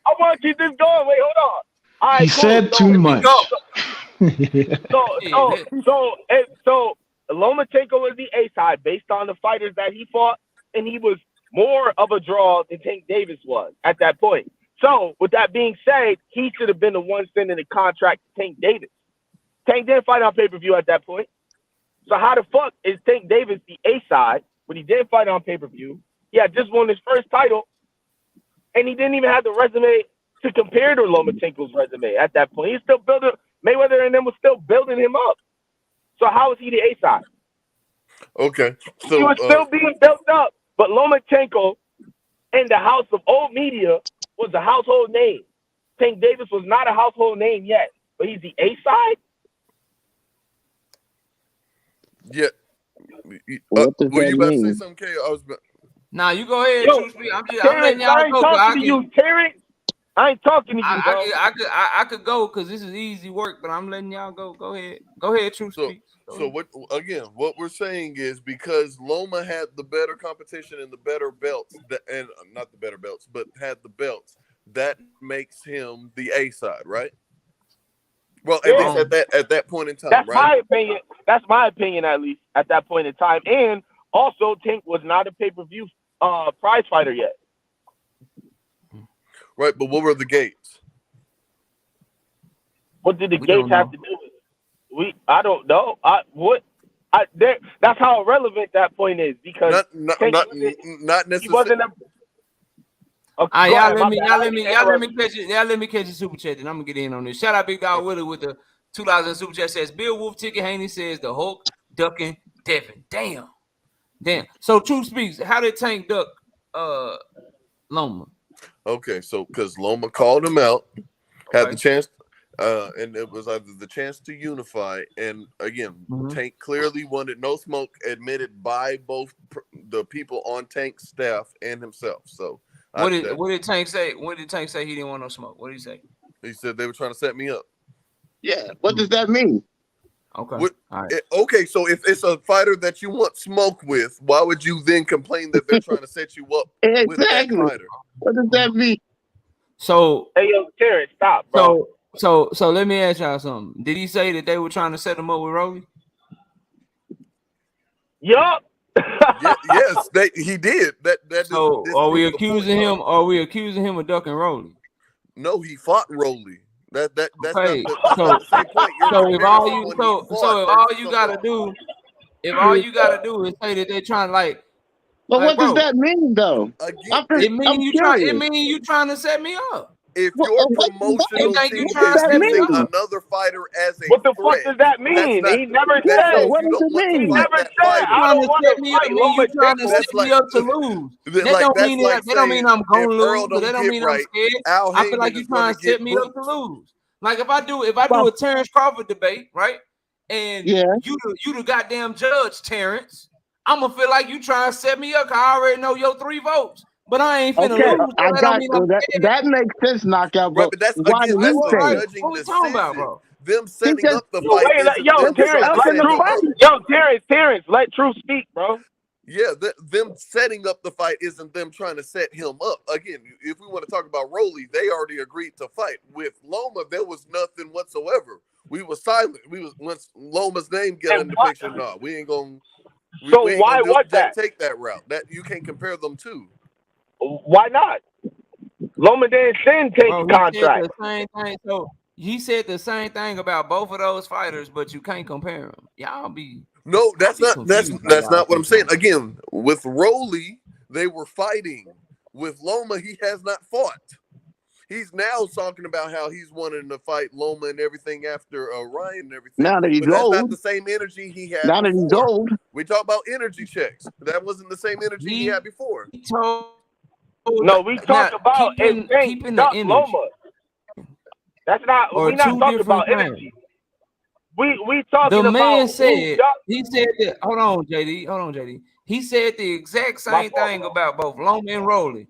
I want to keep this going. Wait, hold on. All right, he said too much. So Lomachenko was the A side based on the fighters that he fought, and he was more of a draw than Tank Davis was at that point. So, with that being said, he should have been the one sending the contract to Tank Davis. Tank didn't fight on pay-per-view at that point. So how the fuck is Tank Davis the A side when he didn't fight on pay-per-view? He had just won his first title, and he didn't even have the resume to compare to Lomachenko's resume at that point. He's still building. Mayweather and them was still building him up. So how is he the A side? Okay. So he was still being built up, but Lomachenko in the house of old media was a household name. Tank Davis was not a household name yet, but he's the A side? Yeah. What does were that you about mean? to say something, K? Nah, you go ahead. I'm letting y'all I ain't go. talking to you, Terrence. I ain't talking to you, bro. I could go because this is easy work, but I'm letting y'all go. Go ahead, True Speak. So what we're saying is because Loma had the better competition and the better belts, and not the better belts, but had the belts, that makes him the A side, right? Well, at least at that point in time, That's right? my opinion. That's my opinion, at least at that point in time. And also, Tank was not a pay-per-view prize fighter yet. Right, but what were the gates? What did the gates have to do with it? I don't know. That's how irrelevant that point is because not necessarily. He wasn't a. Okay, y'all let me catch you super chat, and I'm gonna get in on this. Shout out Big Dog Willie with the $2 super chat. Says Bill Wolf ticket. Haney says the Hulk ducking Devin. Damn. So True Speaks. How did Tank duck Loma? Okay, so because Loma called him out, had the chance, and it was either the chance to unify, and again, Tank clearly wanted no smoke, admitted by both the people on Tank's staff and himself. So what did Tank say? What did Tank say? He didn't want no smoke. What did he say? He said they were trying to set me up. Yeah. What does that mean? Okay. All right. Okay, so if it's a fighter that you want smoke with, why would you then complain that they're trying to set you up with that fighter? What does that mean? So hey, yo, Terrence, stop, bro. So let me ask y'all something. Did he say that they were trying to set him up with Rolly? Yup. Yes, he did. So are we accusing him? Are we accusing him of ducking Rolly? No, he fought Rolly. That's okay. not the same point. So if all you gotta do is say that they're trying like. But what does that mean, though? It mean you trying to set me up. If your promotional team is using another fighter as a what the threat, fuck does that mean? He never said. What does it mean? He never said. I don't want to fight You trying to set me up to lose. That don't mean I'm gonna lose. But that don't mean I'm scared. I feel like you trying to set me up to lose. Like if I do a Terrence Crawford debate, right? And you the goddamn judge, Terrence. I'm gonna feel like you trying to set me up. Cause I already know your 3 votes, but I ain't finna lose. That makes sense, knockout. Right, but that's why again, that's the judging decision. Bro? Them setting up the fight. Terrence, let Truth speak, bro. Yeah, them setting up the fight isn't them trying to set him up. Again, if we want to talk about Rolly, they already agreed to fight. With Loma, there was nothing whatsoever. We were silent. Once Loma's name got in the picture, no, we ain't gonna. Why was that? Take that route. That you can't compare them to. Why not? Loma didn't send Tank contract. So he said the same thing about both of those fighters, but you can't compare them. Y'all be No, that's not confused by that's y'all not what I'm saying. sometimes. Again, with Rolly, they were fighting. With Loma, he has not fought. He's now talking about how he's wanting to fight Loma and everything after Ryan and everything. Now that he's But that's not old. the same energy he had Now that he's before. old. We talk about energy checks. That wasn't the same energy he had before. He told No, we now talked about if Tank keeping the duck energy Loma. That's not. or We not two talking different about things. energy. We The talking man about who said duck. he said that. Hold on, JD. He said the exact same thing about both Loma and Rolly.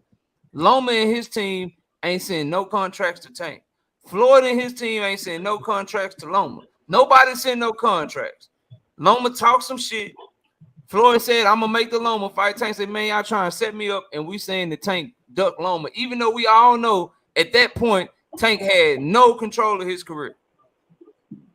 Loma and his team ain't sending no contracts to Tank. Floyd and his team ain't sending no contracts to Loma. Nobody sent no contracts. Loma talked some shit. Floyd said, I'm gonna make the Loma fight. Tank said, man, y'all trying to set me up, and we saying the Tank duck Loma, even though we all know at that point Tank had no control of his career.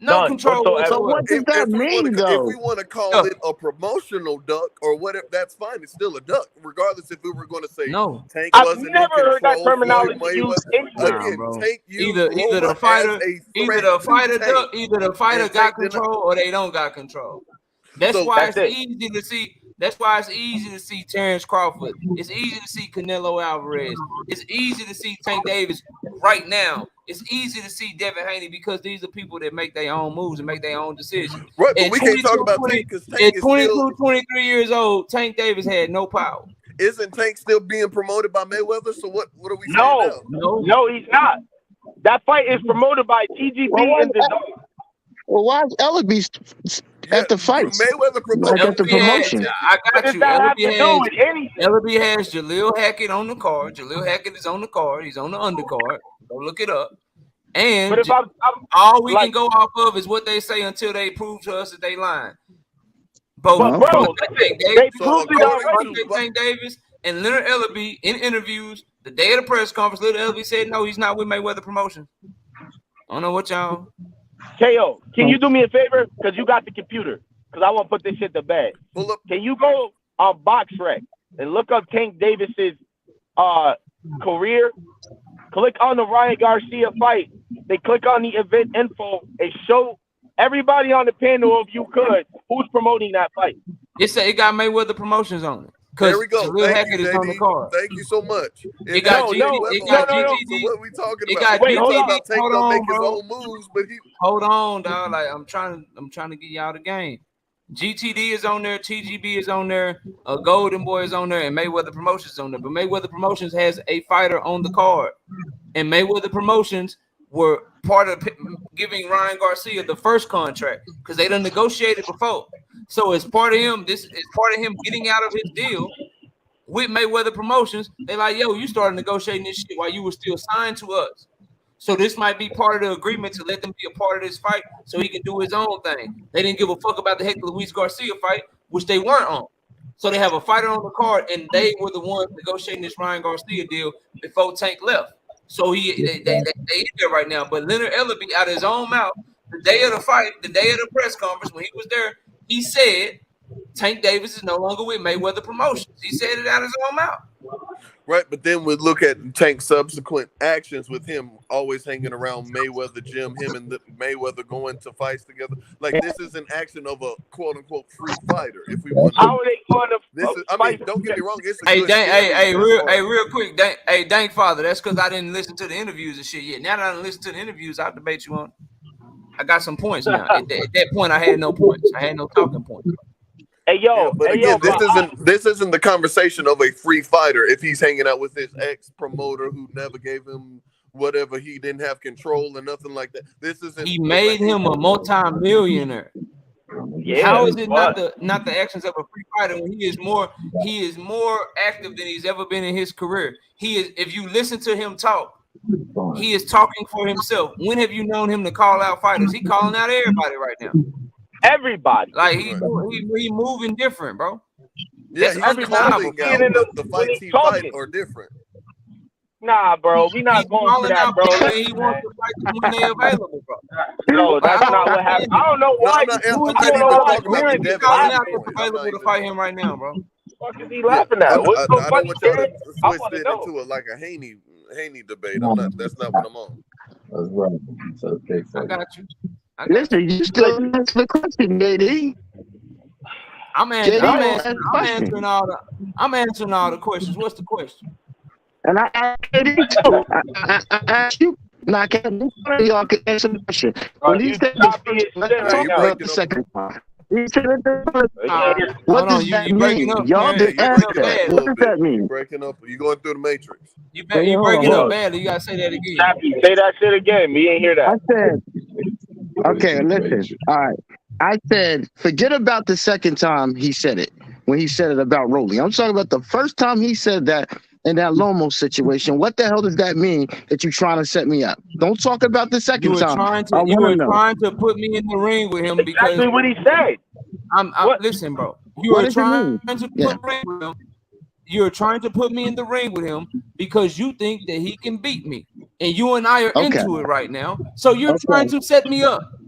No control whatsoever. So what does that mean, If though? we want to call it a promotional duck or whatever, that's fine. It's still a duck, regardless if we were going to say Tank I've wasn't in never heard that control. terminology Floyd used Mayweather. anywhere. Again, bro. Tank used Either Loma the fighter, as a either threat the to fighter Tank. duck, either the fighter And got Tank did not- control or they don't got control. That's So- why That's it's it. easy to see. That's why it's easy to see Terrence Crawford. It's easy to see Canelo Alvarez. It's easy to see Tank Davis right now. It's easy to see Devin Haney because these are people that make their own moves and make their own decisions. Right, but At we can't talk 22, about Tank because Tank is 22, still. 23 years old, Tank Davis had no power. Isn't Tank still being promoted by Mayweather? So what are we saying now? No, he's not. That fight is promoted by TGB and the dog. Well, why is Ellaby at the fights? Mayweather Like at the promotion. I What got does you. that have to do with anything? Ellaby has Jaleel Hackett on the card. Jaleel Hackett is on the card. He's on the undercard. Go look it up. And But if I'm all we like- can go off of is what they say until they prove to us that they lying. Both But bro, they proved it already. Tank Davis and Leonard Ellaby in interviews the day of the press conference. Leonard Ellaby said no, he's not with Mayweather Promotions. I don't know what y'all. KO, can you do me a favor? Because you got the computer. Because I want to put this shit to bed. Can you go on BoxRec and look up Tank Davis's career? Click on the Ryan Garcia fight. They click on the event info and show everybody on the panel, if you could, who's promoting that fight. It got Mayweather Promotions on it. There we go. Jaleel Thank Hackett you, is on the JD. card. Thank you so much. It got So GTD. what are we talking It about? got We talking GTD. about Tank Hold gonna on, make his bro. own moves, but he Hold on, dog. Like I'm trying to get y'all the game. GTD is on there, TGB is on there, Golden Boy is on there, and Mayweather Promotions is on there. But Mayweather Promotions has a fighter on the card, and Mayweather Promotions were part of giving Ryan Garcia the first contract because they done negotiated before. So it's part of him. This is part of him getting out of his deal with Mayweather Promotions. They like, yo, you started negotiating this shit while you were still signed to us. So this might be part of the agreement to let them be a part of this fight so he can do his own thing. They didn't give a fuck about the Hector Luis Garcia fight, which they weren't on. So they have a fighter on the card, and they were the ones negotiating this Ryan Garcia deal before Tank left. So they in there right now. But Leonard Ellaby, out of his own mouth, the day of the fight, the day of the press conference, when he was there, he said Tank Davis is no longer with Mayweather Promotions. He said it out of his own mouth. right, but then we look at Tank's subsequent actions with him always hanging around Mayweather gym, him and Mayweather going to fights together. Like this is an action of a quote unquote free fighter. If we want, how are they going to? This is, I mean, don't get me wrong. It's a Hey, good real quick, Dank Father. That's because I didn't listen to the interviews and shit yet. Now that I didn't listen to the interviews, I'll debate you on. I got some points now. At that point, I had no points. I had no talking points. Hey yo, but again, this isn't the conversation of a free fighter if he's hanging out with his ex promoter who never gave him whatever, he didn't have control or nothing like that. This isn't. He made him a multi-millionaire. Yeah, how is it not the actions of a free fighter when he is more active than he's ever been in his career? He is. If you listen to him talk, he is talking for himself. When have you known him to call out fighters? He calling out everybody right now. Everybody. Like he moving different, bro. Yeah, that's he's calling out the fights he fight are different. Nah, bro, we not going for that, bro. He wants to fight them when they're available, bro. No, that's not what happened. I don't know why. I'm not even talking about the Devin calling out point. that's available to fight him right now, bro. What the fuck is he laughing at? What's so I funny? don't want y'all to twist it into like a Haney debate. That's not what I'm on. That's right. It's okay. I got you. Listen, you still answer the question, JD. I'm answering all the questions. What's the question? And I asked you too. I asked you. Now, can y'all can answer the question? When he said the first, let's talk about the second time. He said it the first time. What does that mean? Y'all didn't answer that. What does that mean? You breaking up. You going through the matrix. You breaking up badly. You gotta say that again. Say that shit again. We ain't hear that. I said, okay, listen. All right. I said, forget about the second time he said it, when he said it about Rolly. I'm talking about the first time he said that in that Lomo situation. What the hell does that mean that you're trying to set me up? Don't talk about the second time. You were trying to put me in the ring with him because exactly what he said. Listen, bro. You were trying to put ring with him. You're trying to put me in the ring with him because you think that he can beat me. And you and I are into it right now. So you're trying to set me up.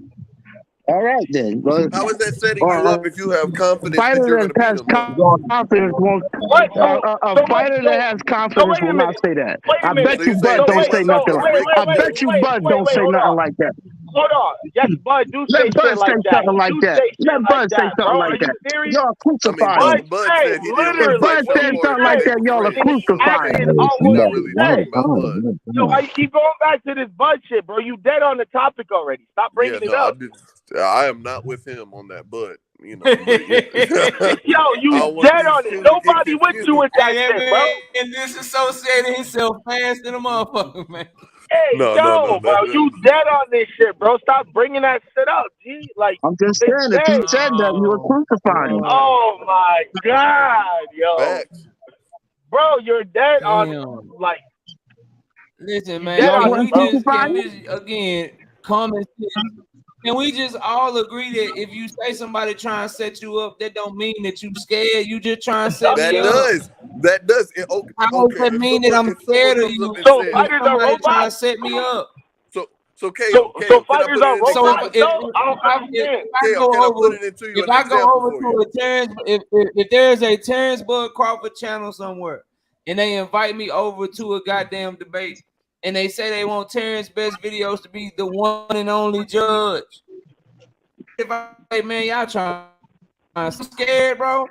All right, then. Well, how is that setting you up if you have confidence that you're going to beat him? Confidence won't. A fighter that has confidence will not say that. I bet you Bud don't say nothing like that. I bet you Bud don't say nothing like that. Hold on. Yes, Bud do say shit like that. Let Bud say something like that. Y'all crucify him. Bud said he didn't If Bud said something like that, y'all are crucifying him. Yo, why you keep going back to this Bud shit, bro? You dead on the topic already. Stop bringing it up. I am not with him on that, Bud. You know, yo, you dead on it. Nobody with you with that shit, bro. And disassociating himself fast than a motherfucker, man. Hey, bro, you dead on this shit, bro. Stop bringing that shit up, G. Like, I'm just saying, if he said that, you were crucifying him. Oh my God, yo, bro, you're dead on. Like, listen, man. Again, common sense. Can we just all agree that if you say somebody trying to set you up, that don't mean that you scared. You just trying to set me up. That does. How does that mean that I'm scared of you? So fighters are robots. Trying to set me up. So fighters are robots. If I go over to a Terrence, if there's a Terrence Bud Crawford channel somewhere, and they invite me over to a goddamn debate, and they say they want Terrence Best Videos to be the one and only judge. If I say, man, y'all trying, I'm scared, bro.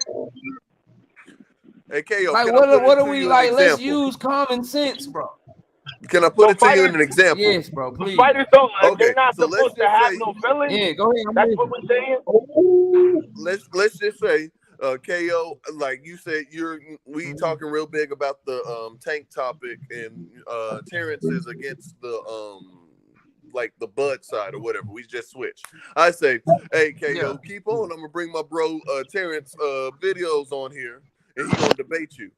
Hey, KO, like, what are we like? Let's use common sense, bro. Can I put it to you in an example? Yes, bro. Please. Fighters don't. They're not supposed to have no feelings. Yeah, go ahead. That's what we're saying. Let's just say. KO, like you said, we talking real big about the Tank topic, and Terrence is against the like the Bud side or whatever. We just switched. I say, hey KO, keep on. I'm gonna bring my bro Terrence videos on here, and he gonna debate you.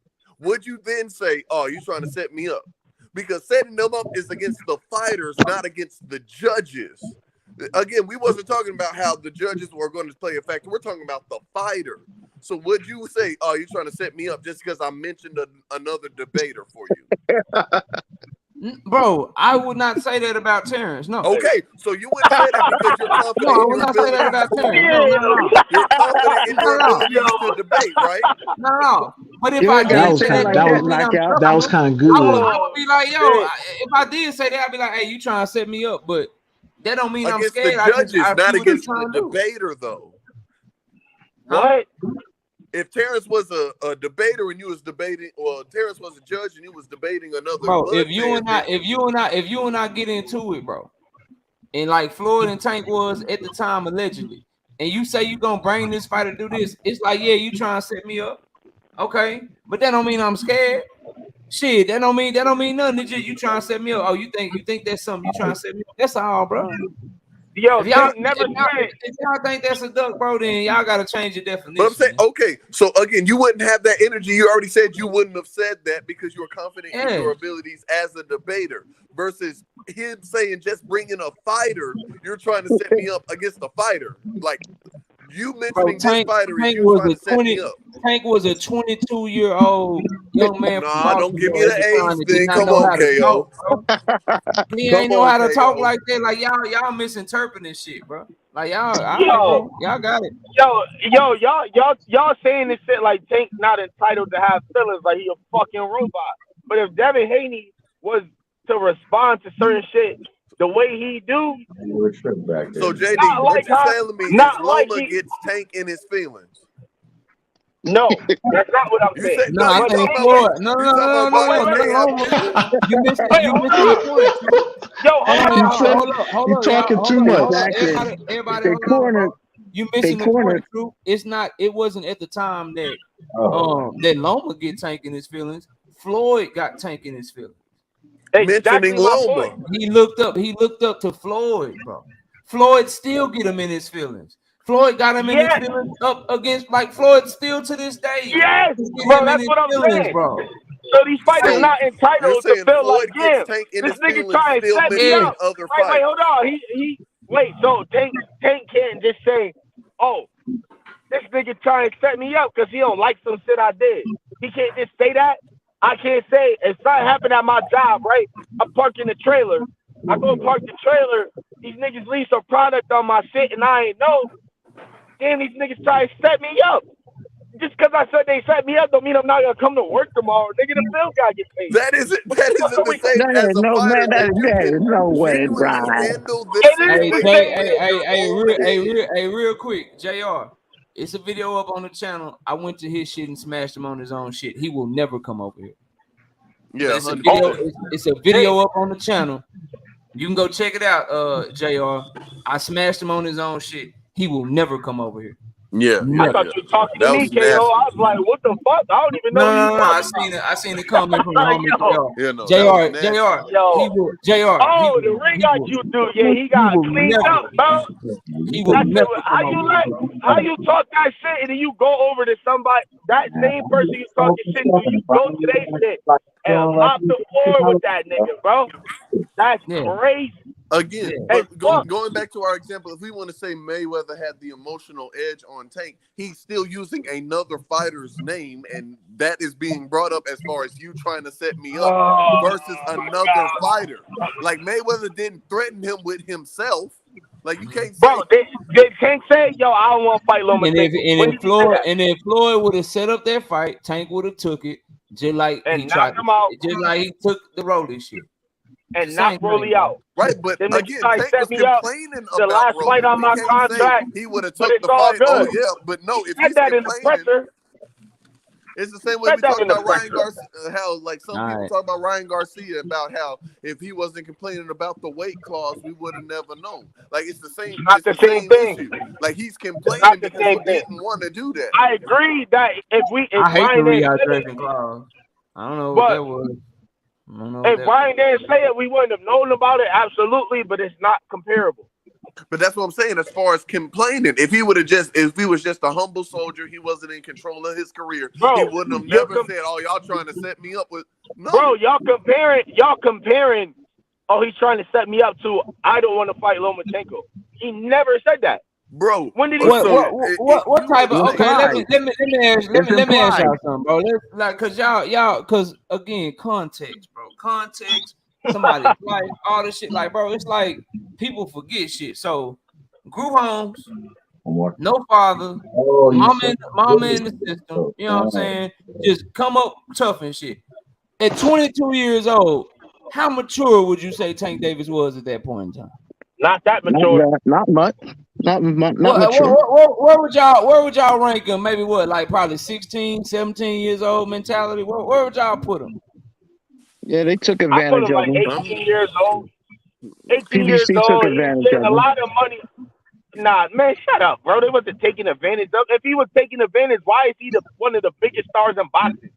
Would you then say, oh, you trying to set me up? Because setting them up is against the fighters, not against the judges. Again, we wasn't talking about how the judges were going to play a factor. We're talking about the fighter. So would you say, oh, you're trying to set me up just because I mentioned another debater for you? Bro, I would not say that about Terrence. No. Okay, so you wouldn't say that because you're confident. No, I would not say that about Terrence. No. You're confident in your abilities to debate, right? No. But if I did say that, that was kind of good. I would be like, yo, if I did say that, I'd be like, hey, you trying to set me up, but that don't mean against I'm scared. The judges, not against the debater, though. What? If Terrence was a debater and you was debating, well, Terrence was a judge and you was debating another. Bro, if you and I get into it, bro, and like Floyd and Tank was at the time allegedly, and you say you gonna bring this fight to do this, it's like, yeah, you trying to set me up, okay, but that don't mean I'm scared. Shit, that don't mean nothing. You trying to set me up? Oh, you think that's something? You trying to set me up? That's all, bro. Yo, if y'all think that's a duck, bro, then y'all gotta change your definition. But I'm saying, okay, so again, you wouldn't have that energy. You already said you wouldn't have said that because you were confident in your abilities as a debater. Versus him saying just bringing a fighter, you're trying to set me up against a fighter. Like you mentioning this fighter, and you trying to set me up. Tank was a 22-year-old young man. Nah, don't give me the age thing. Come on, KO. He ain't know how to talk like that. Like y'all misinterpreting shit, bro. Like y'all got it. Y'all saying this shit like Tank not entitled to have feelings, like he a fucking robot. But if Devin Haney was to respond to certain shit the way he do, so JD, what you telling me is Loma gets Tank in his feelings? No, that's not what I'm You saying. said No, no. I You think talking about Floyd. when No, you no, talking no, about no, Loma no, can't have no. Loma. You missing Wait, you hold missing the on. point, True. Yo, hold Hold on. on, hold You up, talking y'all. too much. Hold up. Exactly. Everybody, They hold on, cornered. bro. You They missing the cornered. point, True. It wasn't at the time that Oh, that Loma get Tank in his feelings. Floyd got Tank in his feelings. Mentioning Exactly my Loma. point. He looked up to Floyd, bro. Floyd still get him in his feelings. Floyd got him in his Yes, feelings up against like Floyd still to this day. yes, He get bro. him in That's his what I'm feelings, saying. bro. So these fighters So not you're entitled to saying feel like, Floyd gets damn, Tank in this his nigga feelings, trying to still set me Yeah. mentioning up. other Wait, fighters. hold on. He wait. So Tank can't just say, oh, this nigga trying to set me up because he don't like some shit I did. He can't just say that. I can't say if something happened at my job, right? I'm parking the trailer. I go park the trailer. These niggas leave some product on my shit and I ain't know. Then these niggas try to set me up. Just because I said they set me up don't mean I'm not gonna come to work tomorrow. Nigga, the bill gotta get paid. That isn't the same There as is a no fighter man. that you There can is no way, genuinely Brian. handle this It is Hey, the situation same. with your own head. real quick, JR. It's a video up on the channel. I went to his shit and smashed him on his own shit. He will never come over here. But Yeah, it's a 100%. video. It's a video Hey, up on the channel. You can go check it out, JR. I smashed him on his own shit. He will never come over here. Yeah. I Never. thought you were talking to That me, was KO. I nasty. was like, what the fuck? I don't even know No, who you no, no. talking about. I seen the comment from the Like, homie yo, Yeah, no, that was JR. nasty. yo. He will JR. Oh, the ring got you through. Yeah, he got cleaned up, bro. He will That's it. never How come you over here, like? bro. How you talk that shit and then you go over to somebody, that same person you talking shit to, you go to their shit and mop the floor with that nigga, bro. That's Yeah. crazy. Again, Yeah. Hey, but fuck. going back to our example, if we want to say Mayweather had the emotional edge on Tank, he's still using another fighter's name, and that is being brought up as far as you trying to set me up versus another fighter. Like Mayweather didn't threaten him with himself. Like you can't Bro, say, they can't say, yo, I don't want to fight Lomachenko. When did he say that? If Floyd would have set up that fight, Tank would have took it just like And knocked him out. just like he took the Rolly shit. And Same knocked Rolly thing, out. right? But Them niggas again, try to Tank set was me up. complaining The about last fight Rolly. on We my can't say contract, he would have but took it's the all fight. Oh good. yeah, but no, He if said he's that in the complaining. presser. It's the same way Said we that talk in the about Ryan presser. Garcia, how like some All people right. talk about Ryan Garcia about how if he wasn't complaining about the weight clause, we would have never known. Like it's the same. Not It's the the same same thing. issue. Like he's It's not complaining the because he same thing. didn't want to do that. I agree that if I hate the Brian didn't say it, rehydration clause. I don't know what but that was. I don't know what if that Brian didn't say it, we wouldn't have known about it. Absolutely, but it's not comparable. But that's what I'm saying. As far as complaining, if he was just a humble soldier, he wasn't in control of his career. Bro, He wouldn't have never said, "Oh, y'all trying to set me up with." No, bro, y'all comparing. Oh, he's trying to set me up to. I don't want to fight Lomachenko. He never said that. bro. When did he What say So that? what type of It's okay? Let me implied. ask It's let me ask implied. y'all something, bro. Let's like cause again context, bro. Context. Somebody's life, all this shit. Like, bro, it's like people forget shit. So, group homes, no father, mama in the system. You know what I'm saying? Just come up tough and shit. At 22 years old, how mature would you say Tank Davis was at that point in time? Not that mature. Not much. Not mature. Where would y'all rank him? Maybe what, like probably 16, 17 years old mentality? Where would y'all put him? Yeah, they took I put advantage him of like him. 18 years old. 18 years PBC took old. He's advantage getting of a him. lot of money. Nah, man, shut up, bro. They wasn't taking advantage of. If he was taking advantage, why is he one of the biggest stars in boxing?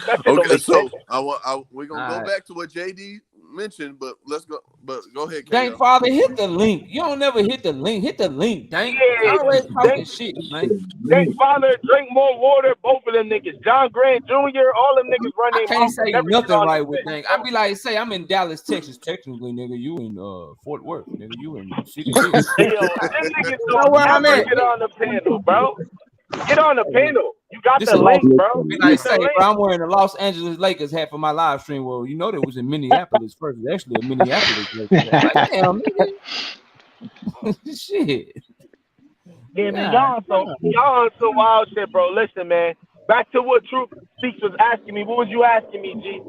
That shit don't Okay, make sense. so we're gonna go All right. back to what JD mentioned, but let's go. But go ahead, Dank KO. father, hit the link. You don't never hit the link. Hit the link, Dank. Yeah, Always talking shit, man. Dank's father, drink more water. Both of them niggas. John Grant Jr., all them niggas run I their can't mouth. say Never shit nothing on right this with bitch, Dank. bro. I be like, say I'm in Dallas, Texas. Technically, nigga, you in Fort Worth, nigga. You in city. Hey, yo, them niggas You know don't where I'm ever at? get on the panel, bro. Get on the panel. You got This the is Los. link, bro. Be Get like, the say, link. bro, I'm wearing the Los Angeles Lakers hat for my live stream. Well, you know, that was in Minneapolis first. It's actually a Minneapolis Lakers hat. Like, damn, nigga. Shit. Yeah, man, Yeah. y'all on some wild shit, bro. Listen, man. Back to what Truth Speaks was asking me. What was you asking me, G?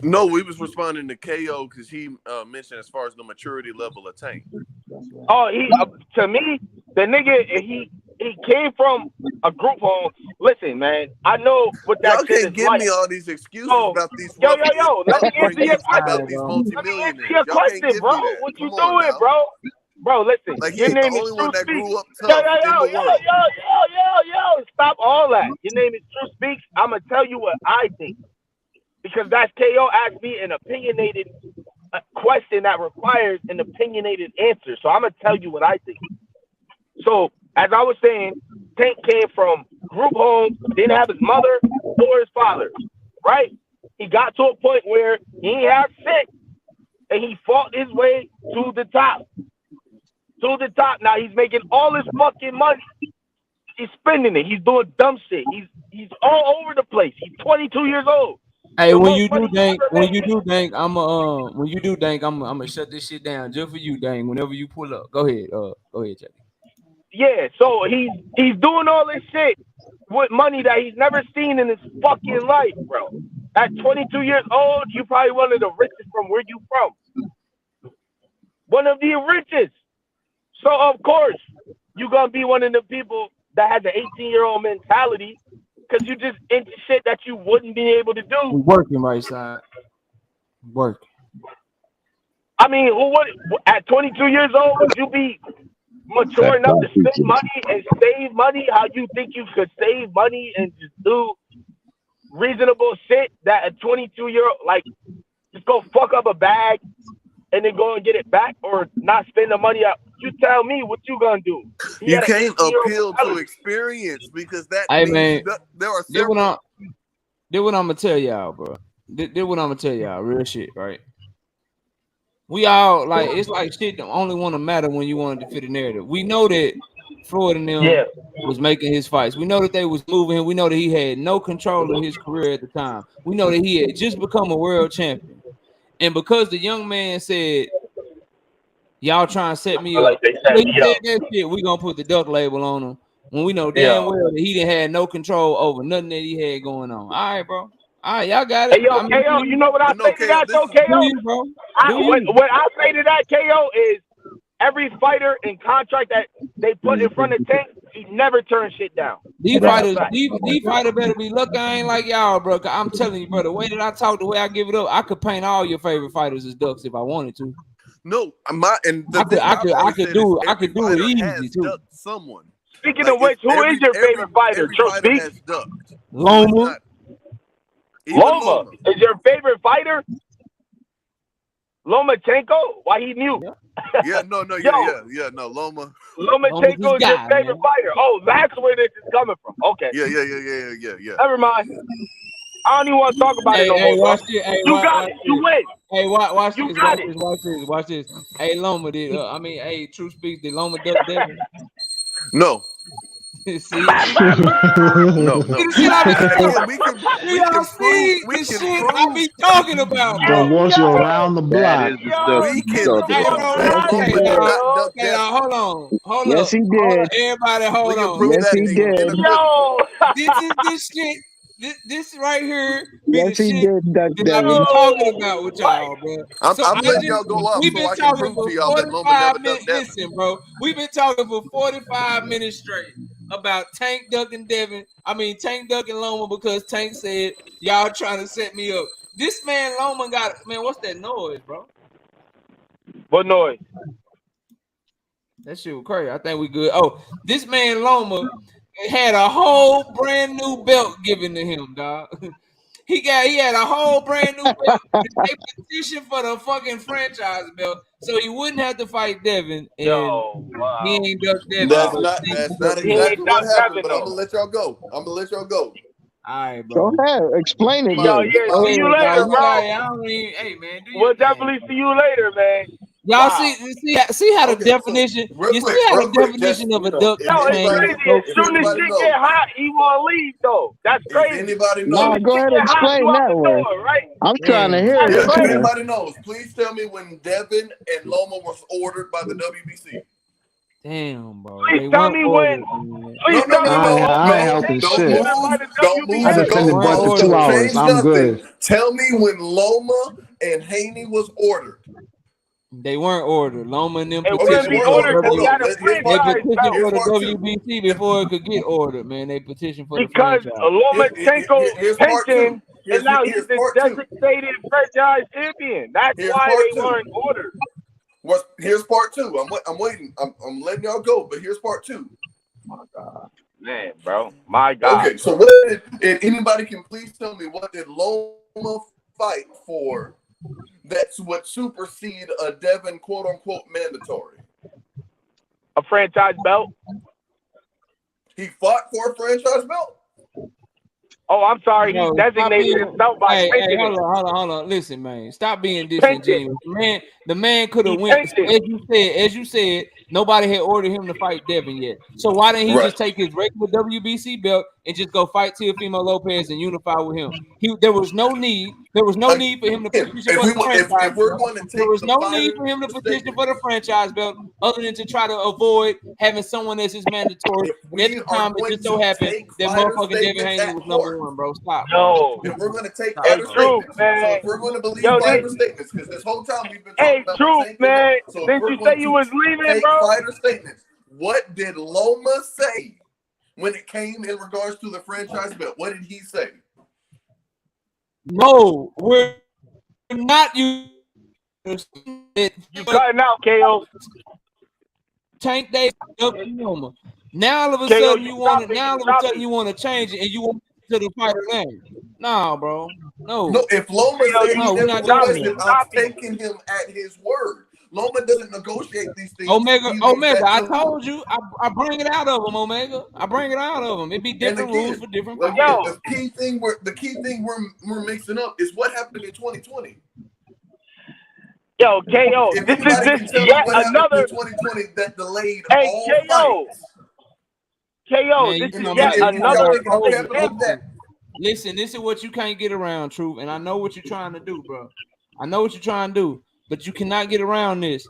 No, we was responding to KO because he mentioned as far as the maturity level of Tank. Oh, he to me, the nigga he he came from a group home. Listen, man, I know what that Y'all shit can't is give like. me all these excuses So, about these yo, rough let me answer your upbringings question. about these Let me answer multimillionaires. your Y'all can't question, give bro. me that. What you Come on doing, now. bro? Bro, listen. Like he Your ain't the name is only True one that Speaks. grew up Yo, tough in the world. Stop all that. Your name is True Speaks. I'm gonna tell you what I think because that's KO asked me an opinionated question that requires an opinionated answer. So I'm gonna tell you what I think. So as I was saying, Tank came from group homes, didn't have his mother or his father, right? He got to a point where he ain't have shit, and he fought his way to the top. To the top. Now he's making all his fucking money. He's spending it. He's doing dumb shit. He's all over the place. He's 22 years old. Hey, The when most you do money he Dank, ever when made. you do Dank, I'm gonna shut this shit down just for you, Dank. Whenever you pull up, go ahead, Jackie. Yeah, so he's doing all this shit with money that he's never seen in his fucking life, bro. At 22 years old, you probably one of the richest from where you from. One of the richest. So of course, you're gonna be one of the people that has an 18-year-old mentality because you just into shit that you wouldn't be able to do. We working right side. Working. I mean, who would at 22 years old would you be mature enough to spend money and save money how you think you could save money and just do reasonable shit that a 22-year-old like just go fuck up a bag and then go and get it back or not spend the money out? You tell me what you gonna do. He You had an can't 18-year-old appeal to mentality. experience because that Hey means man, there are this what several. I'm gonna tell y'all, bro. This what I'm gonna tell y'all, real shit, right? We all like it's like shit don't only want to matter when you want to fit a narrative. We know that Floyd and them was making his fights. We know that they was moving him. We know that he had no control of his career at the time. We know that he had just become a world champion. And because the young man said, y'all trying to set me up, he said that shit, we gonna put the duck label on him when we know damn well that he didn't have no control over nothing that he had going on. All right, bro. All right, y'all got it. Hey, yo, KO, you know what I say to that, though, KO? What I say to that, KO, is every fighter and contract that they put in front of Tank, he never turns shit down. These fighters better be lucky I ain't like y'all, bro. I'm telling you, bro, the way that I talk, the way I give it up, I could paint all your favorite fighters as ducks if I wanted to. No, I could do it easy too. Someone. Speaking of which, who is your favorite fighter? True speak. Has ducked. Loma. Loma is your favorite fighter? Lomachenko? Why he mute? Yeah, no, no, Loma. Lomachenko is your favorite fighter. Oh, that's where this is coming from. Okay. Yeah. Never mind. I don't even want to talk about it no more. Watch this. Hey, you got it. You win. Hey, watch you this. Got Watch this. Hey, Loma did. Hey, True Speaks. Did Loma duck Devin? No. See? No. Shit I be we can prove. I be talking about, bro. Don't want you around the block. We can hold on. Yes, he did. Everybody, hold on. Yes, he did. Yo, this shit. This right here be yes, the he shit did, Duck that I be Devin. talking about with y'all, bro. I'm letting y'all go off We've so been I can talking prove for to y'all that Loma 45 never minutes. ducked Devin. Listen, bro. We've been talking for 45 minutes straight about Tank ducking Devin. Tank ducking Loma because Tank said y'all trying to set me up. This man Loma got what's that noise, bro? What noise? That shit was crazy. I think we good. Oh, this man Loma had a whole brand new belt given to him, dog. He had a whole brand new belt. They petitioned for the fucking franchise belt, so he wouldn't have to fight Devin. And he ain't ducked Devin. That's not exactly what happened, but I'm gonna let y'all go. All right, Go bro. ahead. Explain it, Yo, then. see you later, bro. Hey, man, We'll definitely see you later, man. Y'all see how the definition. You see how the definition of a duck Yo, it's changes. crazy. As soon as shit get hot, he want to leave, though. That's crazy. Anybody Nah, knows? go ahead and explain that one. Right? I'm trying to hear If it. anybody knows, please tell me when Devin and Loma was ordered by the WBC. Damn, bro. Please tell me when. Please tell me when. I ain't helping shit. I defended boy for 2 hours. Change I'm nothing. good. Tell me when Loma and Haney was ordered. They weren't ordered. Loma and them It petitioned wouldn't be for ordered because he the got a they franchise petitioned for the belt. WBC before it could get ordered, man. They petitioned for the Because franchise. Lomachenko Here's part pension, two. and now he's Here's the part two. designated franchise champion. That's Here's why part they two. weren't ordered. Here's part two. I'm waiting. I'm letting y'all go, but here's part two. My God, man, bro, my God. Okay, so what did anybody can please tell me what did Loma fight for? That's what supersede a Devin quote unquote mandatory. A franchise belt. He fought for a franchise belt. Oh, I'm sorry. He designated himself by Hey, hold on. Listen, man. Stop being disingenuous. The man could have went, as you said, nobody had ordered him to fight Devin yet. So why didn't he just take his regular WBC belt and just go fight Teofimo Lopez and unify with him? There was no need. There was no need for him to petition for the franchise belt. There was no need for him to petition for the franchise belt other than to try to avoid having someone as his mandatory. At the time, it just so happened that motherfucking Devin Haney was number one, bro. Stop. No. If we're going to take Hey, fighter Truth, statements, man. so if we're going to believe fighter statements, because this whole time we've been talking about Truth, man. so Didn't you say you was leaving, bro? Fighter statements. What did Loma say when it came in regards to the franchise belt? What did he say? No, we're not you. You cutting out, KO. Tank Day Loma. Now all of a sudden you want to. Now all of a sudden you want to change it and you want to the fighter name. Nah, bro. No. If Loma said no, he we're never not doing requested, it. I'm taking him at his word. Loma doesn't negotiate these things. Omega. I told you. I bring it out of him, Omega. I bring it out of him. It be different rules for different fighters. The key thing we're mixing up is what happened in 2020. Yo, KO, this is yet another 2020 that delayed all fights. KO, Man, this is yet another example. Listen, this is what you can't get around, Truth, and I know what you're trying to do, bro. I know what you're trying to do, but you cannot get around this.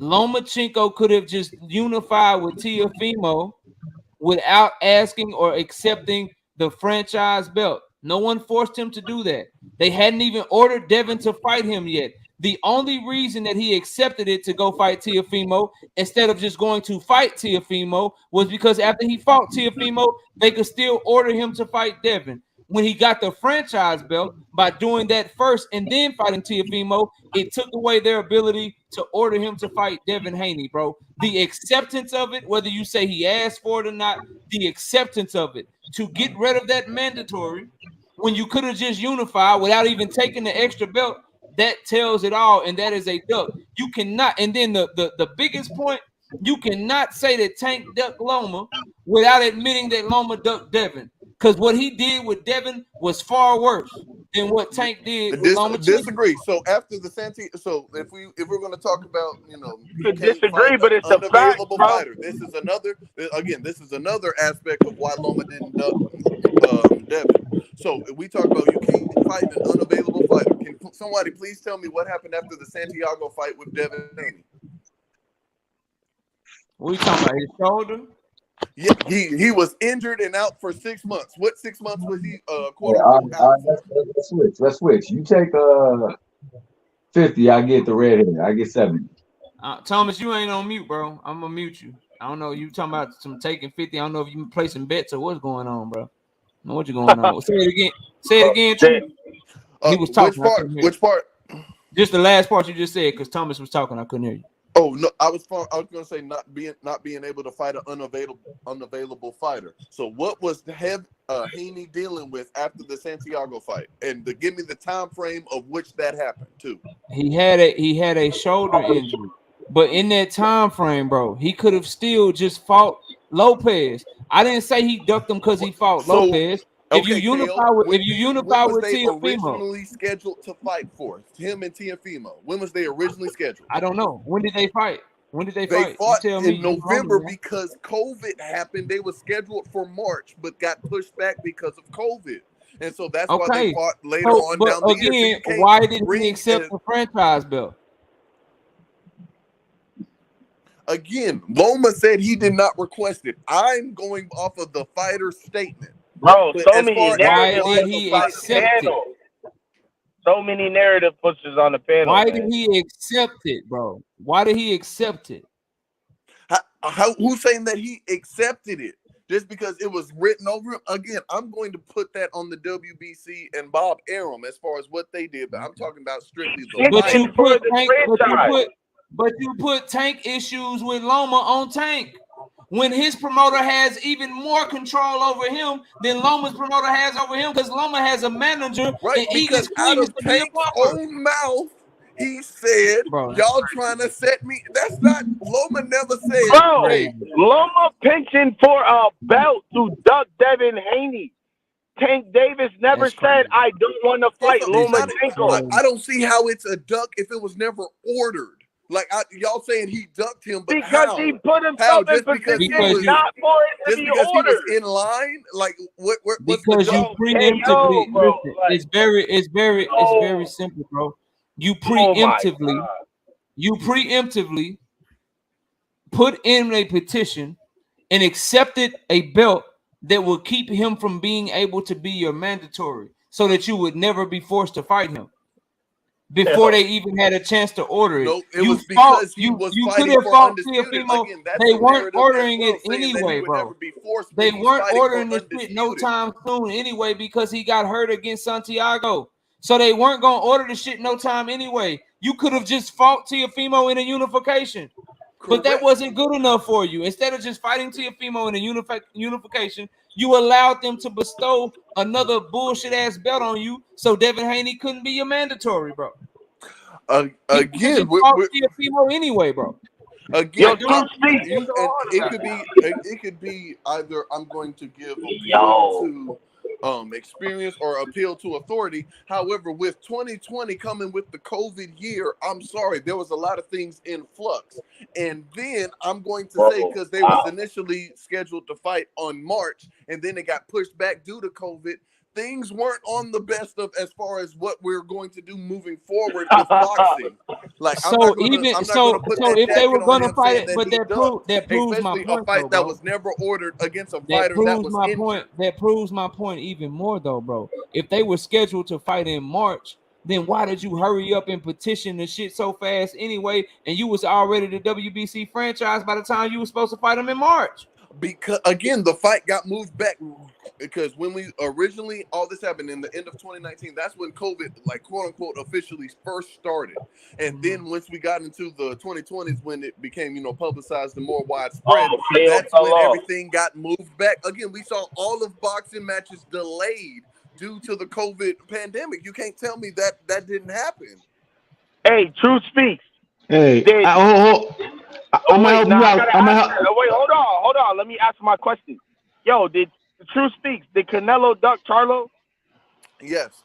Lomachenko could have just unified with Teofimo without asking or accepting the franchise belt. No one forced him to do that. They hadn't even ordered Devin to fight him yet. The only reason that he accepted it to go fight Teofimo instead of just going to fight Teofimo was because after he fought Teofimo, they could still order him to fight Devin. When he got the franchise belt, by doing that first and then fighting Teofimo, it took away their ability to order him to fight Devin Haney, bro. The acceptance of it, whether you say he asked for it or not, the acceptance of it to get rid of that mandatory when you could have just unified without even taking the extra belt, that tells it all, and that is a duck. You cannot, and then the biggest point, you cannot say that Tank ducked Loma without admitting that Loma ducked Devin. Because what he did with Devin was far worse than what Tank did with Loma. Disagree. So after the if we're going to talk about, you disagree, but it's a fact, bro. Fighter. This is another aspect of why Loma didn't duck Devin. So if we talk about you can't fight an unavailable fighter, can somebody please tell me what happened after the Santiago fight with Devin Haney? What are you talking about? His shoulder? Yeah, he was injured and out for 6 months. What 6 months was he quote unquote out? Let's switch. You take 50, I get the red hair. I get 70. Thomas, you ain't on mute, bro. I'm gonna mute you. I don't know. You talking about some taking 50. I don't know if you placing bets or what's going on, bro. I don't know what you going on. Say it again. Say it again, Truth. He was talking. Which part? Just the last part you just said, because Thomas was talking. I couldn't hear you. Oh no, I was going to say not being able to fight an unavailable fighter. So what was Haney dealing with after the Santiago fight? And to give me the time frame of which that happened too. He had a shoulder injury, but in that time frame, bro, he could have still just fought Lopez. I didn't say he ducked him because he fought Lopez. If you unify with Teofimo, originally scheduled to fight for him and Teofimo. When was they originally scheduled? I don't know. When did they fight? They fought in November because COVID happened. They were scheduled for March, but got pushed back because of COVID, and so that's why they fought later on down the year. Again, why didn't he accept the franchise belt? Again, Loma said he did not request it. I'm going off of the fighter's statement. Bro, why did he accept it? so many narrative pushers on the panel. Why man. did he accept it, bro? Why did he accept it? Who's saying that he accepted it? Just because it was written over him? Again, I'm going to put that on the WBC and Bob Arum as far as what they did, but I'm talking about strictly the But fight. you put Tank issues with Loma on Tank. When his promoter has even more control over him than Loma's promoter has over him, because Loma has a manager, right? And he Because gets out claims of to be a Tank's buffer. own mouth, he said, Bro, y'all trying to set me. That's not, Loma never said, Bro, hey. Loma pinching for a belt to duck Devin Haney. Tank Davis never said, I don't want to fight Lomachenko. I don't see how it's a duck if it was never ordered. Like y'all saying he ducked him, but because how? he put himself in position not for it to be because ordered. he was in line. Like what's because the you duck? preemptively bro, listen, it's very simple, bro. You preemptively put in a petition and accepted a belt that will keep him from being able to be your mandatory, so that you would never be forced to fight him before they even had a chance to order it. No, it was because he was fighting for undisputed. Again, that's they a weren't narrative ordering as well, it saying that he anyway, would bro. never be forced, but They he's weren't fighting ordering for this shit no undisputed. time soon anyway, because he got hurt against Santiago. So they weren't gonna order the shit no time anyway. You could have just fought Teofimo in a unification. But that wasn't good enough for you. Instead of just fighting Teofimo in a unification, you allowed them to bestow another bullshit ass belt on you, so Devin Haney couldn't be your mandatory, bro. Again, Teofimo anyway, bro. Again, it could be either I'm going to give appeal to experience or appeal to authority. However, with 2020 coming with the COVID year, I'm sorry, there was a lot of things in flux. And then I'm going to say, because they was initially scheduled to fight on March, and then it got pushed back due to COVID. Things weren't on the best of as far as what we're going to do moving forward with boxing. Like I'm not gonna put that if they were jacket gonna on him fight saying it, but that proves my especially point, a fight though, that bro. was never ordered against a That fighter that proves was my injured. point. That proves my point even more, though, bro. If they were scheduled to fight in March, then why did you hurry up and petition the shit so fast anyway? And you was already the WBC franchise by the time you were supposed to fight them in March. Because again, the fight got moved back because when we originally all this happened in the end of 2019, that's when COVID, like quote unquote, officially first started. And then once we got into the 2020s, when it became publicized and more widespread, that's when everything got moved back. Again, we saw all of boxing matches delayed due to the COVID pandemic. You can't tell me that didn't happen. Hey, Truth Speaks. Hey, I'm gonna help you out. Wait, hold on. Let me ask my question. Yo, did Truth Speaks? Did Canelo duck Charlo? Yes.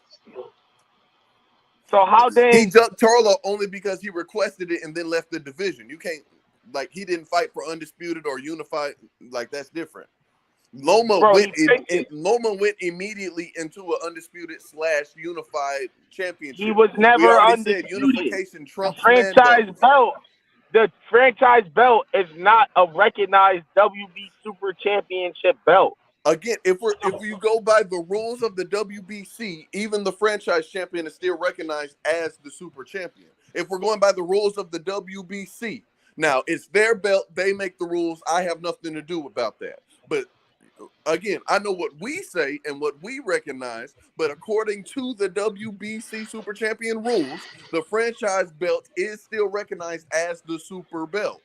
So how he ducked Charlo only because he requested it and then left the division. You can't he didn't fight for undisputed or unified. Like that's different. Loma went immediately into an undisputed / unified championship. He was never undisputed. Said unification trumps franchise belt. The franchise belt is not a recognized WB Super Championship belt. Again, if you go by the rules of the WBC, even the franchise champion is still recognized as the super champion. If we're going by the rules of the WBC, now it's their belt, they make the rules. I have nothing to do about that. But again, I know what we say and what we recognize, but according to the WBC Super Champion rules, the franchise belt is still recognized as the super belt.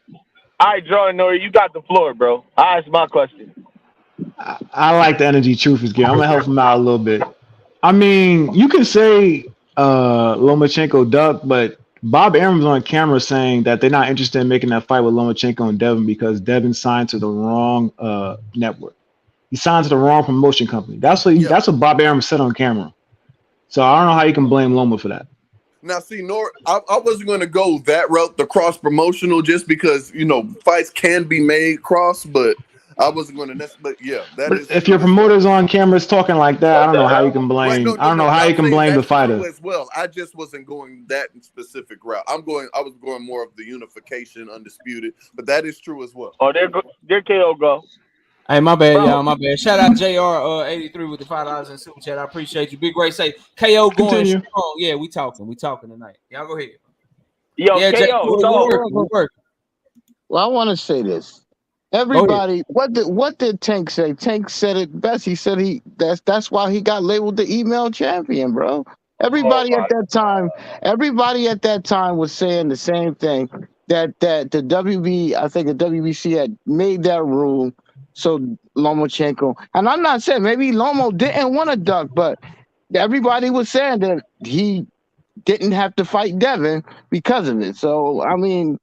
All right, Jordan Nori, you got the floor, bro. I'll ask my question. I like the energy Truth is getting. I'm gonna help him out a little bit. I mean, you can say Lomachenko ducked, but Bob Arum's on camera saying that they're not interested in making that fight with Lomachenko and Devin because Devin signed to the wrong network. He signed to the wrong promotion company. That's what Bob Arum said on camera. So I don't know how you can blame Loma for that. Now, see, I wasn't going to go that route, the cross promotional, just because fights can be made cross, but I wasn't going to. But yeah, if your promoter's on camera talking like that, I don't know how you can blame. Right, I don't know how you can blame the fighter as well. I just wasn't going that specific route. I was going more of the unification, undisputed, but that is true as well. Oh, there KO go. Hey, my bad, Bro, y'all. My bad. Shout out JR 83 with the $5 in super chat. I appreciate you. Big Ray say KO going Continue. strong. Yeah, we talking. We talking tonight. Y'all go ahead. yo, Yeah, Jay, KO. we So working. We working. Well, I want to say this. Go ahead. Everybody, what did Tank say? Tank said it best. He said that's why he got labeled the email champion, bro. oh Everybody my at that time was saying the same thing. That the I think the WBC had made that rule so Lomachenko, and I'm not saying maybe Lomo didn't want to duck, but everybody was saying that he didn't have to fight Devin because of it. So I mean,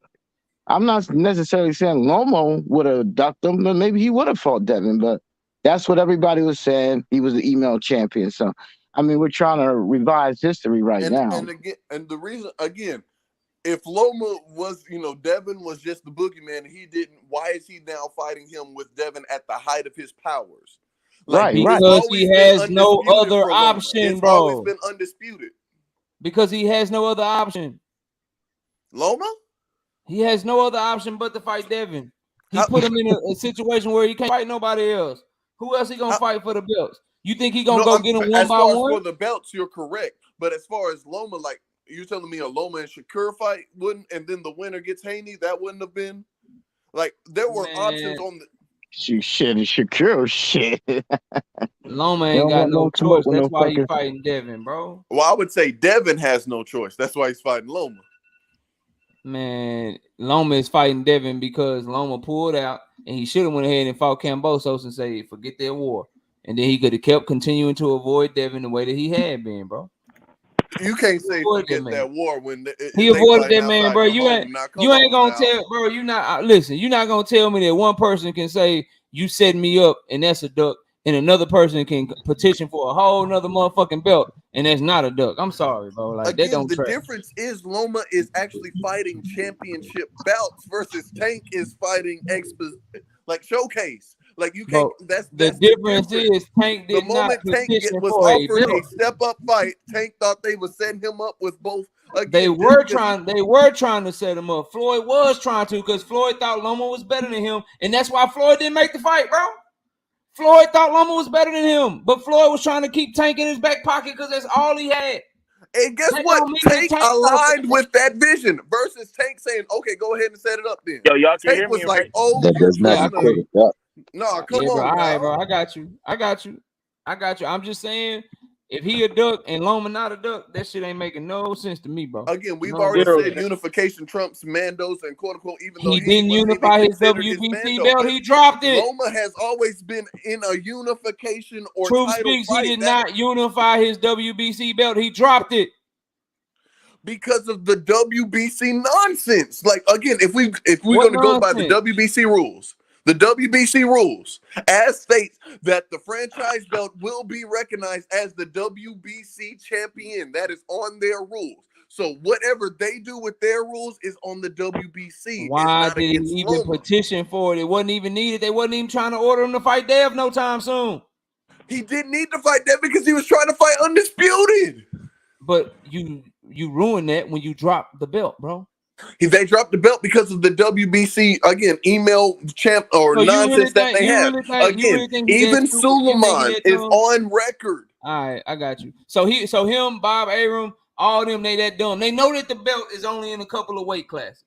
I'm not necessarily saying Lomo would have ducked him, but maybe he would have fought Devin. But that's what everybody was saying. He was the email champion. So, I mean, we're trying to revise history right now. And again, and the reason again, if Loma was, Devin was just the boogeyman, he didn't. Why is he now fighting him with Devin at the height of his powers? Like Right. it's Because he always been has no undisputed other for Loma. option, It's always bro. been undisputed. Because he has no other option. Loma? He has no other option but to fight Devin. He put him in a situation where he can't fight nobody else. Who else he gonna fight for the belts? You think he gonna go get him one As by far as one? for the belts, you're correct. But as far as Loma, like you're telling me a Loma and Shakur fight wouldn't, and then the winner gets Haney, that wouldn't have been like there were options on the Shit, Shakur, shit. Loma They ain't don't got want no no smoke choice. with That's no why he fucking. fighting Devin, bro. Well, I would say Devin has no choice. That's why he's fighting Loma. Man, Loma is fighting Devin because Loma pulled out, and he should have went ahead and fought Cambosos and say, forget that war. And then he could have kept continuing to avoid Devin the way that he had been, bro. You can't say forget that that war when He they avoided fighting that man, outside bro. your You home. Now, come ain't on gonna now. tell, bro. You not listen. You're not gonna tell me that one person can say you set me up and that's a duck, and another person can petition for a whole nother motherfucking belt and that's not a duck. I'm sorry, bro. Like that Again, don't the track. difference is Loma is actually fighting championship belts versus Tank is fighting showcase. Like you can't. Bro, That's the the difference difference. is Tank The did not moment Tank petition was for a offered a belt. step up fight, Tank thought they would set him up with both. They Again, were trying to set him up. Floyd was trying to because Floyd thought Loma was better than him, and that's why Floyd didn't make the fight, bro. Floyd thought Loma was better than him, but Floyd was trying to keep Tank in his back pocket because that's all he had. And guess That what? don't mean Tank aligned with that vision versus Tank saying, "Okay, go ahead and set it up." Then yo, y'all can Tank hear me, was like, right? "Oh, That you're does not trying to." equate that. No, come Yeah, bro. on All right, now. bro. I got you. I'm just saying, if he a duck and Loma not a duck, that shit ain't making no sense to me, bro. Again, we've No already way. said unification trumps Mandos and quote unquote, even though He Haney didn't wasn't even unify his considered his WBC Mando. belt. But He dropped it. Loma has always been in a unification or Truth title speaks, fight. he did not unify his WBC belt. He dropped it Because of the WBC nonsense. Like again, if we're What gonna go by the nonsense? WBC rules, as states that the franchise belt will be recognized as the WBC champion. That is on their rules. So whatever they do with their rules is on the WBC. It's Why not did he against even Loma. petition for it? It wasn't even needed. They wasn't even trying to order him to fight Dev no time soon. He didn't need to fight that because he was trying to fight undisputed. But you ruined that when you dropped the belt, bro. They dropped the belt because of the WBC again email champ or So nonsense that they have. You really think he that Even stupid? You think he Suleiman that is dumb? on record. All right, I got you. So him, Bob Arum, all them, they that dumb. They know that the belt is only in a couple of weight classes.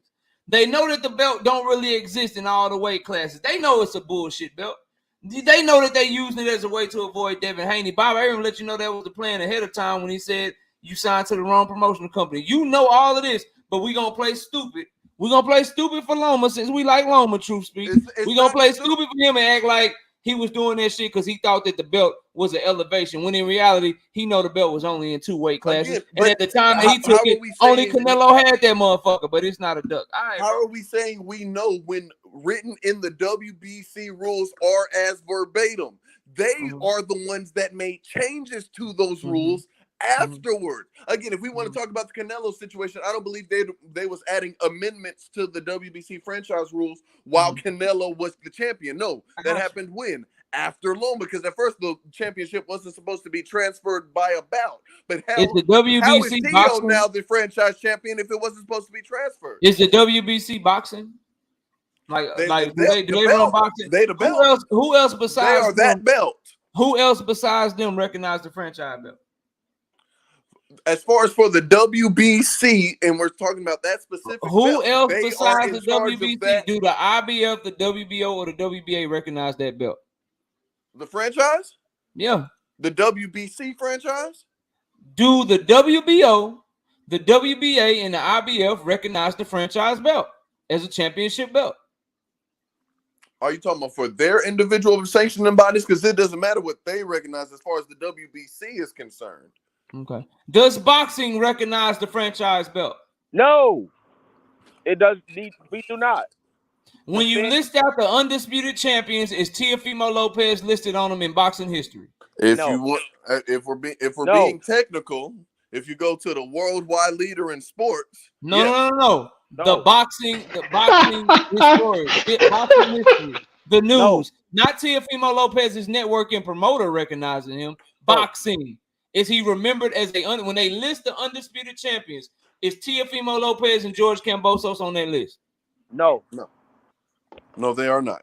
They know that the belt don't really exist in all the weight classes. They know it's a bullshit belt. They know that they using it as a way to avoid Devin Haney. Bob Arum let you know that was the plan ahead of time when he said you signed to the wrong promotional company. You know all of this, but we gonna play stupid. We're gonna play stupid for Loma since we like Loma, truth speak. We're gonna play stupid for him and act like he was doing that shit because he thought that the belt was an elevation, when in reality, he know the belt was only in 2 weight classes. Again, and at the time that he took it, only Canelo had that motherfucker, but it's not a duck. All right, How are we saying we know when written in the WBC rules are as verbatim? They are the ones that made changes to those rules afterward. Again, if we want to talk about the Canelo situation, I don't believe they was adding amendments to the WBC franchise rules while Canelo was the champion. No, that happened when? After Loma, because at first the championship wasn't supposed to be transferred by a bout. But how is WBC Tio now the franchise champion if it wasn't supposed to be transferred? Is the WBC boxing? Like, They like the do belt. they The run belt. boxing? They the belt. Who else They besides are them? that belt. Who else besides them recognize the franchise belt? As far as for the WBC, and we're talking about that specific Who belt, else they are besides in the charge of WBC? that. Do the IBF, the WBO, or the WBA recognize that belt? The franchise? Yeah. The WBC franchise? Do the WBO, the WBA, and the IBF recognize the franchise belt as a championship belt? Are you talking about for their individual sanctioning bodies? Because it doesn't matter what they recognize as far as the WBC is concerned. Okay. Does boxing recognize the franchise belt? No, it does. We do not. When you list out the undisputed champions, is Teofimo Lopez listed on them in boxing history? If No. you want, if we're No. being technical, if you go to the worldwide leader in sports, No, yes. no. The boxing historian, boxing history, the news, not Teofimo Lopez's network and promoter recognizing him. Boxing. Is he remembered as when they list the undisputed champions? Is Teofimo Lopez and George Kambosos on that list? No, they are not.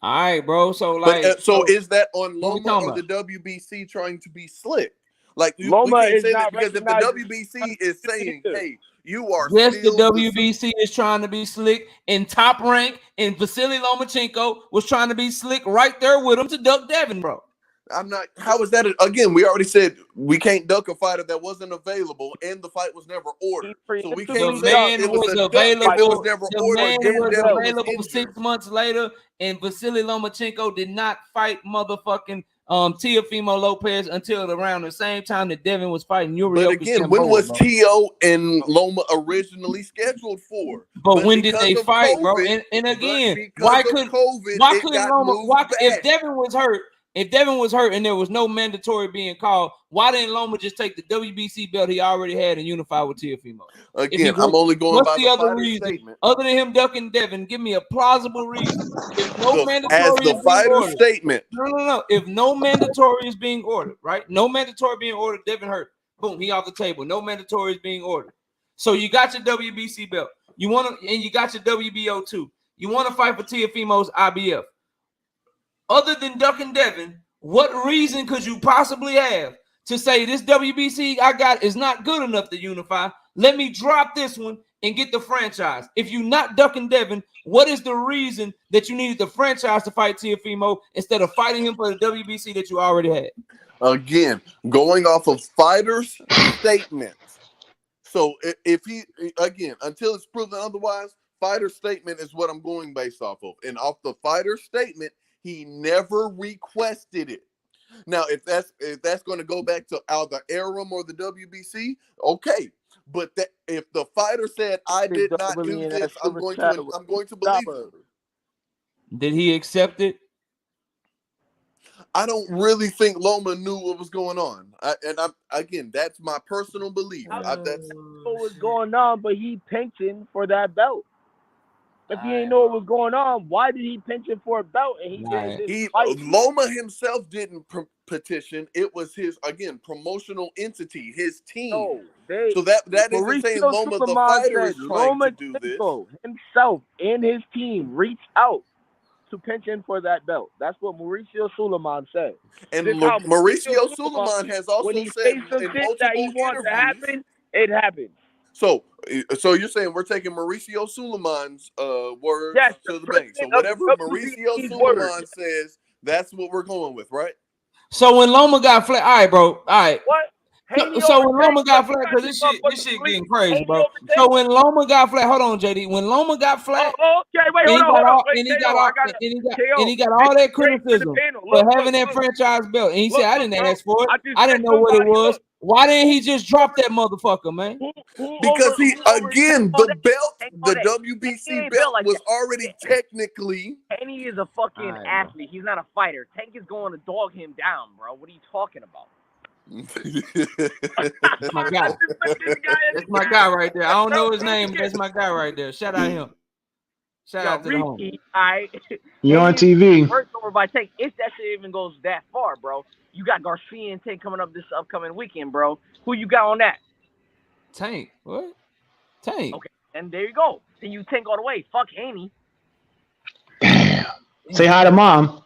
All right, bro. So like, but so is that on what we Loma talking or the about? WBC trying to be slick? Like we Loma can't is say that not because if the recognized WBC is saying, "Hey, you are Yes, the still WBC is trying to be slick, and Top Rank and Vasily Lomachenko was trying to be slick right there with him to duck Devin, bro. I'm not. How is that? Again, we already said we can't duck a fighter that wasn't available, and the fight was never ordered. So we can't say it was a duck if it was never The ordered. man And was Devin was available injured. 6 months later, and Vasily Lomachenko did not fight motherfucking Teofimo Lopez until around the same time that Devin was fighting Yuri. But again, when was Tio and Loma originally scheduled for? But when did they fight, COVID, bro? And again, because why of couldn't COVID, why it couldn't got Loma? moved Why back. if Devin was hurt? If Devin was hurt and there was no mandatory being called, why didn't Loma just take the WBC belt he already had and unify with Teofimo? Again, I'm only going what's by the the other fighter's reason statement. other than him ducking Devin? Give me a plausible reason. If no As mandatory the is being fighter's ordered, statement. no. If no mandatory is being ordered, right? No mandatory being ordered. Devin hurt. Boom, he off the table. No mandatory is being ordered. So you got your WBC belt. You want to, and you got your WBO too. You want to fight for Teofimo's IBF. Other than ducking Devin, what reason could you possibly have to say this WBC I got is not good enough to unify? Let me drop this one and get the franchise. If you're not ducking Devin, what is the reason that you needed the franchise to fight Teofimo instead of fighting him for the WBC that you already had? Again, going off of fighters' statements. So if he, again, until it's proven otherwise, fighter's statement is what I'm going based off of. And off the fighter's statement, he never requested it. Now, if that's going to go back to either Arum or the WBC, okay. But that if the fighter said I did not do this, I'm going to believe him. Did he accept it? I don't really think Loma knew what was going on. Again, that's my personal belief. That's what was going on, but he pensioned for that belt. If he didn't know what was going on, why did he pension for a belt and he didn't fight? Loma himself didn't petition. It was his, again, promotional entity, his team. So that isn't saying Loma the fighter is trying to do this. Himself and his team reached out to pension for that belt. That's what Mauricio Suleiman said. And Mauricio Suleiman has also when he said says some in shit that he wants to happen, it happens. So you're saying we're taking Mauricio Suleiman's words to the bank. So whatever Mauricio Suleiman says, that's what we're going with, right? So when Loma got flat, all right, bro. All right. What? So when Loma got flat, because this shit getting crazy, bro. So when Loma got flat, hold on, JD. When Loma got flat, and he got all that criticism for having that franchise belt, and he said, "I didn't ask for it. I didn't know what it was." Why didn't he just drop that motherfucker, man? Because the belt, the WBC belt was already technically. Haney is a fucking athlete. He's not a fighter. Tank is going to dog him down, bro. What are you talking about? That's my guy. That's my guy right there. I don't know his name, but that's my guy right there. Shout out him. Shout out to the home. You're on TV. First over by Tank. If that shit even goes that far, bro. You got Garcia and Tank coming up this upcoming weekend, bro. Who you got on that? Tank. What? Tank. Okay, and there you go. Then you Tank all the way. Fuck Haney. Damn. Say hi to mom.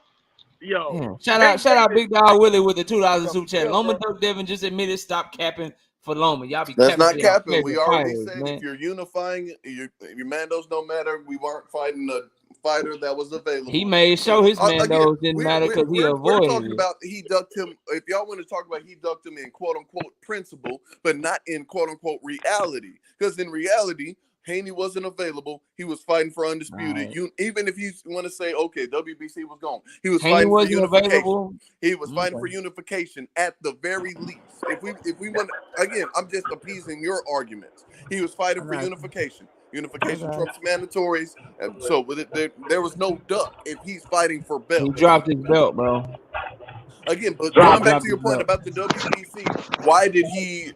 Yo, Shout out Big Dog Willie with the $2 super chat. Loma Duck Devin just admitted stop capping for Loma. Y'all be That's capping not for y'all capping. We already fighters, said man. if you're unifying, your Mandos don't matter. We weren't fighting a fighter that was available. He made sure his Mandos didn't matter because he we're avoided talking it. about he ducked him. If y'all want to talk about he ducked him in quote unquote principle, but not in quote unquote reality, because in reality, Haney wasn't available. He was fighting for undisputed. Right. Even if you want to say, okay, WBC was gone, he was Haney fighting for wasn't unification. available. He was fighting for unification at the very least. If we want, again, I'm just appeasing your arguments. He was fighting for unification. Unification trumps mandatories. So there was no duck if he's fighting for belts. He dropped his belt, bro. Again, but going back to your point about the WBC, why did he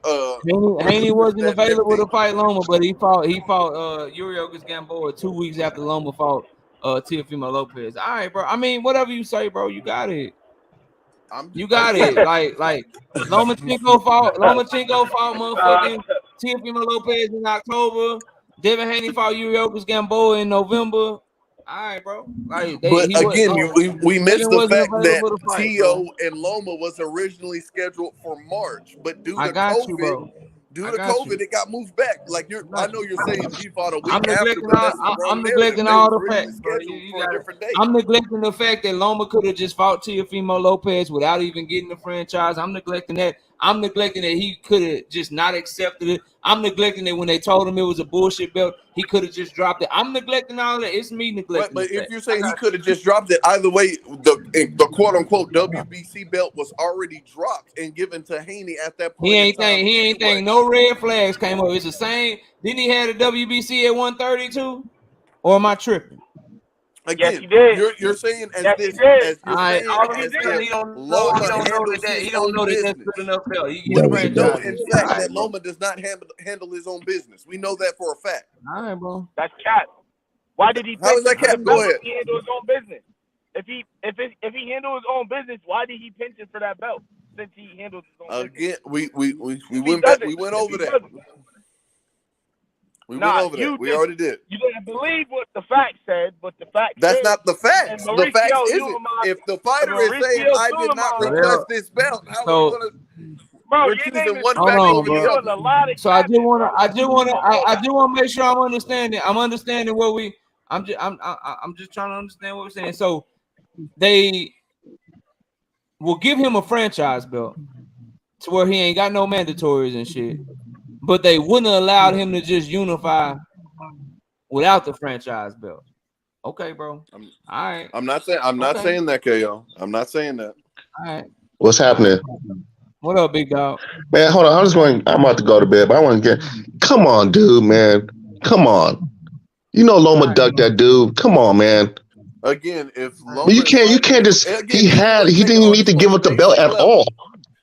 Haney wasn't that available thing? to fight Loma, but he fought Yuriorkis Gamboa 2 weeks after Loma fought Teofimo Lopez. All right, bro. I mean, whatever you say, bro, you got it. You got it. Like Lomachenko fought motherfucking Teofimo Lopez in October. Devin Haney fought Yuriorkis Gamboa in November. All right, bro. Like But again, we missed the fact that fight, Tio and Loma was originally scheduled for March, but due to COVID, it got moved back. Like I know you're saying he fought a week after, but that's the wrong I'm neglecting all the facts, bro. for a different date. I'm neglecting the fact that Loma could have just fought Teofimo Lopez without even getting the franchise. I'm neglecting that. I'm neglecting that he could have just not accepted it. I'm neglecting that when they told him it was a bullshit belt, he could have just dropped it. I'm neglecting all that. It's me neglecting. But if you're saying he could have just dropped it, either way, the quote unquote WBC belt was already dropped and given to Haney at that point. He ain't think no red flags came up. It's the same. Didn't he have the WBC at 132? Or am I tripping? Again, yes, he did. You're saying as yes, this, he did. as you're saying, as he don't Loma know handles that his he don't own know that that's business. good enough belt. When we know, in fact, that Loma does not handle his own business. We know that for a fact. All right, bro. That's cap. Why did he? How is that cap? Go ahead. If he handled his own business. If he handled his own business, why did he pinch it for that belt? Since he handled his own business. Again, we went back. We went over that. We went over that. We already did. You didn't believe what the facts said, but the facts. That's not the facts. The facts isn't. If the fighter is saying, "I did not request this belt," how are we gonna? Bro, we're choosing one fact Hold on, over the bro. other. So I do want to make sure I'm understanding. I'm understanding what we. I'm just trying to understand what we're saying. So they will give him a franchise belt to where he ain't got no mandatories and shit, but they wouldn't have allowed him to just unify without the franchise belt. Okay, bro. All right. I'm not saying that, KO. I'm not saying that. All right. What's happening? What up, big dog? Man, hold on. I'm about to go to bed, but I want to get. Come on, dude, man. Come on. You know Loma ducked that dude. Come on, man. Again, if Loma, but you can't just. He didn't even need to give up the belt at all.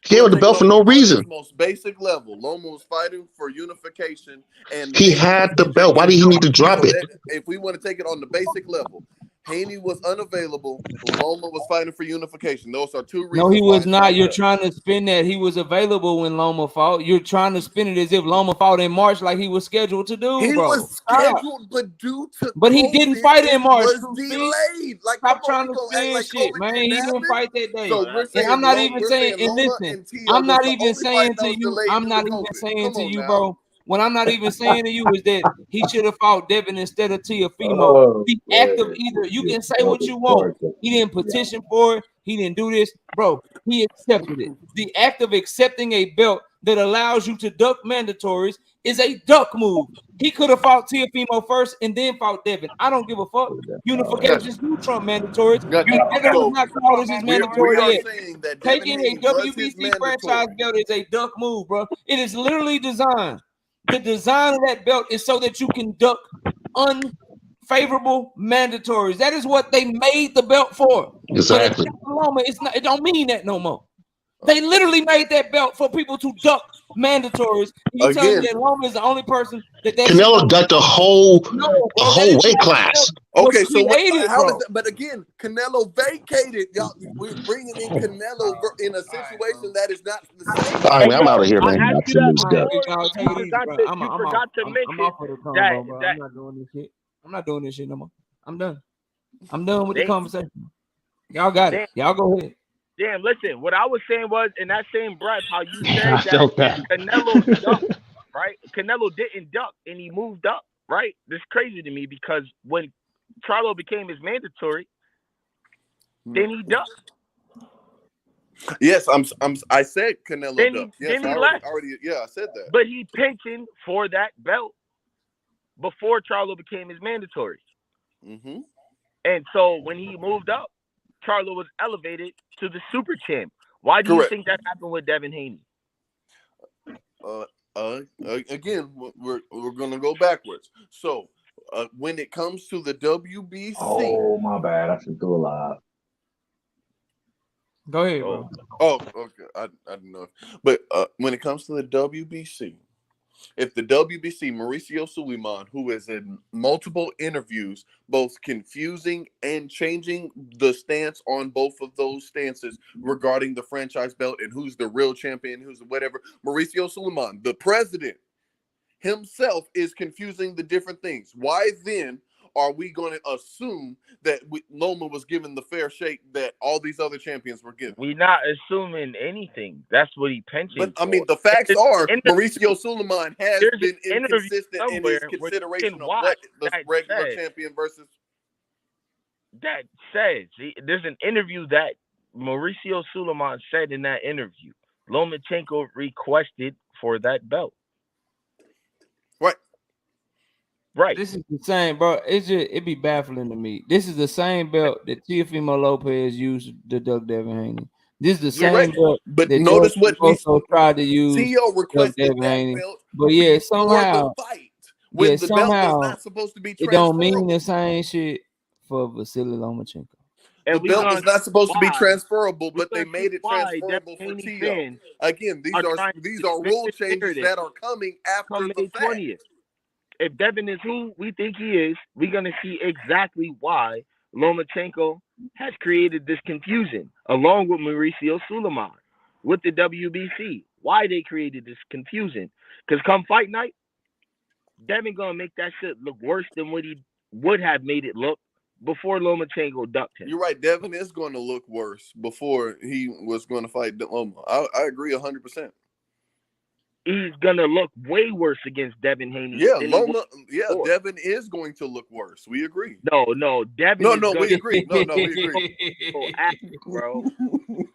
He gave up the belt for no reason. Most basic level, Loma was fighting for unification, and he had the belt. Why did he need to drop it? If we want to take it on the basic level, Haney was unavailable. Loma was fighting for unification. Those are two reasons. No, he was not. You're trying to spin that he was available when Loma fought. You're trying to spin it as if Loma fought in March like he was scheduled to do, he bro. Was scheduled, but due to but he didn't fight in March. Was delayed. Like, stop trying to spin like shit, man. He didn't fight that day. So and I'm not even saying. And listen, I'm not even saying to you. I'm not even saying to you, bro. What I'm not even saying to you is that he should have fought Devin instead of Teofimo. The act of either, you can say what you want. He didn't petition for it. He didn't do this. Bro, he accepted it. The act of accepting a belt that allows you to duck mandatories is a duck move. He could have fought Teofimo first and then fought Devin. I don't give a fuck. Unifications do trump mandatories. Devin was not called as his mandatory yet. Taking a WBC franchise belt is a duck move, bro. It is literally designed. The design of that belt is so that you can duck unfavorable mandatories. That is what they made the belt for. Exactly. But it's not. It don't mean that no more. They literally made that belt for people to duck mandatories. You tell me that Loma is the only person that Canelo ducked the whole weight class. Okay, so how is that? But again, Canelo vacated. Y'all, we're bringing in Canelo in a situation that is not the same. All right, man, I'm out of here, man. You forgot to mention that. I'm not doing this shit no more. I'm done. I'm done with the They, conversation. Y'all got it. Y'all go ahead. damn, listen. What I was saying was in that same breath, how you I said that felt that. Canelo ducked, right? Canelo didn't duck and he moved up, right? This is crazy to me because when Charlo became his mandatory, then he ducked. Yes, I said Canelo Then duck. he Yes, then I he left. already I said that. But he pensioned for that belt before Charlo became his mandatory. Mm-hmm. And so when he moved up, Charlo was elevated to the super champ. Why do you think that happened with Devin Haney? Again, we're gonna go backwards. So when it comes to the WBC, Oh my bad, I should do a live. Go ahead, bro. Oh, okay. I didn't know. But when it comes to the WBC, if the WBC, Mauricio Suleiman, who is in multiple interviews, both confusing and changing the stance on both of those stances regarding the franchise belt and who's the real champion, who's whatever, Mauricio Suleiman, the president himself, is confusing the different things. Why then are we going to assume that Loma was given the fair shake that all these other champions were given? We're not assuming anything. That's what he pensioned But I mean, the facts are Mauricio Suleiman has been inconsistent in his consideration of what the regular champion versus. That says there's an interview that Mauricio Suleiman said in that interview. Lomachenko requested for that belt. Right. This is the same, bro. It be baffling to me. This is the same belt that Teofimo Lopez used to duck Devin Haney. This is the same belt but that notice George what also tried to use Theo requested Devin that Haney. belt But yeah, before somehow, the fight when the belt was not supposed to be it don't mean transferable. the same shit for Vasily Lomachenko. The belt was not supposed to be transferable, but they made it transferable for Haney Theo. fans Again, these are rule changes that are coming after the fact. 20th. If Devin is who we think he is, we're going to see exactly why Lomachenko has created this confusion, along with Mauricio Suleiman, with the WBC. Why they created this confusion. Because come fight night, Devin going to make that shit look worse than what he would have made it look before Lomachenko ducked him. You're right. Devin is going to look worse before he was going to fight Loma. I agree 100%. He's gonna look way worse against Devin Haney. Yeah, Loma. Yeah, Devin is going to look worse. We agree. No, Devin. We agree. No, we agree. Bro.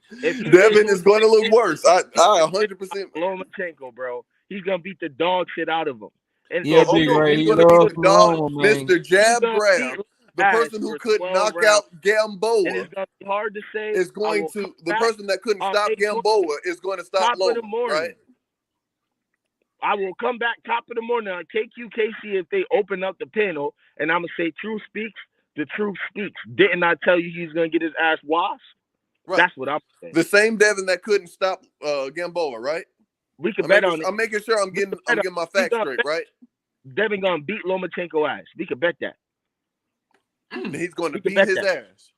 Devin is going to look worse. I 100%. Lomachenko, bro. He's gonna beat the dog shit out of him. And yeah, so, Big Ray. He's going to beat the dog, Mr. Jab Grab. The person who couldn't knock out Gamboa, and it's gonna be hard to say. Is going to the person that couldn't stop Gamboa is going to stop Loma, right? I will come back top of the morning on KQKC if they open up the panel, and I'm gonna say truth speaks. The truth speaks. Didn't I tell you he's gonna get his ass washed? Right. That's what I'm saying. The same Devin that couldn't stop Gamboa, right? We can bet on it. I'm making sure I'm getting my facts straight, right? Devin gonna beat Lomachenko ass. We can bet that. He's going to beat his ass.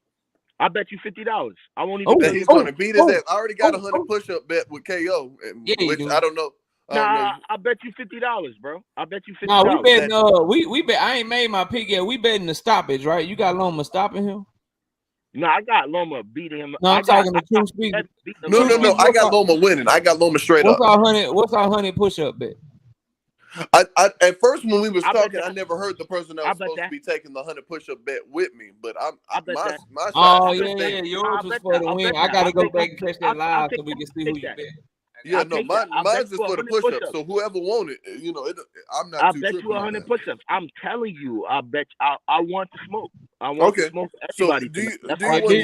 I bet you $50. I won't even bet he's going to beat his ass. I already got 100 push-up bet with KO, which I don't know. Nah, I bet you $50, bro. I bet you $50. Nah, we betting. We bet. I ain't made my pick yet. We betting the stoppage, right? You got Loma stopping him. No, I got Loma beating him. No, I'm talking the true speak. No. I got Loma winning. I got Loma straight up. What's our 100 push-up bet? I at first when we was talking, I never heard the person that was supposed to be taking the 100 push-up bet with me. But my oh yeah, yours was for the win. I gotta go back and catch that live so we can see who you bet. Yeah, no, mine's just for the push-up. So whoever won it, I'm not. I bet you 100 push-ups. I'm telling you, I bet I want to smoke. I want to smoke for everybody. Big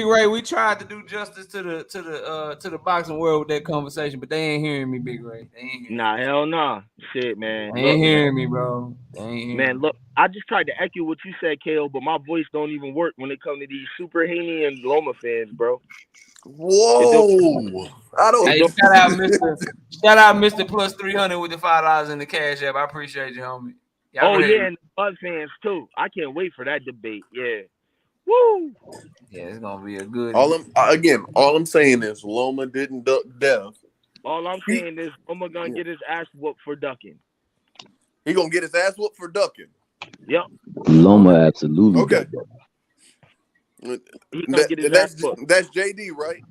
Ray, we tried to do justice to the boxing world with that conversation, but they ain't hearing me, Big Ray. They ain't hearing nah, hell nah. Shit, man. They ain't hearing me, bro. They ain't hearing me. Look, I just tried to echo what you said, KO, but my voice don't even work when it comes to these Super Haney and Loma fans, bro. Whoa! I don't. Hey, shout out, Mr. Plus 300 with the $5 in the cash app. I appreciate you, homie. And the Buzz fans too. I can't wait for that debate. Yeah. Woo! Yeah, it's gonna be a good. All I'm saying is Loma didn't duck Dev. All I'm saying is Loma gonna get his ass whooped for ducking. He gonna get his ass whooped for ducking. Yep. Loma absolutely Okay. got that. He gonna get his ass whooped. That's JD, right?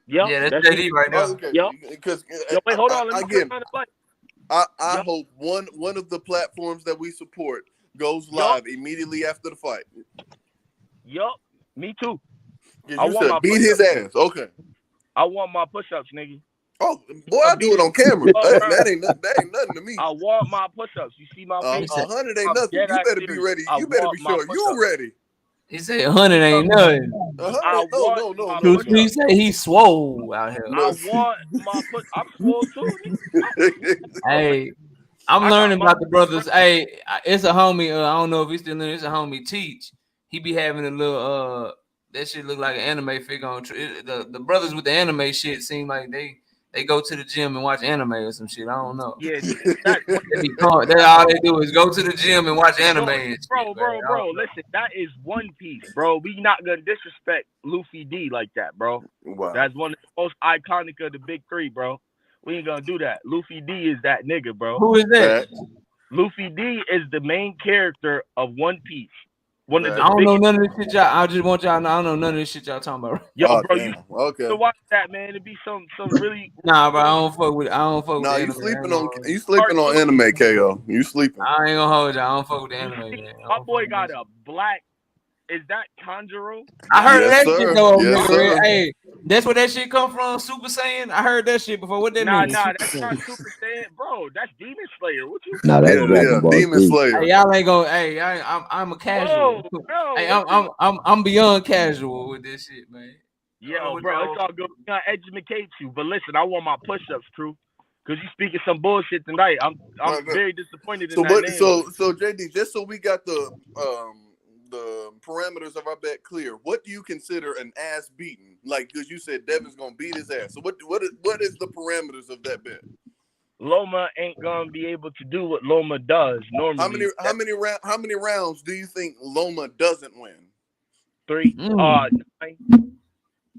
Yep. Yeah, that's JD right now. Okay, Yep. because Yo, wait, hold on. Let me again, turn the light. I Yep. hope one of the platforms that we support goes Yup. live immediately after the fight. Yup. Me too. I want my beat his ass. Okay. I want my push-ups, nigga. Oh, boy, I'll do it on camera. that ain't nothing to me. I want my push-ups. You see my face? 100 ain't I'm nothing. dead You ass better be serious. ready. I You better want be my sure you push-ups. ready. He said 100 ain't nothing. 100? No. Two Street say he swole out here. I want my push. I'm swole too, nigga. Hey, I'm learning about the brothers. Hey, it's a homie. I don't know if he's still in. It's a homie Teach. He be having a little that shit look like an anime figure on. The brothers with the anime shit seem like they go to the gym and watch anime or some shit. I don't know. Yeah, that's all they do is go to the gym and watch anime. And shit, bro. Listen, that is One Piece, bro. We not gonna disrespect Luffy D like that, bro. Wow. That's one of the most iconic of the big three, bro. We ain't gonna do that. Luffy D is that nigga, bro. Who is that? Luffy D is the main character of One Piece. I don't know none of this shit, y'all. I just want y'all to know I don't know none of this shit y'all talking about. Yo, bro, you okay. to watch that, man. It'd be some really. Nah, bro, I don't fuck with the you anime. sleeping on anime, KO. You sleeping. I ain't gonna hold you. I don't fuck with the anime, man. My boy got a black. Is that Conjuro? I heard that shit though, yes, nigga. Hey, that's where that shit come from. Super Saiyan. I heard that shit before. What that mean? Nah, that's not Super Saiyan, bro. That's Demon Slayer. What you? Nah, that's Dragon Ball Demon Z. Slayer. Hey, y'all ain't gonna. Hey, I'm a casual. Whoa, bro, hey, I'm beyond casual with this shit, man. Yo, bro, it's all good. We gonna educate you, but listen, I want my push-ups, crew, because you speaking some bullshit tonight. I'm very disappointed in that name. So JD, just so we got the parameters of our bet clear, what do you consider an ass beating? Like, because you said Devin's gonna beat his ass. So what is the parameters of that bet? Loma ain't gonna be able to do what Loma does normally. How many rounds do you think Loma doesn't win? 3. 9.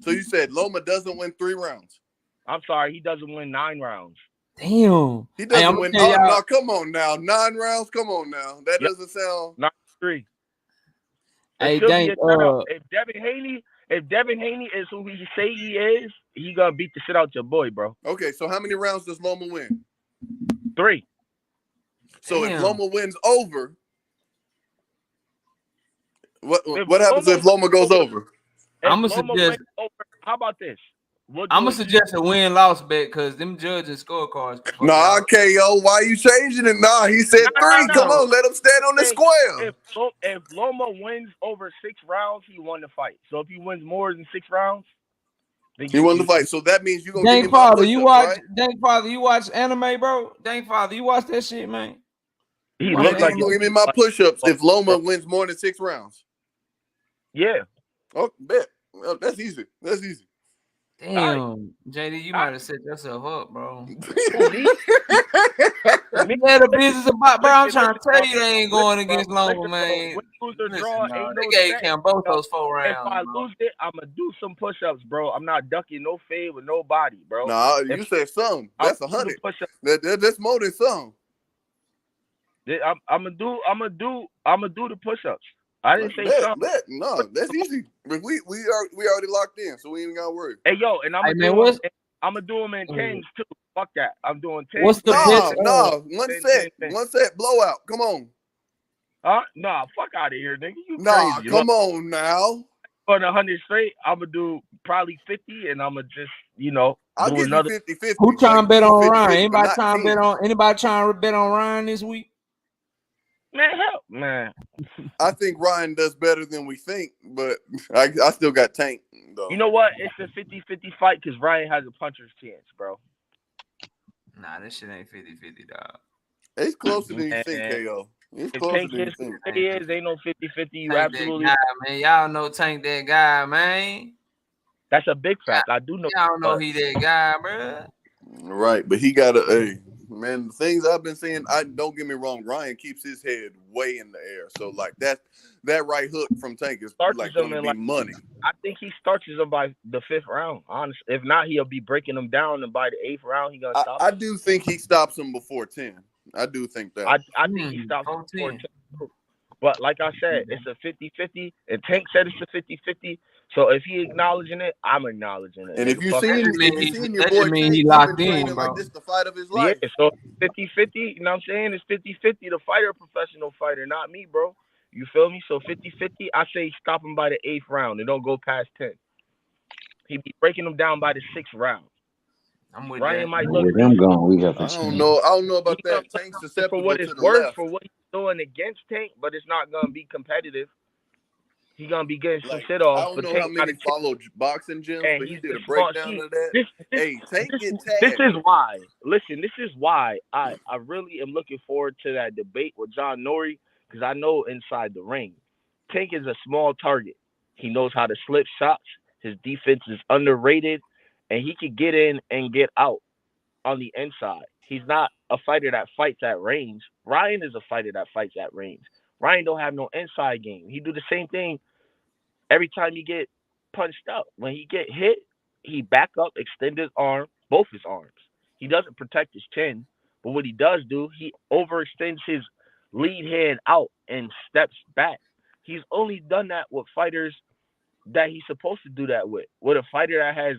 So you said Loma doesn't win 3 rounds. I'm sorry, he doesn't win 9 rounds. Damn. He doesn't win. Oh no, come on now. 9 rounds. Come on now. That doesn't sound. 3. Hey, dang. If Devin Haney is who he say he is, he gonna beat the shit out your boy, bro. Okay, so how many rounds does Loma win? 3. So if Loma wins over, what happens if Loma goes over? I'm gonna suggest. How about this? I'm gonna suggest a win-loss bet because them judging scorecards. Nah, KO, why you changing it? Nah, he said 3. Come on, let him stand on the square. If Loma wins over 6 rounds, he won the fight. So if he wins more than 6 rounds, then he won the fight. So that means you're gonna Dang give me father, you watch. right? Dang father, you watch anime, bro. Dang father, you watch that shit, man. He looks like you gonna give me my push-ups if Loma wins more than 6 rounds. Yeah. Oh, bet. Well, that's easy. That's easy. Damn, JD, you might have set yourself up, bro. You had a business about, bro. I'm trying to tell you, they ain't going against Loma, man. They gave Cambosos 4 rounds. If I lose it, I'm gonna do some push-ups, bro. I'm not ducking no fade with nobody, bro. Nah, you said some. That's 100. That's more than some. I'm gonna do the push-ups. I didn't say something. No, that's easy. But we already locked in, so we ain't gotta worry. Hey yo, and I'm gonna do them in 10s too. Fuck that. I'm doing 10s. What's the best? No, one set blowout. Come on. Nah, fuck out of here, nigga. You crazy. Come on now. On 100 straight, I'm gonna do probably 50, and I'm gonna just I'll do give another. you 50-50. Who trying to bet on Ryan? Anybody trying to bet on Ryan this week? Man, help, man. I think Ryan does better than we think, but I still got Tank, though. You know what? It's a 50-50 fight because Ryan has a puncher's chance, bro. Nah, this shit ain't 50-50, dog. It's closer than you think, KO. It's closer than you think. It is. Ain't no 50-50. You Tank absolutely. That guy, man. Y'all know Tank that guy, man. That's a big fact. I do know. Y'all know he that guy, bro. Right, but he got man, the things I've been seeing, don't get me wrong, Ryan keeps his head way in the air. So like that right hook from Tank is like gonna be money. I think he starches him by the 5th round. Honestly, if not, he'll be breaking him down, and by the 8th round, he gonna stop. I do think he stops him before 10. I do think that. I think he stops him before 10. But like I said, it's a 50-50, and Tank said it's a 50-50. So if he acknowledging it, I'm acknowledging it. And Nigga, fuck if you it. seen your That boy just mean he Tank, he been locked in, training like bro. this the fight of his Yeah, life. so 50-50, you know what I'm saying? It's 50-50. The fighter, a professional fighter, not me, bro. You feel me? So 50-50, I say stop him by the 8th round and don't go past 10. He be breaking him down by the 6th round. I'm with Ryan that. might look With him gone, we have a I don't chance. know. I don't know he about gonna that. Tank's look for what susceptible it's to the worth left. for what he's doing against Tank, but it's not gonna be competitive. He gonna be getting some Like, shit I off, don't but know how Tank got a many chip, follow boxing gyms, and but he he's did the a small. breakdown See, of that. Hey, Tank get this is tagged. why. Listen, this is why I really am looking forward to that debate with John Norrie, because I know inside the ring, Tank is a small target. He knows how to slip shots. His defense is underrated, and he can get in and get out on the inside. He's not a fighter that fights at range. Ryan is a fighter that fights at range. Ryan don't have no inside game. He do the same thing every time he get punched up. When he get hit, he back up, extend his arm, both his arms. He doesn't protect his chin, but what he does do, he overextends his lead hand out and steps back. He's only done that with fighters that he's supposed to do that with. With a fighter that has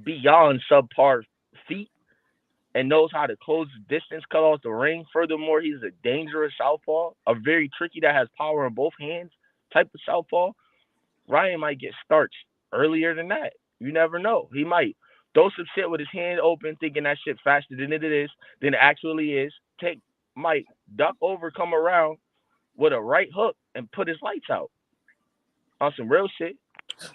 beyond subpar feet and knows how to close the distance, cut off the ring. Furthermore, he's a dangerous southpaw, a very tricky that has power in both hands type of southpaw. Ryan might get starched earlier than that. You never know. He might throw some shit with his hand open, thinking that shit faster than it actually is. Might duck over, come around with a right hook and put his lights out on some real shit.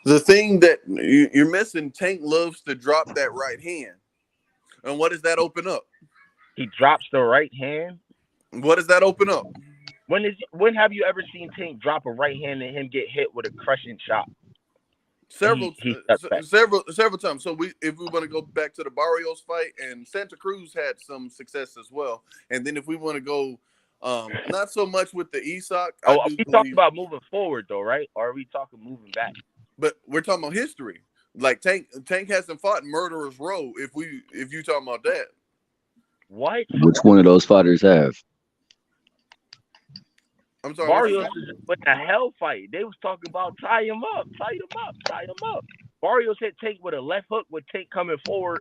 The thing that you're missing, Tank loves to drop that right hand. And what does that open up? He drops the right hand. What does that open up? When have you ever seen Tank drop a right hand and him get hit with a crushing shot? Several times. So if we want to go back to the Barrios fight, and Santa Cruz had some success as well. And then if we want to go, not so much with the Isak. Are we talking about moving forward though, right? Or are we talking moving back? But we're talking about history. Like Tank hasn't fought Murderer's Row. If you talking about that, what? Which one of those fighters have? I'm sorry. Barrios is with a hell fight. They was talking about tie him up. Barrios hit Tank with a left hook with Tank coming forward,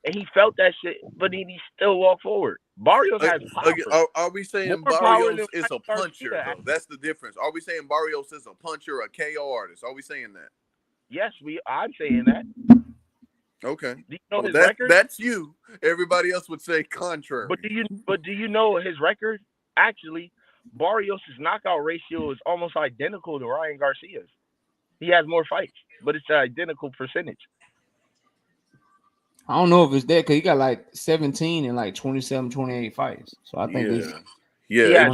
and he felt that shit, but he still walked forward. Barrios has power. Are we saying more Barrios is a Ryan puncher Garcia. though? That's the difference. Are we saying Barrios is a puncher, a KO artist? Are we saying that? Yes, I'm saying that. Okay. Do you know his That's, record? that's you. Everybody else would say contrary. But do you know his record? Actually, Barrios' knockout ratio is almost identical to Ryan Garcia's. He has more fights, but it's an identical percentage. I don't know if it's that because he got like 17 and like 27, 28 fights. So I think this. Yeah,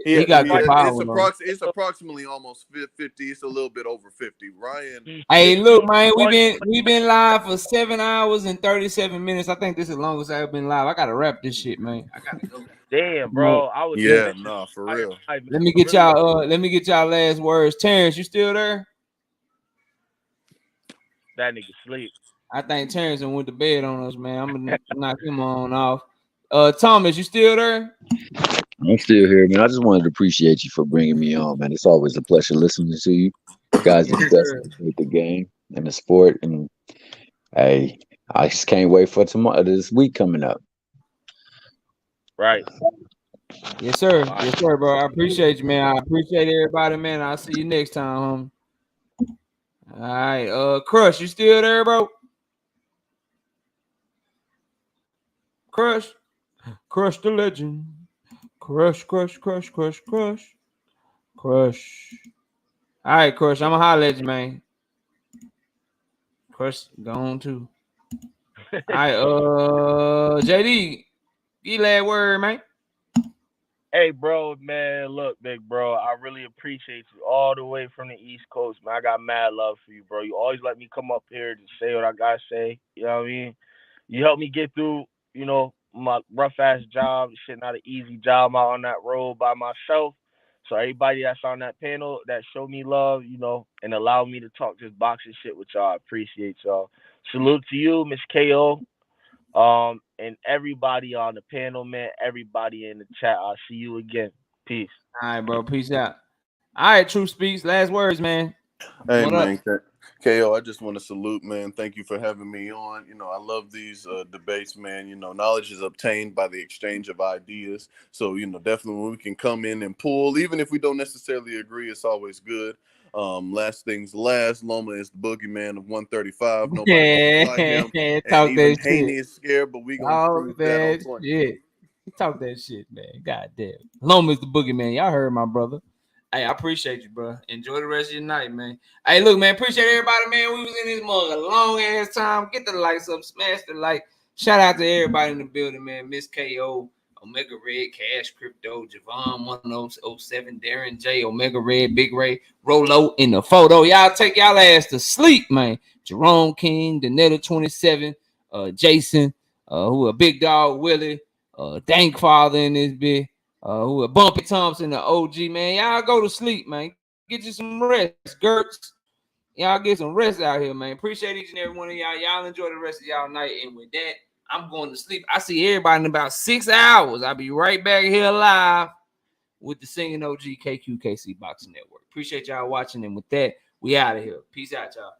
he got the power. It's approximately almost 50. It's a little bit over 50. Ryan. Hey, look, man, we've been live for 7 hours and 37 minutes. I think this is the longest I've been live. I gotta wrap this shit, man. I gotta go. Damn, bro. I was for real. Let me get y'all last words. Terrence, you still there? That nigga sleep. I think Terrence went to bed on us, man. I'm gonna knock him on off. Thomas, you still there? I'm still here, man. I just wanted to appreciate you for bringing me on, man. It's always a pleasure listening to you. You guys discuss the game and the sport, and hey, I just can't wait for tomorrow. This week coming up. Right. Yes, sir. Yes, sir, bro. I appreciate you, man. I appreciate everybody, man. I'll see you next time, homie. All right. Crush, you still there, bro? Crush the legend. Crush. All right, Crush. I'ma holler at you, man. Crush gone too. All right, JD, you last word, man. Hey, bro, man, look, big bro, I really appreciate you all the way from the East Coast, man. I got mad love for you, bro. You always let me come up here to say what I gotta say. You know what I mean? You helped me get through, my rough ass job. Shit, not an easy job out on that road by myself. So everybody that's on that panel that showed me love, and allowed me to talk this boxing shit with y'all, I appreciate y'all. Salute to you, Miss KO. And everybody on the panel, man, everybody in the chat. I'll see you again. Peace. All right, bro. Peace out. All right, True Speaks. Last words, man. Hey, What man. up? KO, I just want to salute, man. Thank you for having me on. I love these debates, man. Knowledge is obtained by the exchange of ideas. So, definitely when we can come in and pull, even if we don't necessarily agree, it's always good. Last things last, Loma is the boogeyman of 135. Nobody wants to fight him. And Talk even that Haney shit. is scared, but we going to Talk prove that on that 20. shit. Talk that shit, man. God damn. Loma's the boogeyman. Y'all heard my brother. Hey, I appreciate you, bro. Enjoy the rest of your night, man. Hey, look, man. Appreciate everybody, man. We was in this mug a long ass time. Get the likes up. Smash the like. Shout out to everybody in the building, man. Miss KO, Omega Red, Cash Crypto, Javon 1007, Darren J, Omega Red, Big Ray, Rolo in the photo. Y'all take y'all ass to sleep, man. Jerome King, Danetta 27, Jason, who a Big Dog Willie, Dank Father in this bit, who a Bumpy Thompson, the OG, man. Y'all go to sleep, man. Get you some rest, Gertz. Y'all get some rest out here, man. Appreciate each and every one of y'all. Y'all enjoy the rest of y'all night. And with that, I'm going to sleep. I see everybody in about 6 hours. I'll be right back here live with the Singing OG KQKC Boxing Network. Appreciate y'all watching. And with that, we out of here. Peace out, y'all.